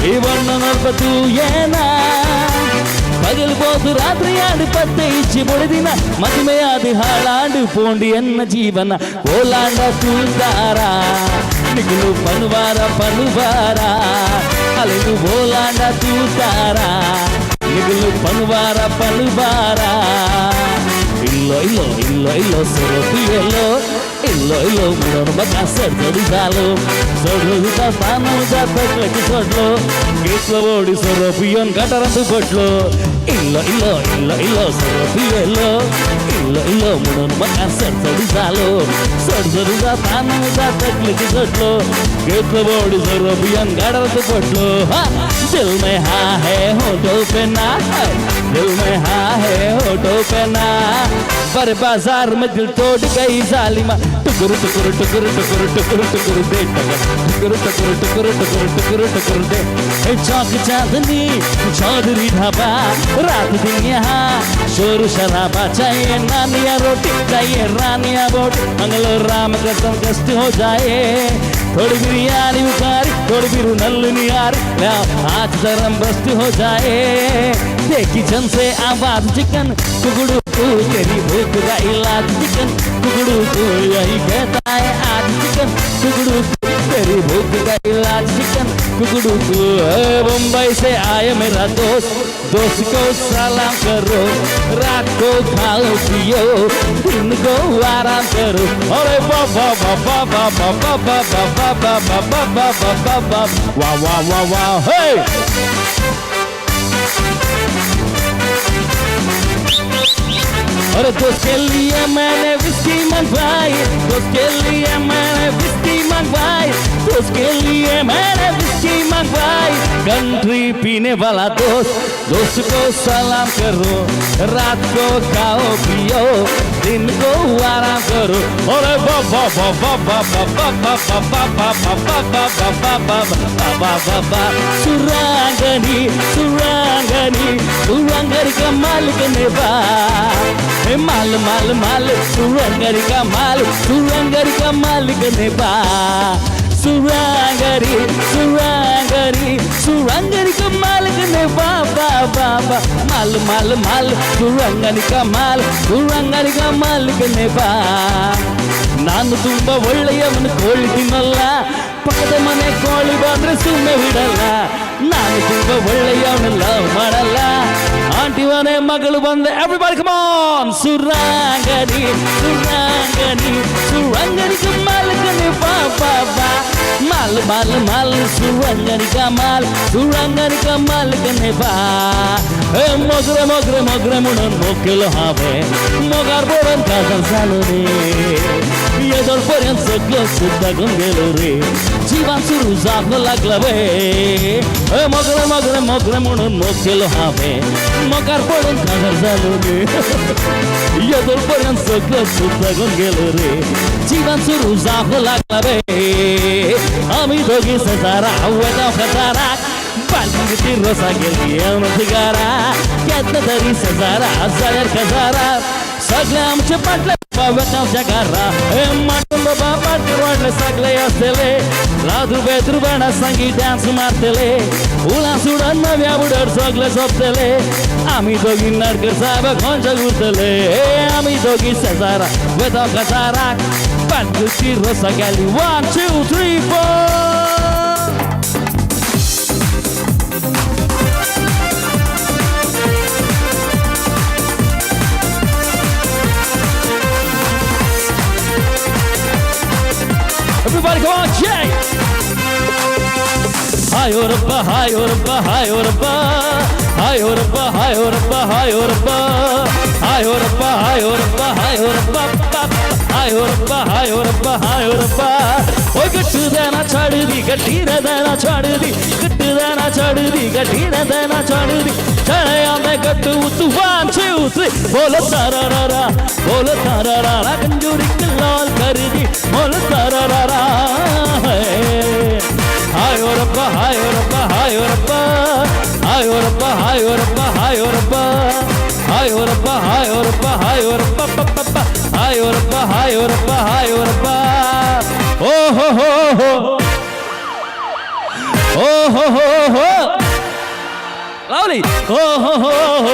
[SPEAKER 3] ಈ ಬಣ್ಣ ನಲ್ಪದು ಏನ పగిలిపోతు రాత్రి ఆడి పత్తే ఇచ్చి పొడిదిన మదిమే అది హాళాండు పోండి అన్న జీవన ఓలాండ చూస్తారా నిగులు పనువారా అలెను ఓలాండ చూస్తారా నిగులు పనువారా ఇల్లో ఇల్లో ఇల్లో ఇల్లో సొరపి ఇల్లో ముడను బగా సర్దడి జాలో సొడుగుతా తానుగా తొట్లకి సొడ్లో గీట్ల ఓడి సొరపియన్ గటరందు బొట్లో ఇల్లో సొరపి ఇల్లో ముడను బగా సర్దడి జాలో సొడుగుతా తానుగా తొట్లకి సొడ్లో గీట్ల ఓడి సొరపియన్ గటరందు బొట్లో दिल में हाँ है होठों पे ना दिल में हाँ है होठों पे ना पर बाजार में दिल तोड़ गई जालिमा टुकुर टुकुर टुकुर टुकुर टुकुर टुकुर दे टुकुर टुकुर टुकुर टुकुर टुकुर टुकुर दे चौक चांदनी चौधरी ढाबा रात दिन यहाँ शोर शराबा चाहिए नानिया रोटी चाहिए रानिया बोट मंगलो राम कसम कष्ट हो जाए थोड़ी बिरयानी उखारी थोड़ी बिरु नल्लू निहारी आज धर्म बस्त हो जाए देखी जन से आवाज चिकन कुकड़ू तेरी भूख का इलाज चिकन कुकड़ू यही कहता है आज चिकन कुकड़ू तेरी भूख का इलाज चिकन कुकड़ू मुंबई से आए मेरा दोस्त को सलाम करो रात को खाओ पियो दिन को आराम करो अरे बाबा बाबा बाबा बाबा बाबा बाबा बाबा बाबा वाह वाह वाह वाह हे अरे दोस्त के लिए मैंने विस्की मंगवाई दोस्त के लिए मैंने विस्की मंगवाई दोस्त के लिए मैंने विस्की मंगवाई कंट्री पीने वाला दोस्त को सलाम करो रात को खाओ पियो दिन को आराम करो अरे बाबा बाबा बाबा बाबा बाबा बाबा बाबा बाबा बाबा सुरांगनी सुरांगनी सुरांगनी का मालिक ने बा माल माल माल सुरंगरी का मालिक ने बा सुरंगरी का मालिक ने बा बाबा माल माल माल सुरंगरी का मालिक ने बा ನಾನು ತುಂಬ ಒಳ್ಳೆಯವನು ಕೋಳಿ ತಿನ್ನಲ್ಲ ಪಕ್ಕದ ಮನೆ ಕೋಳಿ ಬಂದ್ರೆ ಸುಮ್ಮನೆ ಬಿಡಲ್ಲ ನಾನು ತುಂಬ ಒಳ್ಳೆಯವನು ಲವ್ ಮಾಡಲ್ಲ ಆಂಟಿ ಮನೆ ಮಗಳು ಬಂದೆ ಎವ್ರಿಬಡಿ ಕಮ್ ಆನ್ ಸುರಂಗನಿ ಸುರಂಗನಿ ಸುರಂಗನಿ ಮಾಲಕನೇ ಬಾ ಬಾ ಬಾ Mal, mal, mal, surangani kamal kene ba. Mogre, mogre, mogre munon mokelo have. Mogar boran kazan salone. Yedor poryan soglo sudda gongelo re. Jivan suru zagno lagla be. Mogre, mogre, mogre munon mokelo have. Mogar boran kazan salone. Yedor poryan soglo sudda gongelo re. Jivan suru zagno lagla be. Ami dogi sezara weda khatara. Balgiti rosa gelgi elno tigara. Kedna dari sezara zayar kazara. Sagle amche patle weda jagara. Matlo baba tirwadle sagle asele. Ladu bedru bana sangi dance martele. Ula sudan navya budar sagle soptele. Ami dogi narkar saba khonja gurtele. Ami dogi sezara weda khatara. Balgiti rosa gelgi 1 2 3 4. Everybody go on, Jay! Hi Orba, hi Orba, hi Orba. Hi Orba, hi Orba, hi Orba. Hi Orba, hi Orba, hi Orba. Hi Orba, hi Orba, hi Orba. Oh, gattu dana chadudi, gattira dana chadudi. Gattu dana chadudi, gattira dana chadudi. Chadaya me gattu uttu 1 2 3. Bolo tararara, bolo tararara. Kanjuri kallal kardi, bolo tararara. Hi Orba, hi Orba, hi Orba. Hi Orba, hi Orba, hi Orba. Hi Orba, hi Orba, hi Orba. Hi Orba, hi Orba, hi Orba. Oh ho ho ho. Oh ho ho ho. Lovely. Oh ho ho ho.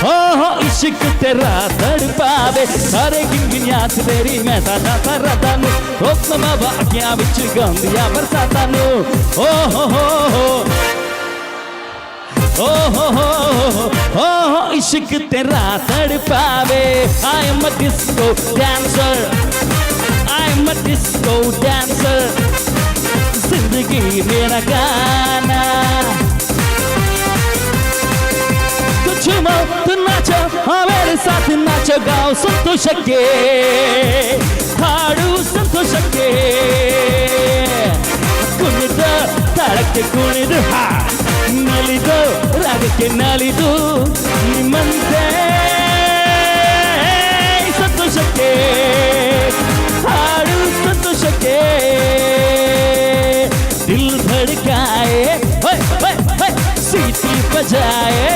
[SPEAKER 3] Oh ho इश्क तेरा तड़पावे सारे गिन याद तेरी मैं ताजा तरता नु रोक बाबा क्या बिच गंदिया बरसाता नु oh ho ho ho oh ho ho ho oh इश्क तेरा तड़पावे I am a disco dancer I am a disco dancer जिंदगी मेरा गाना झूमो तो नाचो मेरे साथ नाचो गाओ संतोष के हाडू संतोष के कुनिदो तड़क कुनिदो हा नलिदो राग के नलिदो निमंते संतोष के हाडू संतोष के दिल धड़काए सीटी बजाए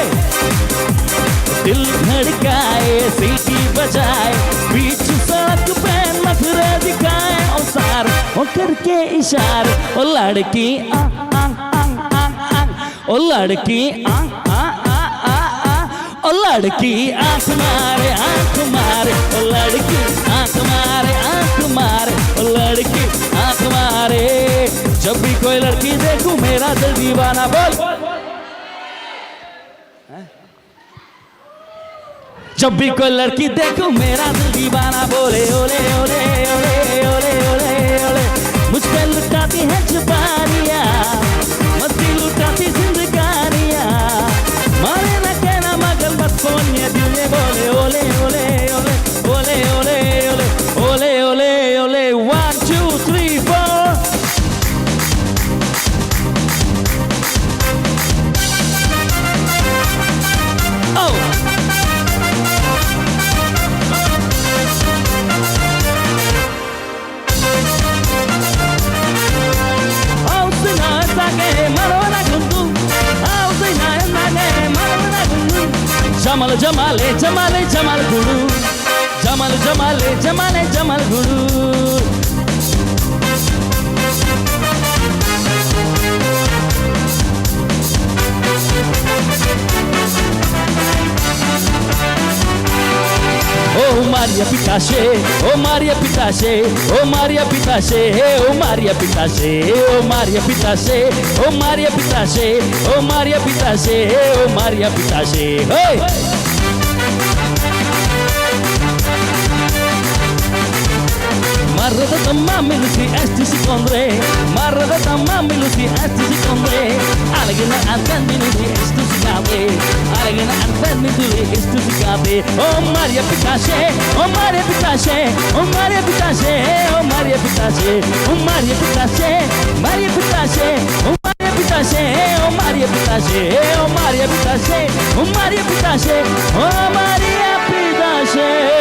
[SPEAKER 3] दिल धड़काए सीटी बजाए बीच सड़क पे नखरे दिखाए और सार वो करके इशारे ओ लड़की आ आ आ आ आ ओ लड़की आ आ आ आ आ ओ लड़की आँख मारे ओ लड़की आँख मारे ओ लड़की आँख मारे जब भी कोई लड़की देखूं मेरा दिल दीवाना बोल जब भी कोई लड़की देखूं मेरा दिल दीवाना बोले ओले ओले ओले ओले ओले ओले मुझ पे लुटाती है जुबानियाँ मस्ती लुटाती जिंदगानियाँ मारे न कहना मगर बस फोनिया दिल में बोले ओले ओले ओले ओले ओले ओले ओले ओले 1 2 3 4 Oh Jamal Jamale Jamale Jamal Guru Jamal Jamale Jamale Jamal Guru Oh Maria Pitache Oh Maria Pitache Oh Maria Pitache Oh Maria Pitache Oh Maria Pitache Oh Maria Pitache Oh Maria Pitache Oh Maria Pitache Hey Marrada mamma Lucy Esti Condre Marrada mamma Lucy Esti Condre Alagina Antan Lucy Esti Gabe Alagina Antan Lucy Esti Gabe Oh Maria Pitache Oh Maria Pitache Oh Maria Pitache Oh Maria Pitache Oh Maria Pitache Maria Pitache Oh Maria Pitache Oh Maria Pitache Oh Maria Pitache Oh Maria Pitache Oh Maria Pitache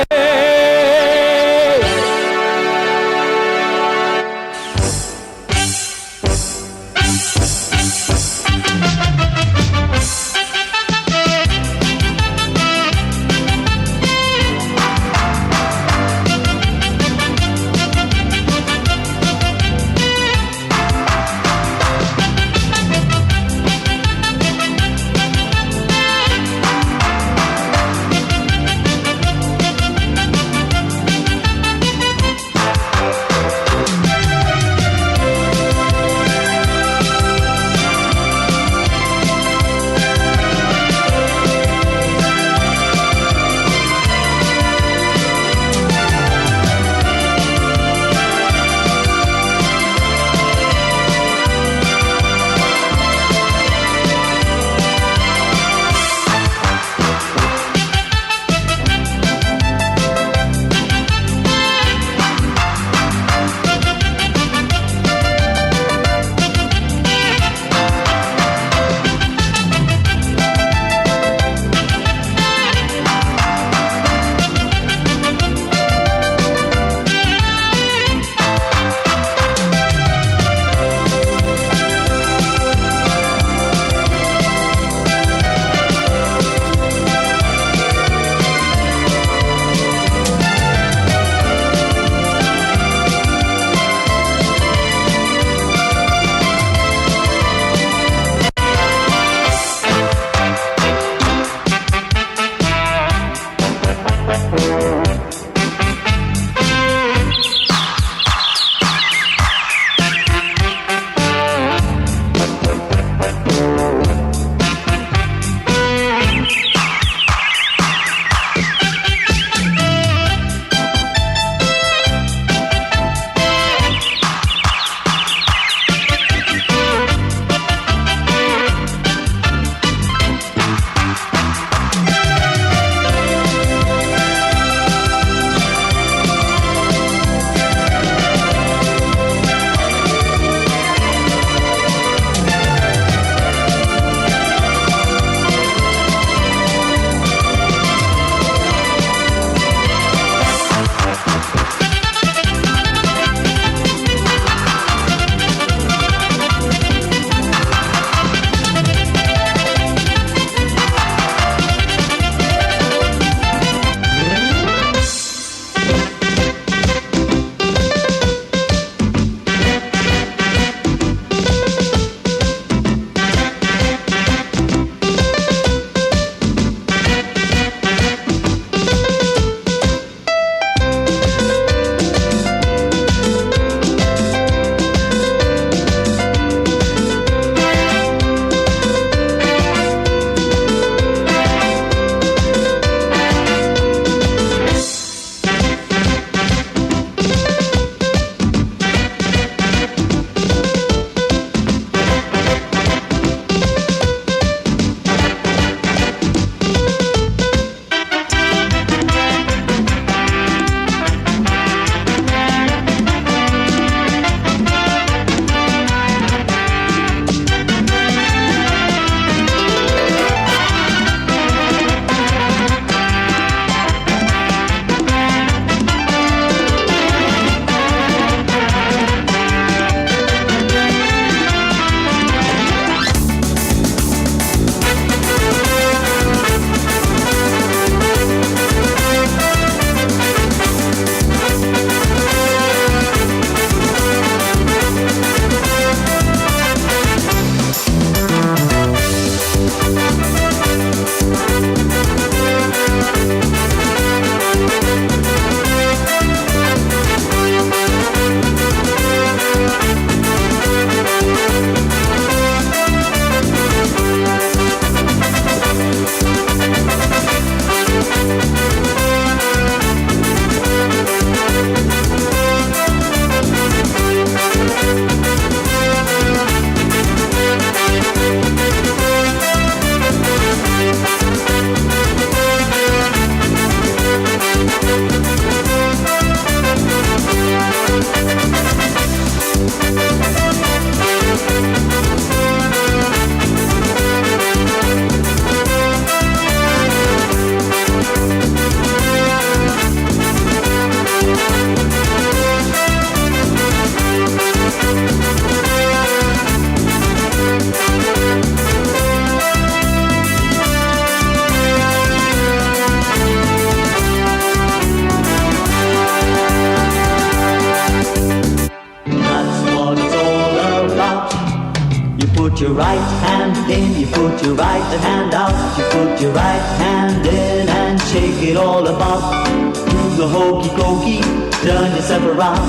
[SPEAKER 7] put your right hand in, you put your right hand out, you put your right hand in and shake it all about. Do the hokey pokey, turn yourself around.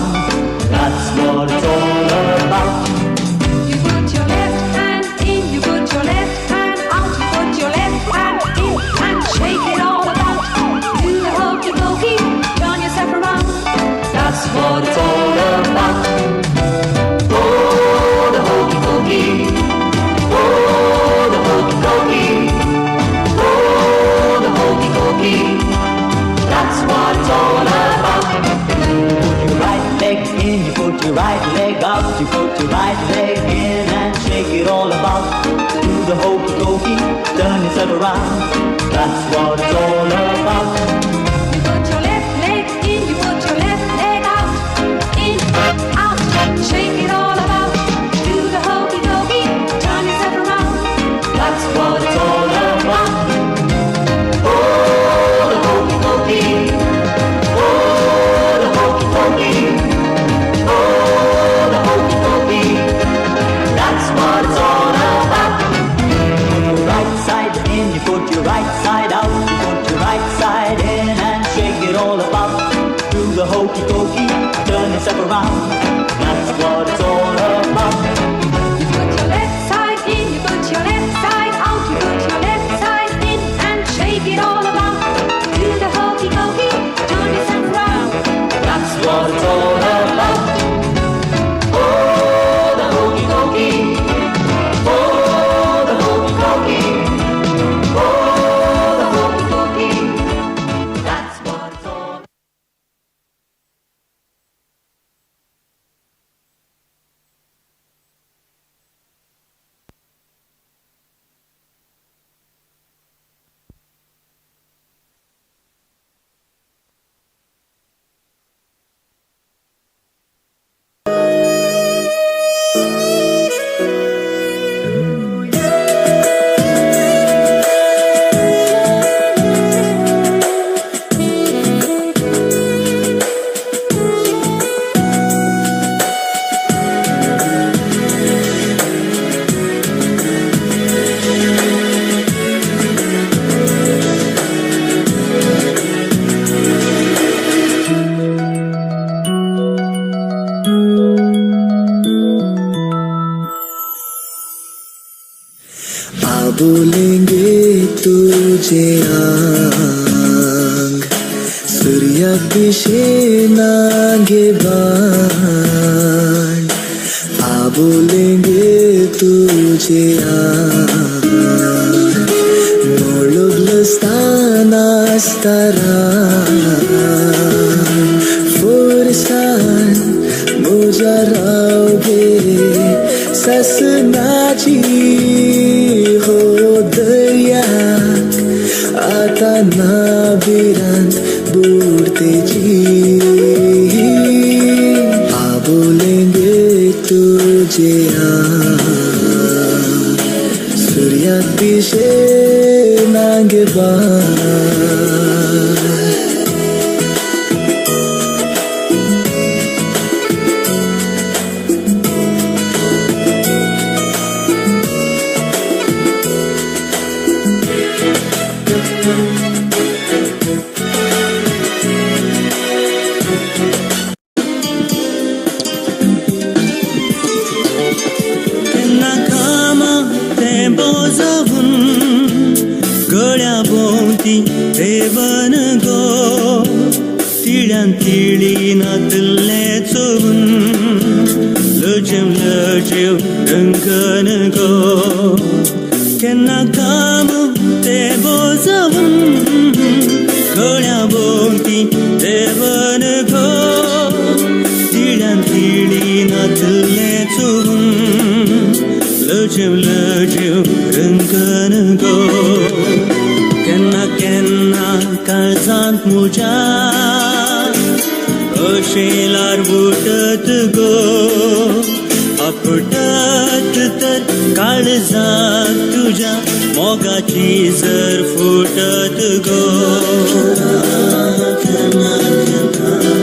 [SPEAKER 7] That's what it's all about.
[SPEAKER 8] You put your left hand in, you put your left hand out, you put your left hand in and shake it all about. Do the hokey pokey, turn yourself around.
[SPEAKER 7] That's what it's all about. Oh, the hokey pokey. Oh, the hokey pokey. Oh, the hokey pokey. That's what it's all about. Put your right leg in, you put your right leg out, you put your right leg in and shake it all about. Do the hokey pokey, turn yourself around. That's what it's all about.
[SPEAKER 8] You put your left leg in, you put your left leg out, in, out, shake it all about. Do the hokey pokey, turn yourself around.
[SPEAKER 7] That's what it's all about. Oh, the hokey pokey. Oh, the hokey pokey. Oh, the hokey pokey. That's what it's all about. Put your right side in, you put your right side out, you put your right side in and shake it all about. Do the hokey pokey, turn yourself around. That's what it's all about.
[SPEAKER 8] You put your left side in, you put your left side out, you put your left side in and shake it all about. Do the hokey pokey, turn yourself around.
[SPEAKER 7] That's what it's all about. Oh, the hokey pokey. Oh, the hokey pokey. Oh, the hokey pokey. That's what it's all about.
[SPEAKER 14] बोलेंगे तुझे आंग सूर्य दिशे नागे बाण आ बोलेंगे तुझे आंग मोळुगलस्ताना स्तारा फोरसान मुझा रावगे ससनाची हो दर्याक आता नाबिरांत बुडतेची आ बोलेंगे तुझे सूर्या दिशे नागे देवन गो तिळ्यान तिळीनातले चोवून लजेव लजेव रंगन गो केन्ना काम ते बोजावून गळ्या भोंवती देवन गो तिळ्यान तिळीनातले चोवून लजेव लजेव रंगन गो केन्ना केन्ना काळजांत म्हज्या अशेलार उठत गो आपटत तर काळजांत तुज्या मोगाची जर फुटत गो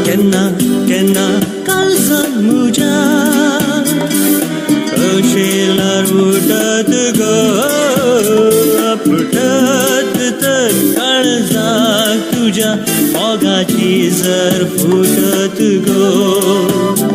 [SPEAKER 14] केन्ना केन्ना काळजांत म्हज्या अशेलार उठत
[SPEAKER 9] या मोगाची जर फुटत गो